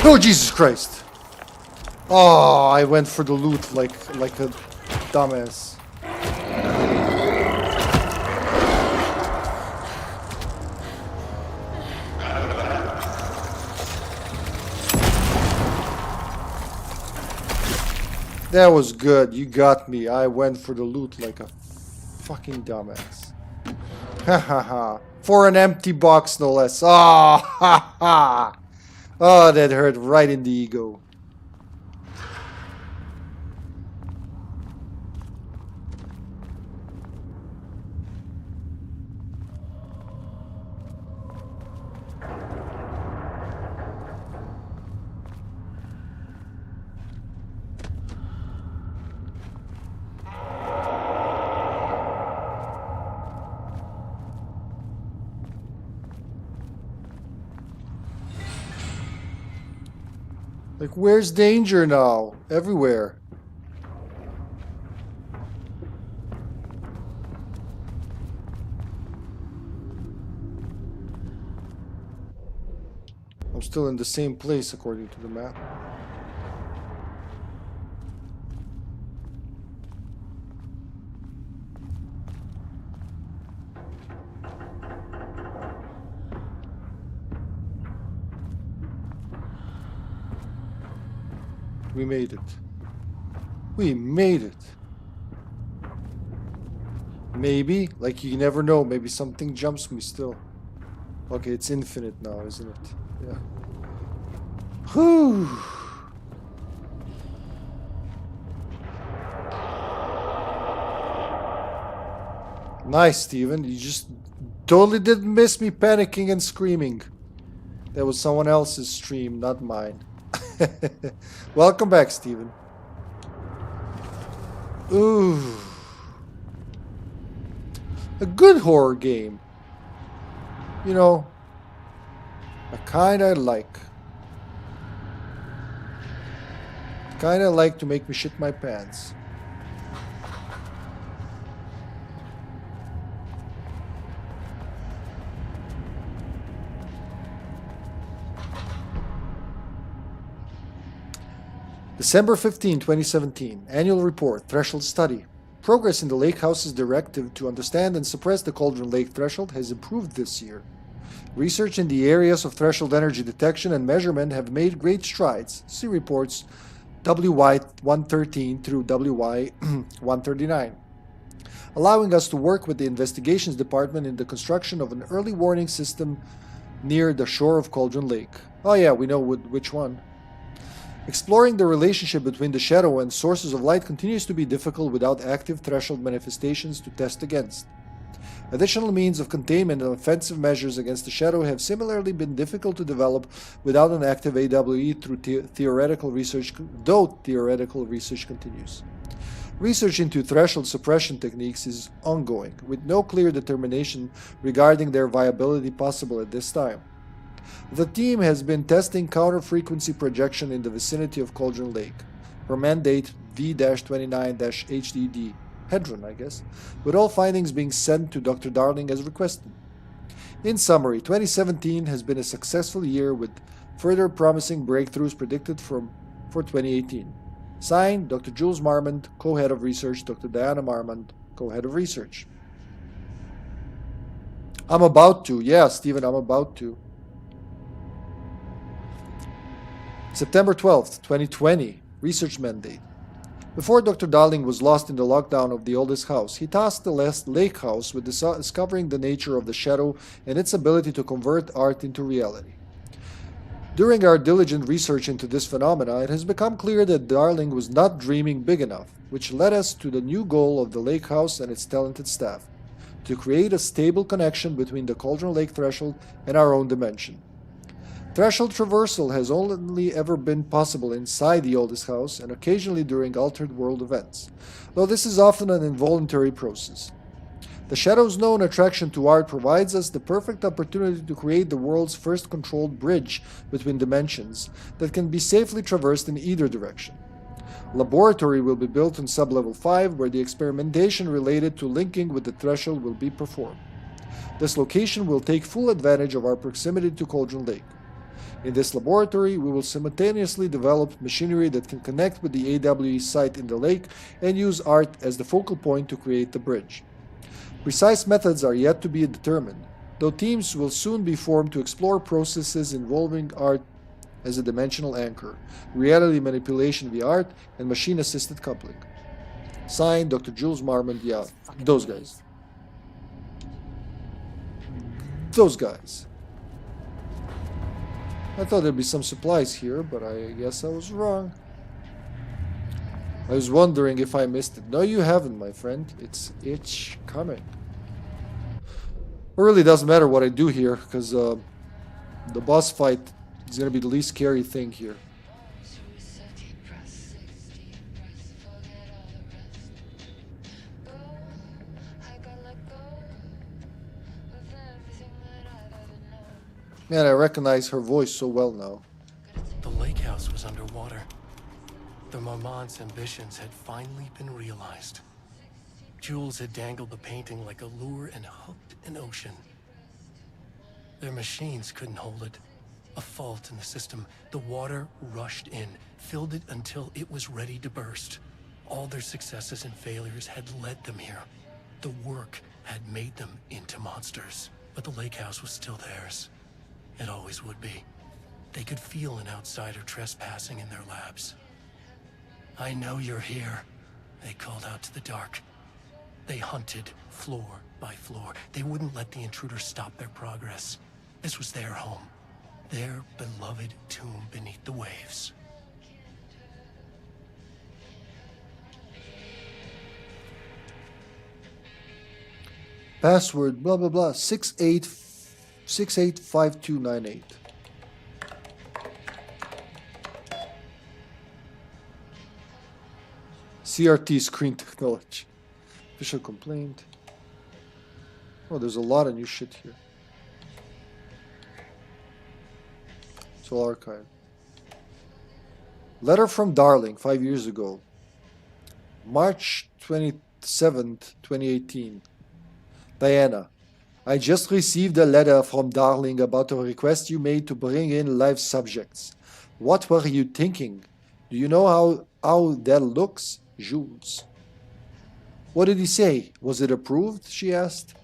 Oh, Jesus Christ. Oh, I went for the loot like a dumbass. That was good. You got me. I went for the loot like a fucking dumbass. Ha ha ha. For an empty box, no less. Oh, ha ha. Oh, that hurt right in the ego. Like, where's danger now? Everywhere. I'm still in the same place according to the map. We made it. We made it. Maybe, like you never know, maybe something jumps me still. Okay, it's infinite now, isn't it? Yeah. Whew. Nice, Steven. You just totally didn't miss me panicking and screaming. That was someone else's stream, not mine. Welcome back, Steven. Ooh. A good horror game. You know, a kind I like. Kind I like to make me shit my pants. December 15, 2017. Annual Report. Threshold Study. Progress in the Lake House's directive to understand and suppress the Cauldron Lake threshold has improved this year. Research in the areas of threshold energy detection and measurement have made great strides. See reports WY-113 through WY-139. Allowing us to work with the Investigations Department in the construction of an early warning system near the shore of Cauldron Lake. Oh yeah, we know which one. Exploring the relationship between the shadow and sources of light continues to be difficult without active threshold manifestations to test against. Additional means of containment and offensive measures against the shadow have similarly been difficult to develop without an active AWE through theoretical research, though theoretical research continues. Research into threshold suppression techniques is ongoing, with no clear determination regarding their viability possible at this time. The team has been testing counter-frequency projection in the vicinity of Cauldron Lake, per mandate V-29-HDD, Hedron, I guess, with all findings being sent to Dr. Darling as requested. In summary, 2017 has been a successful year with further promising breakthroughs predicted for 2018. Signed, Dr. Jules Marmont, co-head of research, Dr. Diana Marmont, co-head of research. I'm about to, yeah, Stephen, I'm about to. September 12th, 2020, research mandate. Before Dr. Darling was lost in the lockdown of the oldest house, he tasked the last lake house with discovering the nature of the shadow and its ability to convert art into reality. During our diligent research into this phenomena, it has become clear that Darling was not dreaming big enough, which led us to the new goal of the lake house and its talented staff, to create a stable connection between the Cauldron Lake threshold and our own dimension. Threshold traversal has only ever been possible inside the oldest house and occasionally during altered world events, though this is often an involuntary process. The Shadow's known attraction to art provides us the perfect opportunity to create the world's first controlled bridge between dimensions that can be safely traversed in either direction. A laboratory will be built on sublevel 5 where the experimentation related to linking with the threshold will be performed. This location will take full advantage of our proximity to Cauldron Lake. In this laboratory, we will simultaneously develop machinery that can connect with the AWE site in the lake and use art as the focal point to create the bridge. Precise methods are yet to be determined, though teams will soon be formed to explore processes involving art as a dimensional anchor, reality manipulation via art, and machine-assisted coupling. Signed, Dr. Jules Marmont, yeah, those guys. Those guys. I thought there'd be some supplies here, but I guess I was wrong. I was wondering if I missed it. No, you haven't, my friend. It's coming. It really doesn't matter what I do here, because the boss fight is going to be the least scary thing here. Man, I recognize her voice so well now. The lake house was underwater. The Marmont's ambitions had finally been realized. Jules had dangled the painting like a lure and hooked an ocean. Their machines couldn't hold it. A fault in the system. The water rushed in, filled it until it was ready to burst. All their successes and failures had led them here. The work had made them into monsters. But the lake house was still theirs. It always would be. They could feel an outsider trespassing in their labs. "I know you're here," they called out to the dark. They hunted floor by floor. They wouldn't let the intruders stop their progress. This was their home, their beloved tomb beneath the waves. Password blah blah blah 685298. CRT screen technology. Official complaint. Oh, there's a lot of new shit here. It's all archived. Letter from Darling, 5 years ago. March 27th, 2018. Diana, I just received a letter from Darling about a request you made to bring in live subjects. What were you thinking? Do you know how that looks? Jules. What did he say? Was it approved? She asked.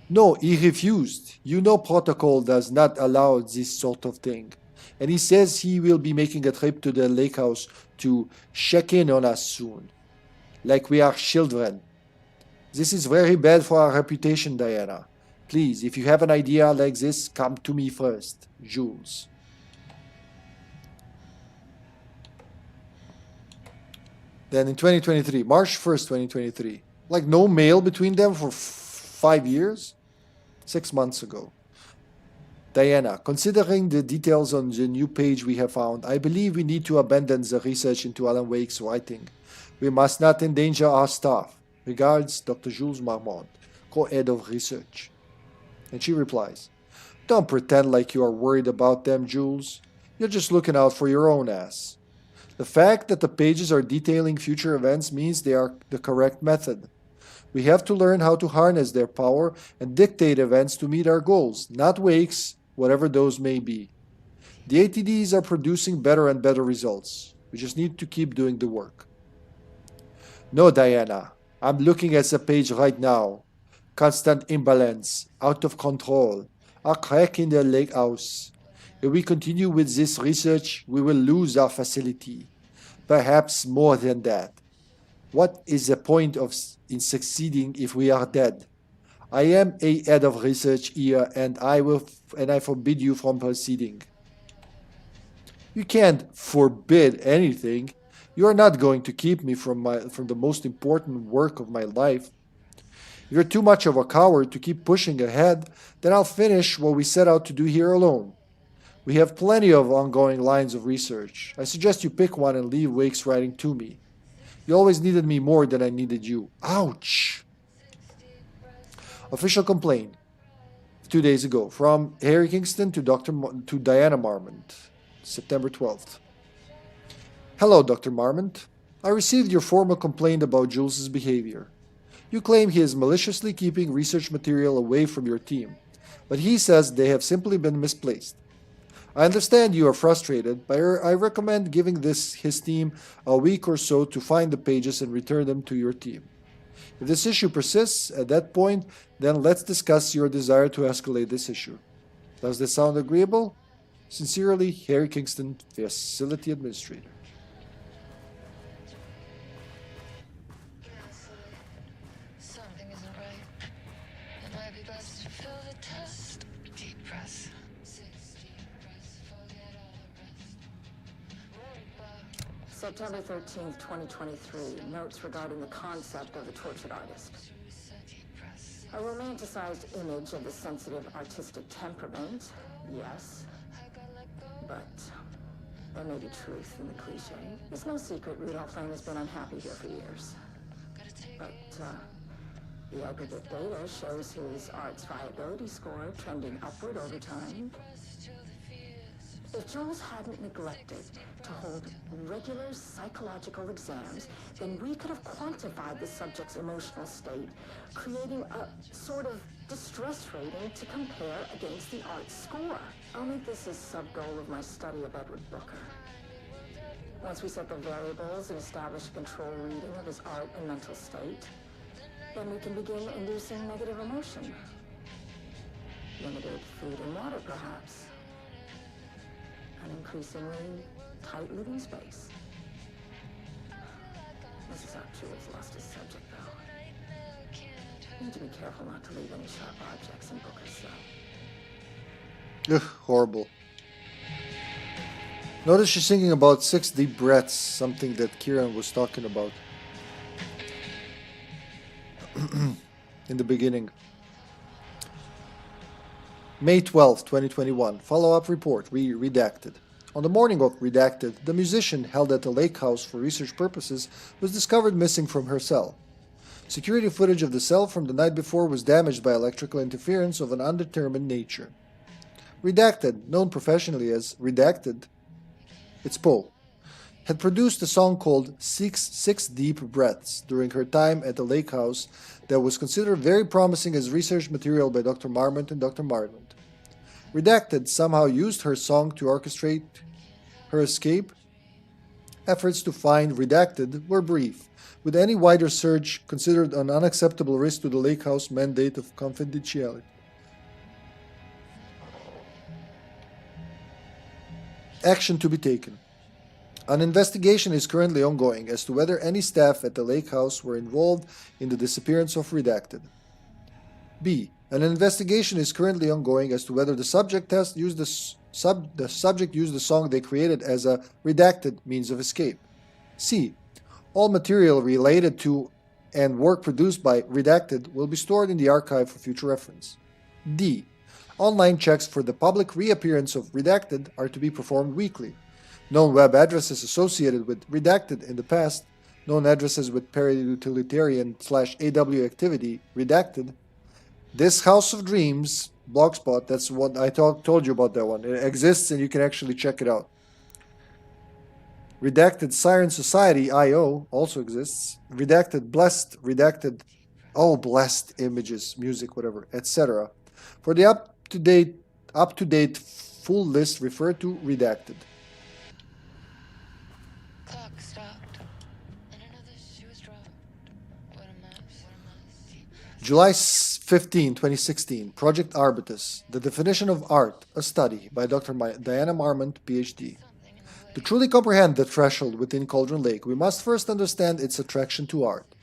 No, he refused. You know protocol does not allow this sort of thing. And he says he will be making a trip to the lake house to check in on us soon. Like we are children. This is very bad for our reputation, Diana. Please, if you have an idea like this, come to me first. Jules. Then in 2023, March 1st, 2023. Like no mail between them for 5 years? 6 months ago. Diana, considering the details on the new page we have found, I believe we need to abandon the research into Alan Wake's writing. We must not endanger our staff. Regards, Dr. Jules Marmont, co-head of research. And she replies, don't pretend like you are worried about them, Jules. You're just looking out for your own ass. The fact that the pages are detailing future events means they are the correct method. We have to learn how to harness their power and dictate events to meet our goals, not Wake's, whatever those may be. The ATDs are producing better and better results. We just need to keep doing the work. No, Diana. I'm looking at the page right now. Constant imbalance, out of control, a crack in the lake house. If we continue with this research, we will lose our facility. Perhaps more than that. What is the point in succeeding if we are dead? I am a head of research here, and I forbid you from proceeding. You can't forbid anything. You are not going to keep me from the most important work of my life. If you're too much of a coward to keep pushing ahead, then I'll finish what we set out to do here alone. We have plenty of ongoing lines of research. I suggest you pick one and leave Wake's writing to me. You always needed me more than I needed you. Ouch! Official complaint 2 days ago from Harry Kingston to Diana Marmont, September 12th. Hello, Dr. Marmont. I received your formal complaint about Jules's behavior. You claim he is maliciously keeping research material away from your team, but he says they have simply been misplaced. I understand you are frustrated, but I recommend giving his team a week or so to find the pages and return them to your team. If this issue persists at that point, then let's discuss your desire to escalate this issue. Does this sound agreeable? Sincerely, Harry Kingston, Facility Administrator. Something isn't right. It might be best to fill the test. Deep breath. 6 deep breaths, forget all the rest. September 13th, 2023. Notes regarding the concept of the tortured artist. A romanticized image of the sensitive artistic temperament, yes. But there may be truth in the cliche. It's no secret Rudolph Lane has been unhappy here for years. But the aggregate data shows his art's viability score trending upward over time. If Jules hadn't neglected to hold regular psychological exams, then we could have quantified the subject's emotional state, creating a sort of distress rating to compare against the art's score. I'll make this a sub-goal of my study of Edward Booker. Once we set the variables and establish a control reading of his art and mental state, then we can begin inducing negative emotion. Limited food and water, perhaps. An increasingly tight living space. This is how Jules lost his subject, though. Need to be careful not to leave any sharp objects in Booker's cell. Ugh, horrible. Notice she's singing about 6 deep breaths, something that Kieran was talking about in the beginning. May 12, 2021. Follow-up report, redacted. On the morning of Redacted, the musician held at the lake house for research purposes was discovered missing from her cell. Security footage of the cell from the night before was damaged by electrical interference of an undetermined nature. Redacted, known professionally as Redacted, it's Poe, had produced a song called Six Deep Breaths during her time at the lake house that was considered very promising as research material by Dr. Marmont and Dr. Marland. Redacted somehow used her song to orchestrate her escape. Efforts to find Redacted were brief, with any wider search considered an unacceptable risk to the lake house mandate of confidentiality. Action to be taken. An investigation is currently ongoing as to whether any staff at the lake house were involved in the disappearance of Redacted. B. An investigation is currently ongoing as to whether the subject used the song they created as a redacted means of escape. C. All material related to and work produced by Redacted will be stored in the archive for future reference. D. Online checks for the public reappearance of Redacted are to be performed weekly. Known web addresses associated with Redacted in the past, known addresses with parutilitarian/AW activity, Redacted. This House of Dreams, Blogspot, that's what I told you about that one. It exists and you can actually check it out. Redacted Siren Society, IO, also exists. Redacted Blessed, Redacted, all blessed images, music, whatever, etc. For the up-to-date full list, refer to Redacted. Clock stopped, and another shoe was dropped. What a mess. July 15, 2016, Project Arbitus, The Definition of Art, a study by Dr. Diana Marmont, PhD. To truly comprehend the threshold within Cauldron Lake, we must first understand its attraction to art.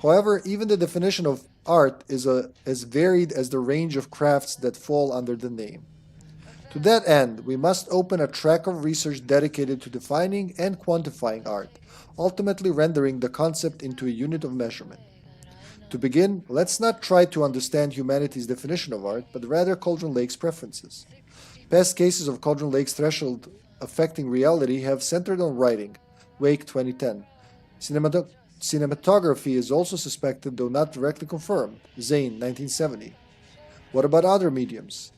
However, even the definition of art is as varied as the range of crafts that fall under the name. To that end, we must open a track of research dedicated to defining and quantifying art, ultimately rendering the concept into a unit of measurement. To begin, let's not try to understand humanity's definition of art, but rather Cauldron Lake's preferences. Past cases of Cauldron Lake's threshold affecting reality have centered on writing. Wake 2010. Cinematography is also suspected, though not directly confirmed. Zane 1970. What about other mediums?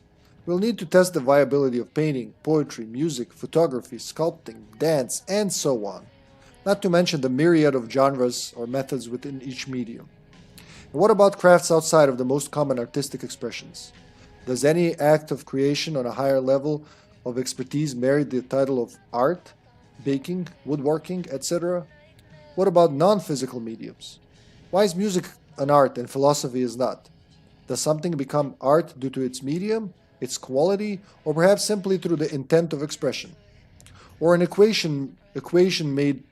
We'll need to test the viability of painting, poetry, music, photography, sculpting, dance, and so on. Not to mention the myriad of genres or methods within each medium. And what about crafts outside of the most common artistic expressions? Does any act of creation on a higher level of expertise merit the title of art, baking, woodworking, etc.? What about non-physical mediums? Why is music an art and philosophy is not? Does something become art due to its medium, its quality, or perhaps simply through the intent of expression? Or an equation made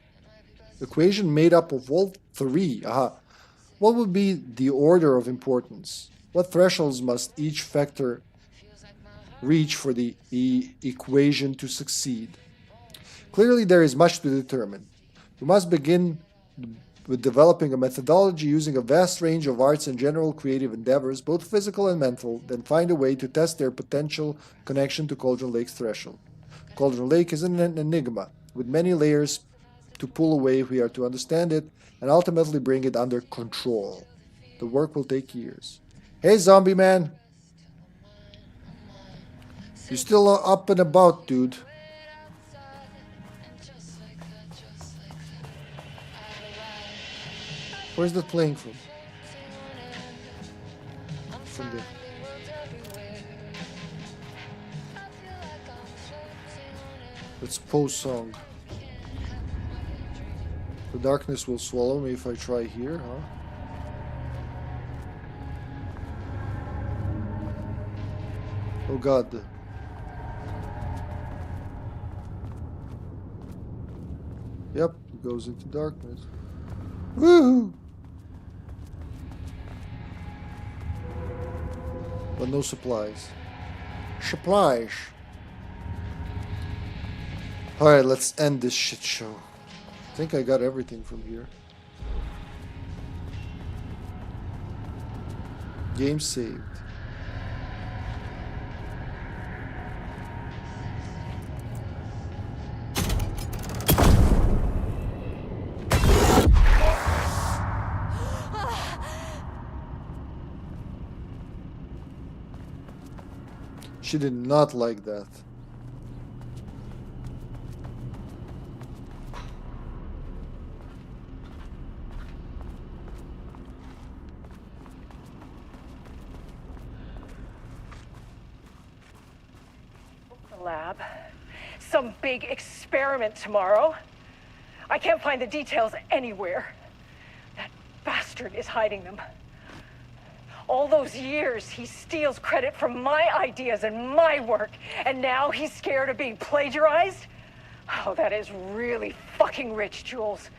up of all three? What would be the order of importance? What thresholds must each factor reach for the equation to succeed? Clearly, there is much to determine. We must begin with developing a methodology using a vast range of arts and general creative endeavors, both physical and mental, then find a way to test their potential connection to Cauldron Lake's threshold. Cauldron Lake is an enigma, with many layers to pull away if we are to understand it and ultimately bring it under control. The work will take years. Hey, zombie man! You're still up and about, dude. Where's that playing from? From there. It's Poe's song. The darkness will swallow me if I try here, huh? Oh God. Yep, it goes into darkness. Woohoo! But no supplies. Supplies! Alright, let's end this shit show. I think I got everything from here. Game saved. She did not like that. The lab. Some big experiment tomorrow. I can't find the details anywhere. That bastard is hiding them. All those years, he steals credit from my ideas and my work, and now he's scared of being plagiarized? Oh, that is really fucking rich, Jules.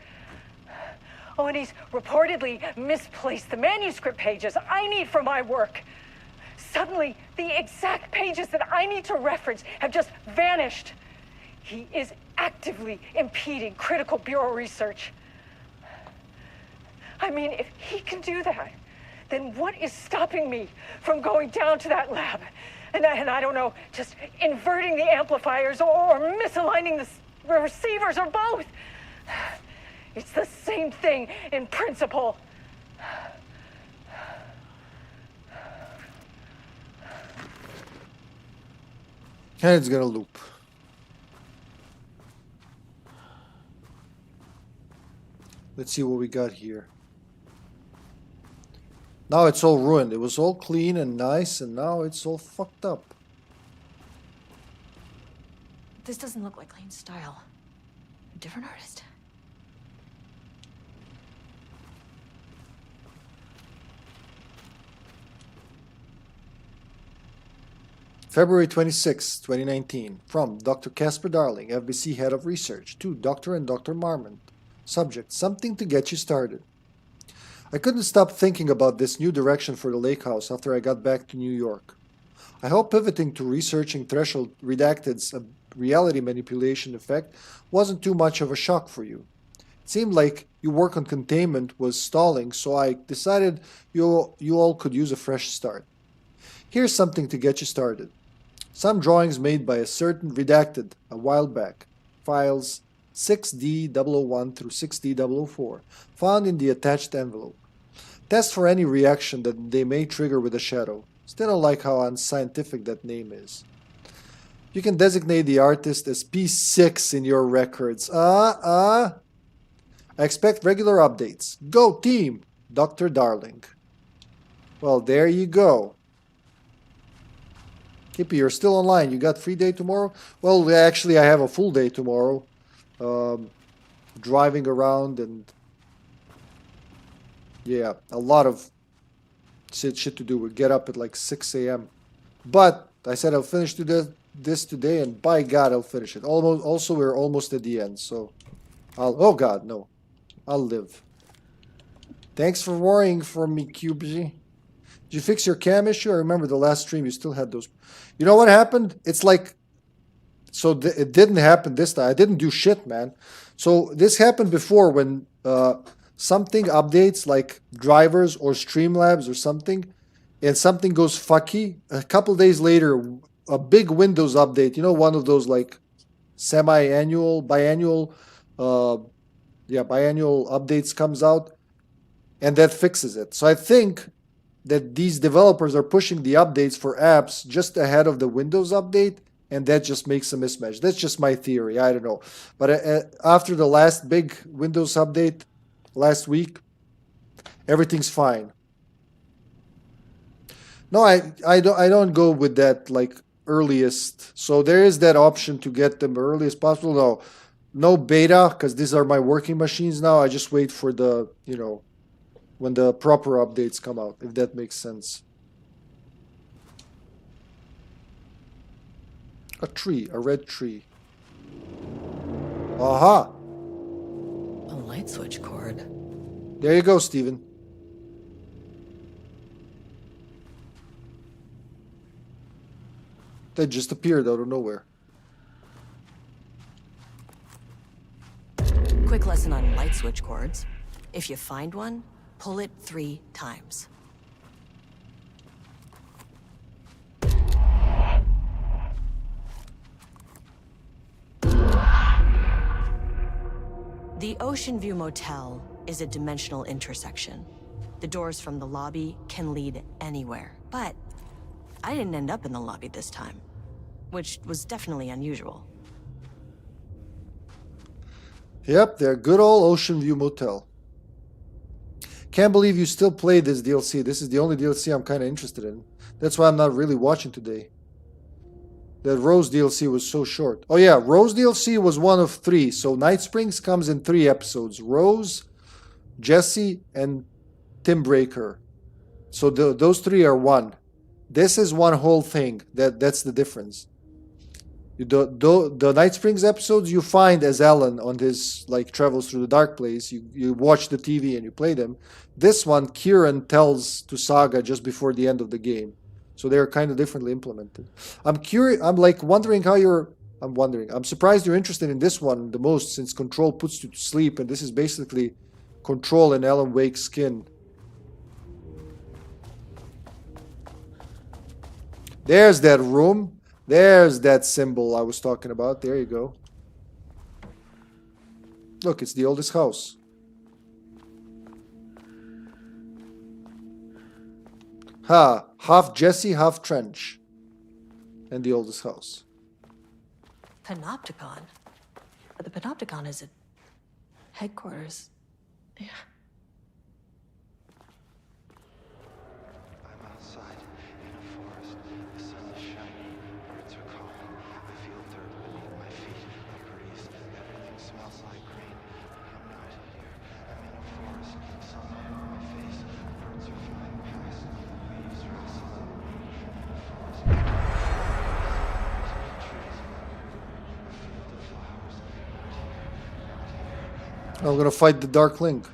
Oh, and he's reportedly misplaced the manuscript pages I need for my work. Suddenly, the exact pages that I need to reference have just vanished. He is actively impeding critical bureau research. I mean, if he can do that, then what is stopping me from going down to that lab? And I don't know, just inverting the amplifiers or misaligning the receivers or both. It's the same thing in principle. And it's gonna loop. Let's see what we got here. Now it's all ruined. It was all clean and nice, and now it's all fucked up. This doesn't look like Lane's style. A different artist. February 26, 2019. From Dr. Casper Darling, FBC Head of Research, to Dr. and Dr. Marmont. Subject, something to get you started. I couldn't stop thinking about this new direction for the lake house after I got back to New York. I hope pivoting to researching Threshold Redacted's reality manipulation effect wasn't too much of a shock for you. It seemed like your work on containment was stalling, so I decided you all could use a fresh start. Here's something to get you started. Some drawings made by a certain Redacted a while back. Files 6D001 through 6D004, found in the attached envelope. Test for any reaction that they may trigger with a shadow. Still don't like how unscientific that name is. You can designate the artist as P6 in your records. I expect regular updates. Go team! Dr. Darling. Well, there you go. Hippie, you're still online. You got free day tomorrow? Well, actually, I have a full day tomorrow. Driving around and yeah, a lot of shit to do. We get up at like 6 a.m. But I said I'll finish this today, and by God, I'll finish it. Also, we're almost at the end, so oh God, no. I'll live. Thanks for worrying for me, QBG. Did you fix your cam issue? I remember the last stream you still had those. You know what happened? It's like, so it didn't happen this time. I didn't do shit, man. So this happened before when something updates, like drivers or Streamlabs or something, and something goes fucky. A couple days later, a big Windows update, you know, one of those like semi-annual, biannual updates comes out, and that fixes it. So I think that these developers are pushing the updates for apps just ahead of the Windows update, and that just makes a mismatch. That's just my theory. I don't know. But after the last big Windows update last week, everything's fine. No, I don't go with that like earliest. So there is that option to get them earliest possible. No beta, because these are my working machines now. I just wait for the, you know, when the proper updates come out, if that makes sense. A tree, a red tree. Aha! A light switch cord. There you go, Steven. That just appeared out of nowhere. Quick lesson on light switch cords. If you find one, pull it 3 times. The Ocean View Motel is a dimensional intersection. The doors from the lobby can lead anywhere, but I didn't end up in the lobby this time, which was definitely unusual. Yep, they're good old Ocean View Motel. Can't believe you still play this DLC. This is the only DLC I'm kind of interested in. That's why I'm not really watching today. That Rose DLC was so short. Oh yeah, Rose DLC was one of 3. So Night Springs comes in 3 episodes. Rose, Jesse, and Tim Breaker. So those 3 are 1. This is one whole thing. That's the difference. The Night Springs episodes you find as Alan on his like travels through the dark place. You watch the TV and you play them. This one Kieran tells to Saga just before the end of the game. So they're kind of differently implemented. I'm curious. I'm like wondering how you're. I'm wondering. I'm surprised you're interested in this one the most since Control puts you to sleep and this is basically Control in Alan Wake's skin. There's that room. There's that symbol I was talking about. There you go. Look, it's the oldest house. Ha! Half Jesse, half Trench. And the oldest house. Panopticon? But the Panopticon is at headquarters. Yeah. I'm outside in a forest. The sun is shining. Birds are calling. I feel dirt beneath my feet. A breeze. Everything smells like green. I'm not here. I'm in a forest. Sunlight on my face. Birds are flying past. Leaves rustling. Forest. Trees. A field of flowers. I'm gonna fight the Dark Link.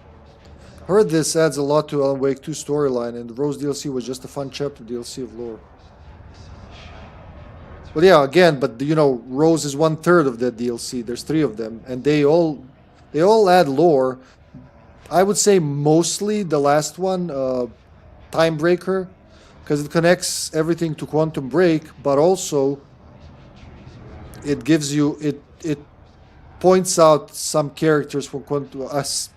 Heard this adds a lot to Alan Wake 2 storyline, and the Rose DLC was just a fun chapter DLC of lore. But yeah, again, but you know, Rose is 1/3 of that DLC. There's 3 of them, and they all add lore. I would say mostly the last one, Time Breaker, because it connects everything to Quantum Break, but also it gives you it points out some characters from Quantum. Let's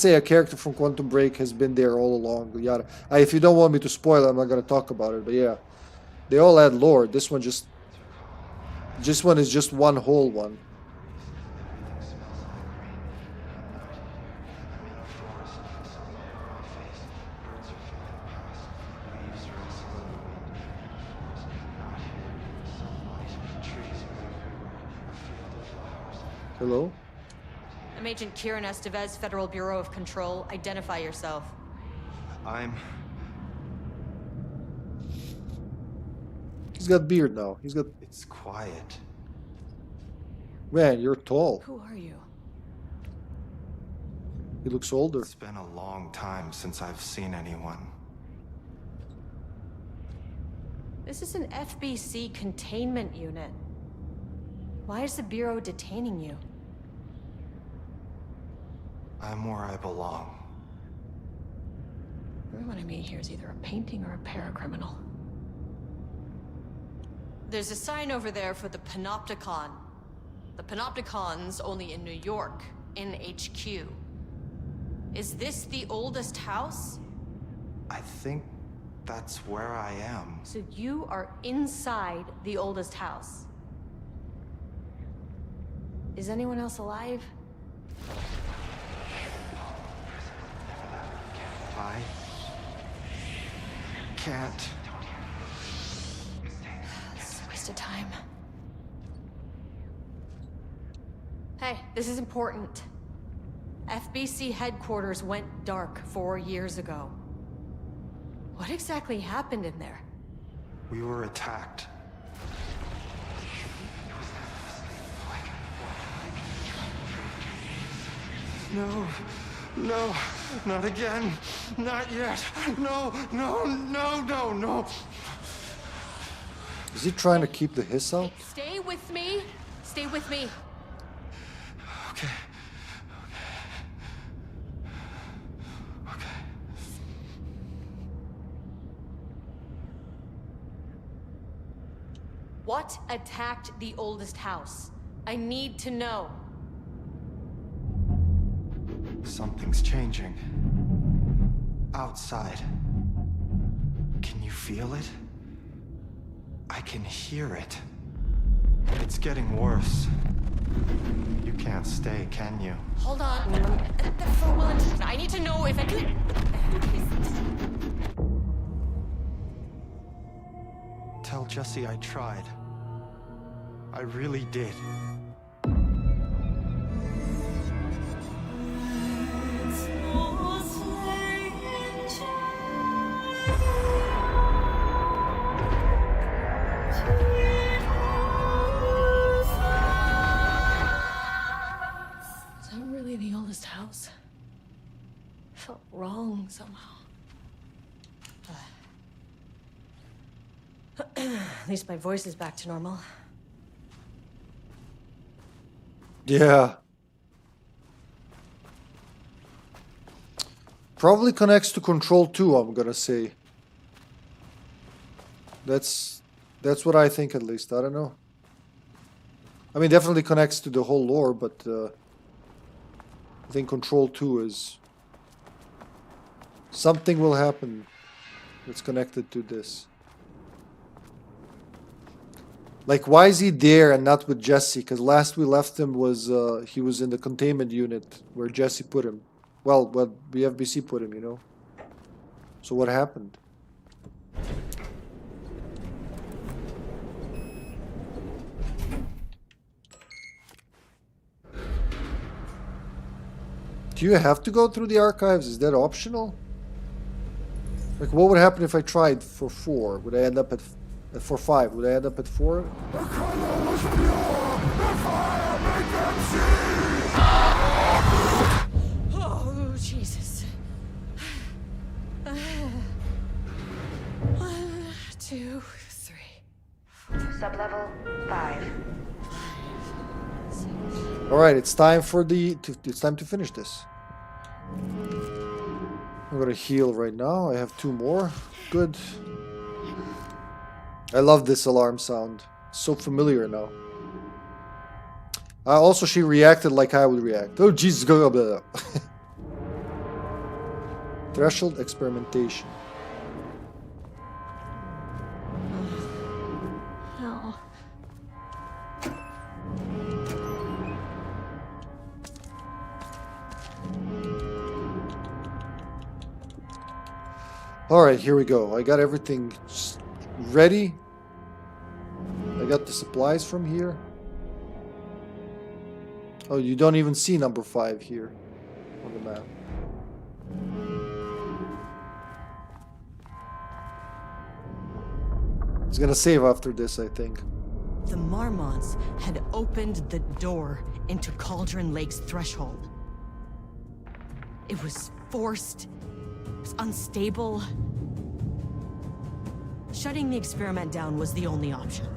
say a character from Quantum Break has been there all along. Yada. If you don't want me to spoil it, I'm not gonna talk about it. But yeah, they all add lore. This one is just one whole one. Hello? I'm Agent Kieran Estevez, Federal Bureau of Control. Identify yourself. He's got beard now. He's got. It's quiet. Man, you're tall. Who are you? He looks older. It's been a long time since I've seen anyone. This is an FBC containment unit. Why is the Bureau detaining you? I'm where I belong. Everyone I meet here is either a painting or a paracriminal. There's a sign over there for the Panopticon. The Panopticon's only in New York, in HQ. Is this the oldest house? I think that's where I am. So you are inside the oldest house. Is anyone else alive? I can't. This is a waste of time. Hey, this is important. FBC headquarters went dark 4 years ago. What exactly happened in there? We were attacked. No, no, not again. Not yet. No, no, no, no, no. Is he trying to keep the hiss out? Stay with me. Stay with me. Okay. Okay. What attacked the oldest house? I need to know. Something's changing. Outside. Can you feel it? I can hear it. It's getting worse. You can't stay, can you? Hold on. I need to know if I can. Tell Jesse I tried. I really did. Is that really the oldest house? Felt wrong somehow. At least my voice is back to normal. Yeah. Probably connects to Control 2, I'm gonna say. That's what I think, at least. I don't know. I mean, definitely connects to the whole lore, but I think Control 2 is... Something will happen that's connected to this. Like, why is he there and not with Jesse? Because last we left him was, he was in the containment unit where Jesse put him. Well, BFBC put him, you know? So what happened? Do you have to go through the archives? Is that optional? Like, what would happen if I tried for 4? Would I end up at... For 5, would I end up at 4? Oh, Jesus. 1, 2, 3. Sublevel 5. Alright, it's time for it's time to finish this. I'm gonna heal right now. I have 2 more. Good. I love this alarm sound. It's so familiar now. Also, she reacted like I would react. Oh, Jesus, go blah, blah. Threshold experimentation. No. Alright, here we go. I got everything ready. I got the supplies from here. Oh, you don't even see number 5 here on the map. It's gonna save after this, I think. The Marmonts had opened the door into Cauldron Lake's threshold. It was forced. It was unstable. Shutting the experiment down was the only option.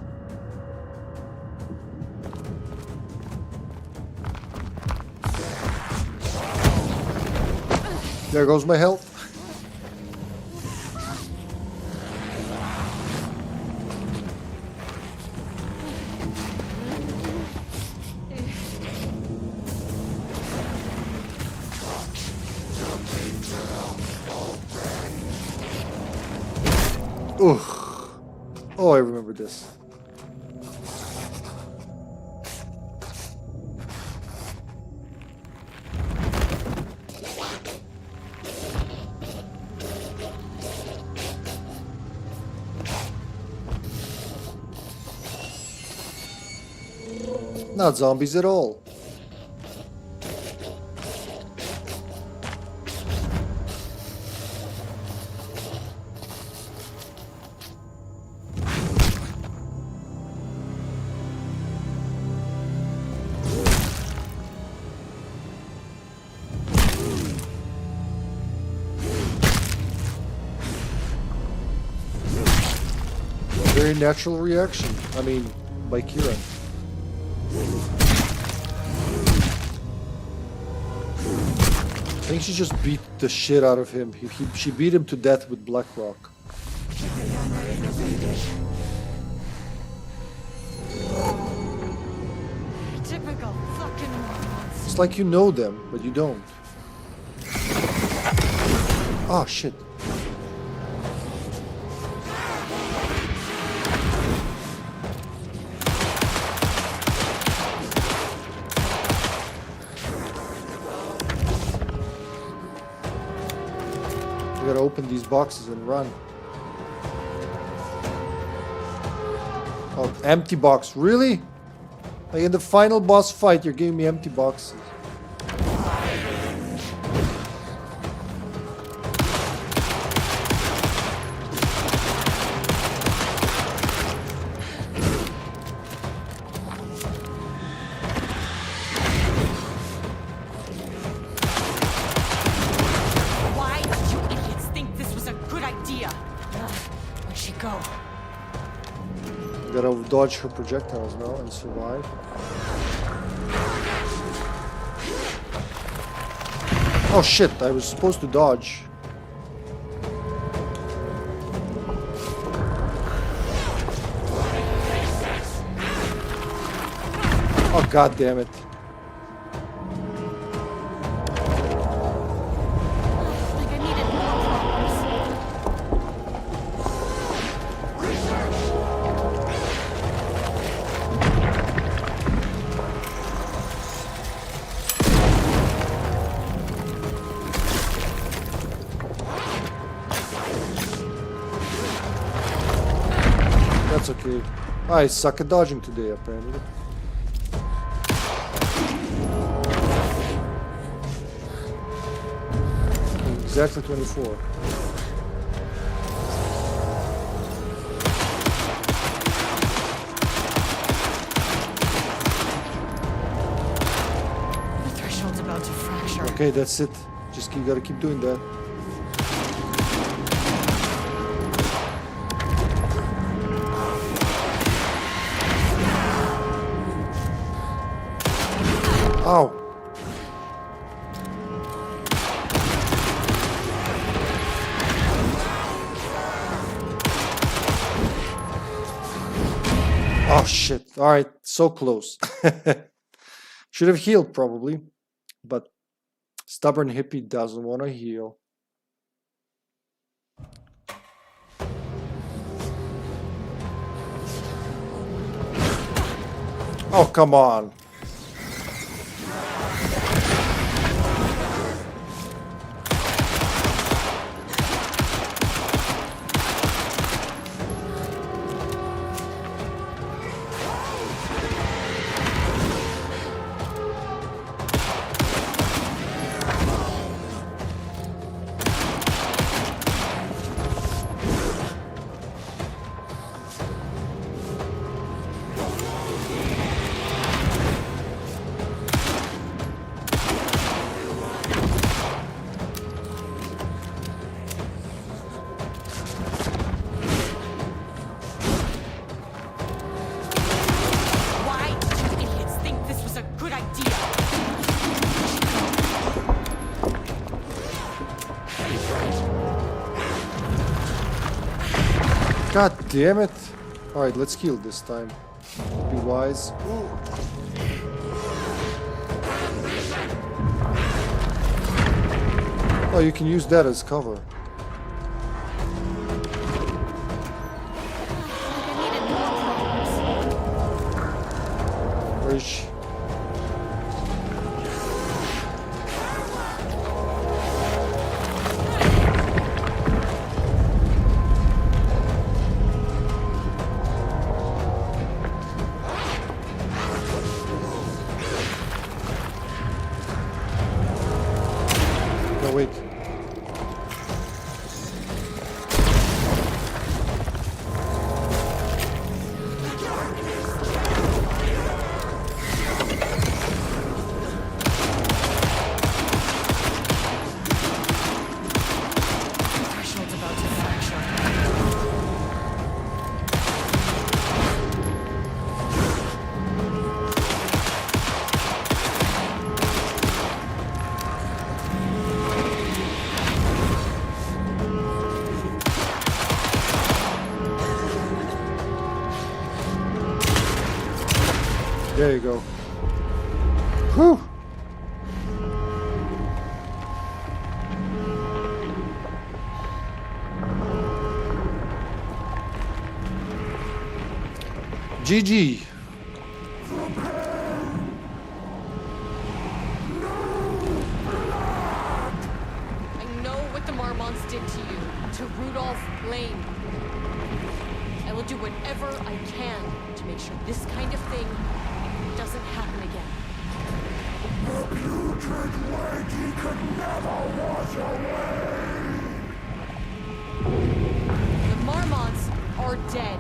There goes my health. Ugh. Oh, I remember this. Not zombies at all. Very natural reaction. I mean, by Kira. I think she just beat the shit out of him. She beat him to death with Blackrock. Typical fucking Marmonts. It's like you know them, but you don't. Oh shit. open these boxes and run. Oh, empty box. Really? Like in the final boss fight, you're giving me empty boxes. Why did you idiots think this was a good idea? Where'd she go? Gotta dodge her projectiles now and survive. Oh shit, I was supposed to dodge. Oh god damn it. That's okay. I suck at dodging today, apparently. Exactly 24. The threshold's about to fracture. Okay, that's it. Just you gotta keep doing that. Ow. Oh shit. Alright, so close. Should have healed probably, but stubborn hippie doesn't want to heal. Oh, come on. Why did you idiots think this was a good idea? God damn it. Alright, let's heal this time. Be wise. Oh, you can use that as cover. Where is she? No, wait. Threshold's about to fracture. There you go. Whew. GG. I know what the Marmonts did to you. Lane, I will do whatever I can to make sure this kind of thing doesn't happen again. The putrid weight he could never wash away! The Marmots are dead.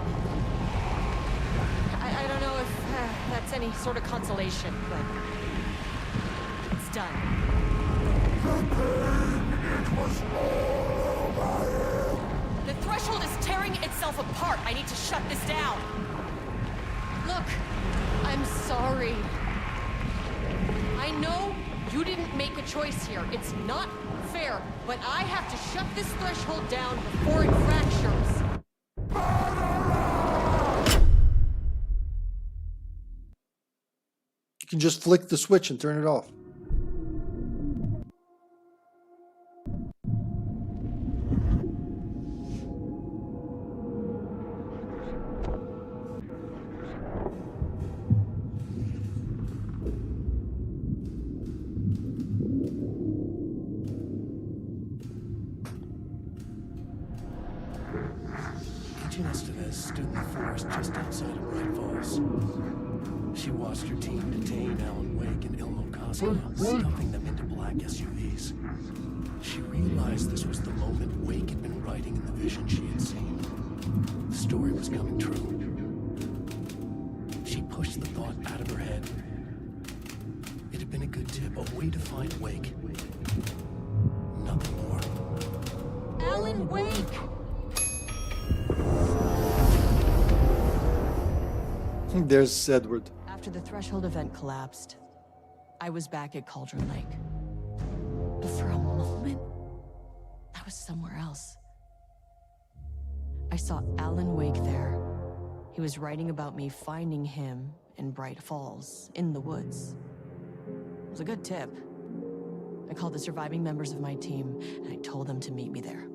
I don't know if that's any sort of consolation, but it's done. The pain, it was all over him! The threshold is tearing itself apart. I need to shut this down. Look, I'm sorry. I know you didn't make a choice here. It's not fair, but I have to shut this threshold down before it fractures. You can just flick the switch and turn it off. Agent Estevez stood in the forest just outside of Bright Falls. She watched her team detain Alan Wake and Ilmo Koska, stuffing them into black SUVs. She realized this was the moment Wake had been writing in the vision she had seen. The story was coming true. She pushed the thought out of her head. It had been a good tip, a way to find Wake. Nothing more. Alan Wake! There's Edward. After the threshold event collapsed, I was back at Cauldron Lake. But for a moment, I was somewhere else. I saw Alan Wake there. He was writing about me finding him in Bright Falls, in the woods. It was a good tip. I called the surviving members of my team, and I told them to meet me there.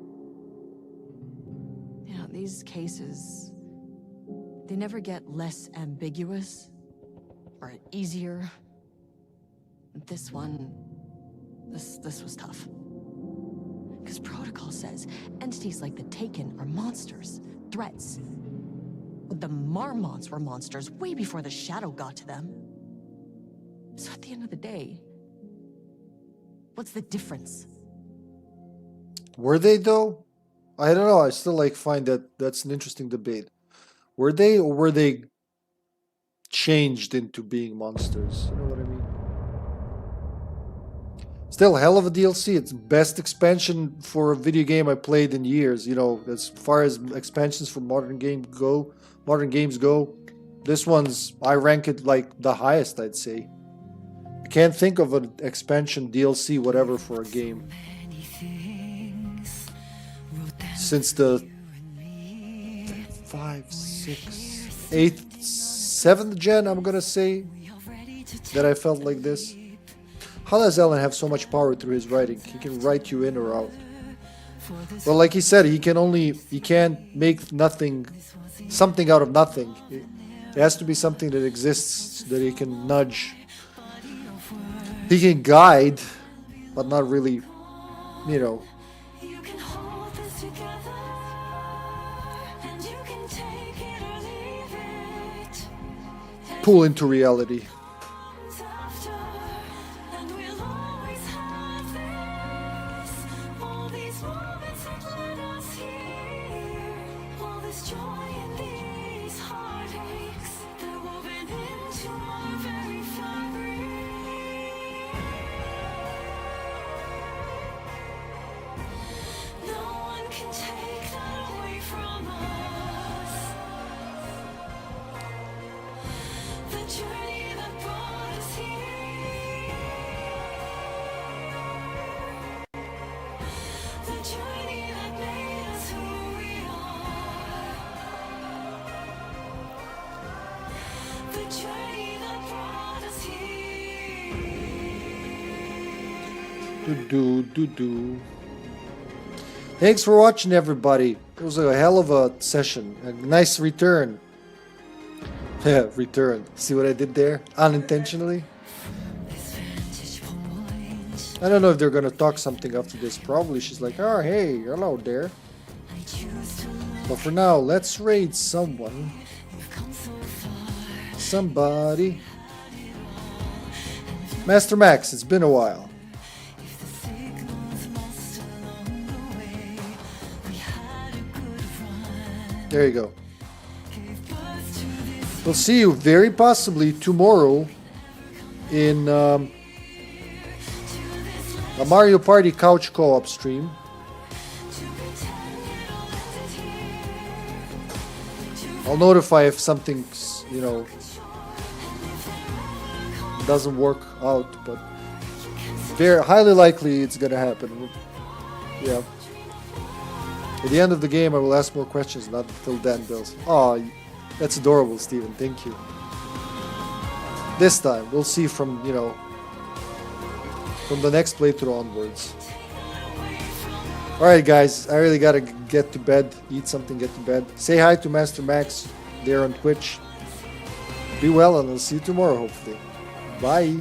You know, these cases, they never get less ambiguous or easier. This one, this was tough. Because protocol says entities like the Taken are monsters, threats. But the Marmots were monsters way before the Shadow got to them. So at the end of the day, what's the difference? Were they though? I don't know. I still find that's an interesting debate. Were they, or were they changed into being monsters? You know what I mean? Still, hell of a DLC. It's best expansion for a video game I played in years. You know, as far as expansions for modern games go, this one's, I rank it like the highest, I'd say. I can't think of an expansion DLC, whatever, for a game since the 5th, 6th, 8th, 7th gen, I'm gonna say, that I felt like this. How does Alan have so much power through his writing? He can write you in or out. Well, like he said, he can't make something out of nothing. It has to be something that exists, that he can nudge. He can guide, but not really, you know. Pull into reality. Thanks for watching, everybody. It was a hell of a session. A nice return. Yeah, return. See what I did there? Unintentionally. I don't know if they're gonna talk something after this. Probably she's like, oh, hey, hello there. But for now, let's raid someone. Somebody. Master Max, it's been a while. There you go. We'll see you very possibly tomorrow in a Mario Party couch co-op stream. I'll notify if something's, you know, doesn't work out, but very highly likely it's gonna happen. Yeah. At the end of the game, I will ask more questions. Not until then, Bills. Oh, that's adorable, Steven. Thank you. This time, we'll see from, you know, from the next playthrough onwards. Alright, guys. I really gotta get to bed. Eat something, get to bed. Say hi to Master Max there on Twitch. Be well, and I'll see you tomorrow, hopefully. Bye.